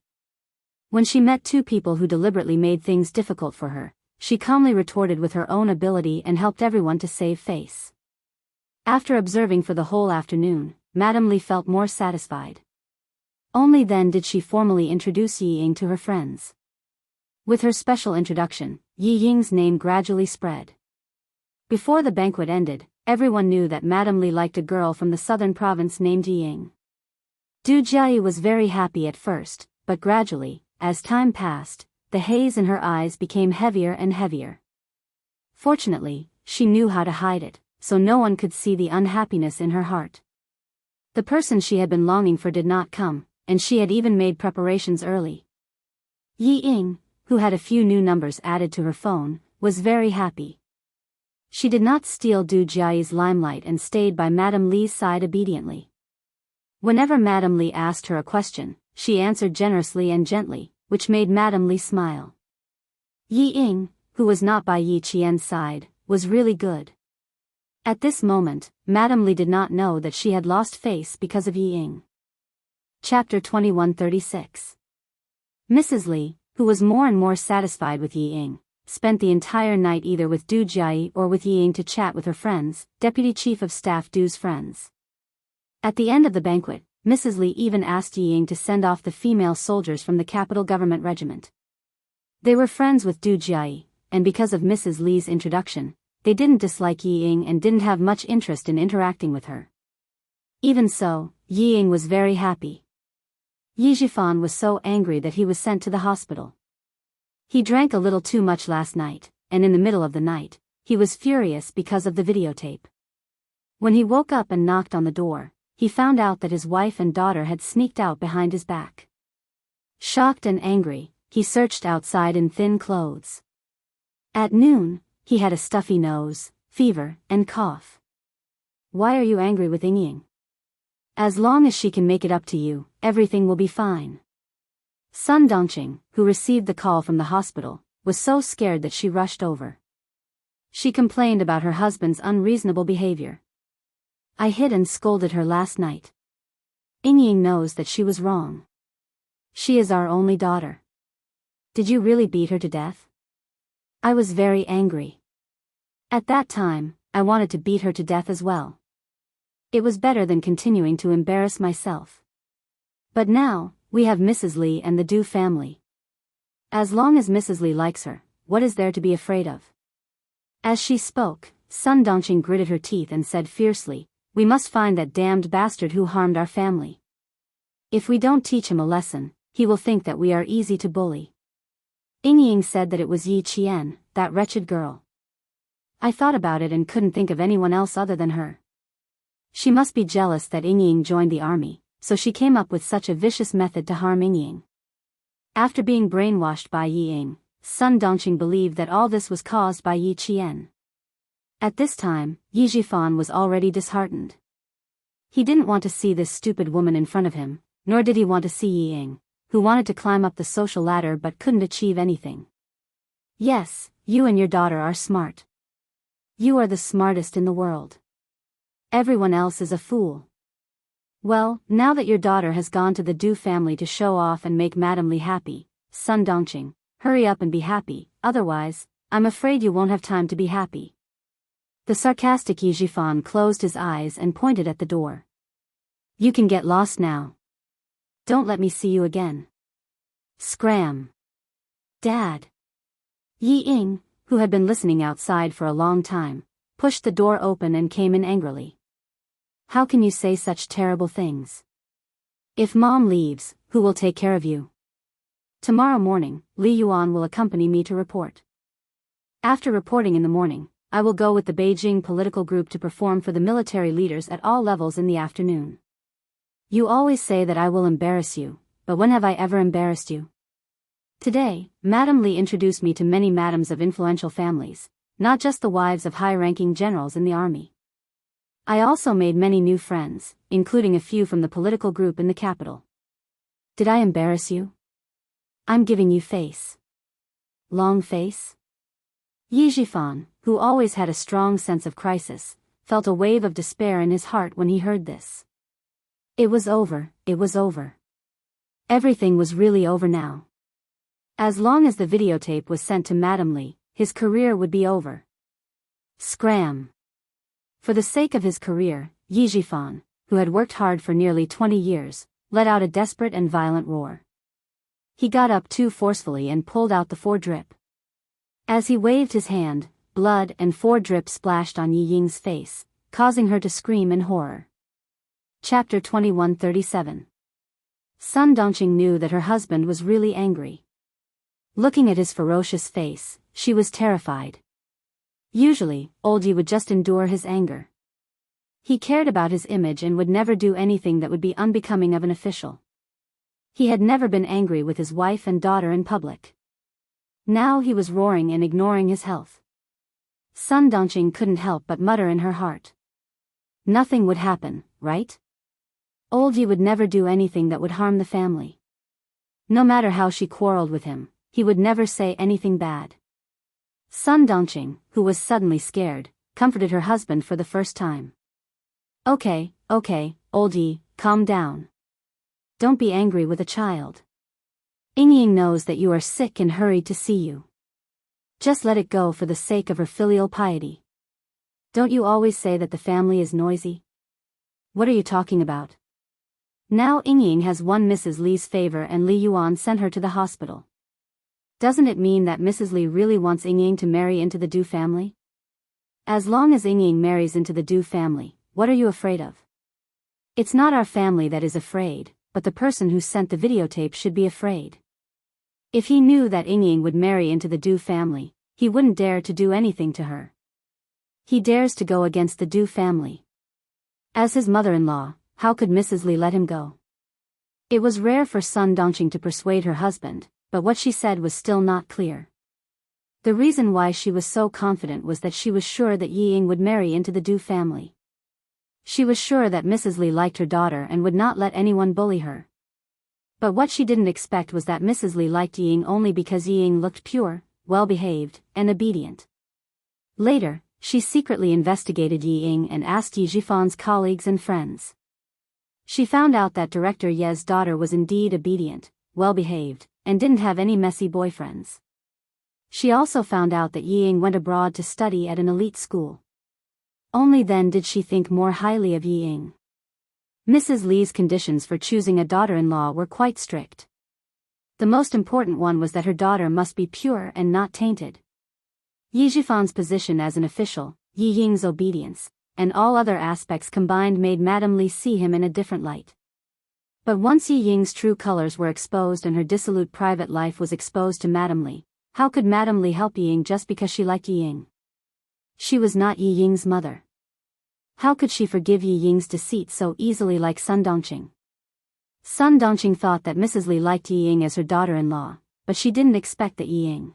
When she met two people who deliberately made things difficult for her, she calmly retorted with her own ability and helped everyone to save face. After observing for the whole afternoon, Madame Li felt more satisfied. Only then did she formally introduce Yi Ying to her friends. With her special introduction, Yi Ying's name gradually spread. Before the banquet ended, everyone knew that Madame Li liked a girl from the southern province named Yi Ying. Du Jiayi was very happy at first, but gradually, as time passed, the haze in her eyes became heavier and heavier. Fortunately, she knew how to hide it, so no one could see the unhappiness in her heart. The person she had been longing for did not come, and she had even made preparations early. Yi Ying, who had a few new numbers added to her phone, was very happy. She did not steal Du Jiayi's limelight and stayed by Madame Li's side obediently. Whenever Madame Li asked her a question, she answered generously and gently, which made Madame Li smile. Yi Ying, who was not by Yi Qian's side, was really good. At this moment, Madame Li did not know that she had lost face because of Yi Ying. Chapter 2136. Mrs. Li, who was more and more satisfied with Yi Ying, spent the entire night either with Du Jiayi or with Yi Ying to chat with her friends, Deputy Chief of Staff Du's friends. At the end of the banquet, Mrs. Li even asked Yi Ying to send off the female soldiers from the capital government regiment. They were friends with Du Jiayi, and because of Mrs. Li's introduction, they didn't dislike Yi Ying and didn't have much interest in interacting with her. Even so, Yi Ying was very happy. Yi Zhifan was so angry that he was sent to the hospital. He drank a little too much last night, and in the middle of the night, he was furious because of the videotape. When he woke up and knocked on the door, he found out that his wife and daughter had sneaked out behind his back. Shocked and angry, he searched outside in thin clothes. At noon, he had a stuffy nose, fever, and cough. Why are you angry with Ying Ying? As long as she can make it up to you, everything will be fine. Sun Dongqing, who received the call from the hospital, was so scared that she rushed over. She complained about her husband's unreasonable behavior. I hit and scolded her last night. Ying Ying knows that she was wrong. She is our only daughter. Did you really beat her to death? I was very angry. At that time, I wanted to beat her to death as well. It was better than continuing to embarrass myself. But now, we have Mrs. Li and the Du family. As long as Mrs. Li likes her, what is there to be afraid of? As she spoke, Sun Dongqing gritted her teeth and said fiercely, we must find that damned bastard who harmed our family. If we don't teach him a lesson, he will think that we are easy to bully. Ying Ying said that it was Yi Qian, that wretched girl. I thought about it and couldn't think of anyone else other than her. She must be jealous that Ying Ying joined the army, so she came up with such a vicious method to harm Ying. After being brainwashed by Ying, Sun Dongqing believed that all this was caused by Yi Qian. At this time, Yi Jifan was already disheartened. He didn't want to see this stupid woman in front of him, nor did he want to see Ying, who wanted to climb up the social ladder but couldn't achieve anything. Yes, you and your daughter are smart. You are the smartest in the world. Everyone else is a fool. Well, now that your daughter has gone to the Du family to show off and make Madame Li happy, Sun Dongqing, hurry up and be happy, otherwise, I'm afraid you won't have time to be happy. The sarcastic Yi Jifan closed his eyes and pointed at the door. You can get lost now. Don't let me see you again. Scram. Dad. Yi Ying, who had been listening outside for a long time, pushed the door open and came in angrily. How can you say such terrible things? If Mom leaves, who will take care of you? Tomorrow morning, Li Yuan will accompany me to report. After reporting in the morning, I will go with the Beijing political group to perform for the military leaders at all levels in the afternoon. You always say that I will embarrass you, but when have I ever embarrassed you? Today, Madame Li introduced me to many madams of influential families, not just the wives of high-ranking generals in the army. I also made many new friends, including a few from the political group in the capital. Did I embarrass you? I'm giving you face. Long face? Yi Jifan, who always had a strong sense of crisis, felt a wave of despair in his heart when he heard this. It was over, it was over. Everything was really over now. As long as the videotape was sent to Madame Li, his career would be over. Scram. For the sake of his career, Yi Jifan, who had worked hard for nearly 20 years, let out a desperate and violent roar. He got up too forcefully and pulled out the 4-drip. As he waved his hand, blood and 4-drip splashed on Yi Ying's face, causing her to scream in horror. Chapter 2137. Sun Dongqing knew that her husband was really angry. Looking at his ferocious face, she was terrified. Usually, Old Yi would just endure his anger. He cared about his image and would never do anything that would be unbecoming of an official. He had never been angry with his wife and daughter in public. Now he was roaring and ignoring his health. Sun Dongqing couldn't help but mutter in her heart. Nothing would happen, right? Old Yi would never do anything that would harm the family. No matter how she quarreled with him, he would never say anything bad. Sun Dongqing, who was suddenly scared, comforted her husband for the first time. Okay, Old Yi, calm down. Don't be angry with a child. Ying knows that you are sick and hurried to see you. Just let it go for the sake of her filial piety. Don't you always say that the family is noisy? What are you talking about? Now Ying has won Mrs. Li's favor and Li Yuan sent her to the hospital. Doesn't it mean that Mrs. Li really wants Ying to marry into the Du family? As long as Ying marries into the Du family, what are you afraid of? It's not our family that is afraid, but the person who sent the videotape should be afraid. If he knew that Ying would marry into the Du family, he wouldn't dare to do anything to her. He dares to go against the Du family. As his mother-in-law, how could Mrs. Li let him go? It was rare for Sun Dongqing to persuade her husband, but what she said was still not clear. The reason why she was so confident was that she was sure that Yi Ying would marry into the Du family. She was sure that Mrs. Li liked her daughter and would not let anyone bully her. But what she didn't expect was that Mrs. Li liked Yi Ying only because Yi Ying looked pure, well-behaved, and obedient. Later, she secretly investigated Yi Ying and asked Yi Jifan's colleagues and friends. She found out that Director Ye's daughter was indeed obedient, well-behaved, and didn't have any messy boyfriends. She also found out that Yi Ying went abroad to study at an elite school. Only then did she think more highly of Yi Ying. Mrs. Li's conditions for choosing a daughter-in-law were quite strict. The most important one was that her daughter must be pure and not tainted. Yi Jifan's position as an official, Yi Ying's obedience, and all other aspects combined made Madame Li see him in a different light. But once Yi Ying's true colors were exposed and her dissolute private life was exposed to Madame Li, how could Madame Li help Yi Ying just because she liked Yi Ying? She was not Yi Ying's mother. How could she forgive Yi Ying's deceit so easily like Sun Dongqing? Sun Dongqing thought that Mrs. Li liked Yi Ying as her daughter-in-law, but she didn't expect that Yi Ying.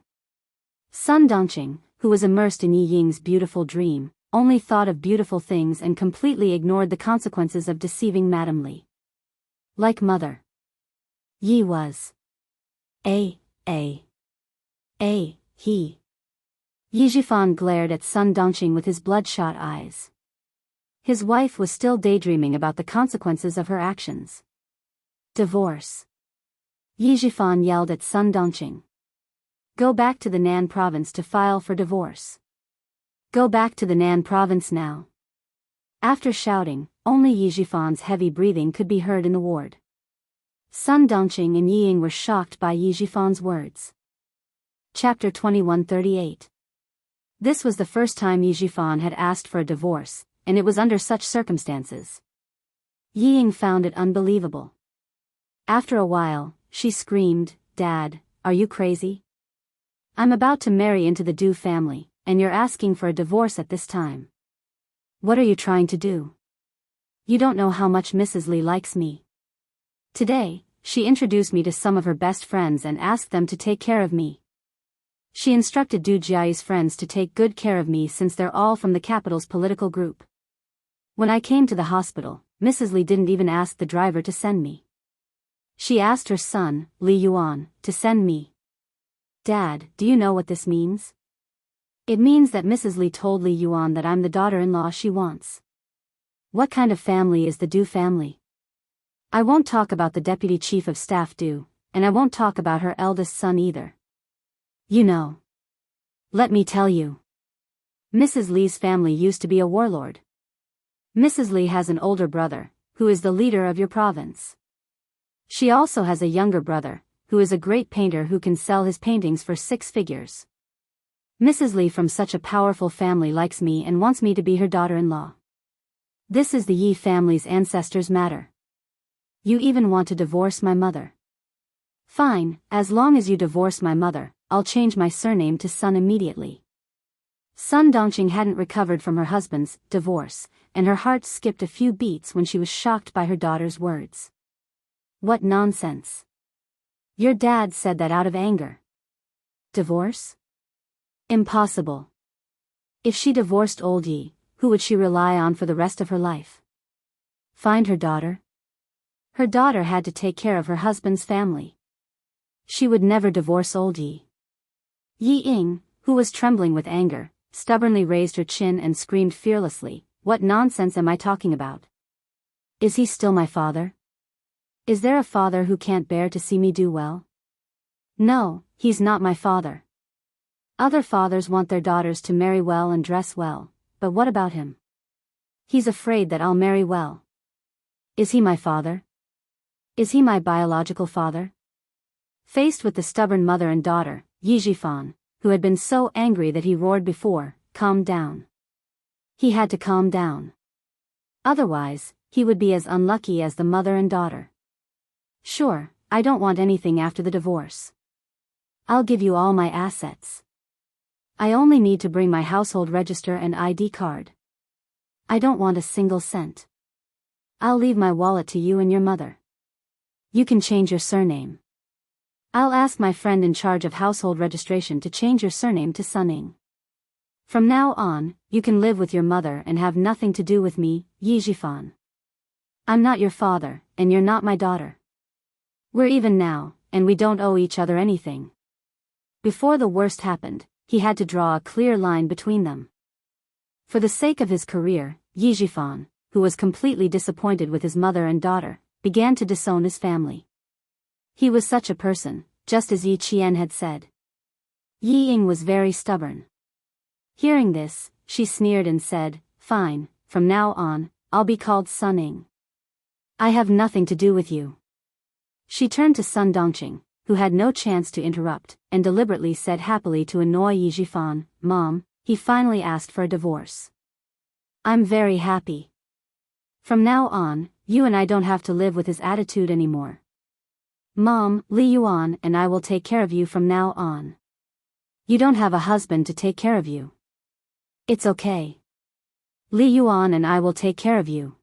Sun Dongqing, who was immersed in Yi Ying's beautiful dream, only thought of beautiful things and completely ignored the consequences of deceiving Madame Li. Like mother. Yi was. He. Yi Jifan glared at Sun Dongqing with his bloodshot eyes. His wife was still daydreaming about the consequences of her actions. Divorce. Yi Jifan yelled at Sun Dongqing. Go back to the Nan province to file for divorce. Go back to the Nan province now. After shouting, only Yi Jifan's heavy breathing could be heard in the ward. Sun Dongqing and Yi Ying were shocked by Yi Jifan's words. Chapter 2138. This was the first time Yi Jifan had asked for a divorce, and it was under such circumstances. Yi Ying found it unbelievable. After a while, she screamed, "Dad, are you crazy? I'm about to marry into the Du family, and you're asking for a divorce at this time. What are you trying to do? You don't know how much Mrs. Li likes me. Today, she introduced me to some of her best friends and asked them to take care of me. She instructed Du Jiai's friends to take good care of me since they're all from the capital's political group. When I came to the hospital, Mrs. Li didn't even ask the driver to send me. She asked her son, Li Yuan, to send me. Dad, do you know what this means? It means that Mrs. Li told Li Yuan that I'm the daughter-in-law she wants. What kind of family is the Du family? I won't talk about the deputy chief of staff Du, and I won't talk about her eldest son either. You know. Let me tell you. Mrs. Li's family used to be a warlord. Mrs. Li has an older brother, who is the leader of your province. She also has a younger brother, who is a great painter who can sell his paintings for 6 figures. Mrs. Li from such a powerful family likes me and wants me to be her daughter-in-law. This is the Yi family's ancestors' matter. You even want to divorce my mother. Fine, as long as you divorce my mother, I'll change my surname to Sun immediately. Sun Dongqing hadn't recovered from her husband's divorce, and her heart skipped a few beats when she was shocked by her daughter's words. What nonsense. Your dad said that out of anger. Divorce? Impossible. If she divorced old Yi, who would she rely on for the rest of her life? Find her daughter? Her daughter had to take care of her husband's family. She would never divorce old Yi. Yi Ying, who was trembling with anger, stubbornly raised her chin and screamed fearlessly, "What nonsense am I talking about? Is he still my father? Is there a father who can't bear to see me do well? No, he's not my father. Other fathers want their daughters to marry well and dress well, but what about him? He's afraid that I'll marry well. Is he my father? Is he my biological father?" Faced with the stubborn mother and daughter, Yi Jifan, who had been so angry that he roared before, calmed down. He had to calm down. Otherwise, he would be as unlucky as the mother and daughter. Sure, I don't want anything after the divorce. I'll give you all my assets. I only need to bring my household register and ID card. I don't want a single cent. I'll leave my wallet to you and your mother. You can change your surname. I'll ask my friend in charge of household registration to change your surname to Sunning. From now on, you can live with your mother and have nothing to do with me, Yi Jifan. I'm not your father, and you're not my daughter. We're even now, and we don't owe each other anything. Before the worst happened, he had to draw a clear line between them. For the sake of his career, Yi Jifan, who was completely disappointed with his mother and daughter, began to disown his family. He was such a person, just as Yi Qian had said. Yi Ying was very stubborn. Hearing this, she sneered and said, "Fine, from now on, I'll be called Sun Ying. I have nothing to do with you." She turned to Sun Dongqing, who had no chance to interrupt, and deliberately said happily to annoy Yi Jifan, "Mom, he finally asked for a divorce. I'm very happy. From now on, you and I don't have to live with his attitude anymore. Mom, Li Yuan and I will take care of you from now on. You don't have a husband to take care of you. It's okay. Li Yuan and I will take care of you."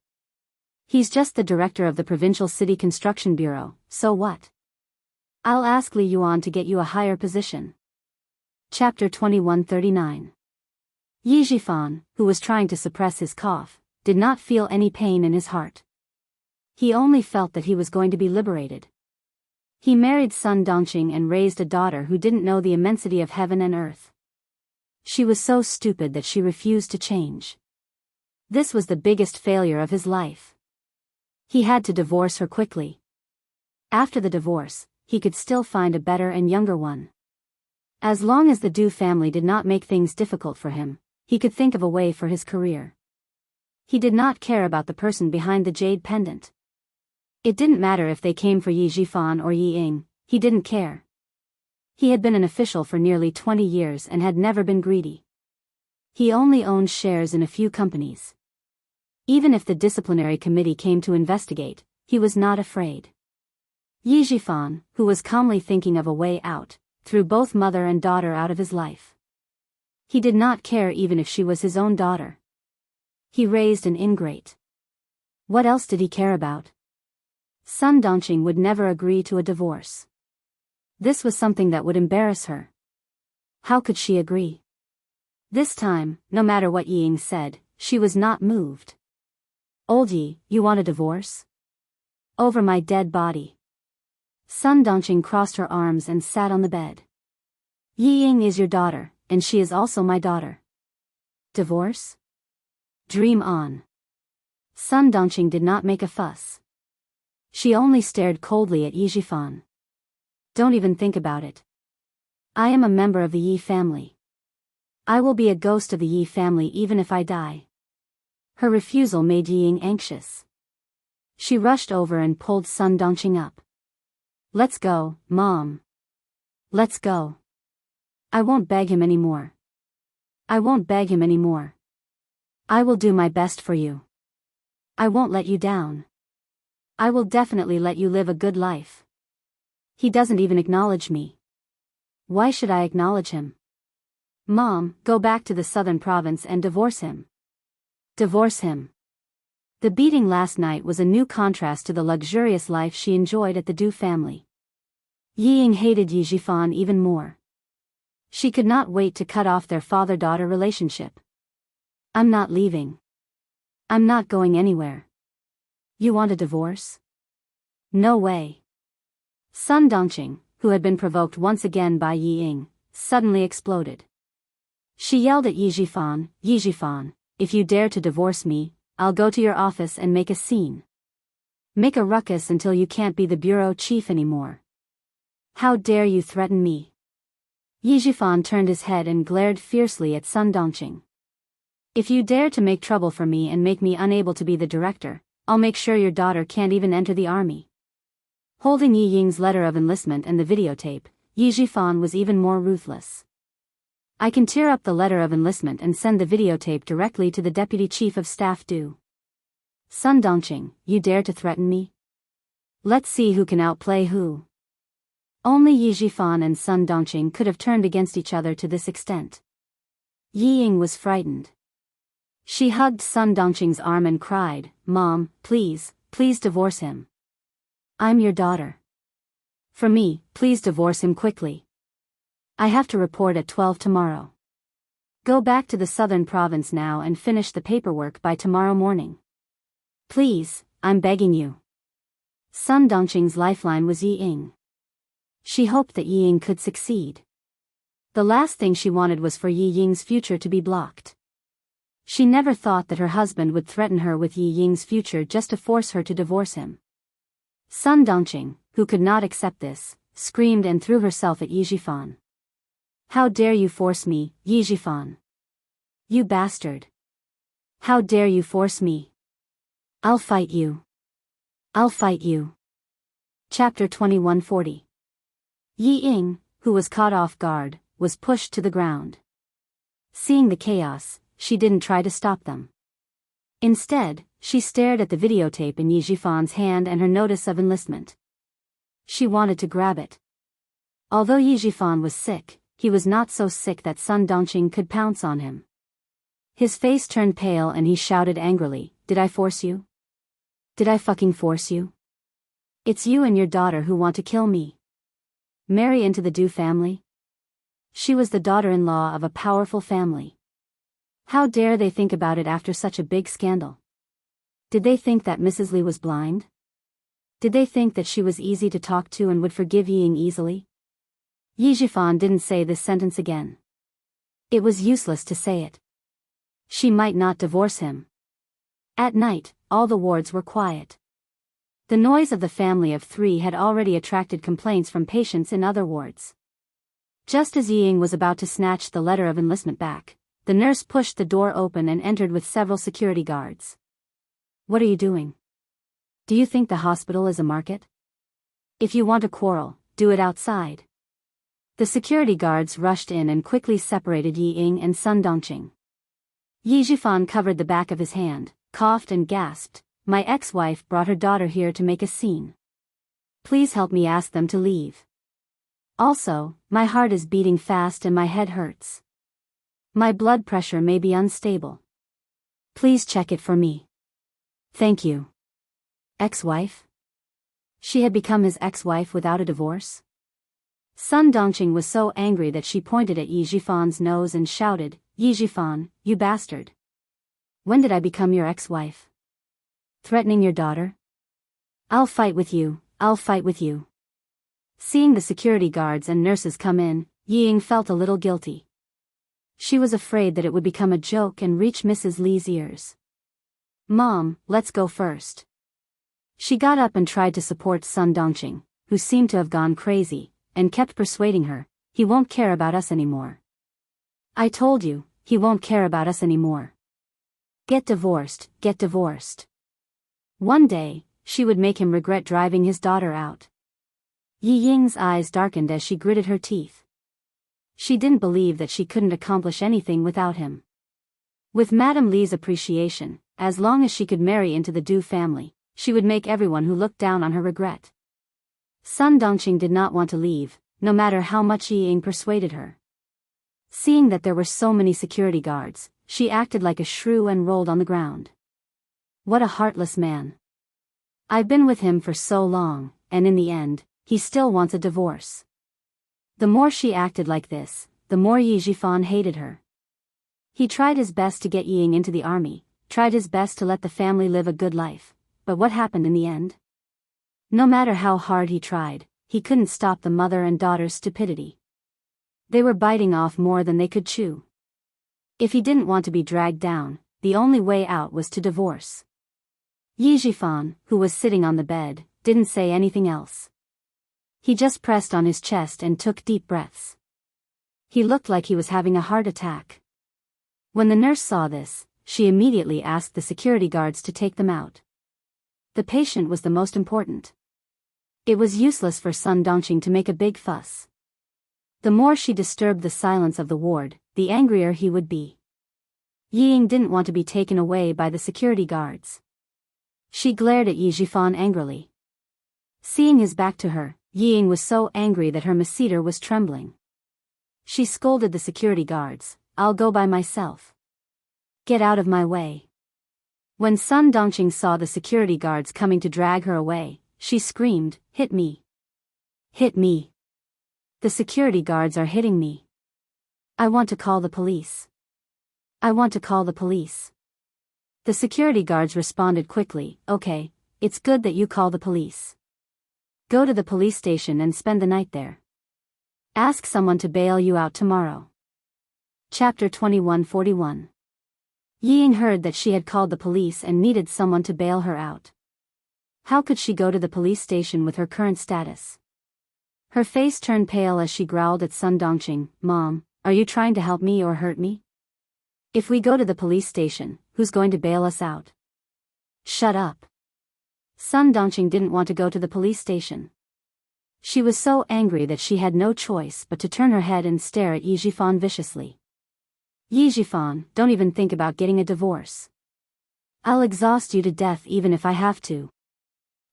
He's just the director of the Provincial City Construction Bureau, so what? I'll ask Li Yuan to get you a higher position. Chapter 2139. Yi Jifan, who was trying to suppress his cough, did not feel any pain in his heart. He only felt that he was going to be liberated. He married Sun Dongqing and raised a daughter who didn't know the immensity of heaven and earth. She was so stupid that she refused to change. This was the biggest failure of his life. He had to divorce her quickly. After the divorce, he could still find a better and younger one. As long as the Du family did not make things difficult for him, he could think of a way for his career. He did not care about the person behind the jade pendant. It didn't matter if they came for Yi Jifan or Yi Ying, he didn't care. He had been an official for nearly 20 years and had never been greedy. He only owned shares in a few companies. Even if the disciplinary committee came to investigate, he was not afraid. Yi Jifan, who was calmly thinking of a way out, threw both mother and daughter out of his life. He did not care even if she was his own daughter. He raised an ingrate. What else did he care about? Sun Dongqing would never agree to a divorce. This was something that would embarrass her. How could she agree? This time, no matter what Yi Ying said, she was not moved. Old Yi, you want a divorce? Over my dead body. Sun Dongqing crossed her arms and sat on the bed. Yi Ying is your daughter, and she is also my daughter. Divorce? Dream on. Sun Dongqing did not make a fuss. She only stared coldly at Yi Jifan. Don't even think about it. I am a member of the Yi family. I will be a ghost of the Yi family even if I die. Her refusal made Yi Ying anxious. She rushed over and pulled Sun Dongqing up. Let's go, Mom. Let's go. I won't beg him anymore. I won't beg him anymore. I will do my best for you. I won't let you down. I will definitely let you live a good life. He doesn't even acknowledge me. Why should I acknowledge him? Mom, go back to the southern province and divorce him. Divorce him. The beating last night was a new contrast to the luxurious life she enjoyed at the Du family. Yi Ying hated Yi Jifan even more. She could not wait to cut off their father-daughter relationship. I'm not leaving. I'm not going anywhere. You want a divorce? No way. Sun Dongqing, who had been provoked once again by Yi Ying, suddenly exploded. She yelled at Yi Jifan, if you dare to divorce me, I'll go to your office and make a scene. Make a ruckus until you can't be the bureau chief anymore. How dare you threaten me? Yi Jifan turned his head and glared fiercely at Sun Dongqing. If you dare to make trouble for me and make me unable to be the director, I'll make sure your daughter can't even enter the army. Holding Yi Ying's letter of enlistment and the videotape, Yi Jifan was even more ruthless. I can tear up the letter of enlistment and send the videotape directly to the Deputy Chief of Staff Du. Sun Dongqing, you dare to threaten me? Let's see who can outplay who. Only Yi Jifan and Sun Dongqing could have turned against each other to this extent. Yi Ying was frightened. She hugged Sun Dongqing's arm and cried, Mom, please, please divorce him. I'm your daughter. For me, please divorce him quickly. I have to report at 12 tomorrow. Go back to the southern province now and finish the paperwork by tomorrow morning. Please, I'm begging you. Sun Dongqing's lifeline was Yi Ying. She hoped that Yi Ying could succeed. The last thing she wanted was for Yi Ying's future to be blocked. She never thought that her husband would threaten her with Yi Ying's future just to force her to divorce him. Sun Dongqing, who could not accept this, screamed and threw herself at Yi Jifan. How dare you force me, Yi Jifan? You bastard. How dare you force me? I'll fight you. I'll fight you. Chapter 2140. Yi Ying, who was caught off guard, was pushed to the ground. Seeing the chaos, she didn't try to stop them. Instead, she stared at the videotape in Yi Jifan's hand and her notice of enlistment. She wanted to grab it. Although Yi Jifan was sick, he was not so sick that Sun Dongqing could pounce on him. His face turned pale and he shouted angrily, Did I force you? Did I fucking force you? It's you and your daughter who want to kill me. Marry into the Du family? She was the daughter-in-law of a powerful family. How dare they think about it after such a big scandal? Did they think that Mrs. Li was blind? Did they think that she was easy to talk to and would forgive Ying easily? Yi Jifan didn't say this sentence again. It was useless to say it. She might not divorce him. At night, all the wards were quiet. The noise of the family of three had already attracted complaints from patients in other wards. Just as Ying was about to snatch the letter of enlistment back, the nurse pushed the door open and entered with several security guards. What are you doing? Do you think the hospital is a market? If you want a quarrel, do it outside. The security guards rushed in and quickly separated Yi Ying and Sun Dongqing. Yi Jifan covered the back of his hand, coughed and gasped, "My ex-wife brought her daughter here to make a scene. Please help me ask them to leave. Also, my heart is beating fast and my head hurts. My blood pressure may be unstable. Please check it for me. Thank you." Ex-wife? She had become his ex-wife without a divorce? Sun Dongqing was so angry that she pointed at Yi Jifan's nose and shouted, "Yi Jifan, you bastard! When did I become your ex-wife? Threatening your daughter? I'll fight with you, I'll fight with you." Seeing the security guards and nurses come in, Yi Ying felt a little guilty. She was afraid that it would become a joke and reach Mrs. Li's ears. "Mom, let's go first." She got up and tried to support Sun Dongqing, who seemed to have gone crazy, and kept persuading her, "He won't care about us anymore. I told you, he won't care about us anymore. Get divorced, get divorced." One day, she would make him regret driving his daughter out. Yi Ying's eyes darkened as she gritted her teeth. She didn't believe that she couldn't accomplish anything without him. With Madame Li's appreciation, as long as she could marry into the Du family, she would make everyone who looked down on her regret. Sun Dongqing did not want to leave, no matter how much Yi Ying persuaded her. Seeing that there were so many security guards, she acted like a shrew and rolled on the ground. What a heartless man. I've been with him for so long, and in the end, he still wants a divorce. The more she acted like this, the more Yi Jifan hated her. He tried his best to get Yi Ying into the army, tried his best to let the family live a good life, but what happened in the end? No matter how hard he tried, he couldn't stop the mother and daughter's stupidity. They were biting off more than they could chew. If he didn't want to be dragged down, the only way out was to divorce. Yi Jifan, who was sitting on the bed, didn't say anything else. He just pressed on his chest and took deep breaths. He looked like he was having a heart attack. When the nurse saw this, she immediately asked the security guards to take them out. The patient was the most important. It was useless for Sun Dongqing to make a big fuss. The more she disturbed the silence of the ward, the angrier he would be. Yi Ying didn't want to be taken away by the security guards. She glared at Yi Jifan angrily. Seeing his back to her, Yi Ying was so angry that her masseter was trembling. She scolded the security guards, "I'll go by myself. Get out of my way." When Sun Dongqing saw the security guards coming to drag her away, she screamed, "Hit me! Hit me! The security guards are hitting me. I want to call the police. I want to call the police." The security guards responded quickly, "Okay, it's good that you call the police. Go to the police station and spend the night there. Ask someone to bail you out tomorrow." Chapter 2141. Yi Ying heard that she had called the police and needed someone to bail her out. How could she go to the police station with her current status? Her face turned pale as she growled at Sun Dongqing, "Mom, are you trying to help me or hurt me? If we go to the police station, who's going to bail us out?" "Shut up." Sun Dongqing didn't want to go to the police station. She was so angry that she had no choice but to turn her head and stare at Yi Jifan viciously. "Yi Jifan, don't even think about getting a divorce. I'll exhaust you to death even if I have to."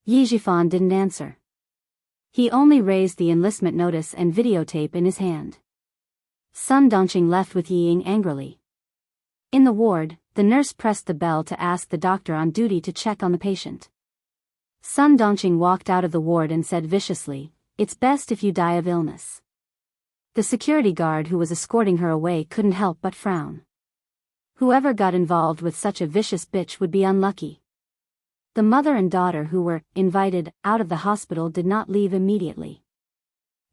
Yi Jifan didn't answer. He only raised the enlistment notice and videotape in his hand. Sun Dongqing left with Yi Ying angrily. In the ward, the nurse pressed the bell to ask the doctor on duty to check on the patient. Sun Dongqing walked out of the ward and said viciously, "It's best if you die of illness." The security guard who was escorting her away couldn't help but frown. Whoever got involved with such a vicious bitch would be unlucky. The mother and daughter who were invited out of the hospital did not leave immediately.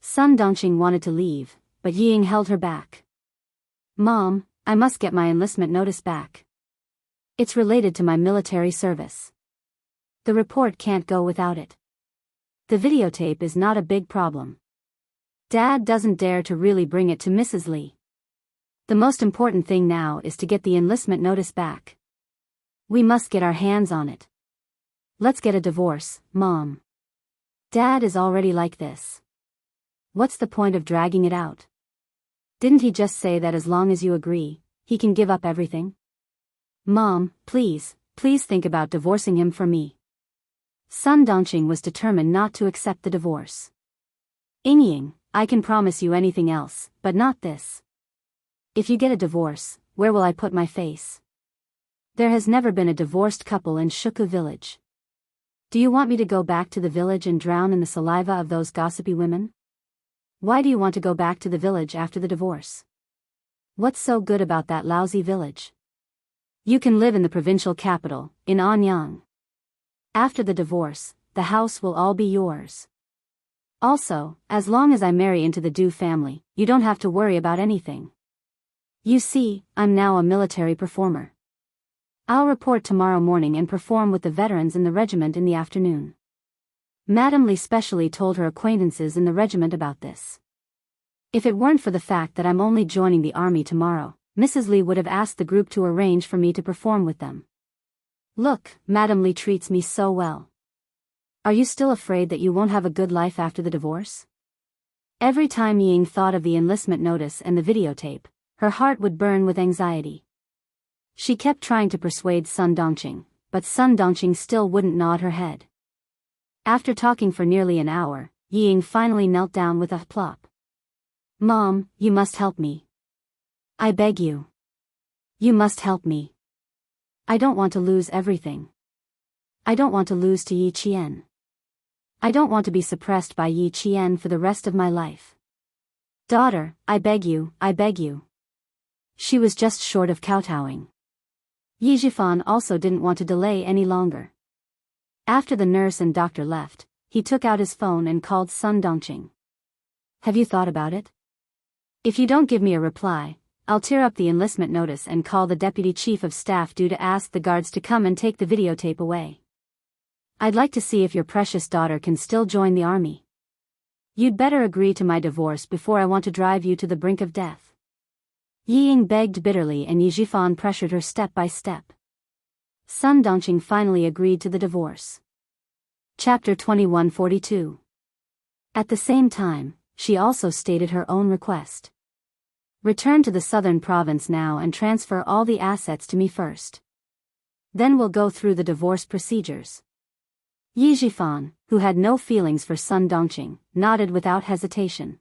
Sun Dongqing wanted to leave, but Ying held her back. "Mom, I must get my enlistment notice back. It's related to my military service. The report can't go without it. The videotape is not a big problem. Dad doesn't dare to really bring it to Mrs. Li. The most important thing now is to get the enlistment notice back. We must get our hands on it. Let's get a divorce, Mom. Dad is already like this. What's the point of dragging it out? Didn't he just say that as long as you agree, he can give up everything? Mom, please think about divorcing him for me." Sun Dongqing was determined not to accept the divorce. "Ying, I can promise you anything else, but not this. If you get a divorce, where will I put my face? There has never been a divorced couple in Shuku village. Do you want me to go back to the village and drown in the saliva of those gossipy women? Why do you want to go back to the village after the divorce? What's so good about that lousy village? You can live in the provincial capital, in Anyang. After the divorce, the house will all be yours. Also, as long as I marry into the Du family, you don't have to worry about anything. You see, I'm now a military performer. I'll report tomorrow morning and perform with the veterans in the regiment in the afternoon." Madame Li specially told her acquaintances in the regiment about this. If it weren't for the fact that I'm only joining the army tomorrow, Mrs. Li would have asked the group to arrange for me to perform with them. Look, Madame Li treats me so well. Are you still afraid that you won't have a good life after the divorce? Every time Ying thought of the enlistment notice and the videotape, her heart would burn with anxiety. She kept trying to persuade Sun Dongqing, but Sun Dongqing still wouldn't nod her head. After talking for nearly an hour, Ying finally knelt down with a plop. "Mom, you must help me. I beg you. You must help me. I don't want to lose everything. I don't want to lose to Yi Qian. I don't want to be suppressed by Yi Qian for the rest of my life. Daughter, I beg you, I beg you." She was just short of kowtowing. Yi Jifan also didn't want to delay any longer. After the nurse and doctor left, he took out his phone and called Sun Dongqing. "Have you thought about it? If you don't give me a reply, I'll tear up the enlistment notice and call the deputy chief of staff due to ask the guards to come and take the videotape away. I'd like to see if your precious daughter can still join the army. You'd better agree to my divorce before I want to drive you to the brink of death." Ying begged bitterly and Yi Jifan pressured her step by step. Sun Dongqing finally agreed to the divorce. Chapter 2142. At the same time, she also stated her own request. "Return to the southern province now and transfer all the assets to me first. Then we'll go through the divorce procedures." Yi Jifan, who had no feelings for Sun Dongqing, nodded without hesitation.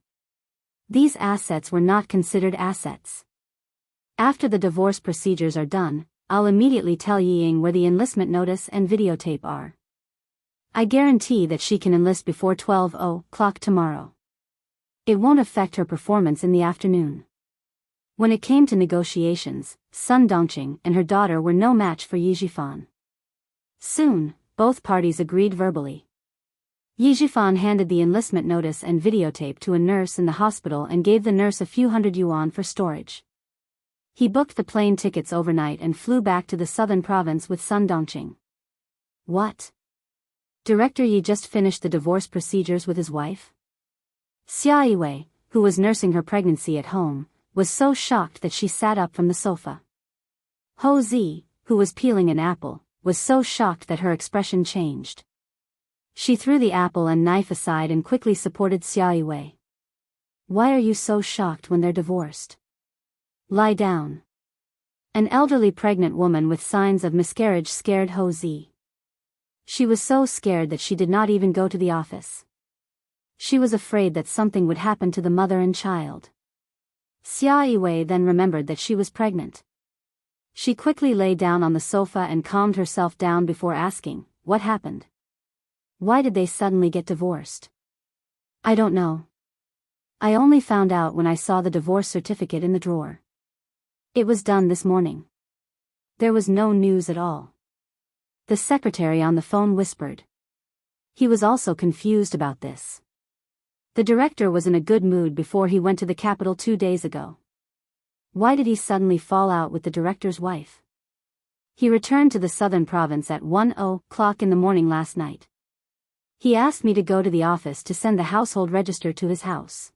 These assets were not considered assets. "After the divorce procedures are done, I'll immediately tell Ying where the enlistment notice and videotape are. I guarantee that she can enlist before 12:00 tomorrow. It won't affect her performance in the afternoon." When it came to negotiations, Sun Dongqing and her daughter were no match for Yi Jifan. Soon, both parties agreed verbally. Yi Jifan handed the enlistment notice and videotape to a nurse in the hospital and gave the nurse a few hundred yuan for storage. He booked the plane tickets overnight and flew back to the southern province with Sun Dongqing. What? Director Yi just finished the divorce procedures with his wife? Xia Yiwei, who was nursing her pregnancy at home, was so shocked that she sat up from the sofa. Ho Zi, who was peeling an apple, was so shocked that her expression changed. She threw the apple and knife aside and quickly supported Xia Yiwei. "Why are you so shocked when they're divorced? Lie down." An elderly pregnant woman with signs of miscarriage scared Ho Zi. She was so scared that she did not even go to the office. She was afraid that something would happen to the mother and child. Xia Yiwei then remembered that she was pregnant. She quickly lay down on the sofa and calmed herself down before asking, "What happened?" Why did they suddenly get divorced? I don't know. I only found out when I saw the divorce certificate in the drawer. It was done this morning. There was no news at all. The secretary on the phone whispered. He was also confused about this. The director was in a good mood before he went to the capital 2 days ago. Why did he suddenly fall out with the director's wife? He returned to the southern province at 1:00 in the morning last night. He asked me to go to the office to send the household register to his house.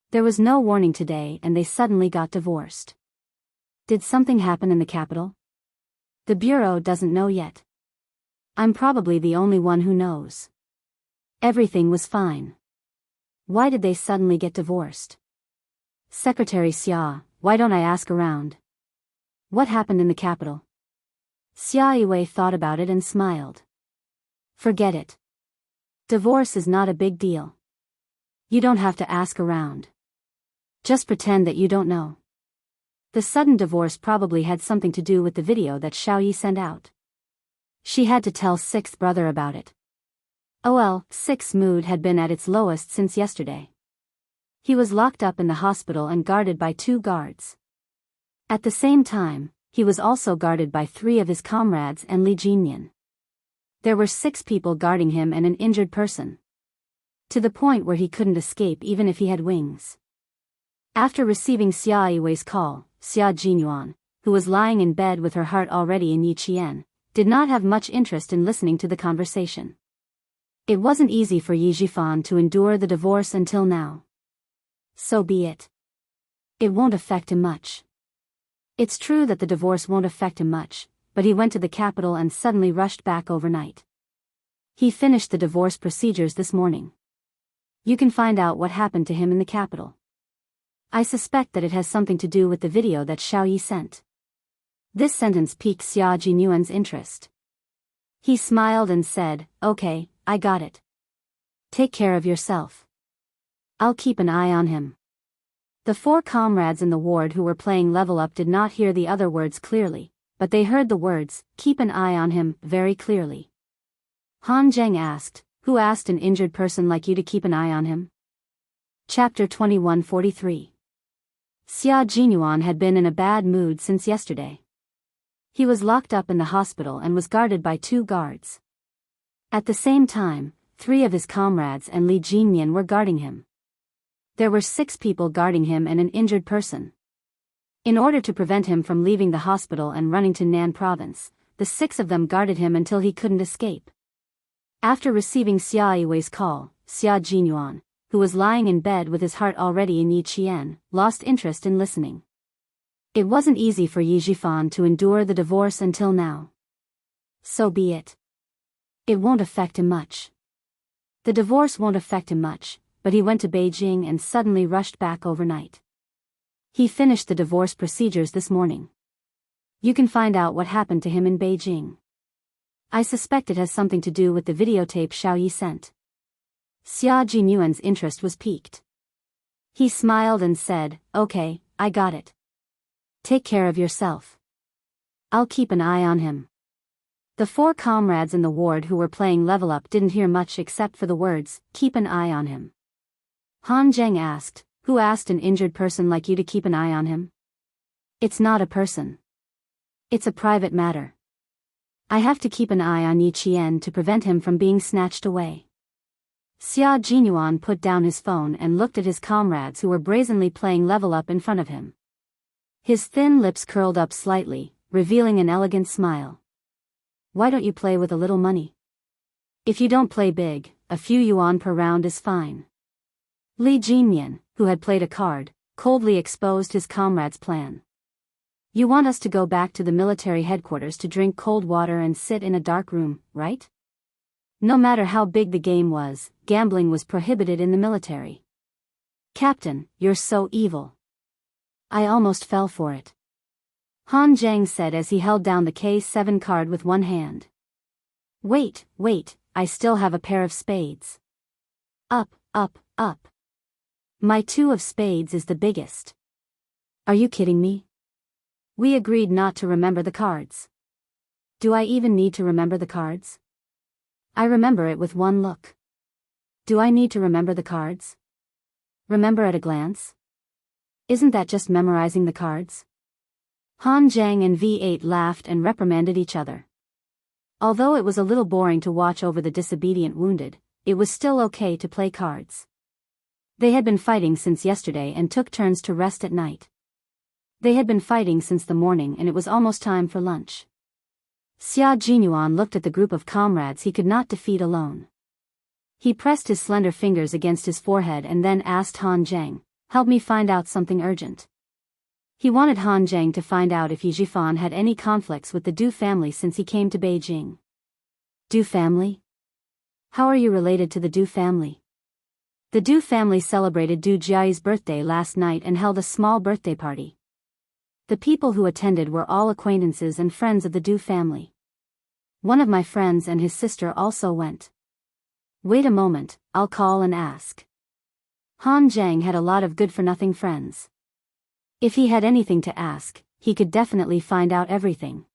There was no warning today and they suddenly got divorced. Did something happen in the capital? The bureau doesn't know yet. I'm probably the only one who knows. Everything was fine. Why did they suddenly get divorced? Secretary Xia, why don't I ask around? What happened in the capital? Xia Yiwei thought about it and smiled. Forget it. Divorce is not a big deal. You don't have to ask around. Just pretend that you don't know. The sudden divorce probably had something to do with the video that Xiao Yi sent out. She had to tell Sixth Brother about it. Sixth's mood had been at its lowest since yesterday. He was locked up in the hospital and guarded by 2 guards. At the same time, he was also guarded by 3 of his comrades and Li Jinyan. There were 6 people guarding him and an injured person. To the point where he couldn't escape even if he had wings. After receiving Xia Yiwei's call, Xia Jinyuan, who was lying in bed with her heart already in Yiqian, did not have much interest in listening to the conversation. It wasn't easy for Yi Jifan to endure the divorce until now. So be it. It won't affect him much. It's true that the divorce won't affect him much, but he went to the capital and suddenly rushed back overnight. He finished the divorce procedures this morning. You can find out what happened to him in the capital. I suspect that it has something to do with the video that Xiao Yi sent. This sentence piqued Xia Jinyuan's interest. He smiled and said, "Okay, I got it. Take care of yourself. I'll keep an eye on him." The 4 comrades in the ward who were playing Level Up did not hear the other words clearly, but they heard the words, "keep an eye on him," very clearly. Han Zheng asked, "Who asked an injured person like you to keep an eye on him?" Chapter 2143. Xia Jinyuan had been in a bad mood since yesterday. He was locked up in the hospital and was guarded by 2 guards. At the same time, 3 of his comrades and Li Jinyan were guarding him. There were 6 people guarding him and an injured person. In order to prevent him from leaving the hospital and running to Nan province, the 6 of them guarded him until he couldn't escape. After receiving Xia Yiwei's call, Xia Jinyuan, who was lying in bed with his heart already in Yiqian, lost interest in listening. It wasn't easy for Yi Jifan to endure the divorce until now. So be it. It won't affect him much. The divorce won't affect him much, but he went to Beijing and suddenly rushed back overnight. He finished the divorce procedures this morning. You can find out what happened to him in Beijing. I suspect it has something to do with the videotape Xiao Yi sent. Xia Jinyuan's interest was piqued. He smiled and said, "Okay, I got it. Take care of yourself. I'll keep an eye on him." The 4 comrades in the ward who were playing Level Up didn't hear much except for the words, "keep an eye on him." Han Zheng asked, "Who asked an injured person like you to keep an eye on him?" It's not a person. It's a private matter. I have to keep an eye on Yiqian to prevent him from being snatched away. Xia Jinyuan put down his phone and looked at his comrades who were brazenly playing Level Up in front of him. His thin lips curled up slightly, revealing an elegant smile. "Why don't you play with a little money? If you don't play big, a few yuan per round is fine." Li Jinyan, who had played a card, coldly exposed his comrade's plan. "You want us to go back to the military headquarters to drink cold water and sit in a dark room, right?" No matter how big the game was, gambling was prohibited in the military. "Captain, you're so evil. I almost fell for it," Han Zheng said as he held down the K7 card with one hand. Wait, I still have a pair of spades. Up, up, up. My 2 of spades is the biggest. Are you kidding me? We agreed not to remember the cards. Do I even need to remember the cards? I remember it with one look. Do I need to remember the cards? Remember at a glance? Isn't that just memorizing the cards? Han Zhang and V8 laughed and reprimanded each other. Although it was a little boring to watch over the disobedient wounded, it was still okay to play cards. They had been fighting since yesterday and took turns to rest at night. They had been fighting since the morning and it was almost time for lunch. Xia Jinyuan looked at the group of comrades he could not defeat alone. He pressed his slender fingers against his forehead and then asked Han Zhang, "Help me find out something urgent." He wanted Han Zhang to find out if Yi Zhifan had any conflicts with the Du family since he came to Beijing. Du family? How are you related to the Du family? The Du family celebrated Du Jiai's birthday last night and held a small birthday party. The people who attended were all acquaintances and friends of the Du family. One of my friends and his sister also went. Wait a moment, I'll call and ask. Han Zhang had a lot of good-for-nothing friends. If he had anything to ask, he could definitely find out everything.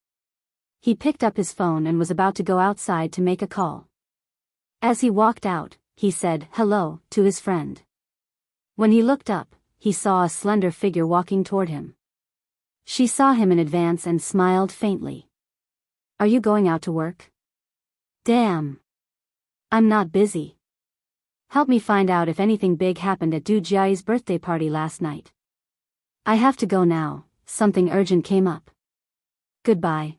He picked up his phone and was about to go outside to make a call. As he walked out, he said hello to his friend. When he looked up, he saw a slender figure walking toward him. She saw him in advance and smiled faintly. Are you going out to work? Damn. I'm not busy. Help me find out if anything big happened at Du Jiai's birthday party last night. I have to go now, something urgent came up. Goodbye.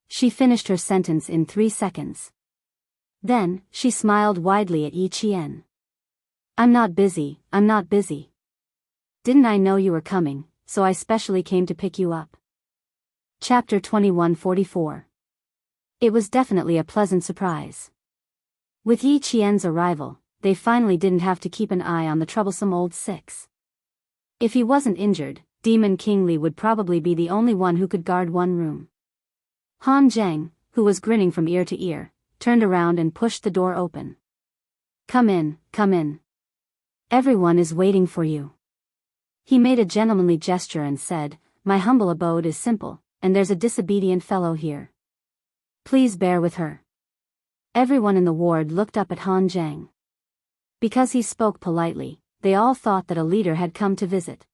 She finished her sentence in 3 seconds. Then, she smiled widely at Yi Qian. I'm not busy. Didn't I know you were coming, so I specially came to pick you up. Chapter 2144. It was definitely a pleasant surprise. With Yi Qian's arrival, they finally didn't have to keep an eye on the troublesome old six. If he wasn't injured, Demon King Li would probably be the only one who could guard one room. Han Zhang, who was grinning from ear to ear, turned around and pushed the door open. Come in. Everyone is waiting for you. He made a gentlemanly gesture and said, My humble abode is simple, and there's a disobedient fellow here. Please bear with her. Everyone in the ward looked up at Han Zhang. Because he spoke politely, they all thought that a leader had come to visit.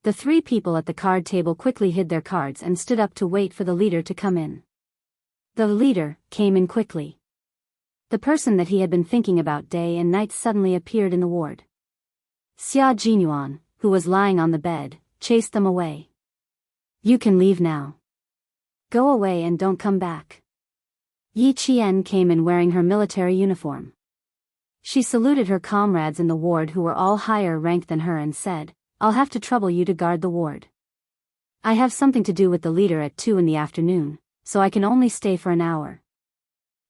The 3 people at the card table quickly hid their cards and stood up to wait for the leader to come in. The leader came in quickly. The person that he had been thinking about day and night suddenly appeared in the ward. Xia Jinyuan, who was lying on the bed, chased them away. You can leave now. Go away and don't come back. Yi Qian came in wearing her military uniform. She saluted her comrades in the ward who were all higher ranked than her and said, I'll have to trouble you to guard the ward. I have something to do with the leader at 2 in the afternoon, so I can only stay for an hour.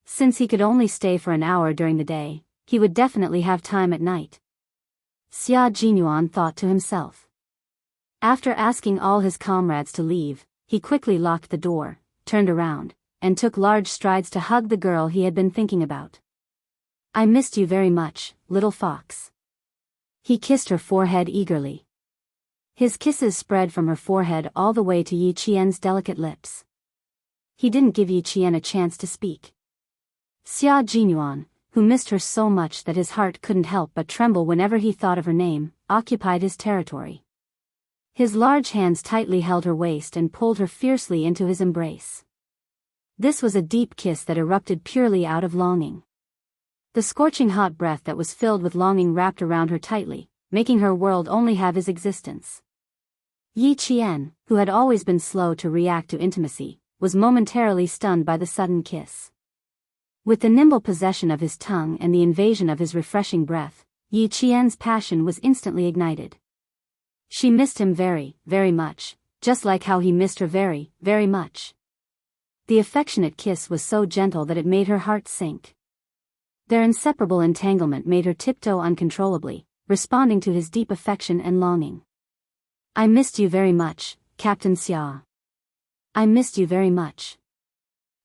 Since he could only stay for an hour during the day, he would definitely have time at night. Xia Jinyuan thought to himself. After asking all his comrades to leave, he quickly locked the door, turned around, and took large strides to hug the girl he had been thinking about. I missed you very much, little fox. He kissed her forehead eagerly. His kisses spread from her forehead all the way to Yi Qian's delicate lips. He didn't give Yi Qian a chance to speak. Xia Jinyuan, who missed her so much that his heart couldn't help but tremble whenever he thought of her name, occupied his territory. His large hands tightly held her waist and pulled her fiercely into his embrace. This was a deep kiss that erupted purely out of longing. The scorching hot breath that was filled with longing wrapped around her tightly, making her world only have his existence. Yi Qian, who had always been slow to react to intimacy, was momentarily stunned by the sudden kiss. With the nimble possession of his tongue and the invasion of his refreshing breath, Yi Qian's passion was instantly ignited. She missed him very, very much, just like how he missed her very, very much. The affectionate kiss was so gentle that it made her heart sink. Their inseparable entanglement made her tiptoe uncontrollably, responding to his deep affection and longing. I missed you very much, Captain Xia. I missed you very much.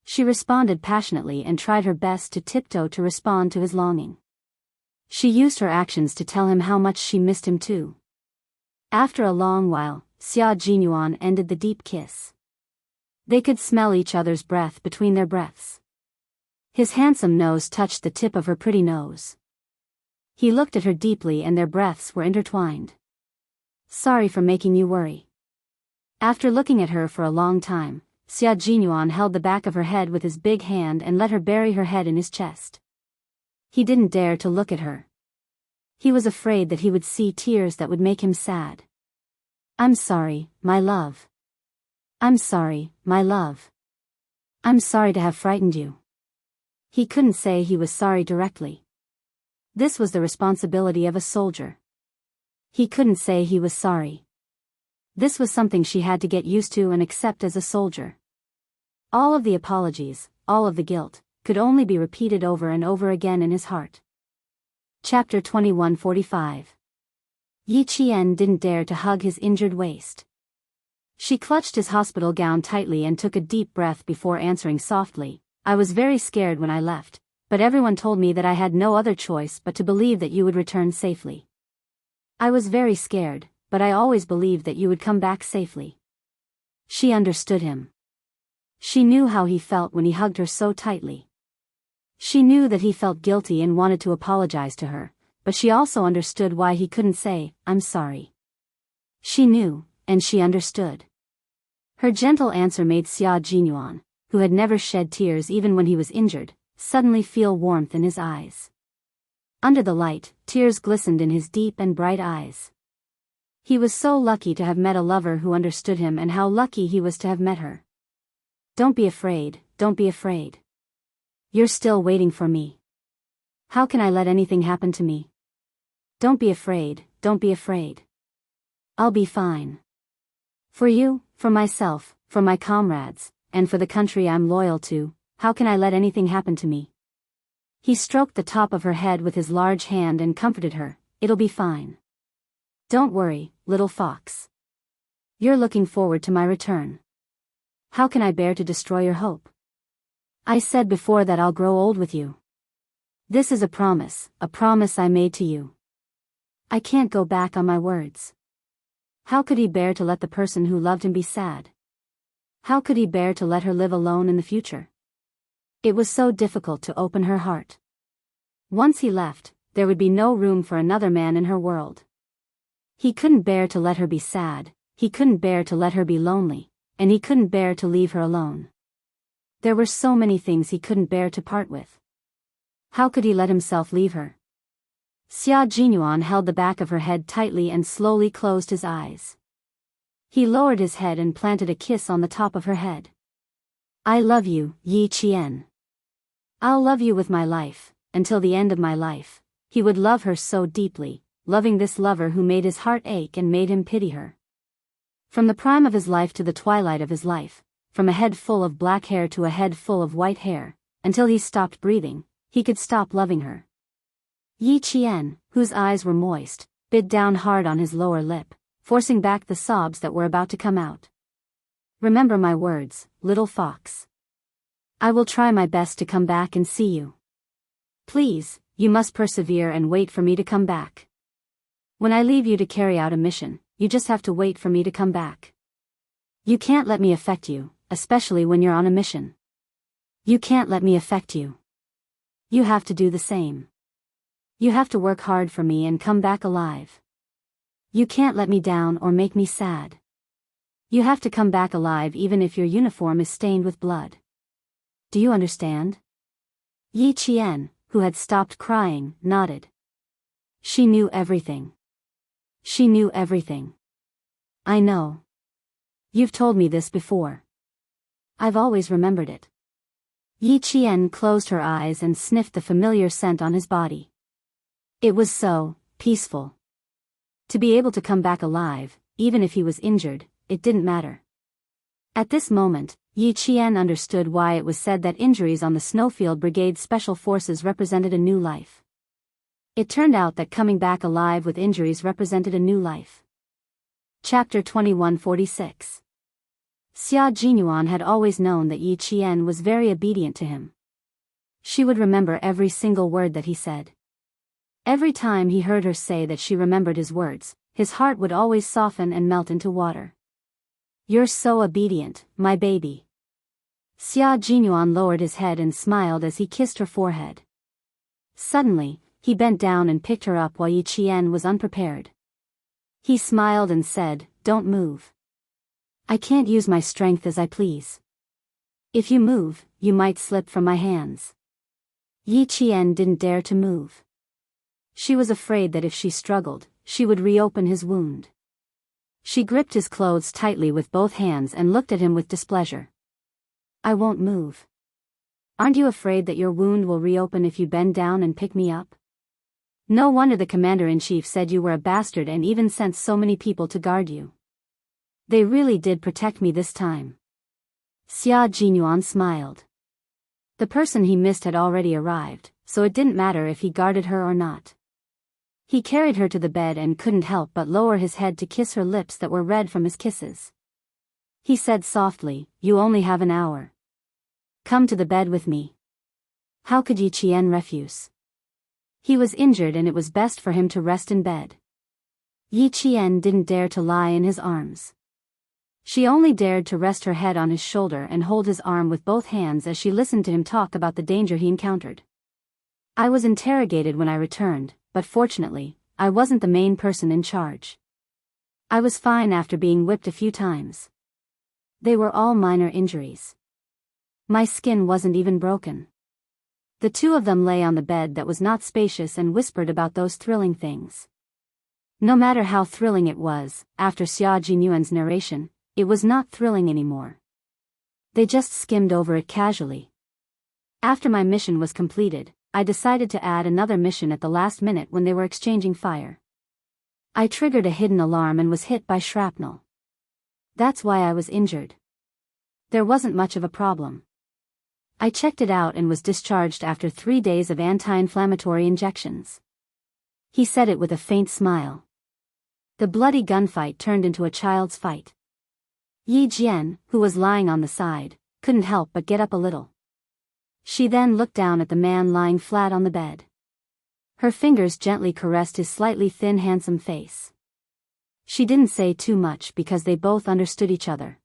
She responded passionately and tried her best to tiptoe to respond to his longing. She used her actions to tell him how much she missed him too. After a long while, Xia Jinyuan ended the deep kiss. They could smell each other's breath between their breaths. His handsome nose touched the tip of her pretty nose. He looked at her deeply and their breaths were intertwined. Sorry for making you worry. After looking at her for a long time, Xia Jinyuan held the back of her head with his big hand and let her bury her head in his chest. He didn't dare to look at her. He was afraid that he would see tears that would make him sad. I'm sorry, my love. I'm sorry, my love. I'm sorry to have frightened you. He couldn't say he was sorry directly. This was the responsibility of a soldier. He couldn't say he was sorry. This was something she had to get used to and accept as a soldier. All of the apologies, all of the guilt, could only be repeated over and over again in his heart. Chapter 2145. Yi Qian didn't dare to hug his injured waist. She clutched his hospital gown tightly and took a deep breath before answering softly, I was very scared when I left, but everyone told me that I had no other choice but to believe that you would return safely. I was very scared, but I always believed that you would come back safely. She understood him. She knew how he felt when he hugged her so tightly. She knew that he felt guilty and wanted to apologize to her, but she also understood why he couldn't say, I'm sorry. She knew, and she understood. Her gentle answer made Xia Jinyuan, who had never shed tears even when he was injured, suddenly feel warmth in his eyes. Under the light, tears glistened in his deep and bright eyes. He was so lucky to have met a lover who understood him, and how lucky he was to have met her. Don't be afraid, don't be afraid. You're still waiting for me. How can I let anything happen to me? Don't be afraid, don't be afraid. I'll be fine. For you, for myself, for my comrades, and for the country I'm loyal to, how can I let anything happen to me? He stroked the top of her head with his large hand and comforted her, it'll be fine. Don't worry, little fox. You're looking forward to my return. How can I bear to destroy your hope? I said before that I'll grow old with you. This is a promise I made to you. I can't go back on my words. How could he bear to let the person who loved him be sad? How could he bear to let her live alone in the future? It was so difficult to open her heart. Once he left, there would be no room for another man in her world. He couldn't bear to let her be sad, he couldn't bear to let her be lonely, and he couldn't bear to leave her alone. There were so many things he couldn't bear to part with. How could he let himself leave her? Xia Jinyuan held the back of her head tightly and slowly closed his eyes. He lowered his head and planted a kiss on the top of her head. I love you, Yi Qian. I'll love you with my life, until the end of my life. He would love her so deeply, loving this lover who made his heart ache and made him pity her. From the prime of his life to the twilight of his life, from a head full of black hair to a head full of white hair, until he stopped breathing, he could stop loving her. Yi Qian, whose eyes were moist, bit down hard on his lower lip, forcing back the sobs that were about to come out. Remember my words, little fox. I will try my best to come back and see you. Please, you must persevere and wait for me to come back. When I leave you to carry out a mission, you just have to wait for me to come back. You can't let me affect you, especially when you're on a mission. You can't let me affect you. You have to do the same. You have to work hard for me and come back alive. You can't let me down or make me sad. You have to come back alive even if your uniform is stained with blood. Do you understand? Yi Qian, who had stopped crying, nodded. She knew everything. She knew everything. I know. You've told me this before. I've always remembered it. Yi Qian closed her eyes and sniffed the familiar scent on his body. It was so peaceful. To be able to come back alive, even if he was injured, it didn't matter. At this moment, Yi Qian understood why it was said that injuries on the Snowfield Brigade Special Forces represented a new life. It turned out that coming back alive with injuries represented a new life. Chapter 2146. Xia Jinyuan had always known that Yi Qian was very obedient to him. She would remember every single word that he said. Every time he heard her say that she remembered his words, his heart would always soften and melt into water. You're so obedient, my baby. Xia Jinyuan lowered his head and smiled as he kissed her forehead. Suddenly, he bent down and picked her up while Yi Qian was unprepared. He smiled and said, "Don't move. I can't use my strength as I please. If you move, you might slip from my hands." Yi Qian didn't dare to move. She was afraid that if she struggled, she would reopen his wound. She gripped his clothes tightly with both hands and looked at him with displeasure. "I won't move. Aren't you afraid that your wound will reopen if you bend down and pick me up? No wonder the commander-in-chief said you were a bastard and even sent so many people to guard you. They really did protect me this time." Xia Jinyuan smiled. The person he missed had already arrived, so it didn't matter if he guarded her or not. He carried her to the bed and couldn't help but lower his head to kiss her lips that were red from his kisses. He said softly, "You only have an hour. Come to the bed with me." How could Yi Qian refuse? He was injured and it was best for him to rest in bed. Yi Qian didn't dare to lie in his arms. She only dared to rest her head on his shoulder and hold his arm with both hands as she listened to him talk about the danger he encountered. "I was interrogated when I returned, but fortunately, I wasn't the main person in charge. I was fine after being whipped a few times. They were all minor injuries. My skin wasn't even broken." The two of them lay on the bed that was not spacious and whispered about those thrilling things. No matter how thrilling it was, after Xia Jinyuan's narration, it was not thrilling anymore. They just skimmed over it casually. After my mission was completed, I decided to add another mission at the last minute when they were exchanging fire. I triggered a hidden alarm and was hit by shrapnel. That's why I was injured. There wasn't much of a problem. I checked it out and was discharged after 3 days of anti-inflammatory injections. He said it with a faint smile. The bloody gunfight turned into a child's fight. Yi Jian, who was lying on the side, couldn't help but get up a little. She then looked down at the man lying flat on the bed. Her fingers gently caressed his slightly thin, handsome face. She didn't say too much because they both understood each other.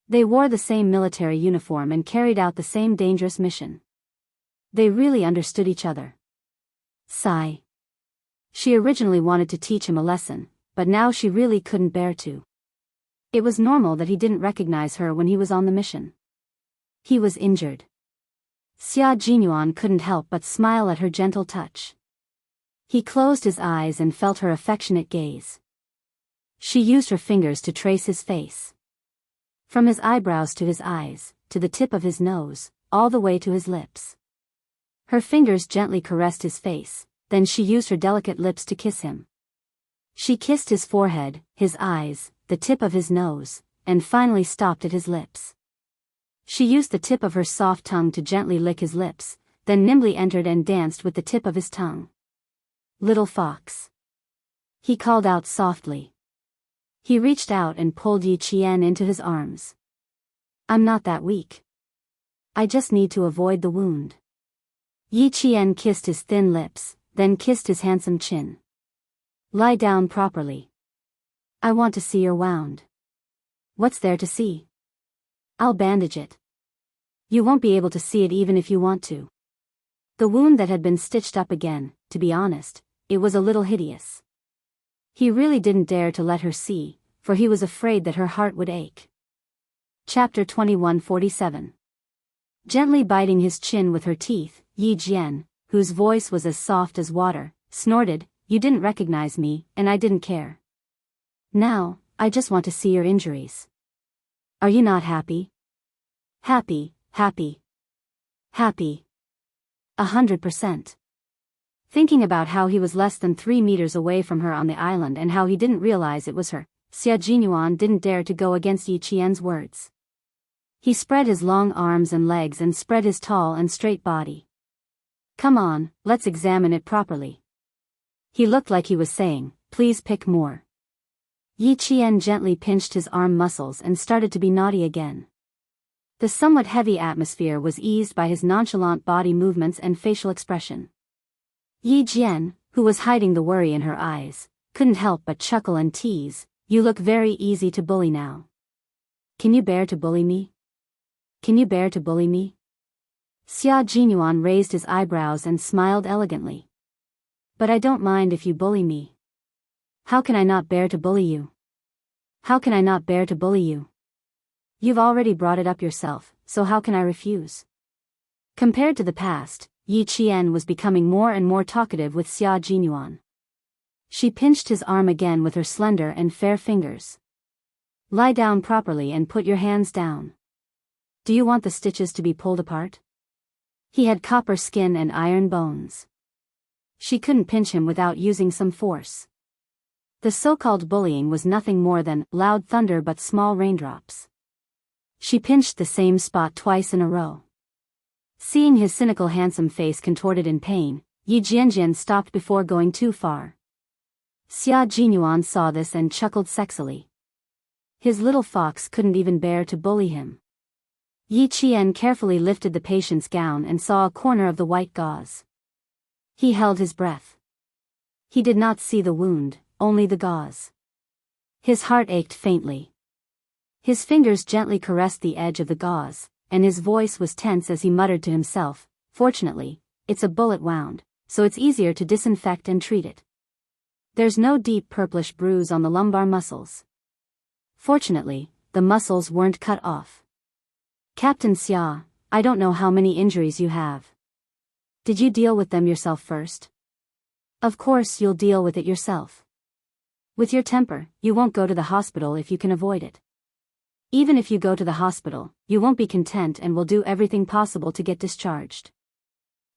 They wore the same military uniform and carried out the same dangerous mission. They really understood each other. Sigh. She originally wanted to teach him a lesson, but now she really couldn't bear to. It was normal that he didn't recognize her when he was on the mission. He was injured. Xia Jinyuan couldn't help but smile at her gentle touch. He closed his eyes and felt her affectionate gaze. She used her fingers to trace his face. From his eyebrows to his eyes, to the tip of his nose, all the way to his lips. Her fingers gently caressed his face, then she used her delicate lips to kiss him. She kissed his forehead, his eyes, the tip of his nose, and finally stopped at his lips. She used the tip of her soft tongue to gently lick his lips, then nimbly entered and danced with the tip of his tongue. "Little fox," he called out softly. He reached out and pulled Yi Qian into his arms. "I'm not that weak. I just need to avoid the wound." Yi Qian kissed his thin lips, then kissed his handsome chin. "Lie down properly. I want to see your wound." "What's there to see? I'll bandage it. You won't be able to see it even if you want to." The wound that had been stitched up again, to be honest, it was a little hideous. He really didn't dare to let her see, for he was afraid that her heart would ache. Chapter 2147. Gently biting his chin with her teeth, Yi Jian, whose voice was as soft as water, snorted, "You didn't recognize me, and I didn't care. Now, I just want to see your injuries. Are you not happy?" "Happy, happy. Happy. 100%. Thinking about how he was less than 3 meters away from her on the island and how he didn't realize it was her, Xia Jinyuan didn't dare to go against Yi Qian's words. He spread his long arms and legs and spread his tall and straight body. "Come on, let's examine it properly." He looked like he was saying, "Please pick more." Yi Qian gently pinched his arm muscles and started to be naughty again. The somewhat heavy atmosphere was eased by his nonchalant body movements and facial expression. Yi Jian, who was hiding the worry in her eyes, couldn't help but chuckle and tease, "You look very easy to bully now. Can you bear to bully me?" can you bear to bully me? Xia Jinyuan raised his eyebrows and smiled elegantly. But I don't mind if you bully me. How can I not bear to bully you? How can I not bear to bully you? You've already brought it up yourself, so how can I refuse? Compared to the past, Yi Qian was becoming more and more talkative with Xia Jinyuan. She pinched his arm again with her slender and fair fingers. Lie down properly and put your hands down. Do you want the stitches to be pulled apart? He had copper skin and iron bones. She couldn't pinch him without using some force. The so-called bullying was nothing more than loud thunder but small raindrops. She pinched the same spot twice in a row. Seeing his cynical handsome face contorted in pain, Yi Jianjian stopped before going too far. Xia Jinyuan saw this and chuckled sexily. His little fox couldn't even bear to bully him. Yi Qian carefully lifted the patient's gown and saw a corner of the white gauze. He held his breath. He did not see the wound, only the gauze. His heart ached faintly. His fingers gently caressed the edge of the gauze, and his voice was tense as he muttered to himself, "Fortunately, it's a bullet wound, so it's easier to disinfect and treat it. There's no deep purplish bruise on the lumbar muscles. Fortunately, the muscles weren't cut off. Captain Xia, I don't know how many injuries you have. Did you deal with them yourself first? Of course you'll deal with it yourself. With your temper, you won't go to the hospital if you can avoid it. Even if you go to the hospital, you won't be content and will do everything possible to get discharged.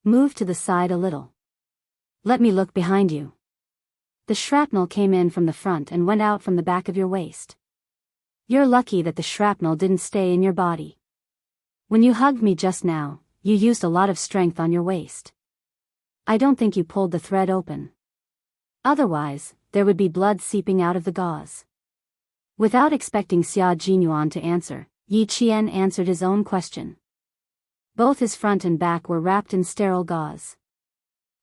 Move to the side a little. Let me look behind you. The shrapnel came in from the front and went out from the back of your waist. You're lucky that the shrapnel didn't stay in your body. When you hugged me just now, you used a lot of strength on your waist. I don't think you pulled the thread open. Otherwise, there would be blood seeping out of the gauze." Without expecting Xia Jinyuan to answer, Yi Qian answered his own question. Both his front and back were wrapped in sterile gauze.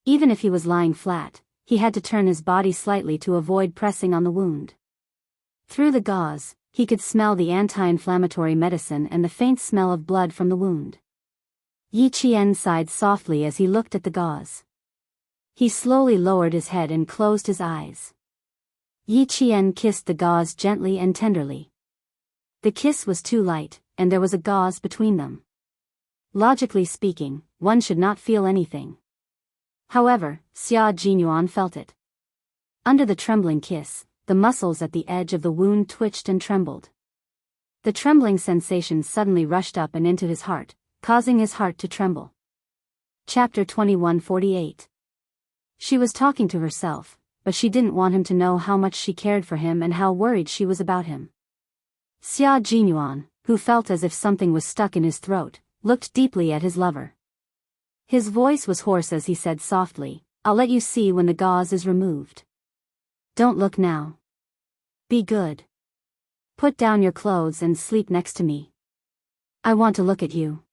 Even if he was lying flat, he had to turn his body slightly to avoid pressing on the wound. Through the gauze, he could smell the anti-inflammatory medicine and the faint smell of blood from the wound. Yi Qian sighed softly as he looked at the gauze. He slowly lowered his head and closed his eyes. Yi Qian kissed the gauze gently and tenderly. The kiss was too light, and there was a gauze between them. Logically speaking, one should not feel anything. However, Xia Jinyuan felt it. Under the trembling kiss, the muscles at the edge of the wound twitched and trembled. The trembling sensation suddenly rushed up and into his heart, causing his heart to tremble. Chapter 21:48. She was talking to herself, but she didn't want him to know how much she cared for him and how worried she was about him. Xia Jinyuan, who felt as if something was stuck in his throat, looked deeply at his lover. His voice was hoarse as he said softly, "I'll let you see when the gauze is removed. Don't look now. Be good. Put down your clothes and sleep next to me. I want to look at you."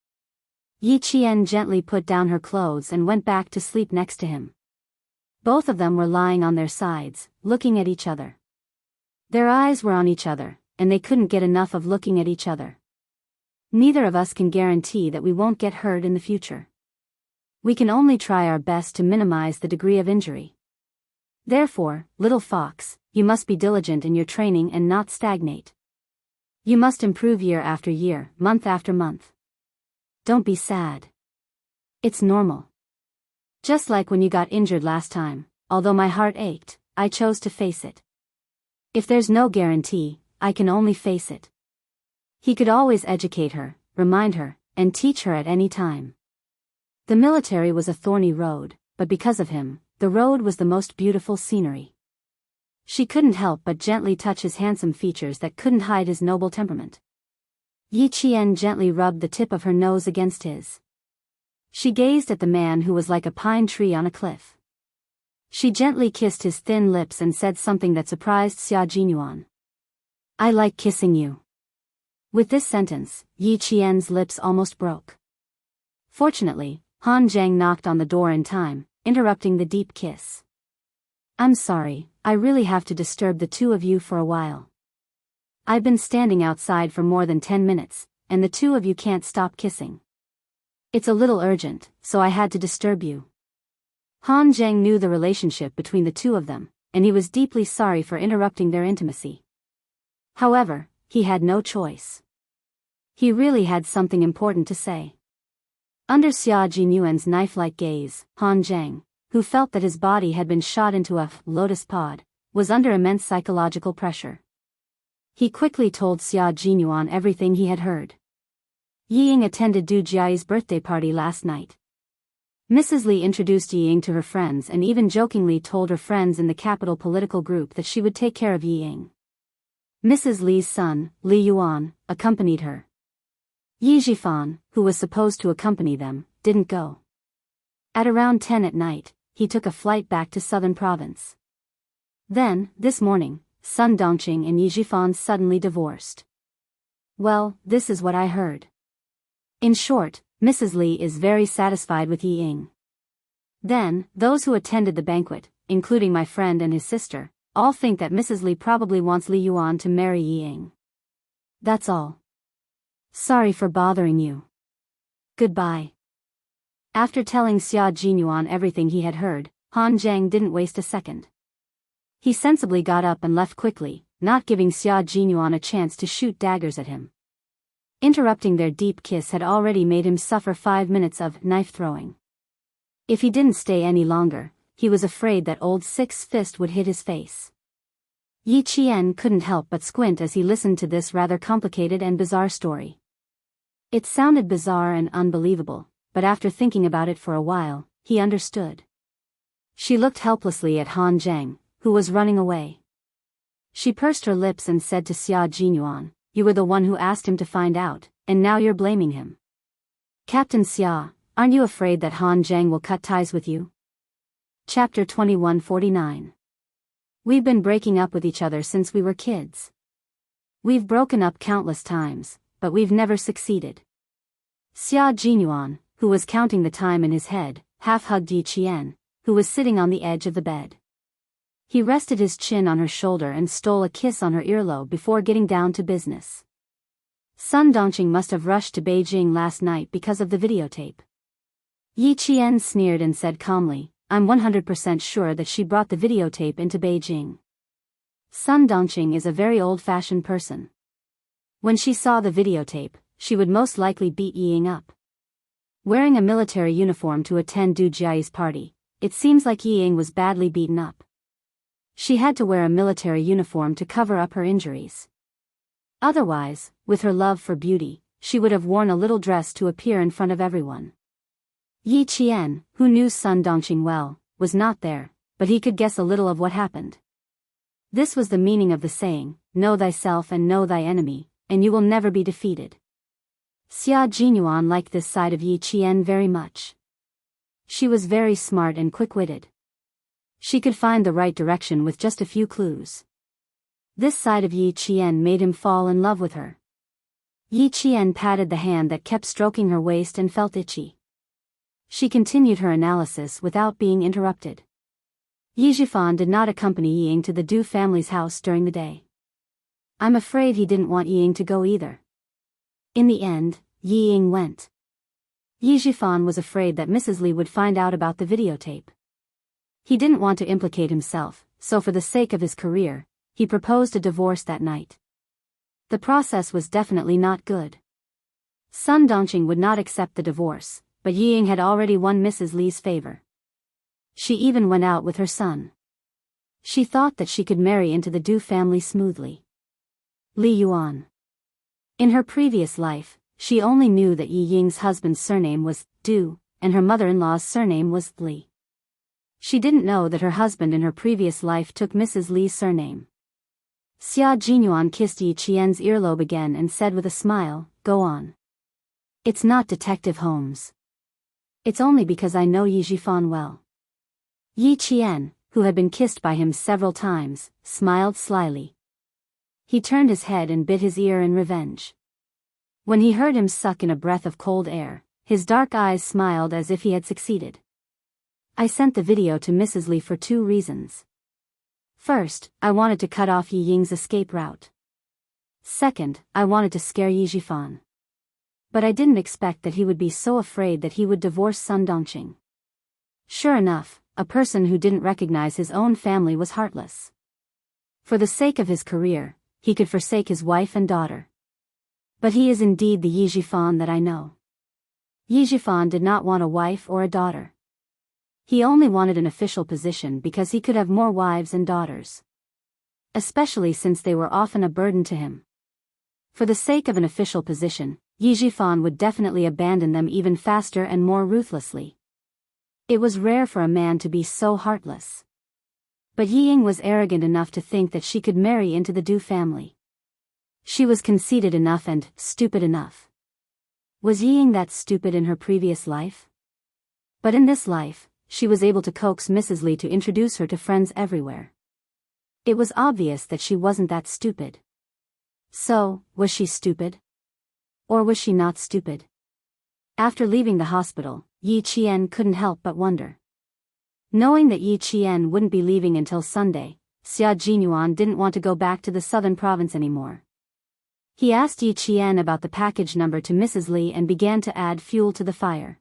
Yi Qian gently put down her clothes and went back to sleep next to him. Both of them were lying on their sides, looking at each other. Their eyes were on each other, and they couldn't get enough of looking at each other. Neither of us can guarantee that we won't get hurt in the future. We can only try our best to minimize the degree of injury. Therefore, little fox, you must be diligent in your training and not stagnate. You must improve year after year, month after month. Don't be sad. It's normal. Just like when you got injured last time, although my heart ached, I chose to face it. If there's no guarantee, I can only face it. He could always educate her, remind her, and teach her at any time. The military was a thorny road, but because of him, the road was the most beautiful scenery. She couldn't help but gently touch his handsome features that couldn't hide his noble temperament. Yi Qian gently rubbed the tip of her nose against his. She gazed at the man who was like a pine tree on a cliff. She gently kissed his thin lips and said something that surprised Xia Jinyuan. "I like kissing you." With this sentence, Yi Qian's lips almost broke. Fortunately, Han Zhang knocked on the door in time, interrupting the deep kiss. "I'm sorry, I really have to disturb the two of you for a while. I've been standing outside for more than 10 minutes, and the two of you can't stop kissing. It's a little urgent, so I had to disturb you. Han Zheng knew the relationship between the two of them, and he was deeply sorry for interrupting their intimacy. However, he had no choice. He really had something important to say. Under Xia Jinyuan's knife-like gaze, Han Zheng, who felt that his body had been shot into a lotus pod, was under immense psychological pressure. He quickly told Xia Jinyuan everything he had heard. Yi Ying attended Du Jiai's birthday party last night. Mrs. Li introduced Yi Ying to her friends and even jokingly told her friends in the capital political group that she would take care of Yi Ying. Mrs. Li's son, Li Yuan, accompanied her. Yi Zhifan, who was supposed to accompany them, didn't go. At around 10 at night, he took a flight back to southern province. Then, this morning, Sun Dongqing and Yi Zhifan suddenly divorced. Well, this is what I heard. In short, Mrs. Li is very satisfied with Yi Ying. Then, those who attended the banquet, including my friend and his sister, all think that Mrs. Li probably wants Li Yuan to marry Yi Ying. That's all. Sorry for bothering you. Goodbye. After telling Xia Jinyuan everything he had heard, Han Zheng didn't waste a second. He sensibly got up and left quickly, not giving Xia Jinyuan a chance to shoot daggers at him. Interrupting their deep kiss had already made him suffer 5 minutes of knife-throwing. If he didn't stay any longer, he was afraid that old Six Fist would hit his face. Yi Qian couldn't help but squint as he listened to this rather complicated and bizarre story. It sounded bizarre and unbelievable, but after thinking about it for a while, he understood. She looked helplessly at Han Zheng, who was running away. She pursed her lips and said to Xia Jinyuan, "You were the one who asked him to find out, and now you're blaming him. Captain Xia, aren't you afraid that Han Zheng will cut ties with you?" Chapter 2149. We've been breaking up with each other since we were kids. We've broken up countless times, but we've never succeeded. Xia Jinyuan, who was counting the time in his head, half-hugged Yi Qian, who was sitting on the edge of the bed. He rested his chin on her shoulder and stole a kiss on her earlobe before getting down to business. Sun Dongqing must have rushed to Beijing last night because of the videotape. Yi Qian sneered and said calmly, "I'm 100% sure that she brought the videotape into Beijing." Sun Dongqing is a very old-fashioned person. When she saw the videotape, she would most likely beat Yi Ying up. Wearing a military uniform to attend Du Jiai's party, it seems like Yi Ying was badly beaten up. She had to wear a military uniform to cover up her injuries. Otherwise, with her love for beauty, she would have worn a little dress to appear in front of everyone. Yi Qian, who knew Sun Dongqing well, was not there, but he could guess a little of what happened. This was the meaning of the saying, "Know thyself and know thy enemy, and you will never be defeated." Xia Jinyuan liked this side of Yi Qian very much. She was very smart and quick-witted. She could find the right direction with just a few clues. This side of Yi Qian made him fall in love with her. Yi Qian patted the hand that kept stroking her waist and felt itchy. She continued her analysis without being interrupted. Yi Zhifan did not accompany Yi Ying to the Du family's house during the day. I'm afraid he didn't want Yi Ying to go either. In the end, Yi Ying went. Yi Zhifan was afraid that Mrs. Li would find out about the videotape. He didn't want to implicate himself, so for the sake of his career, he proposed a divorce that night. The process was definitely not good. Sun Dongqing would not accept the divorce, but Yi Ying had already won Mrs. Li's favor. She even went out with her son. She thought that she could marry into the Du family smoothly. Li Yuan. In her previous life, she only knew that Yi Ying's husband's surname was Du, and her mother-in-law's surname was Li. She didn't know that her husband in her previous life took Mrs. Li's surname. Xia Jinyuan kissed Yi Qian's earlobe again and said with a smile, "Go on. It's not Detective Holmes. It's only because I know Yi Zhifan well." Yi Qian, who had been kissed by him several times, smiled slyly. He turned his head and bit his ear in revenge. When he heard him suck in a breath of cold air, his dark eyes smiled as if he had succeeded. I sent the video to Mrs. Li for 2 reasons. First, I wanted to cut off Yi Ying's escape route. Second, I wanted to scare Yi Zhifan. But I didn't expect that he would be so afraid that he would divorce Sun Dongqing. Sure enough, a person who didn't recognize his own family was heartless. For the sake of his career, he could forsake his wife and daughter. But he is indeed the Yi Jifan that I know. Yi Jifan did not want a wife or a daughter. He only wanted an official position because he could have more wives and daughters. Especially since they were often a burden to him. For the sake of an official position, Yi Jifan would definitely abandon them even faster and more ruthlessly. It was rare for a man to be so heartless. But Yi Ying was arrogant enough to think that she could marry into the Du family. She was conceited enough and stupid enough. Was Yi Ying that stupid in her previous life? But in this life, she was able to coax Mrs. Li to introduce her to friends everywhere. It was obvious that she wasn't that stupid. So, was she stupid? Or was she not stupid? After leaving the hospital, Yi Qian couldn't help but wonder. Knowing that Yi Qian wouldn't be leaving until Sunday, Xia Jinyuan didn't want to go back to the southern province anymore. He asked Yi Qian about the package number to Mrs. Li and began to add fuel to the fire.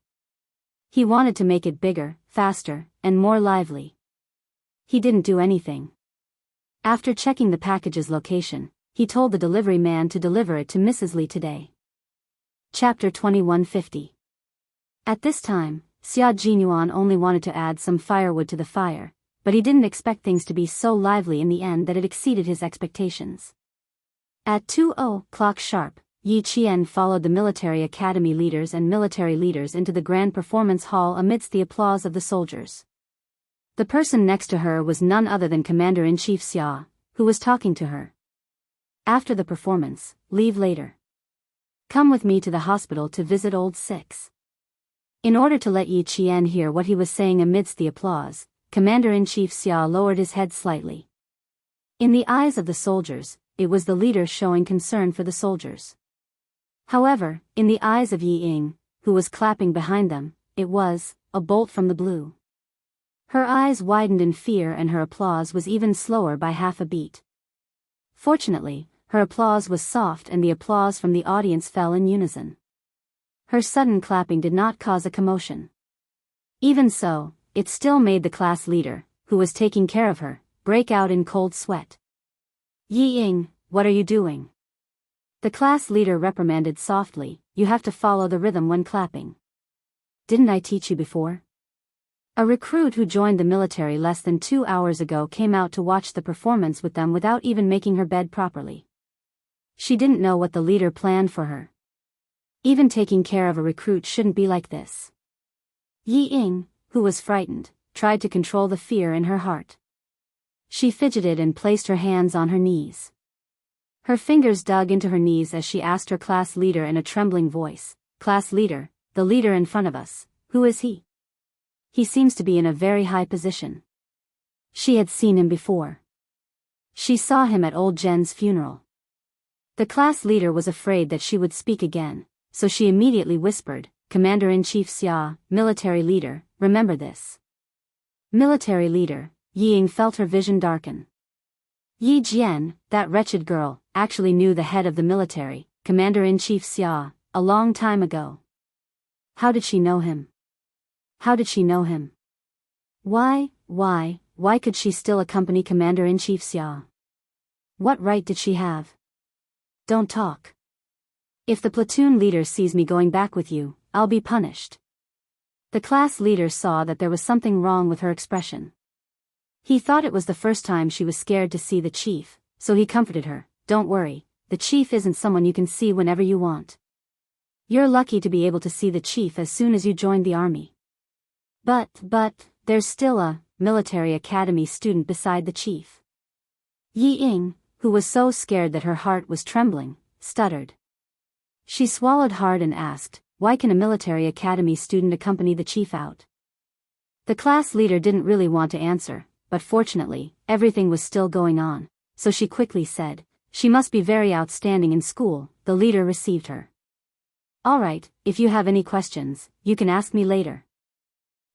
He wanted to make it bigger, faster, and more lively. He didn't do anything. After checking the package's location, he told the delivery man to deliver it to Mrs. Li today. Chapter 2150. At this time, Xia Jinyuan only wanted to add some firewood to the fire, but he didn't expect things to be so lively in the end that it exceeded his expectations. At 2:00 sharp, Yi Qian followed the military academy leaders and military leaders into the grand performance hall amidst the applause of the soldiers. The person next to her was none other than Commander-in-Chief Xia, who was talking to her. After the performance, leave later. Come with me to the hospital to visit old Six. In order to let Yi Qian hear what he was saying amidst the applause, Commander-in-Chief Xia lowered his head slightly. In the eyes of the soldiers, it was the leader showing concern for the soldiers. However, in the eyes of Yi Ying, who was clapping behind them, it was a bolt from the blue. Her eyes widened in fear and her applause was even slower by half a beat. Fortunately, her applause was soft and the applause from the audience fell in unison. Her sudden clapping did not cause a commotion. Even so, it still made the class leader, who was taking care of her, break out in cold sweat. Yi Ying, what are you doing? The class leader reprimanded softly, you have to follow the rhythm when clapping. Didn't I teach you before? A recruit who joined the military less than 2 hours ago came out to watch the performance with them without even making her bed properly. She didn't know what the leader planned for her. Even taking care of a recruit shouldn't be like this. Yi Ying, who was frightened, tried to control the fear in her heart. She fidgeted and placed her hands on her knees. Her fingers dug into her knees as she asked her class leader in a trembling voice, Class leader, the leader in front of us, who is he? He seems to be in a very high position. She had seen him before. She saw him at old Jen's funeral. The class leader was afraid that she would speak again, so she immediately whispered, Commander-in-Chief Xia, military leader, remember this. Military leader, Yi Ying felt her vision darken. Yi Jian, that wretched girl, actually knew the head of the military, Commander-in-Chief Xia, a long time ago. How did she know him? How did she know him? Why could she still accompany Commander-in-Chief Xia? What right did she have? Don't talk. If the platoon leader sees me going back with you, I'll be punished. The class leader saw that there was something wrong with her expression. He thought it was the first time she was scared to see the chief, so he comforted her, don't worry, the chief isn't someone you can see whenever you want. You're lucky to be able to see the chief as soon as you joined the army. But, there's still a military academy student beside the chief. Yi Ying, who was so scared that her heart was trembling, stuttered. She swallowed hard and asked, why can a military academy student accompany the chief out? The class leader didn't really want to answer, but fortunately, everything was still going on, so she quickly said, she must be very outstanding in school. The leader received her. Alright, if you have any questions, you can ask me later.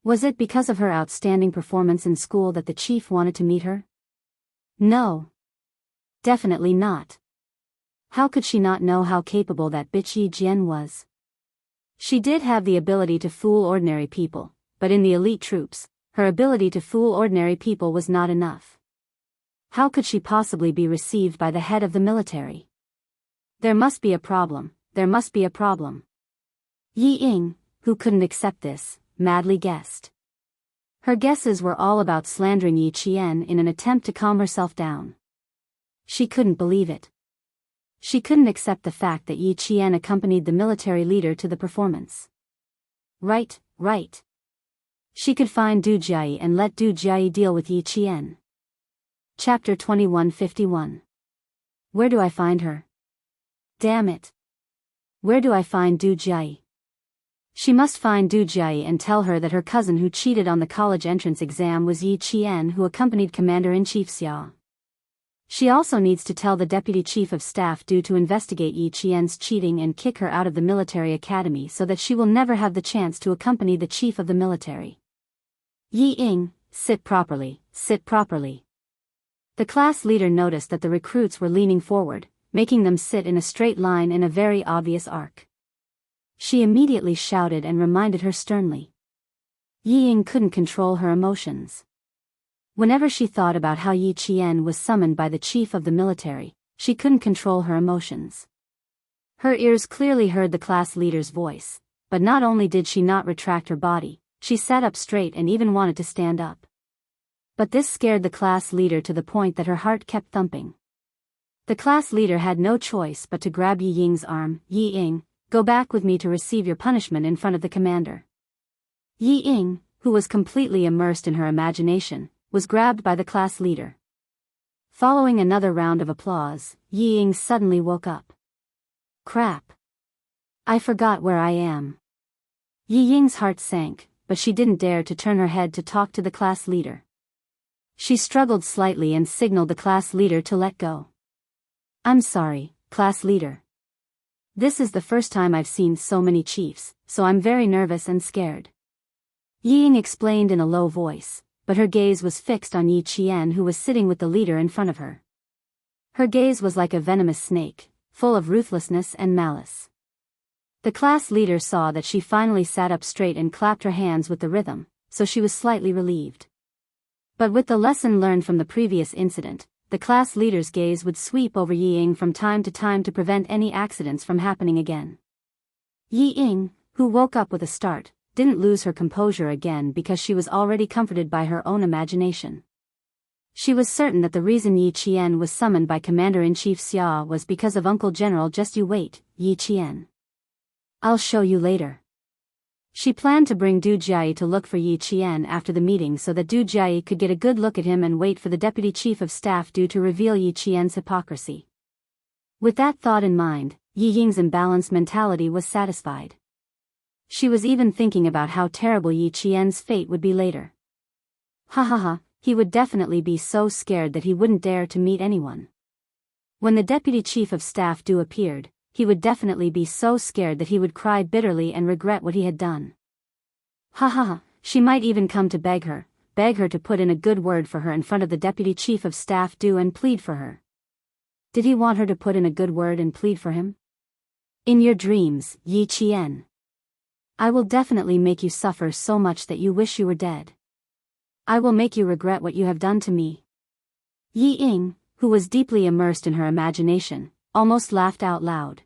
Was it because of her outstanding performance in school that the chief wanted to meet her? No. Definitely not. How could she not know how capable that bitch Yi Jian was? She did have the ability to fool ordinary people, but in the elite troops, her ability to fool ordinary people was not enough. How could she possibly be received by the head of the military? There must be a problem, there must be a problem. Yi Ying, who couldn't accept this, madly guessed. Her guesses were all about slandering Yi Qian in an attempt to calm herself down. She couldn't believe it. She couldn't accept the fact that Yi Qian accompanied the military leader to the performance. Right. She could find Du Jiayi and let Du Jiayi deal with Yi Qian. Chapter 2151. Where do I find her? Damn it. Where do I find Du Jiayi? She must find Du Jiayi and tell her that her cousin who cheated on the college entrance exam was Yi Qian, who accompanied Commander-in-Chief Xia. She also needs to tell the Deputy Chief of Staff Du to investigate Yi Qian's cheating and kick her out of the military academy so that she will never have the chance to accompany the chief of the military. Yi Ying, sit properly, sit properly. The class leader noticed that the recruits were leaning forward, making them sit in a straight line in a very obvious arc. She immediately shouted and reminded her sternly. Yi Ying couldn't control her emotions. Whenever she thought about how Yi Qian was summoned by the chief of the military, she couldn't control her emotions. Her ears clearly heard the class leader's voice, but not only did she not retract her body, she sat up straight and even wanted to stand up. But this scared the class leader to the point that her heart kept thumping. The class leader had no choice but to grab Yi Ying's arm. Yi Ying, go back with me to receive your punishment in front of the commander. Yi Ying, who was completely immersed in her imagination, was grabbed by the class leader. Following another round of applause, Yi Ying suddenly woke up. Crap. I forgot where I am. Yi Ying's heart sank, but she didn't dare to turn her head to talk to the class leader. She struggled slightly and signaled the class leader to let go. I'm sorry, class leader. This is the first time I've seen so many chiefs, so I'm very nervous and scared. Yi Ying explained in a low voice, but her gaze was fixed on Yi Qian, who was sitting with the leader in front of her. Her gaze was like a venomous snake, full of ruthlessness and malice. The class leader saw that she finally sat up straight and clapped her hands with the rhythm, so she was slightly relieved. But with the lesson learned from the previous incident, the class leader's gaze would sweep over Yi Ying from time to time to prevent any accidents from happening again. Yi Ying, who woke up with a start, didn't lose her composure again because she was already comforted by her own imagination. She was certain that the reason Yi Qian was summoned by Commander-in-Chief Xia was because of Uncle General. Just you wait, Yi Qian. I'll show you later. She planned to bring Du Jiayi to look for Yi Qian after the meeting so that Du Jiayi could get a good look at him and wait for the Deputy Chief of Staff Du to reveal Yi Qian's hypocrisy. With that thought in mind, Yi Ying's imbalanced mentality was satisfied. She was even thinking about how terrible Yi Qian's fate would be later. He would definitely be so scared that he wouldn't dare to meet anyone. When the Deputy Chief of Staff Du appeared, he would definitely be so scared that he would cry bitterly and regret what he had done. She might even come to beg her to put in a good word for her in front of the Deputy Chief of Staff Du and plead for her. Did he want her to put in a good word and plead for him? In your dreams, Yi Qian. I will definitely make you suffer so much that you wish you were dead. I will make you regret what you have done to me. Yi Ying, who was deeply immersed in her imagination, almost laughed out loud.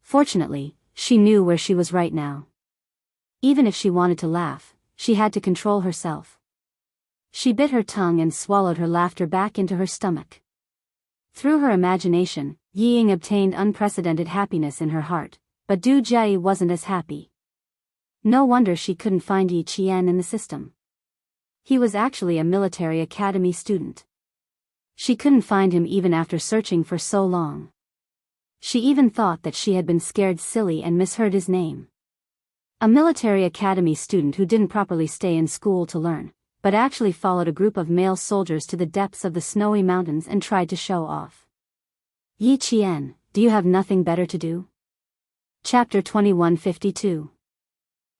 Fortunately, she knew where she was right now. Even if she wanted to laugh, she had to control herself. She bit her tongue and swallowed her laughter back into her stomach. Through her imagination, Yi Ying obtained unprecedented happiness in her heart, but Du Jiayi wasn't as happy. No wonder she couldn't find Yi Qian in the system. He was actually a military academy student. She couldn't find him even after searching for so long. She even thought that she had been scared silly and misheard his name. A military academy student who didn't properly stay in school to learn, but actually followed a group of male soldiers to the depths of the snowy mountains and tried to show off. Yi Qian, do you have nothing better to do? Chapter 2152.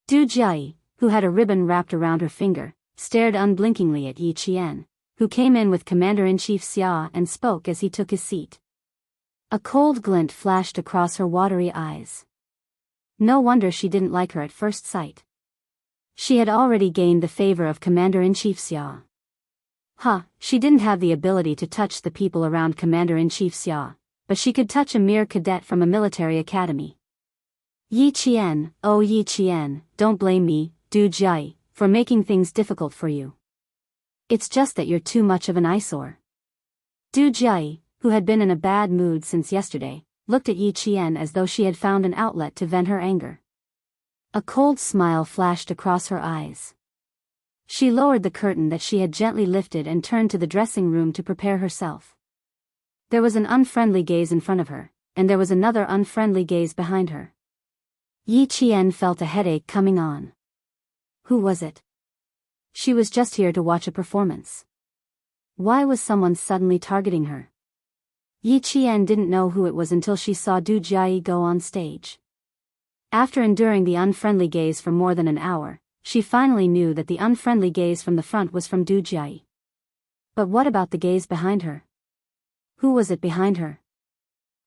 Du Jiayi, who had a ribbon wrapped around her finger, stared unblinkingly at Yi Qian, who came in with Commander-in-Chief Xia and spoke as he took his seat. A cold glint flashed across her watery eyes. No wonder she didn't like her at first sight. She had already gained the favor of Commander-in-Chief Xia. She didn't have the ability to touch the people around Commander-in-Chief Xia, but she could touch a mere cadet from a military academy. Yi Qian, oh Yi Qian, don't blame me, Du Jiai, for making things difficult for you. It's just that you're too much of an eyesore. Du Jiai, who had been in a bad mood since yesterday, looked at Yi Qian as though she had found an outlet to vent her anger. A cold smile flashed across her eyes. She lowered the curtain that she had gently lifted and turned to the dressing room to prepare herself. There was an unfriendly gaze in front of her, and there was another unfriendly gaze behind her. Yi Qian felt a headache coming on. Who was it? She was just here to watch a performance. Why was someone suddenly targeting her? Yi Qian didn't know who it was until she saw Du Jiai go on stage. After enduring the unfriendly gaze for more than an hour, she finally knew that the unfriendly gaze from the front was from Du Jiai. But what about the gaze behind her? Who was it behind her?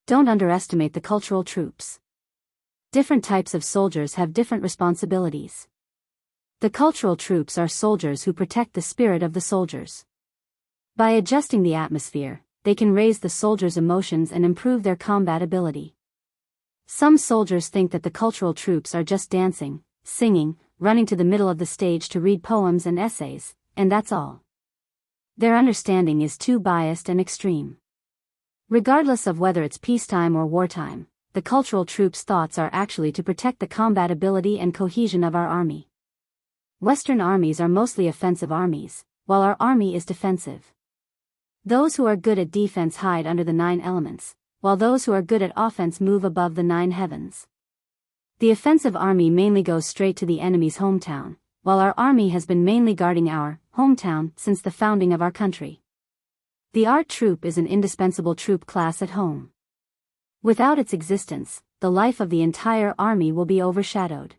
Don't underestimate the cultural troops. Different types of soldiers have different responsibilities. The cultural troops are soldiers who protect the spirit of the soldiers. By adjusting the atmosphere, they can raise the soldiers' emotions and improve their combat ability. Some soldiers think that the cultural troops are just dancing, singing, running to the middle of the stage to read poems and essays, and that's all. Their understanding is too biased and extreme. Regardless of whether it's peacetime or wartime, the cultural troops' thoughts are actually to protect the combat ability and cohesion of our army. Western armies are mostly offensive armies, while our army is defensive. Those who are good at defense hide under the 9 elements, while those who are good at offense move above the 9 heavens. The offensive army mainly goes straight to the enemy's hometown, while our army has been mainly guarding our hometown since the founding of our country. The art troop is an indispensable troop class at home. Without its existence, the life of the entire army will be overshadowed.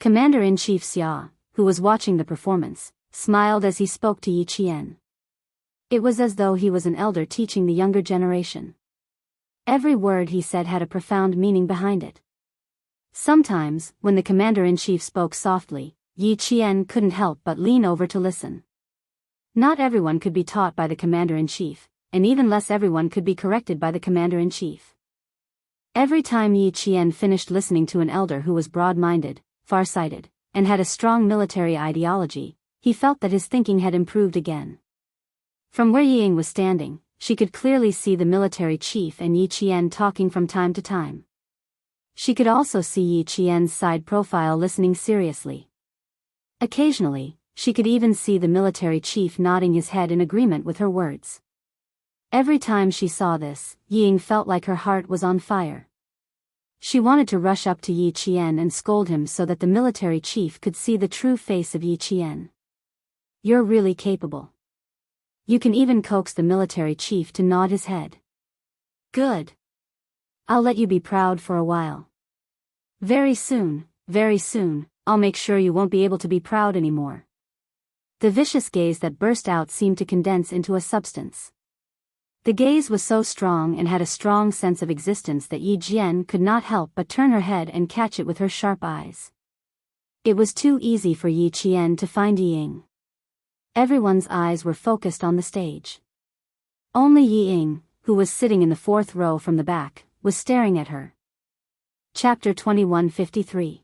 Commander-in-Chief Xia, who was watching the performance, smiled as he spoke to Yi Qian. It was as though he was an elder teaching the younger generation. Every word he said had a profound meaning behind it. Sometimes, when the commander-in-chief spoke softly, Yi Qian couldn't help but lean over to listen. Not everyone could be taught by the commander-in-chief, and even less everyone could be corrected by the commander-in-chief. Every time Yi Qian finished listening to an elder who was broad-minded, far-sighted, and had a strong military ideology, he felt that his thinking had improved again. From where Ying was standing, she could clearly see the military chief and Yi Qian talking from time to time. She could also see Yi Qian's side profile listening seriously. Occasionally, she could even see the military chief nodding his head in agreement with her words. Every time she saw this, Ying felt like her heart was on fire. She wanted to rush up to Yi Qian and scold him so that the military chief could see the true face of Yi Qian. You're really capable. You can even coax the military chief to nod his head. Good. I'll let you be proud for a while. Very soon, I'll make sure you won't be able to be proud anymore. The vicious gaze that burst out seemed to condense into a substance. The gaze was so strong and had a strong sense of existence that Yi Jian could not help but turn her head and catch it with her sharp eyes. It was too easy for Yi Qian to find Ying. Everyone's eyes were focused on the stage. Only Yi Ying, who was sitting in the 4th row from the back, was staring at her. Chapter 2153.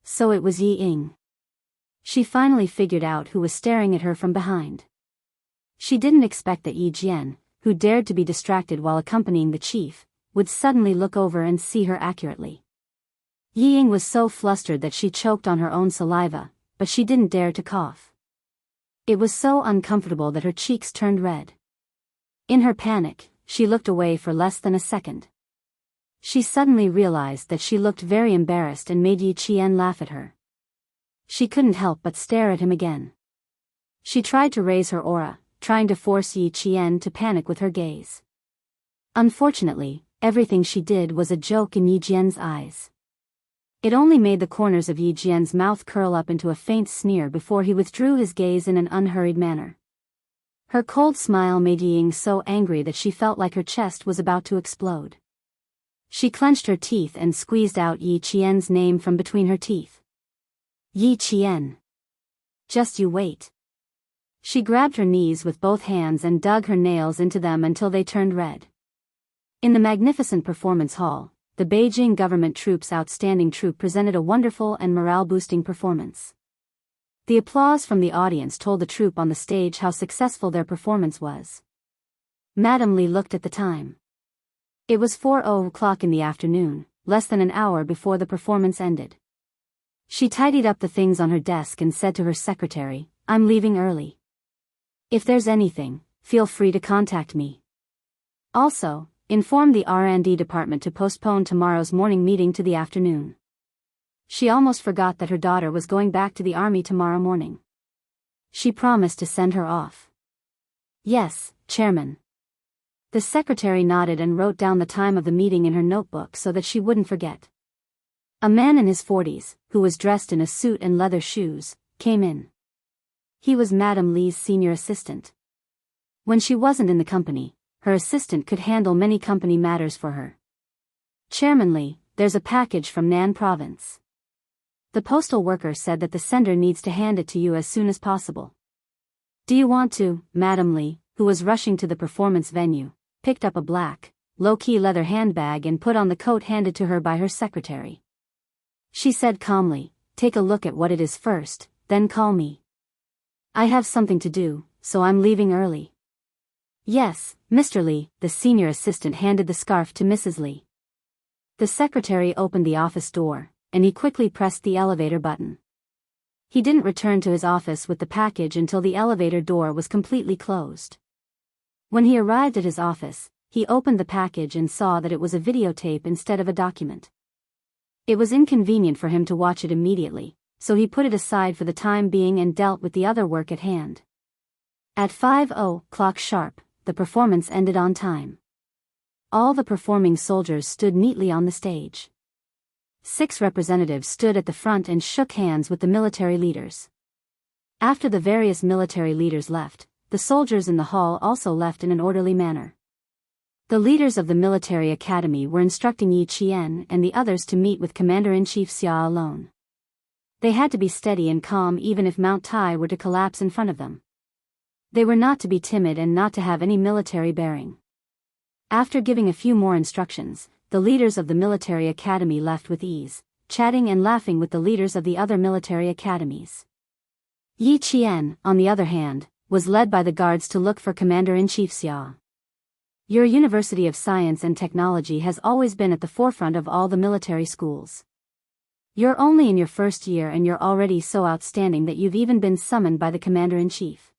So it was Yi Ying. She finally figured out who was staring at her from behind. She didn't expect that Yi Jian, who dared to be distracted while accompanying the chief, would suddenly look over and see her accurately. Yi Ying was so flustered that she choked on her own saliva, but she didn't dare to cough. It was so uncomfortable that her cheeks turned red. In her panic, she looked away for less than a second. She suddenly realized that she looked very embarrassed and made Yi Qian laugh at her. She couldn't help but stare at him again. She tried to raise her aura, trying to force Yi Qian to panic with her gaze. Unfortunately, everything she did was a joke in Yi Jian's eyes. It only made the corners of Yi Jian's mouth curl up into a faint sneer before he withdrew his gaze in an unhurried manner. Her cold smile made Ying so angry that she felt like her chest was about to explode. She clenched her teeth and squeezed out Yi Qian's name from between her teeth. Yi Qian. Just you wait. She grabbed her knees with both hands and dug her nails into them until they turned red. In the magnificent performance hall, the Beijing government troops' outstanding troupe presented a wonderful and morale-boosting performance. The applause from the audience told the troupe on the stage how successful their performance was. Madame Li looked at the time. It was 4:00 in the afternoon, less than an hour before the performance ended. She tidied up the things on her desk and said to her secretary, "I'm leaving early. If there's anything, feel free to contact me. Also, inform the R&D department to postpone tomorrow's morning meeting to the afternoon." She almost forgot that her daughter was going back to the army tomorrow morning. She promised to send her off. "Yes, Chairman." The secretary nodded and wrote down the time of the meeting in her notebook so that she wouldn't forget. A man in his 40s, who was dressed in a suit and leather shoes, came in. He was Madame Li's senior assistant. When she wasn't in the company, her assistant could handle many company matters for her. "Chairman Li, there's a package from Nan Province. The postal worker said that the sender needs to hand it to you as soon as possible. Do you want to?" Madame Li, who was rushing to the performance venue, picked up a black, low-key leather handbag and put on the coat handed to her by her secretary. She said calmly, "Take a look at what it is first, then call me. I have something to do, so I'm leaving early." "Yes, Mr. Li." The senior assistant handed the scarf to Mrs. Li. The secretary opened the office door, and he quickly pressed the elevator button. He didn't return to his office with the package until the elevator door was completely closed. When he arrived at his office, he opened the package and saw that it was a videotape instead of a document. It was inconvenient for him to watch it immediately, so he put it aside for the time being and dealt with the other work at hand. At 5:00 sharp, the performance ended on time. All the performing soldiers stood neatly on the stage. 6 representatives stood at the front and shook hands with the military leaders. After the various military leaders left, the soldiers in the hall also left in an orderly manner. The leaders of the military academy were instructing Yi Qian and the others to meet with Commander-in-Chief Xia alone. They had to be steady and calm even if Mount Tai were to collapse in front of them. They were not to be timid and not to have any military bearing. After giving a few more instructions, the leaders of the military academy left with ease, chatting and laughing with the leaders of the other military academies. Yi Qian, on the other hand, was led by the guards to look for Commander-in-Chief Xia. Your University of Science and Technology has always been at the forefront of all the military schools. You're only in your first year and you're already so outstanding that you've even been summoned by the Commander-in-Chief.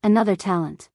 Another talent.